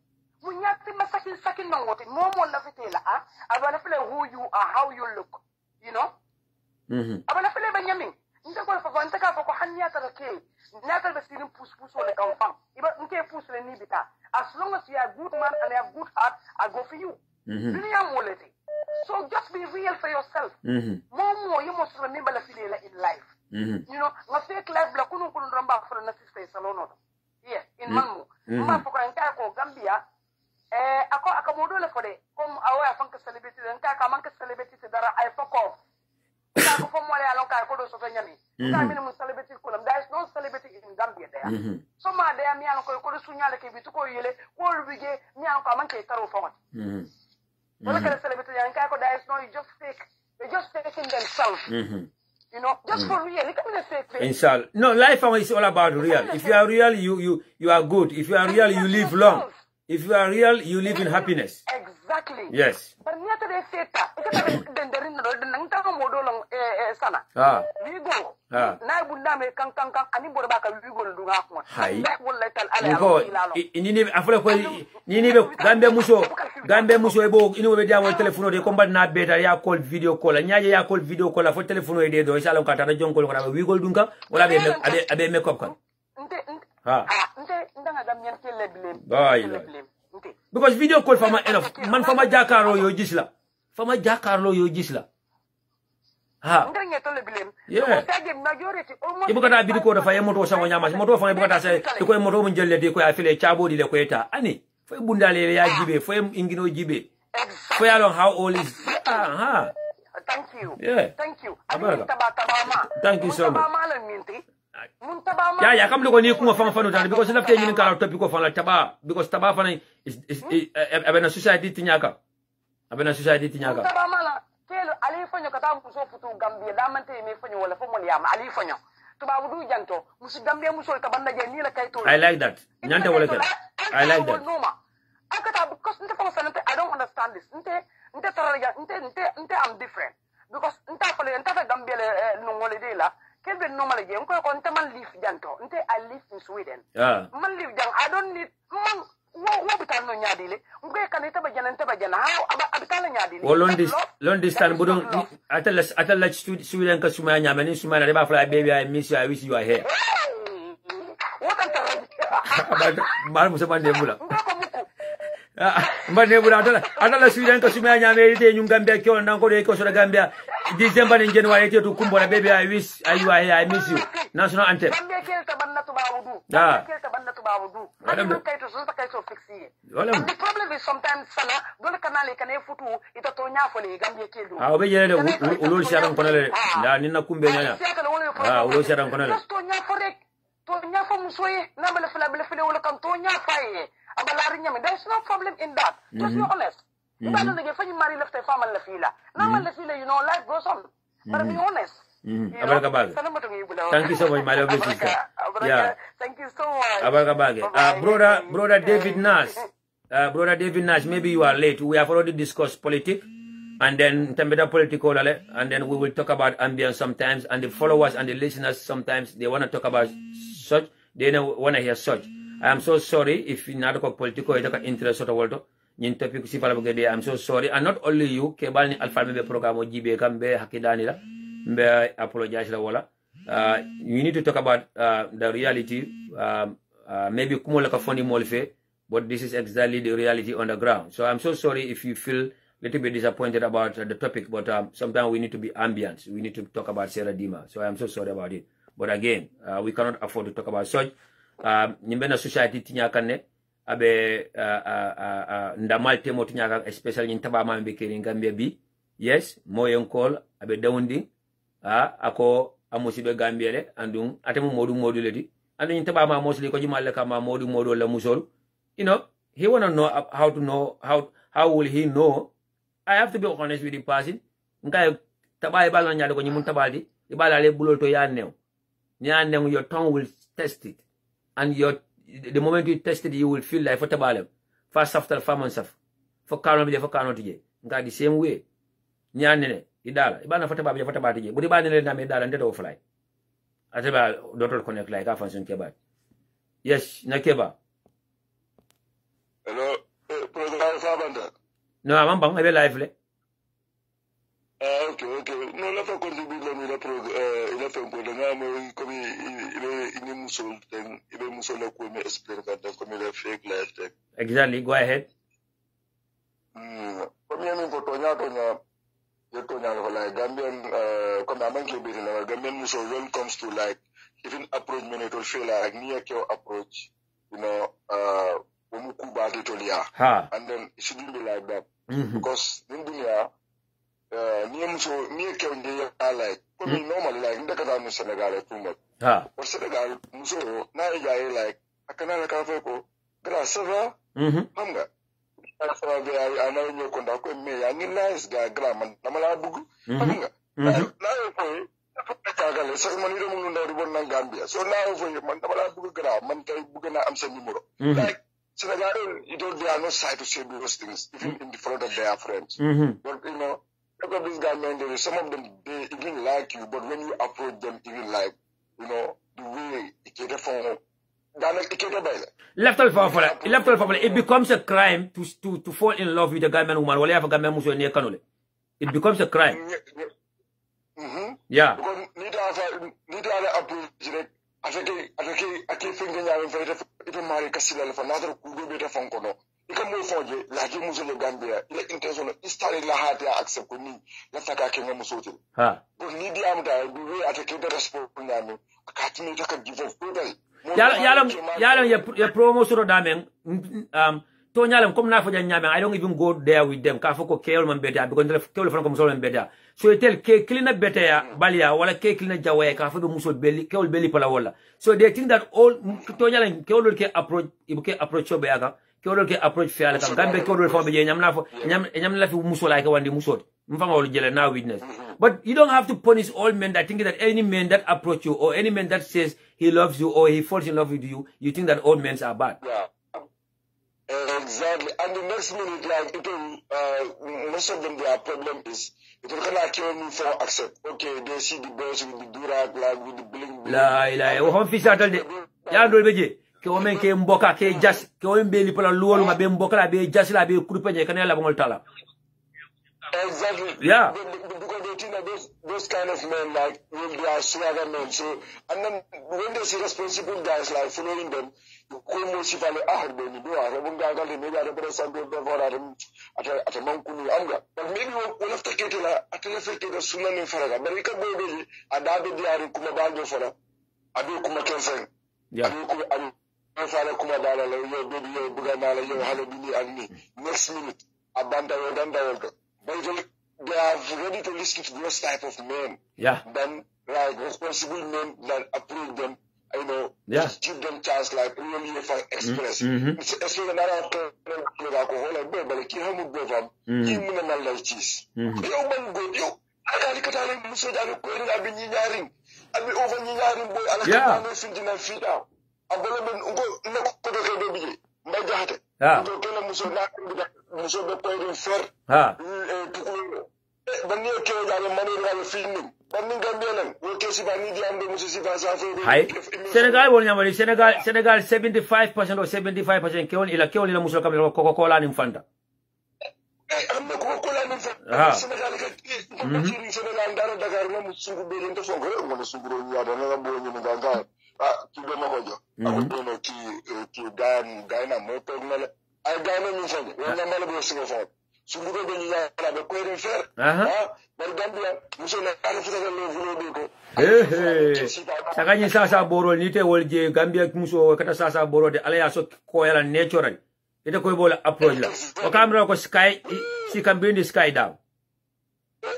Munyati masakin nongote. Momo la fitela. Abana fele who you are, how you look. You know? Abana fele Benjamin. Nta kwa fa nta ka ko hanyata da ke. Nata be sirin pus wala kan Iba nke pus le ni bita. As long as you are a good man and you have good heart, I go for you. So just be real for yourself. Momo you must remember la fitela in life. You know, nga fake life la kunu ramba for na sister salono. Yeah, in Manmu. Ma for ko Gambia ako akamodo le for de comme awa fanka celebrity nka ka manka celebrity dara I fuck off. Ka ko fo mo le alon ka ko do so nyami. Ka mi no celebrity ko there is no celebrity in Gambia there. So ma there mi alon ko do sunyale ke bitu ko yele ko lubige mi alon ka manka taro fo. Wala ka celebrity nka ko there is no, you just fake. They just faking themselves. You know, just for real. Look at fake thing. Inshallah. No, life is all about real. If you are real, you are good. If you are real, you live long. If you are real, you live in happiness. Exactly. Yes. But niya today seta. Ikaw denderin na doon nang tao mo doon sana. Wigo. Na bunda me kang ani bora baka wigo lunga ko. Hai. Wallahi tal ala. Ini afule ko ini be gambe muso ebo ini be dia mo telephone de combat na beta ya call video call nyaaje ya call video call fo telephone de do inshallah ka tata jonkol ko na wigo dunka wala be make up kan. Because video call fama enough man fama jakaro yo gisla yeah ibu kata bidi ko da fa yemoto sango nyama moto fa ibu kata say ko moto mun jelle de ko afile chabo di le ko eta ani fo bundale ya jibe fo ingino jibe fo ya long how old is thank you yeah thank you thank you so much ya kam ko ni ko fa fanu tan because lafte ni kala topic ko fa la taba because taba fa is abena society tinyaka taba mala kelo ali fanyo kata muso futu Gambia da mante me fanyo wala fo mo yama ali fanyo tuba wudu janto musu Gambia muso ka banda je ni la kay to I like that nyanta wala kala I like that akata because nte fa sanante I don't understand this nte taraga nte I'm different because nta fa le nta Gambia le no ngole de la kebe normal je ko nte man live janto nte I live in Sweden man live jang I don't need man wo bitan no nyaadile ngbe kan ita bajana abitala nyaadile long distance budon atala Sweden ka suma nyama ni suma na ba fly baby I miss you I wish you are here what am mal musa bande mula mbane bula atala Sweden ka suma nyama ite nyum Gambia ko nan ko de ko so Gambia December and January to Kumbola baby, I wish you are here, I miss you. National anthem. Yeah. And the problem is sometimes Sana, don't canal can futu it a tonya for the Gambia killed. I'll be here, Ulusian Conale, Nina Kumbena. Ulusian Conale. Tonya for it, Tonya from Sway, Namala Filabella come Tonya Fire. There's no problem in that. Just be honest. You don't get funny marry left a family la fila. Now la fila, you know, life goes on. But be honest. Thank you so much, my lovely sister. Yeah. Thank you so much. Brother David Nash. Brother David Nash, maybe you are late. We have already discussed politics. And then political, and then we will talk about ambience sometimes. And the followers and the listeners sometimes they want to talk about such. They don't want to hear such. I am so sorry if you not talk political, you talk interest of the world. I'm so sorry. And not only you, Kebal ni Alpha Mebe program Jibe Kambe Hakidani la. Mbe apologize la wala. You need to talk about the reality. Maybe kumola ka fondi molfe, but this is exactly the reality on the ground. So I'm so sorry if you feel a little bit disappointed about the topic, but sometimes we need to be ambient. We need to talk about Sarah Dima. So I'm so sorry about it. But again, we cannot afford to talk about such. Nimbena society tinyakane abe ndamal temo tinyaka especially in taba ma mbeke in Gambia bi. Yes, moyen call abe dawndi ako amusibe Gambia le andum atemu modu ledi andu in taba ma mosli ko jimal kama modu la musol. You know, he wanna know how will he know? I have to be honest with the person. Nkai taba ibala nyado ko nyimun tabadi ibala le bulol to ya new. Your tongue will test it. And the moment you test it, you will feel like what fast after 5 months of for carnal for carnal today. The same way. Nyanene, Idala, Ibana Fotababia Fotabati, but Ibana Nameda and dead fly. I said about Dr. Connect like Afanson Keba. Yes, Nakeba. Hello, President Sabanda. No, I'm bang, I'm lively. Okay. No, la fa contribuer la program, il a fait un peu de nom comme il est musul, il est musul la comme explique comme il a fait clair. Exactly, go ahead. Comme il y a une photo like Gambian, comme a man be in Gambian musul when comes to like even approach men it will feel like near your approach, you know, umukuba detolia. And then it shouldn't be like that. Because in dunya near Kenya like normally like in the Senegal too much. But Senegal muso na like akana kafeko grasava hanga asava be ana nyo konda ko me ya ni nice ga gram namala bugu hanga na ko tagale sa man ire mun ndaw bon na Gambia so now for man namala bugu gram man kay bugu na am sa numero like Senegal you don't they are not shy to say those things even in the front of their friends. But you know look at this guy, man. Some of them they even like you, but when you approach them, even like you know the way it becomes a crime to fall in love with a Gambian woman. Wale have a Gambian muso near Kanole. It becomes a crime. Yeah. Because need to approach. I think thinking even marry Casilla for another Kugo better phone call. You can move for you, like you Muslim Gambia, like intention, it's starting Lahata accept with me, let's take a king of Musotil. But Nidiam, the way I take the response from them, I can't make a give of total. Yalam, your promotion damn, Tonyalam, come now for the Yaman. I don't even go there with them. Kafoko Kelman better because the Kel from Solomon better. So you tell K clean up better, Balia, or a cake clean Jawa, Kafu Musul belly, Kel belly Palawola. So they think that all Tonyalan Kelke approach Obeaga. Approach fair Gambe for Yam Muso like one Musot. Now witness. But you don't have to punish all men that think that any man that approach you or any man that says he loves you or he falls in love with you, you think that all men are bad. Yeah. Exactly. And the next minute, like it will, most of them their problem is it will kind of kill me for accept. Okay, they see the boys with the durak, like with the bling. Ke omen ke mboka ke jas ke omen be lipola luolu ma be mboka la be jas la be kurupenye kanela bangol tala. Exactly. Yeah. Because those kind of men, like, they are swagger men. So, and then when they see responsible guys, like, following them, you call more shit and maybe but maybe we'll have to get a telephone to Sunan in Faraga. But we can go with and I be there in Kumabando for a Abu Kumakan. Yeah. Next minute, Abanda, but they are ready to listen to those type of men. Yeah. Then, like, responsible men that approve them, you know, just give them chance, like, really express. Especially now, alcohol, but you have to go from like cheese. You I can't get out of so that I've been yaring. I've been over yaring, boy, and I can't listen to my feet out. I've been no baby. My daughter. Yeah. Muso be koy fer ha ban ne ke da mani da filming ban ni gambelan wo ke si bani di ande muso si fa sa fe hay Senegal wol nyamari Senegal 75% or 75% ke won ila muso kam Coca-Cola ni mfanta am na Coca-Cola ni mfanta Senegal ke Senegal dara Dakar na muso be len to songo mo sugu ro ya da na bo ni nganga ki be ma hojo ko no ki gaina mo to ngale I got no music. When I'm not going to go so we go to the query fair. But Gambia, Muso, Sakani Sasa Boro, Nite Wolje, Gambia Muso, Katasasa Boro, the Aliaso Coil and Natural. It's a Kobola approach. Or camera sky, she can bring the sky down. So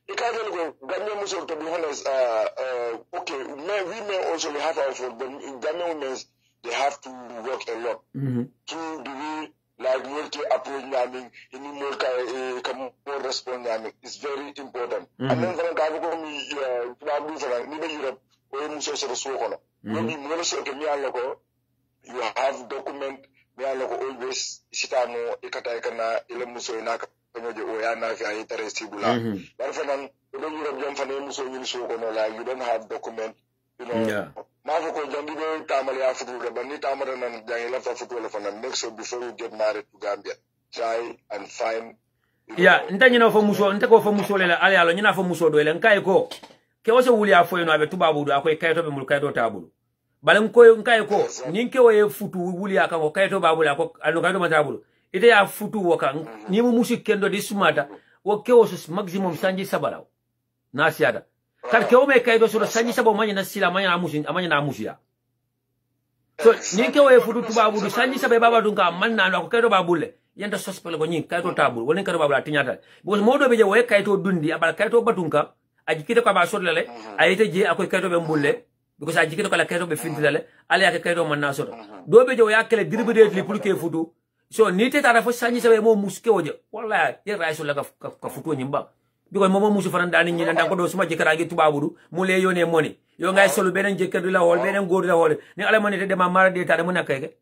you can't go. Ghanaian Muslim, to be honest, okay, we may also have our fault, but in Ghanaian women, they have to work a lot to be like multi-approach. I mean, in more respond. I mean, it's very important. And then when I go to Europe, you have document. Always sitano ikataikana ile muso inaka penyoje oyana fi ay terestibula but fanan do Europe jam fane muso ñu so ko no la you don't have document you know ma ko jandi be tamale ya futu ba ni tamara nan jangi la fa futu la fanan next so before you get married to Gambia try and find ntanya no fa muso ntako fa muso le ala yalo nyina fa muso do le nkai ko ke wose wuli afo no abe tubabu do akoy kayto be mul kayto tabulu balan ko nkai ko ninke waye futu wuli aka ko kayto babula ko anu kayto matabulu ite ya futu waka ni mu musik kendo di sumata wo kewo sus maximum sanji sabala na siada kar kewo me kayto so sanji sabo manya na sila manya na musin amanya na musia so ninke waye futu tubabu du sanji sabe baba dunka manna no ko kayto babule yanda sospel ko nyin kayto tabul wonen kayto babula tinyata because modo be je waye kayto dundi abal kayto batunka aji kite ko ba sodlale ayite je akoy kayto be mbulle because I jikito kala kayto be fintile ale ya kayto manna soto do be jo yakele dirbe li pour ke futu so nite tara fo sanyi sabe mo muske oje wallahi ye raiso la ka futu nyimba because mo musu fanan dani nyina ndan ko do suma jikara gi tubabudu mu le yone moni yo ngay solo benen jikadu la hol benen godu la hol ni ala moni te de ma mara de tare mo nakay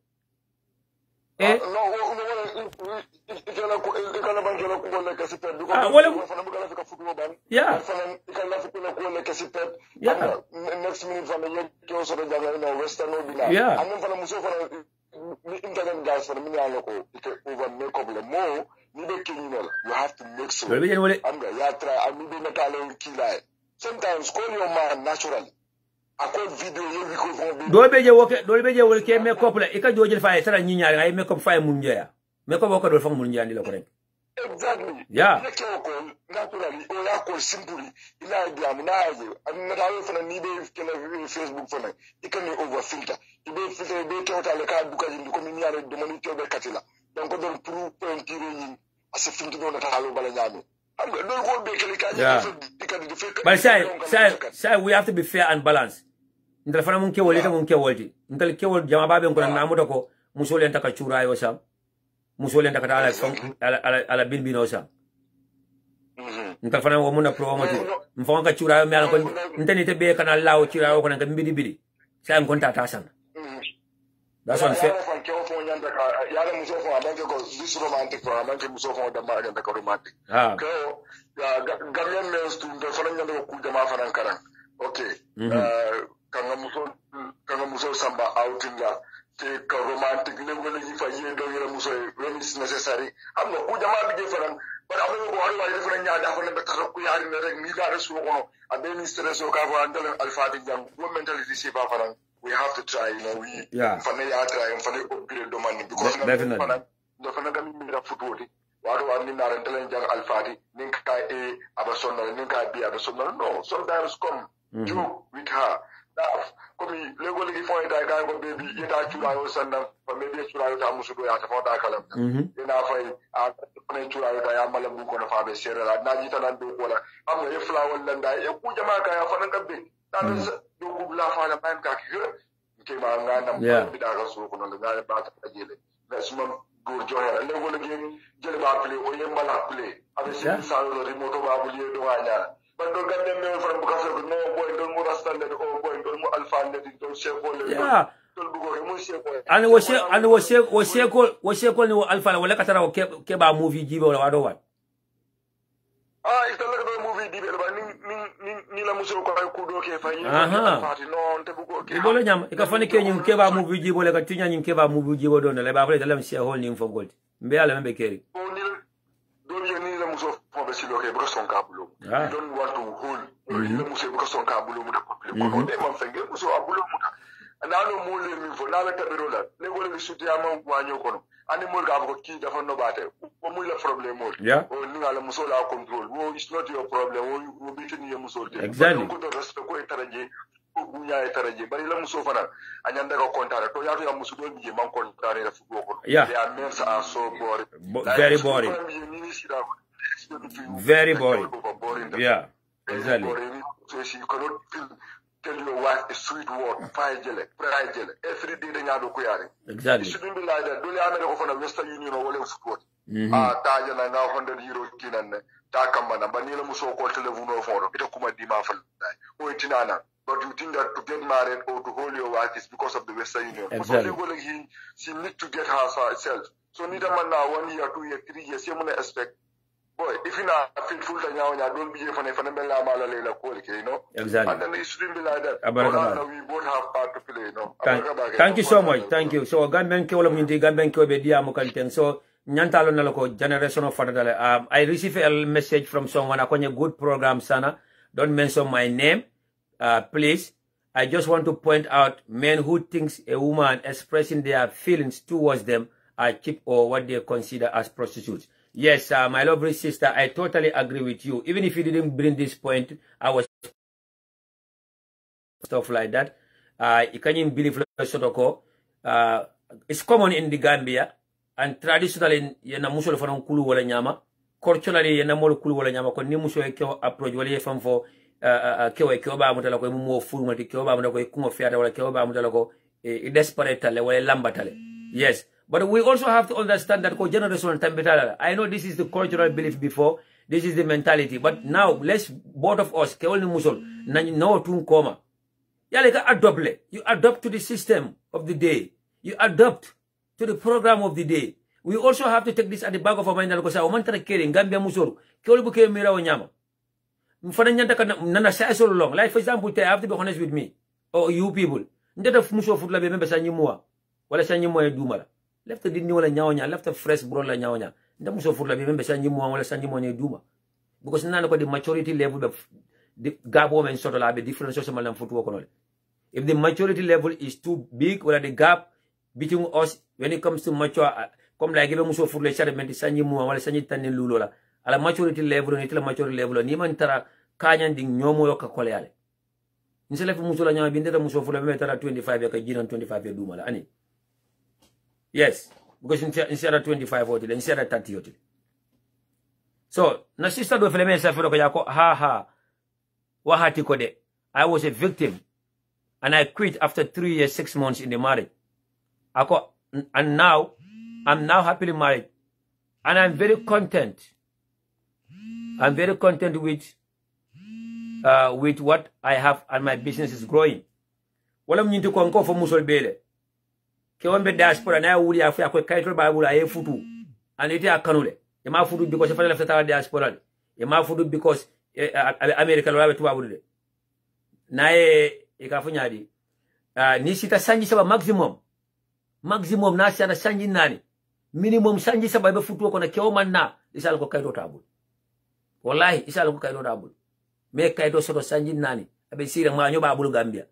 next minute from the year so the western internet guys for the over make up the more you have to make sure sometimes call your man naturally. I call video do be je woke make up la ika jojel fay sara nyiñaari ay make up fay mun jeya make up ko do fa mun jandi la ko rek exactly naturally o ya ko simply ila diam naaje am na dawo fana ni be kele Facebook fana ikani over filter ibe filter be kewta le ka duka yindi ko min yaare de moni tobe katila donc don pour pointir ni ase finti no ta halu bala nyami am do ko be kele ka but say we have to be fair and balanced ndal fana mun ke wolita mun ke wolti ndal ke wol jama babe ko na muda ko musole ntaka churayo sam musole ntaka ala bilbino sam ndal fana wo mun pro mo mfon ka churayo mi ala ko ntani te be kana lawo churayo ko nanga mbidi bidi sa on konta ta san that's what say yale muso ko abanke ko this romantic for abanke muso ko da ma aganta ko romantic ko gamien mes tu ndal fana nyando ko jama fana karan okay kanga muso samba outing la c'est que romantique le wala yi fa yendo yela muso when is necessary am na ku jama bi defaran ba am na ko wala wala defana nyaada fa na tax ku yaari ne rek ni la resu kono a ben stress o ka fa andal alfati jam wo mentality si fa faran we have to try we fa ne ya try fa ne upgrade do man because na fa na gami mi ra futoti wato wa ni na ran telen jang alfati nin ka e aba sonna nin ka bi aba sonna no sometimes come joke with her komi lego legi fo ita ga ko baby ita chura yo sanna fa maybe chura yo ta musu do ya ta fota kalam ina fay a ne chura yo ta ya mala bu ko fa be sere la na jita nan do ko la am na flower landa e ku jama ka ya fa nan kabbe ta do ku la fa na ban ka ke ma nga nam bi da ga so ko no ga ba ta jele na suma gur joya lego legi jele ba play o yem bala play abe se sa lo remote ba bu liye do anya bando gande me from bu kafe no boy don mo rastande o boy don mo alfa ne don chefo le don bu go mo chefo ani wo sheko ni alfa wala katara ke ba movie jibe wala wado wat ita la do movie dibe ba ni la muso ko ay kudo ke fa yi fati non te bu ko ke bolo nyam e ka fani ke nyum ke ba movie jibe wala ka tinya nyum ke ba movie jibe do le ba fele dalam shehol ni fo gold mbe ala mbe keri ni la muso fo be silo ke bu son kabulo don't want to hold le muso bu son kabulo mu da ko de man fenge muso abulo mu da nano mo le mi fo na la tabiro la le go le suti ama wanyo kono ani mo ga ko ki dafa no bate o mu la problème mo o ni la muso la control wo is not your problem wo bi tini ya muso de exactly ko do respect ko etaraje ko bunya etaraje bari la muso fana anyanda ko kontare to yato ya muso do bi man kontare la fu ko ya men sa so boring very boring very boring exactly so she cannot tell your wife a sweet word pray jele every day they nyado ko yare exactly shouldn't be like that dole amere ko fana Western Union wala support ta jana na 100 euro kinanne ta kambana banila muso ko televuno fodo ita kuma di ma fal o itinana but you think that to get married or to hold your wife is because of the Western Union exactly she need to get herself so neither man now 1 year 2 year 3 years you must expect boy, if you're not faithful to now, don't be for exactly. And then it shouldn't be like that. We both have part to play, Thank you so much. Thank you. So, Gamben Kiola Minti, Gamben Kiobedia Mukanten. So, Nyantalo Naloko, generation of Father. I received a message from someone, a good program, Sana. Don't mention my name, please. I just want to point out men who thinks a woman expressing their feelings towards them are cheap or what they consider as prostitutes. Yes, my lovely sister, I totally agree with you. Even if you didn't bring this point, I was stuff like that. You can't even believe it's common in the Gambia, and traditionally, yena muso fana kulu wala nyama. Culturally, yena molo kulu wala nyama. Kon ni muso eko approach wala yefam fo 𝒂𝒄𝒄𝒏 mutala ko mo furu mati 𝒂𝒄𝒏 mutala ko kungo fiata wala 𝒂𝒄𝒏 mutala ko desperate tale wala lamba tale. Yes. But we also have to understand that I know this is the cultural belief before, this is the mentality. But now, let's both of us, you adopt to the system of the day. You adopt to the program of the day. We also have to take this at the back of our mind. Like for example, I have to be honest with me, or you people. Left the dinner wala nyawnya, left the fresh bro la nyawnya. Ndamu so for la bimbe sanji mo wala sanji mo ne duma. Because nana ko the maturity level of the gap women sort of la be different social man foot work on. If the maturity level is too big or the gap between us when it comes to mature come like give muso for le charment sanji mo wala sanji tan lulola. Ala maturity level ni tela maturity level ni man tara kanyan ding nyomo yo ka kole ale. Nisele fu muso la nyawa bindeta muso for la bimbe tara 25 ya ka jinan 25 ya duma la ani. Yes, because instead of 25 or instead of 30 or so, na sister do fele mensa felo ko wahati kode. I was a victim and I quit after 3 years 6 months in the marriage. And now I'm now happily married and I'm very content. I'm very content with what I have and my business is growing. Wala mnyinti ko nko fo musol bele. Kewambe diaspora na wuli afu ya kaitro babula ye futu anite akanule e ma futu because fa left ta diaspora e ma futu because America lo abetu babude na e ka funyadi ni sita sanji saba maximum maximum na siana sanji nani minimum sanji sababe futu ko na kewo manna isal ko kaydo tabul wallahi isal ko kaydo tabul me kaydo soto sanji nani abe sire ma nyoba bulu Gambia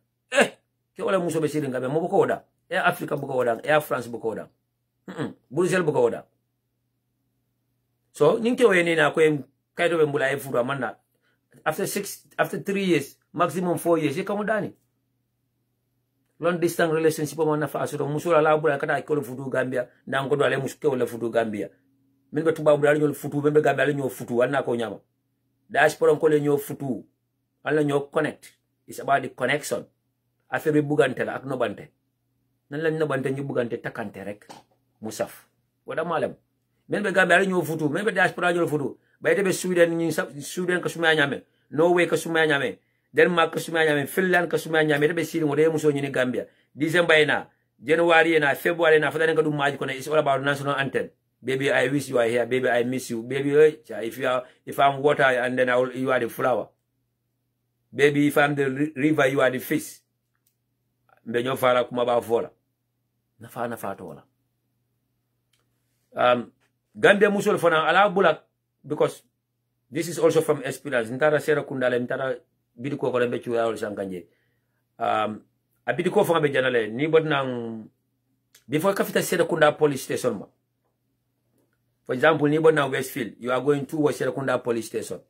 ke wala muso be sire Gambia mo ko oda Africa bu ko oda France bu ko oda Brussels bu ko oda so ninke weni na ko kaydo be mbula e futu manna after 3 years maximum 4 years e kamu dani long distance relationship mo na fa so musula la bula kata ko futu Gambia ndan ko do ale muske wala futu Gambia min be tuba bula ñol futu be Gambia la ñoo futu wala ko ñama diaspora ko le ñoo futu wala ñoo connect it's about the connection affaire bi bugante la ak nobante nan lañ nobante ñu bugante takante rek musaf wada malam min be Gambia la ñoo futu min be diaspora ñoo futu bayte be Sweden ñi Sweden ko suma ñame Norway ko suma ñame Denmark ko suma ñame Finland ko suma ñame be siri mo de muso ñi Gambia December na January na February na fada nga dum maaji ko ne it's all about national anthem baby I wish you are here baby I miss you baby if I'm water and then you are the flower baby if I'm the river you are the fish mbe ñoo fala kuma ba fola na fa to wala Gambia musol fana ala bulak because this is also from experience ntara sera kundale ntara bidiko ko lembe ci yaawol sankanje a bidiko fo ngabe janale ni bot nang before kafita sera kunda police station ma for example ni bot na Westfield you are going to sera kunda police station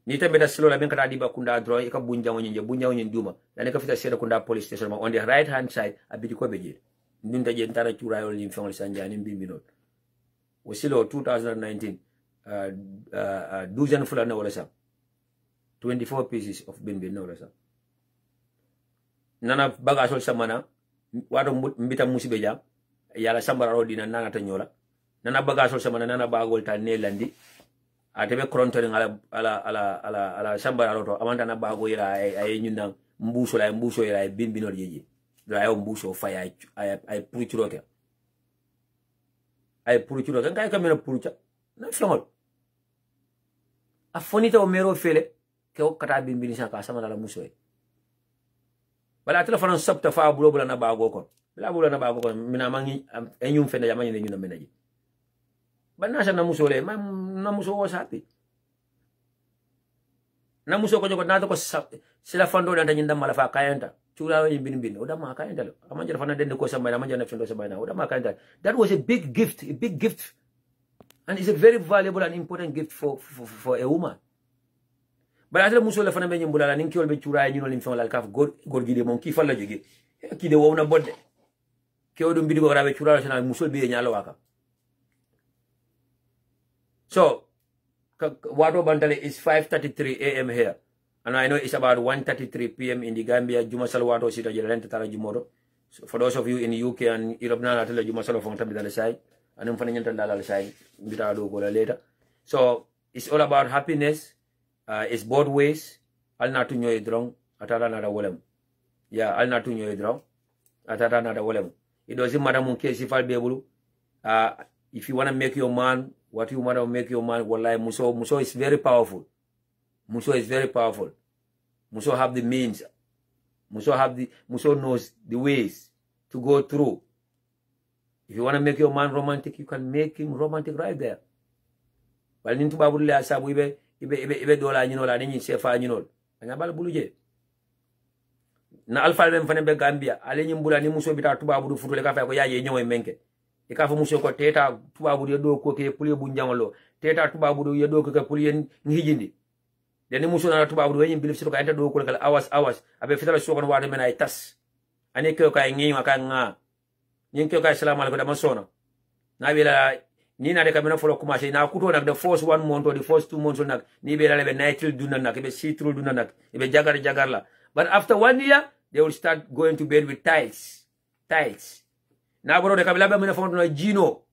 ni tembe da silo la ben kata diba kunda draw e ka bunja wonye duma dane kafita sera kunda police station ma on the right hand side a bidiko be je ndunta je ntara ci yaawol ni fengol sanjani mbimbi wasilo 2019 12 fulana wala sa 24 pieces of bin wala sa nana bagasol samana wado mbita musibe jam yala sambara rodina nana tanyola nana bagasol samana nana bagol ta nelandi atebe krontori ala sambara roto amanda na bago ira ay nyunang mbuso ira bin binor yeji do ay mbuso faya ay pruchuroke ngay kamena prucha na flongol a fonita o mero fele ke o kata bin sanka sama la musoy bala telephone sabta fa bulo bula na bago kon bala bula na bago kon mina mangi enyum fene jamani ne nyuna menaji banna sa na musole na muso wo sapi na muso ko jogo na to ko sila fando dan tan ndam mala fa kayanta chula wi bin o dama kayanta lo amanja fa na dende ko sama na amanja na fendo sama na o dama kayanta. That was a big gift and it's a very valuable and important gift for a woman. But after muso la fana be nyambula la ninki olbe chura nyino lim fon la kaf gor gide mon ki fa la joge ki de wona bodde ke odum bidi ko rabe chura la muso be nyalo waka. So Wado Bantale is 5:33 a.m. here, and I know it's about 1:33 p.m. in the Gambia. Juma Salwato sita jelente tara jumoro. So for those of you in the UK and Europe na natele Juma Salwato fon tabi dala sai, anum fana nyanta dala sai mbita do gola later. So it's all about happiness. It's both ways. Al natu nyoy drong atara nada wolem. Yeah, al natu nyoy drong atara nada wolem. It doesn't matter munke sifal bebulu. If you want to make your man what you want to make your man, wallahi, Muso is very powerful. Muso is very powerful. Muso have the means. Muso knows the ways to go through. If you want to make your man romantic, you can make him romantic right there. But nintu babule asabu ibe dola nyino la ninyi sefa nyino. Anyabal buluje. Na alfa mem fane be Gambia, ale nyimbula ni Muso bita tubabu futu le kafa ko yaye nyowe menke. Ikafa muso ko teta tubabu de do ko ke puli bu njangolo teta tubabu do ye do ko ke puli ngijindi deni muso na tubabu do yin bilif sito ka enta do ko kala awas abe fitala so kon wade mena ay tas ani ko kay ngi maka nga nyin ko kay assalamu alaikum dama sona na wela ni na de kamena folo commencer na kuto nak the first 1 month or the first 2 months nak ni be la be nightil dunna nak be sitru dunna nak be jagar la, but after 1 year they will start going to bed with tiles. Na bro de kabila ba mina fondo na jino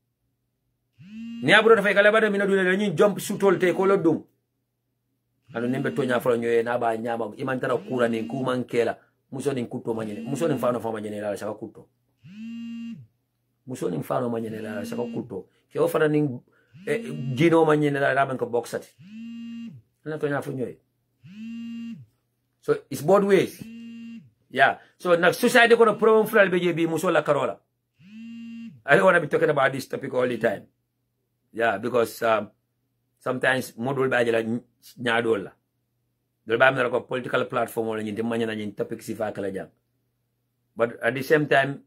ni abro de fay kala ba de mina dule ni jump sutol te ko lodum alo nembe to nya folo nyoy na ba nyama imantara kura ni kumankela muso ni kuto manyene muso ni mfano fa manyene la saka kuto muso ni mfano manyene la saka kuto ke ofana ni jino manyene la ramen ko boxati na to nya fo nyoy. So it's both ways. Yeah. So na society ko no problem fulal beje bi muso la karola. I don't want to be talking about this topic all the time. Yeah, because sometimes modul bajala nyadola. Dolba mi ko political platform wala ñi manya na ñi topic si fa kala jang. But at the same time,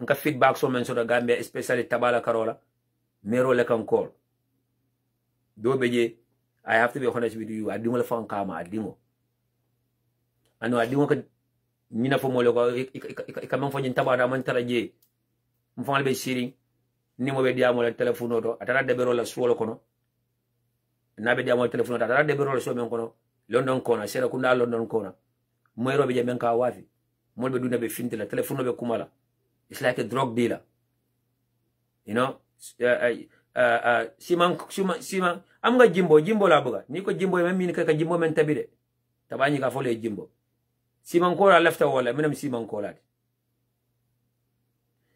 nka feedback so men so da Gambia, especially Tabala Karola, mero le kan call. Do beje, I have to be honest with you. Adimo le fan kama adimo. Ano adimo ka ñina fo mo le ko ikam fo ñi tabara man tara je. Mfang be siri ni mo be diamo le telephone to atara de bero la suolo kono. Na be diamo telephone to atara de bero la so men kono. London kona sera kunda London kona. Moyro be je men ka wafi. Mo be duna be fintela telephone be kumala. It's like a drug dealer. You know? Siman am nga jimbo la buga. Ni ko jimbo men min ka jimbo men tabide. Tabani ka fole jimbo. Siman ko la lefta wala menam siman ko la.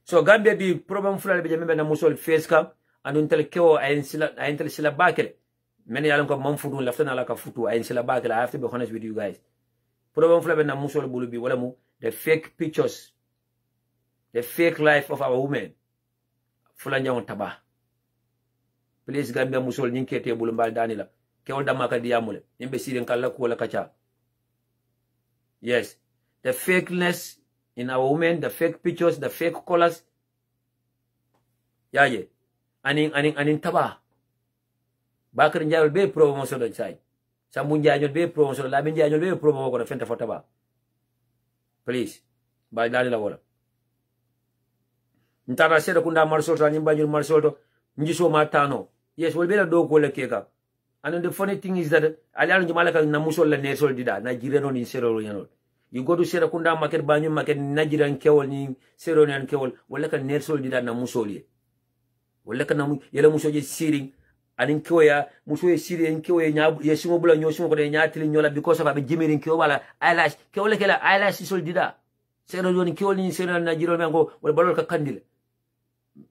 So Gambia bi problem fulal be jambe na musol face cam andun tel kewo ayen sila bakele. Men yalan ko mam fudu lefta na la ka futu ayen sila bakele. I have to be honest with you guys. Problem fulal be na musol bulu bi wala mu the fake pictures, the fake life of our women. Fulanya on taba. Please Gambia musol ninkete bulu mbal danila. Kewol damaka diamule. Nimbe siren kala ko la kacha. Yes. The fakeness in our women, the fake pictures, the fake colors. Yaye. Anin taba. Bakar njayol be promotion do chai. Sambun njayol be promotion, labin njayol be promotion ko fenta for taba. Please. Ba dani la wala. Ntara sera kunda marsol ta nyimba jul marsol to njiso matano. Yes, will be la do ko le keka. And the funny thing is that alialu jamalaka na musol la nesol dida na jireno ni sero yanol. You go to Serakunda market, Banyu market, Nigerian Kewol, ni Seronian Kewol, will like a Nersol did na Musoli. Will like a yellow Musoji searing, and in Koya, Musoy Siri and Koya, Yasumobula, Yosumo, Yatili, because of a Jimmy in Kewala, eyelash, Kewala, eyelash is all did that. Seron Kewoli, Seron, Nigerian Mango, or Baroka Candle.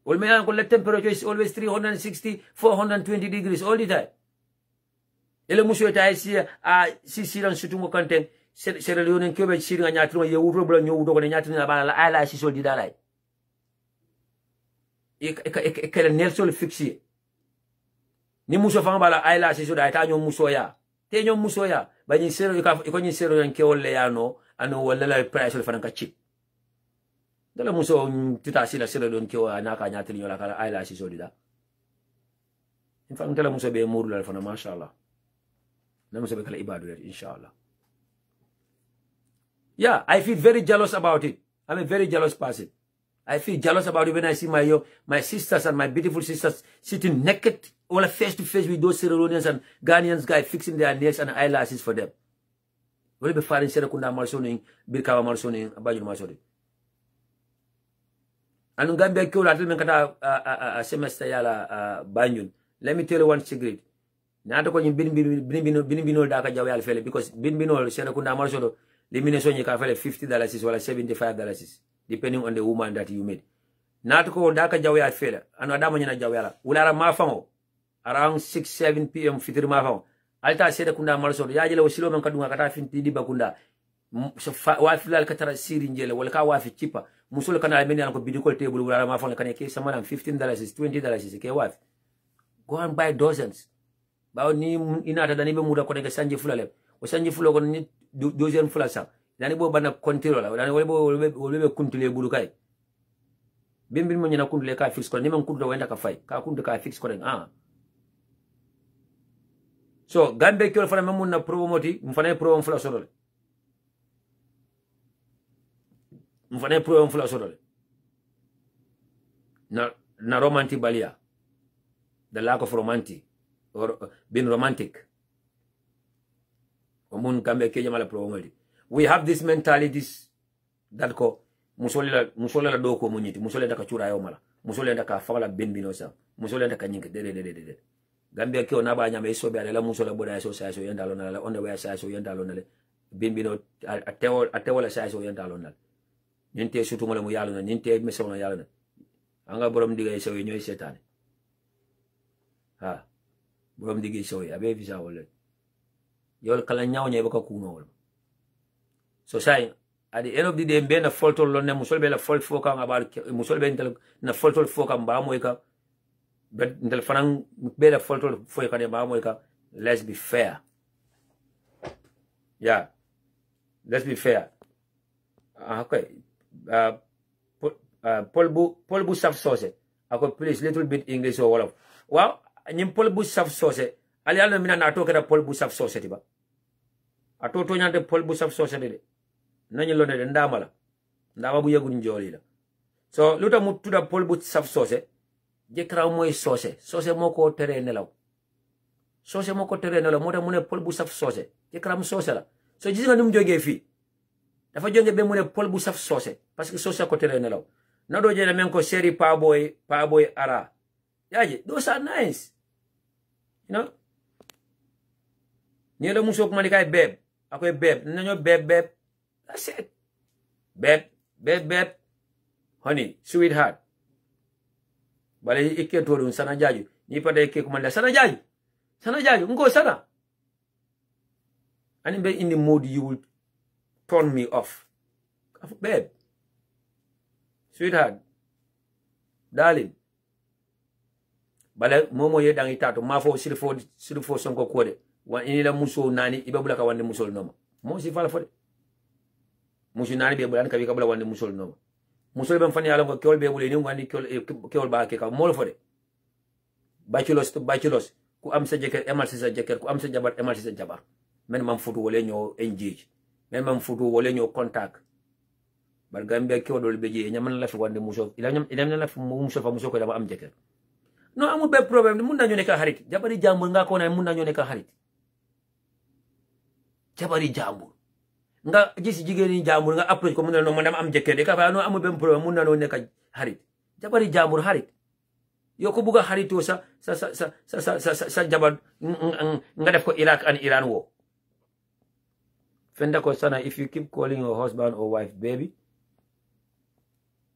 Well, my uncle, the temperature is always 360, 420 degrees all the time. Yellow Musoy, I see Siran Sutumo content. Sierra Leone kebe siri nyatru ye uro blo nyu udo ko nyatru na bala ala si sol di dalay e Nelson fixi ni muso fa bala ala si so da ta nyo muso ya te nyo muso ya ba ni sero ko ni sero yan ke wolle ya no ano wala la price fa ka chip dala muso tita sila sero don ke wa na ka nyatru nyo la kala ala si so di da in fa ngala muso be muru la fa na mashallah na muso be kala ibadu inshallah. Yeah, I feel very jealous about it. I'm a very jealous person. I feel jealous about it when I see my sisters and my beautiful sisters sitting naked, all face to face with those Sierra Leoneans and Ghanaians guys fixing their nails and eyelashes for them. Will be firing Serakunda Marsoni, Birkawa Marsoni, Abajun Marsoni. And Gambia Kula a semester yala Banjun. Let me tell you one secret. Not going Binbino Daka Jawel Fele because Binbino Serakunda Marsoni. Elimination you can feel $50 or $75, depending on the woman that you made. Not ko daka jawe at fela. Ano adamo nyana jawela. Ulara mafango. Around 6-7 p.m. fitri mafango. Alta sede kunda malso. Yajele wasilo man kadunga kata finti di bakunda. So wafi lal katara siri njele. Walaka wafi chipa. Musolo kana almeni anako bidikol table. Ulara mafango kane ke samana $15, $20. Ke wafi. Go and buy dozens. Bao ni inata danibe muda kone ke sanji fulale. O sanji fulo kone ni deuxième fois ça dani bo bana kontiro la dani wolbe kuntule bulukai bimbin mo nyina kuntule ka fix ko ni man kunto wenda ka fay ka kunto ka fix ko den so Gambia ko fana mamun na promoti mfana pro fla sodole mfana pro fla sodole na romantic balia the lack of romantic or being romantic. We have these mentalities that ko musola do ko munyiti musola da ka chura yo mala musola da ka fala benbino sa musola da ka nyinke de Gambia ke ona ba nyama iso be ala musola boda so sa so yenda lona la on the way sa so yenda lona le benbino atewola sa so yenda lona ninte sutu mo le mu yalo na ninte meso na yalo na anga borom diga so ñoy setane ha borom diga so ya be visa wala yol kala nyaaw ñe baka kuno wol so say at the end of the day be na foltol lon ne musol be la folt fokam about musol be intel na foltol fokam ba moy ka but intel fanan be la foltol foy ka de ba moy ka. Let's be fair. Yeah, let's be fair. Okay. Paul bu saf sauce. Ako please little bit English or wolof. Well, nyim Paul bu saf sauce. Ali alno mina na to kada Paul bu saf sauce tiba. Ato to nyante Paul bu saf sauce de. Nanyi lo de ndamala. Ndama bu yegu njoli la. So luta mutuda Paul bu saf sauce. Je kra moy sauce. Sauce moko tere nelaw. Sauce moko tere nelaw mota mune Paul bu saf sauce. Je kra mu sauce la. So gis nga num joge fi. Dafa jonge be mune Paul bu saf sauce parce que sauce ko tere nelaw. Na do jele men ko seri pa boy ara. Yaje, those are nice. You know? Ni do musok mani kay beb. Akoy beb, nanyo beb. That's it. Beb. Honey, sweetheart. Bale ikke to dun sana jaju. Ni pada ikke kumanda sana jaju. Ngo sana. And in the mood you will turn me off. Babe. Sweetheart. Darling. Bale momo ye dangi tato mafo silfo sonko kode. Wan ini la muso nani ibabula ka wande musol noma. Mo si fala fode. Muso nani be bulan ka bi ka bula wande musol noma. Musol ben fani ala ko kol be bule ni wandi kol ba ke ka mo fode. Bachulos ku am sa jeker emal sa jeker ku am sa jabar emal sa jabar. Men mam futu wole ñoo engage. Men mam futu wole ñoo contact. Bar Gambia ki odol beje ñaman la fi wande muso ila la fi muso fa muso ko dama am jeker. No amu be problème mun nañu nek xarit. Jabari jambur nga ko na mun nañu nek xarit. Jabari jambur. Nga gis jigéen jambur nga approach ko mun na no man dama am jeker de ka fa no amu be problème mun nañu nek xarit. Jabari jambur xarit. Yo ko buga xarito sa jabar nga def ko Iraq and Iran wo. Fenda ko sana, if you keep calling your husband or wife baby,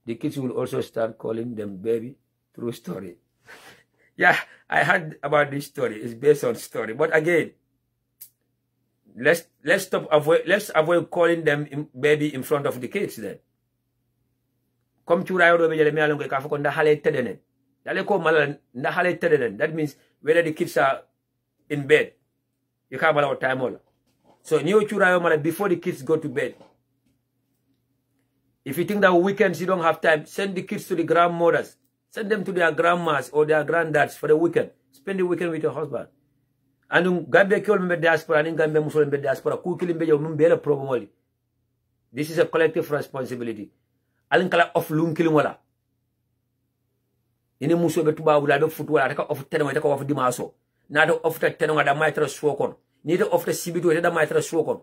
the kids will also start calling them baby. True story. Yeah, I heard about this story. It's based on story. But again, let's avoid calling them baby in front of the kids then. Come to Rayo be jele me alongo ka fako nda hale tedenen. Dale ko mala nda hale tedenen. That means whether the kids are in bed. You can't allow time all. So before the kids go to bed. If you think that weekends you don't have time, send the kids to the grandmothers. Send them to their grandmas or their granddads for the weekend. Spend the weekend with your husband. And Gambia kill me diaspora and Gambia Muslim diaspora. Problem. This is a collective responsibility. Alinkala of lung killing wala. Ini muso betuba wala do futwala taka of tenwa taka of dimaso. Nado of the tenwa da maitra swokon. Neither of the CBD that might swokon.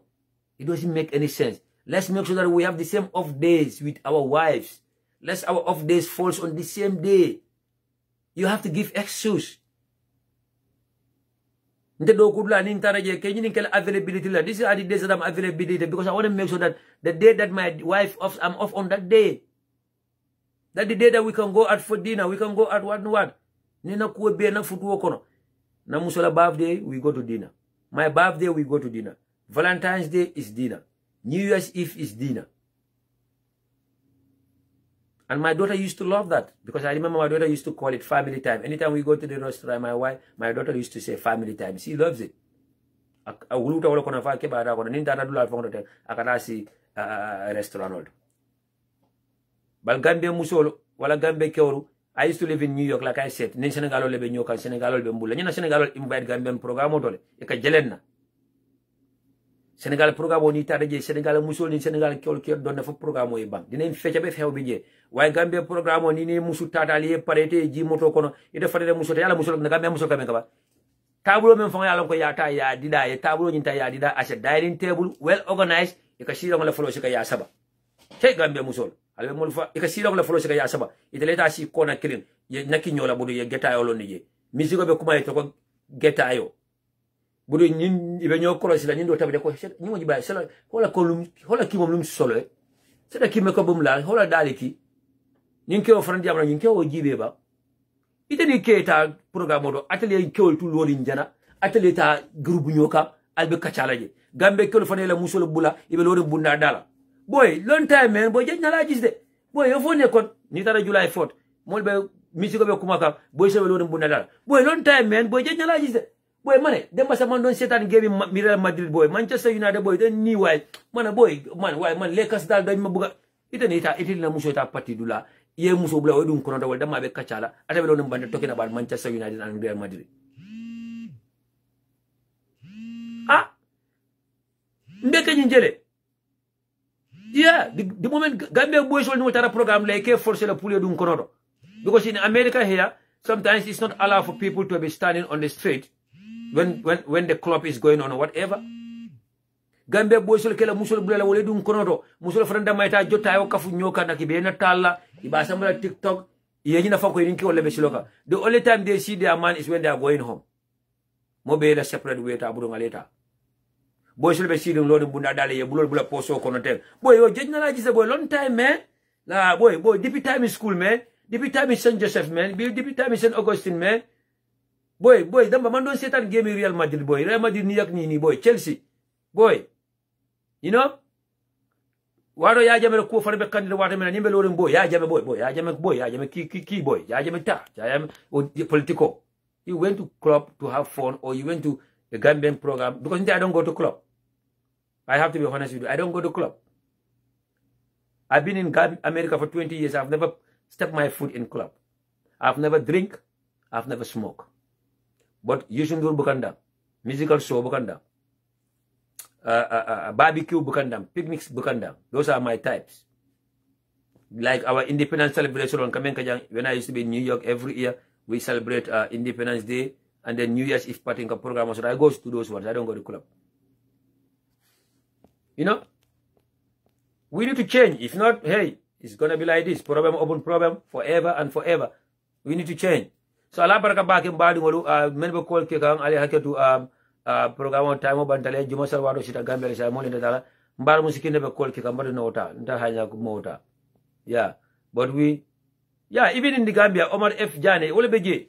It doesn't make any sense. Let's make sure that we have the same off days with our wives. Let's our off days falls on the same day. You have to give excuse. This are the days that I'm availability because I want to make sure that the day that my wife off, I'm off on that day. That the day that we can go out for dinner, we can go out what. Nina kuwe na futu wakono. Na musola birthday, we go to dinner. My birthday, we go to dinner. Valentine's Day is dinner. New Year's Eve is dinner. And my daughter used to love that because I remember my daughter used to call it family time. Anytime we go to the restaurant, my daughter used to say family time. She loves it. Restaurant. But Gambia musolo wala Gambia keoru. I used to live in New York, like I said. Nin Senegal lebe New York, Senegal lebe mbula. Nina Senegal invite Gambian program dole. Eka jelenna. Senegal program ni taraje Senegal musul ni Senegal keol keol don na fa program e bang. Dina fecha be few bije. Way Gambia program ni ni musu tata li parete ji moto kono. Ida fadede musul yalla musul na Gambia musul kamen kaba. Tableau men fa yalla ko ya ta ya dida e tableau ni ta ya dida as a dining table well organized. Eka shira ngala folo sika ya saba. Che Gambia musul. Albe mulfa ikasira ko la folo sika ya saba iteleta si kona kilin ye nakinyola budu ye geta yo lonni je misiko be kuma ko geta yo budu nyin ibe nyo ko sila nyin do tabde ko nyimo jiba sala hola kolum hola kimom lum solo seda kimme ko bum la hola daliki nyin ke o frandi amna nyin ke o jibe ba iteni keta programme do atelier kewol tu lori njana atelier ta groupe nyoka albe kachala je gambe kelo fanela musolo bula ibe lori bunda dala boy long time man boy je nyala gis de boy yo fo nekkoon ni tara July 4 mol be musique be kumaka boy se welo bu nadal boy long time man boy je nyala gis de boy mané dem ba sa man don setan game Real Madrid boy Manchester United boy den ni way man boy man way man Lakers dal dañ ma buga ite na muso ta parti dula ye muso bla way dum kono dawal dama be kacala ata be lon bande talking about Manchester United and Real Madrid mbeke njele yeah the moment Gambia boys will know tara program like force la poulet dum kono because in America here sometimes it's not allowed for people to be standing on the street when the club is going on or whatever. Gambia boys will kela musul bula wole dum kono musul franda mayta jotta yo kafu nyoka na kibe na talla iba sambala TikTok yenyi na fanko yinki wala besiloka. The only time they see their man is when they are going home. Mo be la separate way ta buru ngaleta. Boys will be seeing Lord Bunda Dali, a bullet bula poso konotel. Boy, you're general is a boy long time, man. La boy, DP time in school, man. DP time in St. Joseph, man. DP time in St. Augustine, man. Boy, the man don't say that game in Real Madrid, boy. Real Madrid, New York, Nini, boy. Chelsea. Boy. You know? Wado ya jame ko fa be candidate wata men nimbe loren boy ya jame boy ya jame ki boy ya jame ta ya jame politico. You went to club to have fun or you went to a Gambian program because I don't go to club. I have to be honest with you. I don't go to club. I've been in America for 20 years. I've never stepped my foot in club. I've never drink. I've never smoke. But Yusundur Bukanda, musical show Bukanda, barbecue Bukanda, picnics Bukanda. Those are my types. Like our independence celebration on Kamenkajang, when I used to be in New York every year, we celebrate Independence Day and then New Year's Eve party program. So I go to those ones. I don't go to club. You know, we need to change. If not, hey, it's going to be like this. Problem, open problem, forever and forever. We need to change. So, Allah baraka back in body, menbo call kekang, ali haketu program on time, bantale, jumasal wado sita Gambia, sa mo nita mbar musiki nebe call kekang, but no ta, nta hanya kumota. Yeah, but even in the Gambia, Omar F. Jane, ole beje.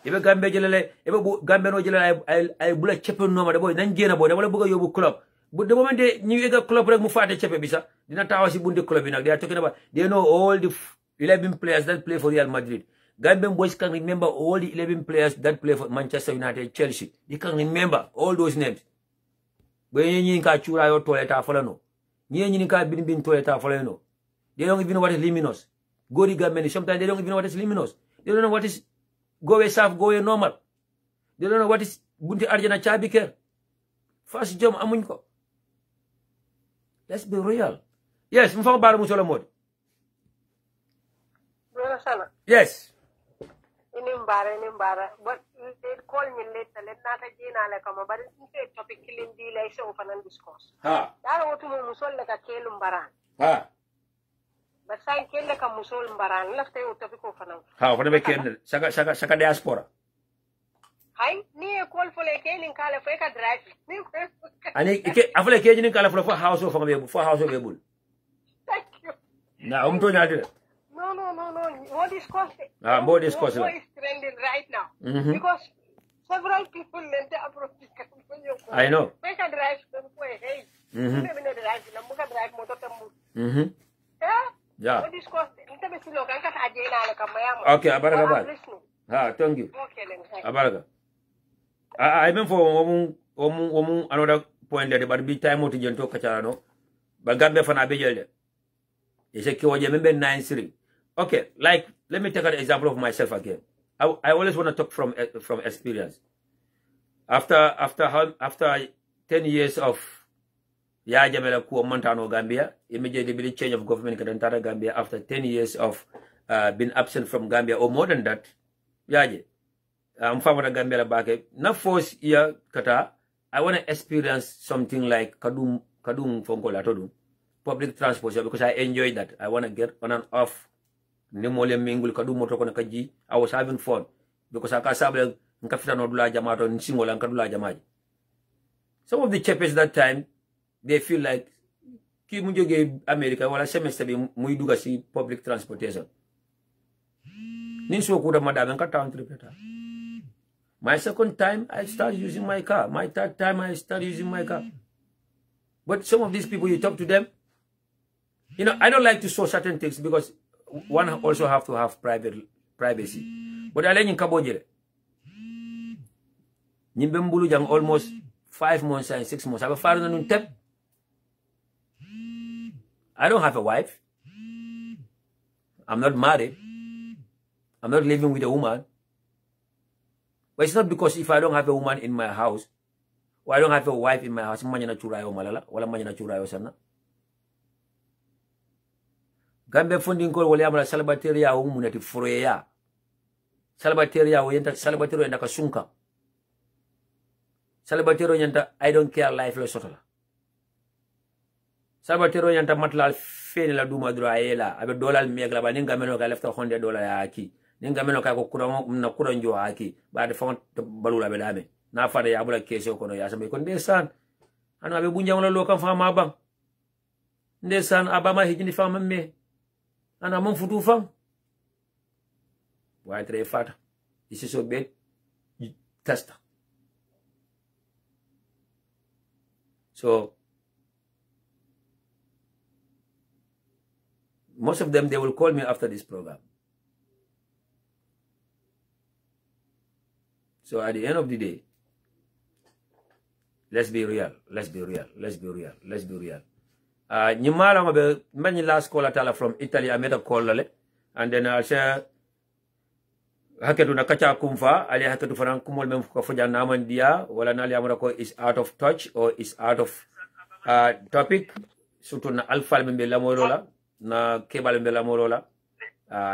Ebe Gambia jelele, ebe Gambia no jelele, ay bula chepe no ma de boy, nanjena boy, wala buga yobu club. But the moment they new club rek mu faate chepe bisa dina tawa si bunde club nak they are talking about they know all the 11 players that play for Real Madrid. Gambian boys can remember all the 11 players that play for Manchester United, Chelsea. They can remember all those names. When you ka chura yo toilet follow you ka bin toilet follow they don't even know what is luminous. Go the Gambian sometimes they don't even know what is luminous. They don't know what is go away soft, go away normal. They don't know what is bunti arjana chabi care. First jump amuñ ko. Let's be real. Yes, mfa baru musola mod. Yes. Inimbara. But they call me later. Let nata jina le kama. But it's topic killing deal. I say open and discuss. Ha. Daro watu musola ka kelu mbaran. Ha. But say kele ka musol mbaran. Let's say topic open. Ha. Open be kele. Saka diaspora. Hai, ni call for le kele kala for ka drive. Ani afule kele ni kala for house of able. Thank you. Na umto nyade. No. What is costing? More discuss. What is trending right now? Because several people lend the approach. I know. Make a drive them way. Hey. Drive motor. Yeah. What is costing? Okay, Abaraka. Thank you. Okay, Abaraka. I mean for another point that but be time to jento kachano. But Gambia fan abejelde. Is a kiwaje member 9-3. Okay, like let me take an example of myself again. I always want to talk from experience. After 10 years of Jamela Kuo Montano Gambia, immediately the change of government in Gambia after 10 years of being absent from Gambia or more than that. I'm from Gambia back. Not force year kata. I want to experience something like Kadum Fonkola Todum. Public transport because I enjoy that. I want to get on and off. I was having fun because I can't some of the cheapest that time they feel like America wala semester bi muy duga ci public transportation. My second time I start using my car. My third time I start using my car. But some of these people you talk to them You know, I don't like to show certain things because one also have to have privacy. But I let you kabojere. Nimbembulu jang almost 5 months and 6 months. I have a father nun tep. I don't have a wife. I'm not married. I'm not living with a woman. But it's not because if I don't have a woman in my house, or I don't have a wife in my house, manyana churayo malala, wala manyana churayo sana. Gambe funding call wale amala salbateria umunati fureya. Salbateria yenta salbatero yenda kasunka. Salbatero yenta I don't care life lo sotola. Salbatero yenta matla feni la duma dro ayela abe dollar megla ba ninga meno ka lefta $100 ya aki. Ninga meno ka ko kura na kura njo aki. Ba de fon balula be dame. Na fada ya bula kesho kono ya sambe ko ndesan. Anu abe bunja wala lo kan fama bang. Ndesan abama hijini fama me. Ana mon futu fam. Wa tre fata. Isi so bet testa. So most of them, they will call me after this program. So at the end of the day, let's be real. Let's be real. Let's be real. Let's be real. Nyimala mabe many last call atala from Italy. I made a call and then I said haketu na kacha kumfa ali haketu faran kumol mem ko fuja naman dia wala nali amara ko is out of touch or is out of topic surtout na alpha membe lamorola na kebal membe lamorola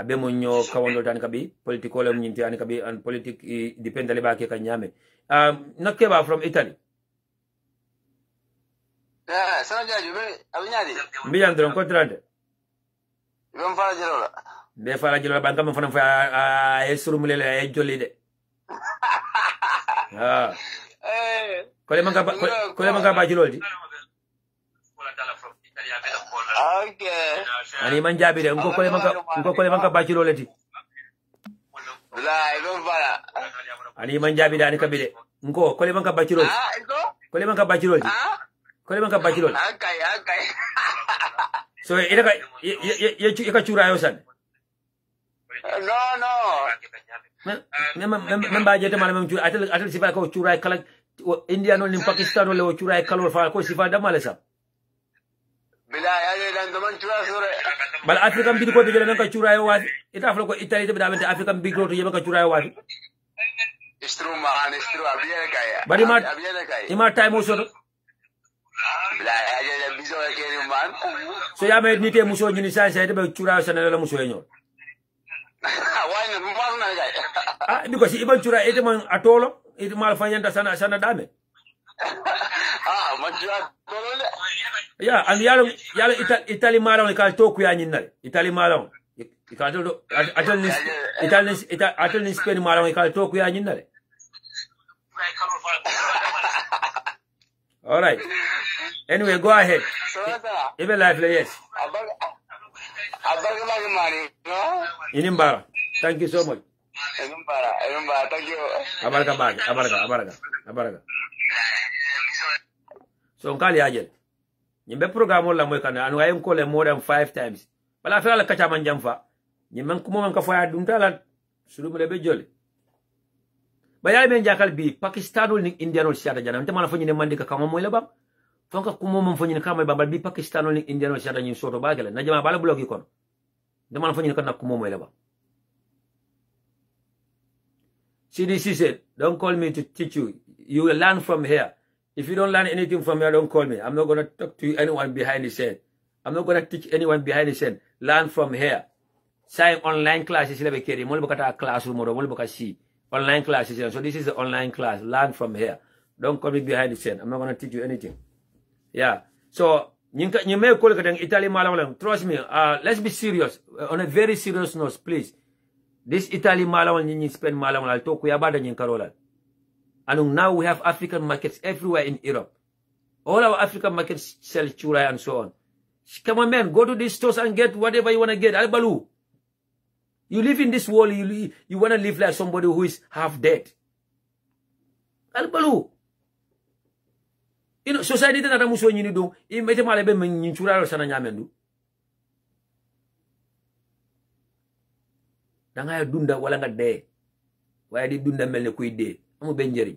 be mo nyo kawando tan kabi political am nyinti an kabi and politique depend le ba ke kanyame na keba from Italy sana jaju be abinyadi mbiyan don ko trade bam fala jelola be fala jelola ban kam fana fa e surumulele e jolli de kole manga ba jiloldi okay ani manjabi de ngo kole manga ba jiloleti wallahi bam fala ani manjabi de ani kabide ngo kole manga ba jilolti kole manga ba jilolti kole manga ba jilolti okay so ida ka ye ka chura yo san no memba jete mala mem chura atel sifa ko chura kala India no ni Pakistan no le chura kala fa ko sifa da mala sa bila ya dan teman chura sore bal African bi ko de jele ka chura yo wati ita fa ko Italy de da African big road yeba ka chura yo wati istru abiya kaya bari ma abiya kaya ima time o so bila ya biso ke ni man so ya me nite muso nyini sa de be chura yo sanela muso yo why not man na kaya because iban chura ite man atolo ite mal fanyanta sana dame man chura tolo le yeah and yalo Italy malon ka to ku ya nyinale Italy malon ka to Italy Spain malon ka to ku ya nyinale all right anyway go ahead even life yes abaga mani no inimbara thank you so much inimbara thank you abaraka so nkali ajel nyimbe program la moy kana anu ayem ko le more than 5 times bala fa la kacha man jamfa nyimman ko mom ka fa dum tala sulu be jole bayal men jakal bi Pakistanul ni Indianul siata jana te mala fa nyine mandika kama moy la ba fonka ko mom fa nyine kama babal bi Pakistanul ni Indianul siata nyi soto bagale na jama bala blogi kon de mala fa nyine kana ko mom moy la ba CDC said don't call me to teach you, you will learn from here. If you don't learn anything from here, don't call me. I'm not going to talk to anyone behind the scene. I'm not going to teach anyone behind the scene. Learn from here. Sign online classes. Classroom online classes. So this is the online class. Learn from here. Don't call me behind the scene. I'm not going to teach you anything. Yeah. So you may call it Italy. Trust me. Let's be serious. On a very serious note, please. This Italy Malawan you spend Malawan I'll talk about in Carola. And now we have African markets everywhere in Europe. All our African markets sell chura and so on. Come on, man, go to these stores and get whatever you want to get. Albalu. You live in this world, you want to live like somebody who is half dead. Albalu. You know, society na muso nyini do. Imete malebe men chura sana nyamendu. danga dunda wala nga dee waaye di dunda mel ne kuy dee amu benn njëriñ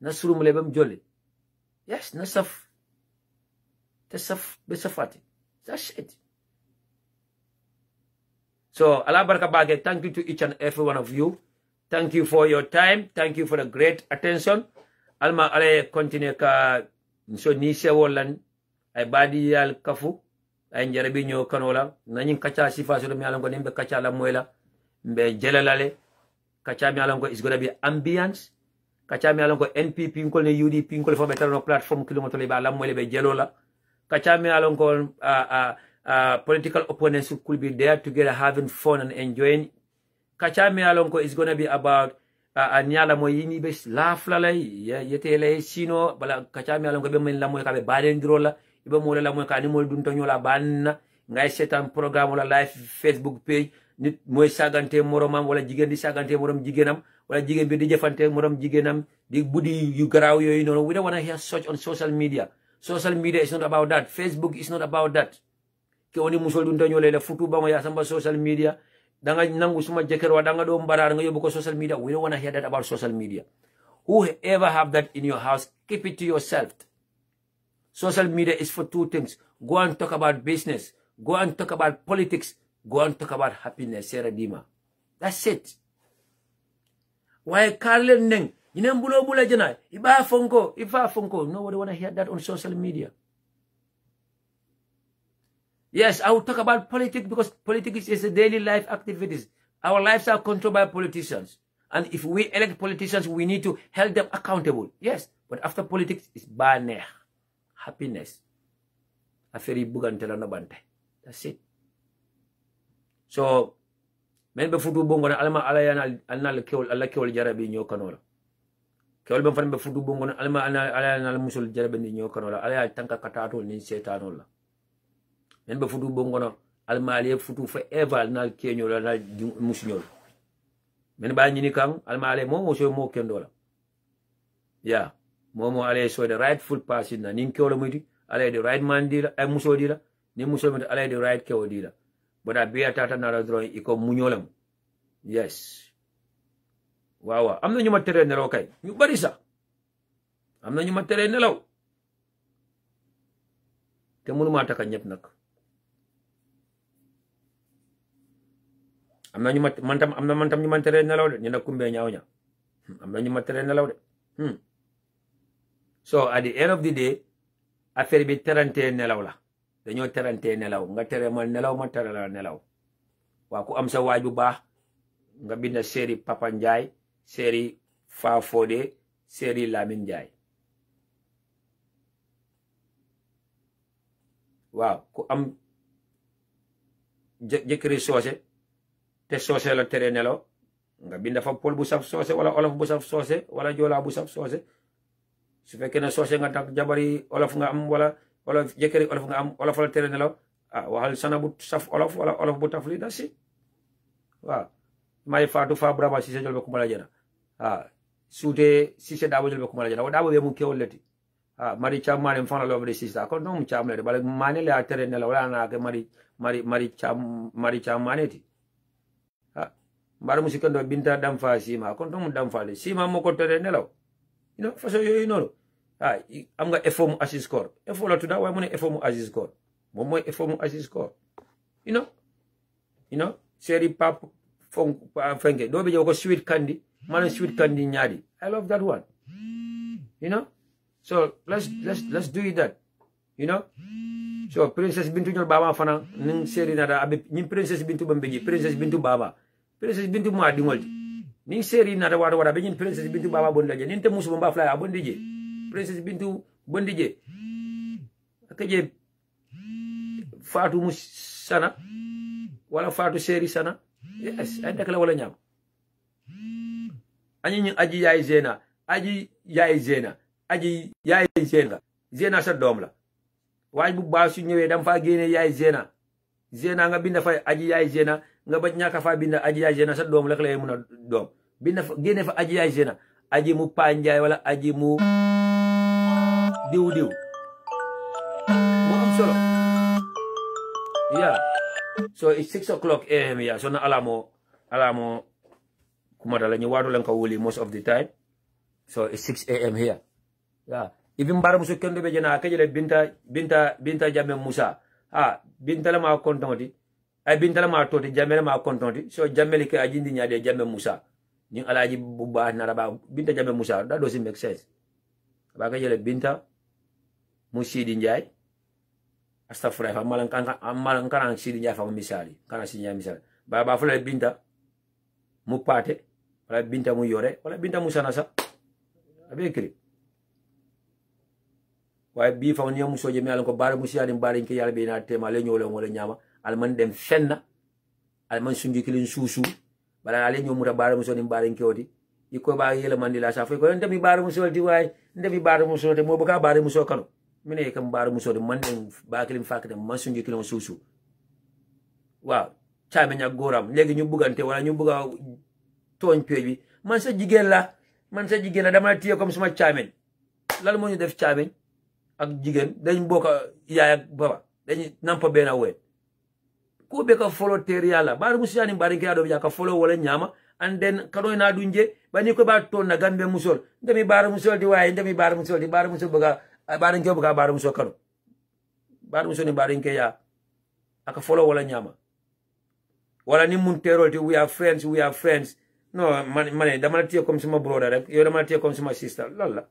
na surumule ba mu jolli yes na saf te saf ba safaati that's it. So Allah baraka bage, thank you to each and every one of you. Thank you for your time. Thank you for the great attention. Alma ale continue ka so ni sewolan ay badi yal kafu ay njarabi ñoo kanola nañu kacha sifa so mi alango nimbe kacha la moyla mbe jelalale kacha mi alango is gonna be ambience kacha mi alango NPP ko ne UDP ko fo betal no platform kilometer le ba la moyle be jelola kacha mi alango political opponents could be there together having fun and enjoying. Kachame alonko is gonna be about anyala mo yini bes laugh la yetele sino bala kachame alonko be men la mo ka be badendrola ibe mo la mo ka ni mo dun tonyo la banna ngay setan programme la live Facebook page nit moy sagante moromam wala jigen di sagante morom jigenam wala jigen bi di jefante morom jigenam di budi yu graw yoy non. We don't want to hear such on social media. Social media is not about that. Facebook is not about that. Ke oni musol dun tonyo le futu ba mo ya samba social media danga nangu suma jeker wa danga do mbarar nga yobu ko social media. We don't want to hear that about social media. Whoever have that in your house, keep it to yourself. Social media is for two things. Go and talk about business. Go and talk about politics. Go and talk about happiness, Sarah Dima. That's it. Why Carlen Neng? Inambulo bula jana. Iba fonko. Nobody want to hear that on social media. Yes, I will talk about politics because politics is a daily life activities. Our lives are controlled by politicians. And if we elect politicians, we need to hold them accountable. Yes, but after politics, it's banner, happiness. Aferi bugantela na bante. That's it. So, men be fudu bongo na alma alayana anal kewol alla kewol jarabi nyo kanola. Kewol ben fan be fudu bongo na alma alayana musul jarabi nyo kanola. Alaya tanka katato ni setanola. Men be futu bongono almali futu forever nal kenyo la nal musnyol men ba nyini kam almali mo so mo kendola yeah momo ale so the rightful person na nin kewlo muti ale the right man dila ay muso dila ni muso muti ale the right kewo dila boda biya tata na dro iko munyolam yes wawa amna ñuma tere nelaw kay ñu bari sax amna ñuma tere nelaw te mënu ma taka ñep nak amna ñu mantam ñu man tere nelaw de ñu na kumbe ñaaw ña amna ñu ma tere nelaw de so at the end of the day affaire bi terante nelaw la dañoo terante nelaw nga tere ma nelaw ma tere la nelaw waa ku am sa waaj bu baax nga bind série Papa Ndiaye série Fa Fodé série Lamine Ndiaye waaw ku am jëkkëri soose te soose la tere nelaw nga bind fa pol bu saf soose wala olof bu saf soose wala jola bu saf soose su fekkee ne soose nga tak jabari olof nga am wala olof jëkkëri olof nga am olof la tere nelaw waxal sana bu saf olof wala olof bu tafli da si waaw may faatu fa braba si se jol be kumala jana suute si se dabo jol be kumala jana dabo be mu kewleti mari chamane fana lo be sista ko no mu chamle bala mane la tere nelaw wala na ke mari chamane ti mbar musikando binta dam fa sima kon tom dam fa le sima moko tere nelaw façon yoyu nonu am nga effort mu assist score effort la tuda way mu ne effort mu assist score mom moy effort mu assist score you know série pap fon fenge do be ko sweet candy man sweet candy nyaadi I love that one so let's do it that so princess bintu ñol baba fana ning série na da abe ñim princess bintu bambeji princess bintu baba princess bintu ma di ngolti ni série na da wada be ñin princess bintu baba bondaje nin te musu ba fly abondije princess bintu bondije akaje Fatou Musana wala Fatou série sana yes ay dakala wala ñam añi aji yaay zena aji yaay zena sa dom la waaj bu baax su ñëwee dam fa génne yaay zena nga binda fa aji yaay zena nga ba ñaka fa binda aji yaay zena sa doom la lay mëna doom binda fa génne fa aji yaay zena aji mu panjaay wala aji mu diw mu am solo yeah so it's 6 o'clock AM yeah so na alamo alamo kumatala ni wado lan ka wuli most of the time. So it's 6 a.m. here. Yeah. Even bara muso kendo be jena akajele binta Jammeh Musa. Binta la ma kontonti. Ay binta la ma toti Jammeh la ma kontonti. So Jammeh li ke ajindi nyaade Jammeh Musa. Ni alaji bu baax na ba binta Jammeh Musa. That doesn't make sense. Ba akajele binta Musidi Njai. Astafurlah amalan kana Sidi Njai fa misali. Kana Sidi Njai misali. Ba fula binta mu pate wala binta mu yore wala binta mu sanasa abekri way bi fa ñom so jemi alan ko bare mu siadi bare ke yalla be na tema le ñolo wala ñama al man dem fenna al man sungi kilin susu bala ale ñom mu ta bare mu so ni bare ke odi iko ba yele man dila sa fay ko ndemi bare mu so di way ndemi bare mu so te mo buka bare mu so kanu mine kam bare mu so de man dem ba kilin fakate man sungi kilin susu waaw chame ñak goram legi ñu bugante wala ñu buga togn pej bi man sa jigen la dama tiye comme suma chamen lal mo ñu def chamen ak jigen dañ boka yaay ak baba dañ nampa bena we ko be ka follow ter yalla bar musiyani bari ke ado ka follow wala nyama and then kado na dunje bani ko ba to na gambe musol ndemi bar musol di way ndemi bar musol di bar musol buga bar ngi buga bar musol kado bar musol ni bar ngi ya aka follow wala nyama wala ni mun terol we are friends no man dama tiye comme sama brother rek yo dama tiye comme sama sister lalla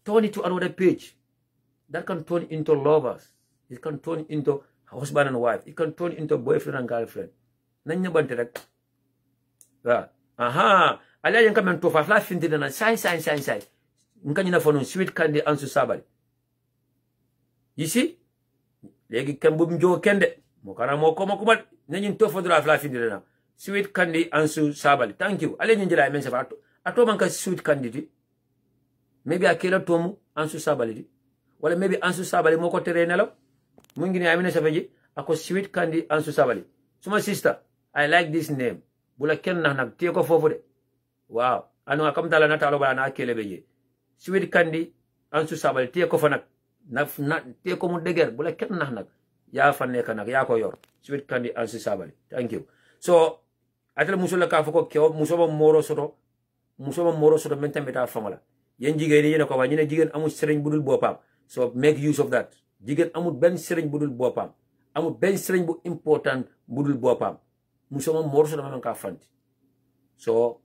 turn it to another page that can turn into lovers, it can turn into husband and wife, it can turn into boyfriend and girlfriend nañ ñabante rek wa ala yang kamen to fa finti na sai ngani na fono sweet candy ansu sabali you see legi kambu mjo kende mo kana mo ko mat nañu to fodra fla finti na sweet candy ansu sabali thank you ale njila men sa ato man ka sweet candy di maybe akela tomu ansu sabali di wala maybe ansu sabali moko tere nelaw mu ngi ni amina safaji ako sweet candy ansu sabali suma sister I like this name bula ken nak tie ko fofu de wow anu akam tala na talo bala na akele beje sweet candy ansu sabali tie ko fa nak na tie ko mu deger bula ken nak ya fa nek nak ya ko yor sweet candy ansu sabali thank you so atal musula ka fako ke musoma moro soto men tambe ta famala yen jigéen yi ne ko wa ñu ne jigéen amul serigne budul bopam so make use of that jigéen amul ben serigne budul bopam amul ben serigne bu important budul bopam musoma moro soto men ka fanti so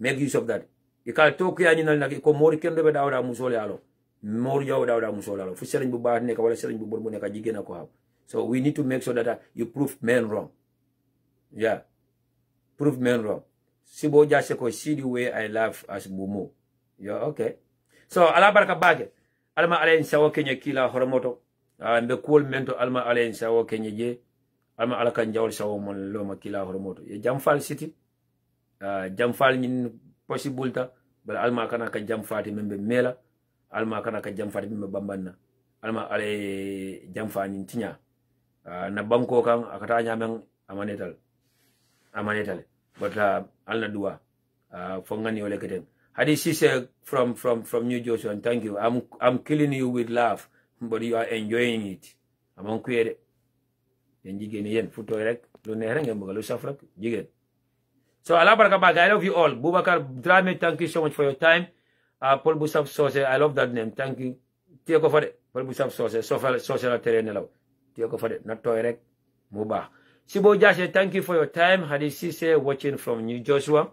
make use of that ikal to ko yani nal nak ko mori kendo be dawda musole alo mori yow dawda musole alo fu serigne bu baax nek wala serigne bu bon bu nek jigéen ko xam so we need to make sure that you prove men wrong yeah prove men wrong sibo jase ko see the way I laugh as bumo yeah okay so ala baraka baje alma alen sawo kenya kila horomoto mbe kol mento alma alen sawo kenya je alma ala kan jawol sawo mon loma kila horomoto ye jamfal city jamfal nyin possible ta bal alma kana ka jamfati membe mela alma kana ka jamfati membe bambanna alma ale jamfa nyin tinya na banko kan akata nyamen amanetal but alna dua fongani ole keten hadi sise from New Jersey and thank you I'm killing you with love but you are enjoying it amon kuede en jigen yen futo rek lu neex rek ngeen bëgg lu saf rek jigen so ala baraka ba I love you all Boubacar Dramé thank you so much for your time Paul Boussaf Socé I love that name thank you tie ko fade Paul Boussaf Socé Socé la tere nelaw tie ko fade na toy rek mu baax Sibo Jase, thank you for your time. Hadi Sise watching from New Joshua.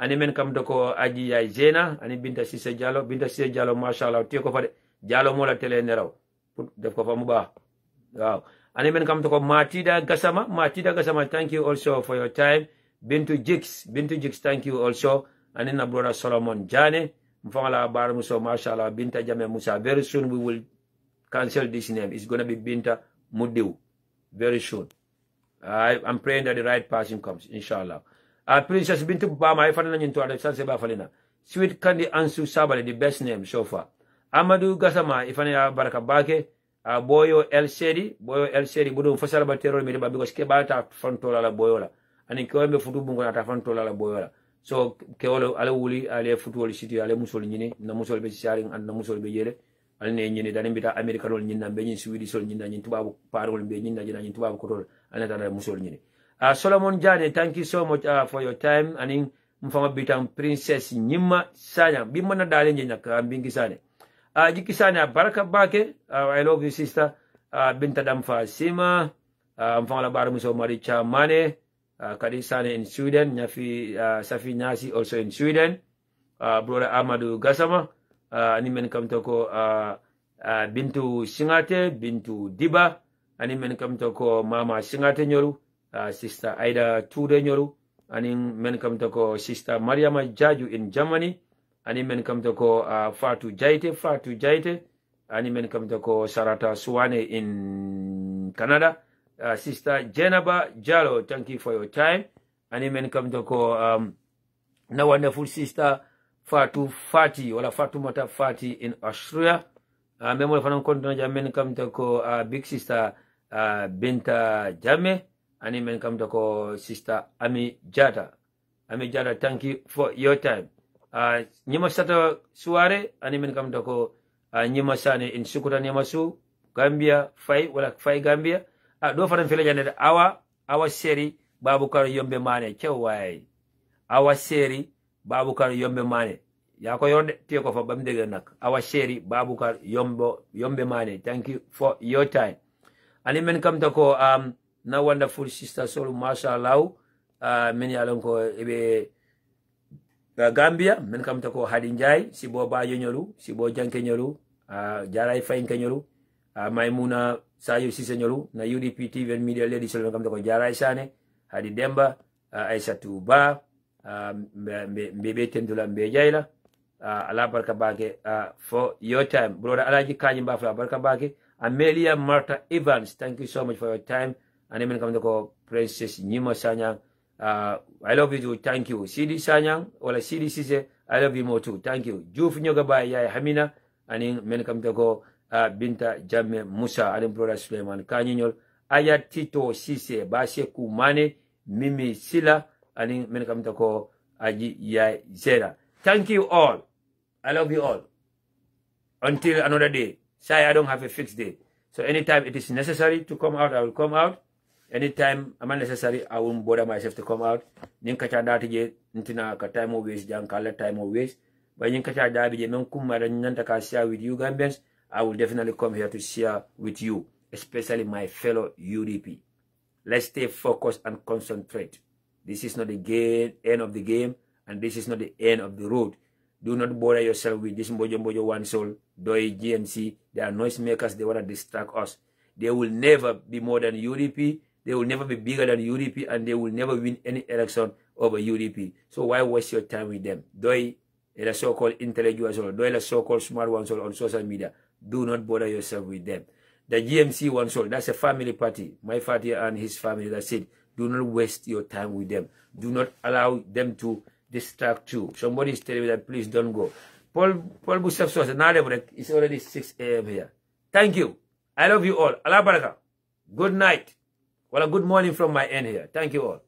Ani men kam doko aji ya Zena. Ani Binta Sise Jalo. Binta Sise Jalo, mashallah. Tiyo ko fade. Jalo mola tele neraw. Def ko fa mu baax. Wow. Ani men kam doko Matida Gasama. Matida Gasama, thank you also for your time. Bintu Jigs, thank you also. Ani na brother Solomon Jane. Mfangala bar muso, mashallah. Binta Jammeh Musa. Very soon we will cancel this name. It's gonna be Binta Mudiu. Very soon. I'm praying that the right person comes, inshallah. Princess Bintu Bama, I found into Alexander Sweet Candy Ansu Sabali, the best name so far. Amadou Gassama, if I Baraka Bake, Boyo El Sedi, Budu Fasal Batero, because Kebata Fantola Boyola, and in Koembe Futubunga Fantola Boyola. So Keolo Alawuli, Ale Futuoli City, Ale Mussolini, Namusol Besharing, and Namusol Bejere, and Nini, the Nambita American Nina, Benin, Swedish Nina, Tubabu, Parol, Benin, Tubabu Kotor, another Mussolini. Solomon Jane, thank you so much for your time. Aning mfama bitam Princess Nyima Sanya. Bimana dali nyenak bingi sane. Jiki sane baraka bake. I love you sister. Binta Damfa Sima. Mfama la baru muso Maricha Mane. Kadi sane in Sweden. Nyafi Safi Nasi also in Sweden. Brother Amadou Gassama. Ani men kam toko Bintu Singate, Bintu Diba. Ani men kam toko Mama Singate nyoru. Sister Aida Tude nyoru. Ani men kam toko Sister Mariama Jaju in Germany. Ani men kam toko Fatu Jaite. Ani men kam toko Sarata Suwane in Canada. Sister Jenaba Jalo, thank you for your time. Ani men kam toko na wonderful sister Fatu Fati wala Fatumata Fati in Australia. Memo fanan konto jamen kam toko big sister Binta Jame. Ani men kam toko sister Ami Jata. Ami Jata, thank you for your time. Nyima Sato Suare, ani men kam toko Nyima Sane in Sukuta Nyamasu, Gambia, Fai Gambia. Do fanan fele janet awa seri Babukar Yombe Mane, Chewai. Awa seri Babukar Yombe Mane. Yako yonde tiyo ko fa bamdege nak. Awa seri Babukar Yombe Mane. Thank you for your time. Ani men kam toko na wonderful sister Solu Mashallah. Men yalon ko ebe Gambia. Men kam toko Hadinjai. Sibo Bayo nyolu. Sibo Janke nyolu. Jarai Fain nyolu. Maimuna Sayo Sise nyolu. Na UDP TV&MEDIA ladies men kam toko Jarai Sane. Hadi Demba. Aisatu Ba. Mbebe Tendula Mbejaila. Allah barka bake for your time. Brother Alaji Kanyimba for barka bake. Amelia Martha Evans, thank you so much for your time. And then come to call Princess Nyima Sanyang. I love you too, thank you. CD Sanyang, or CD Sise, I love you more too, thank you. Juf Nyogaba Yaya Hamina, and then come to call Binta Jame Musa, and then Brother Suleiman Kanyol, Ayat Tito Sise, Bashe Kumane, Mimi Sila, and then come to call Aji Yai Zera. Thank you all. I love you all. Until another day. Say I don't have a fixed day. So anytime it is necessary to come out, I will come out. Anytime I'm unnecessary, I won't bother myself to come out. Ninkacha dati je ntina ka time always jang kala time always. But ninkacha dati je menkumara nyanta ka share with you Gambians. I will definitely come here to share with you, especially my fellow UDP. Let's stay focused and concentrate. This is not the end of the game, and this is not the end of the road. Do not bother yourself with this Mbojo One Soul, Doi, GMC. They are noisemakers. They want to distract us. They will never be more than UDP. They will never be bigger than UDP, and they will never win any election over UDP. So why waste your time with them? Doi, the so-called intellectuals, Doi, the so-called smart ones on social media. Do not bother yourself with them. The GMC One Soul, that's a family party. My party and his family, that's it. Do not waste your time with them. Do not allow them to distract you. Somebody is telling me that please don't go. Paul Busef Sosa, it's already 6 a.m. here. Thank you. I love you all. Allah Baraka. Good night. Well, a good morning from my end here. Thank you all.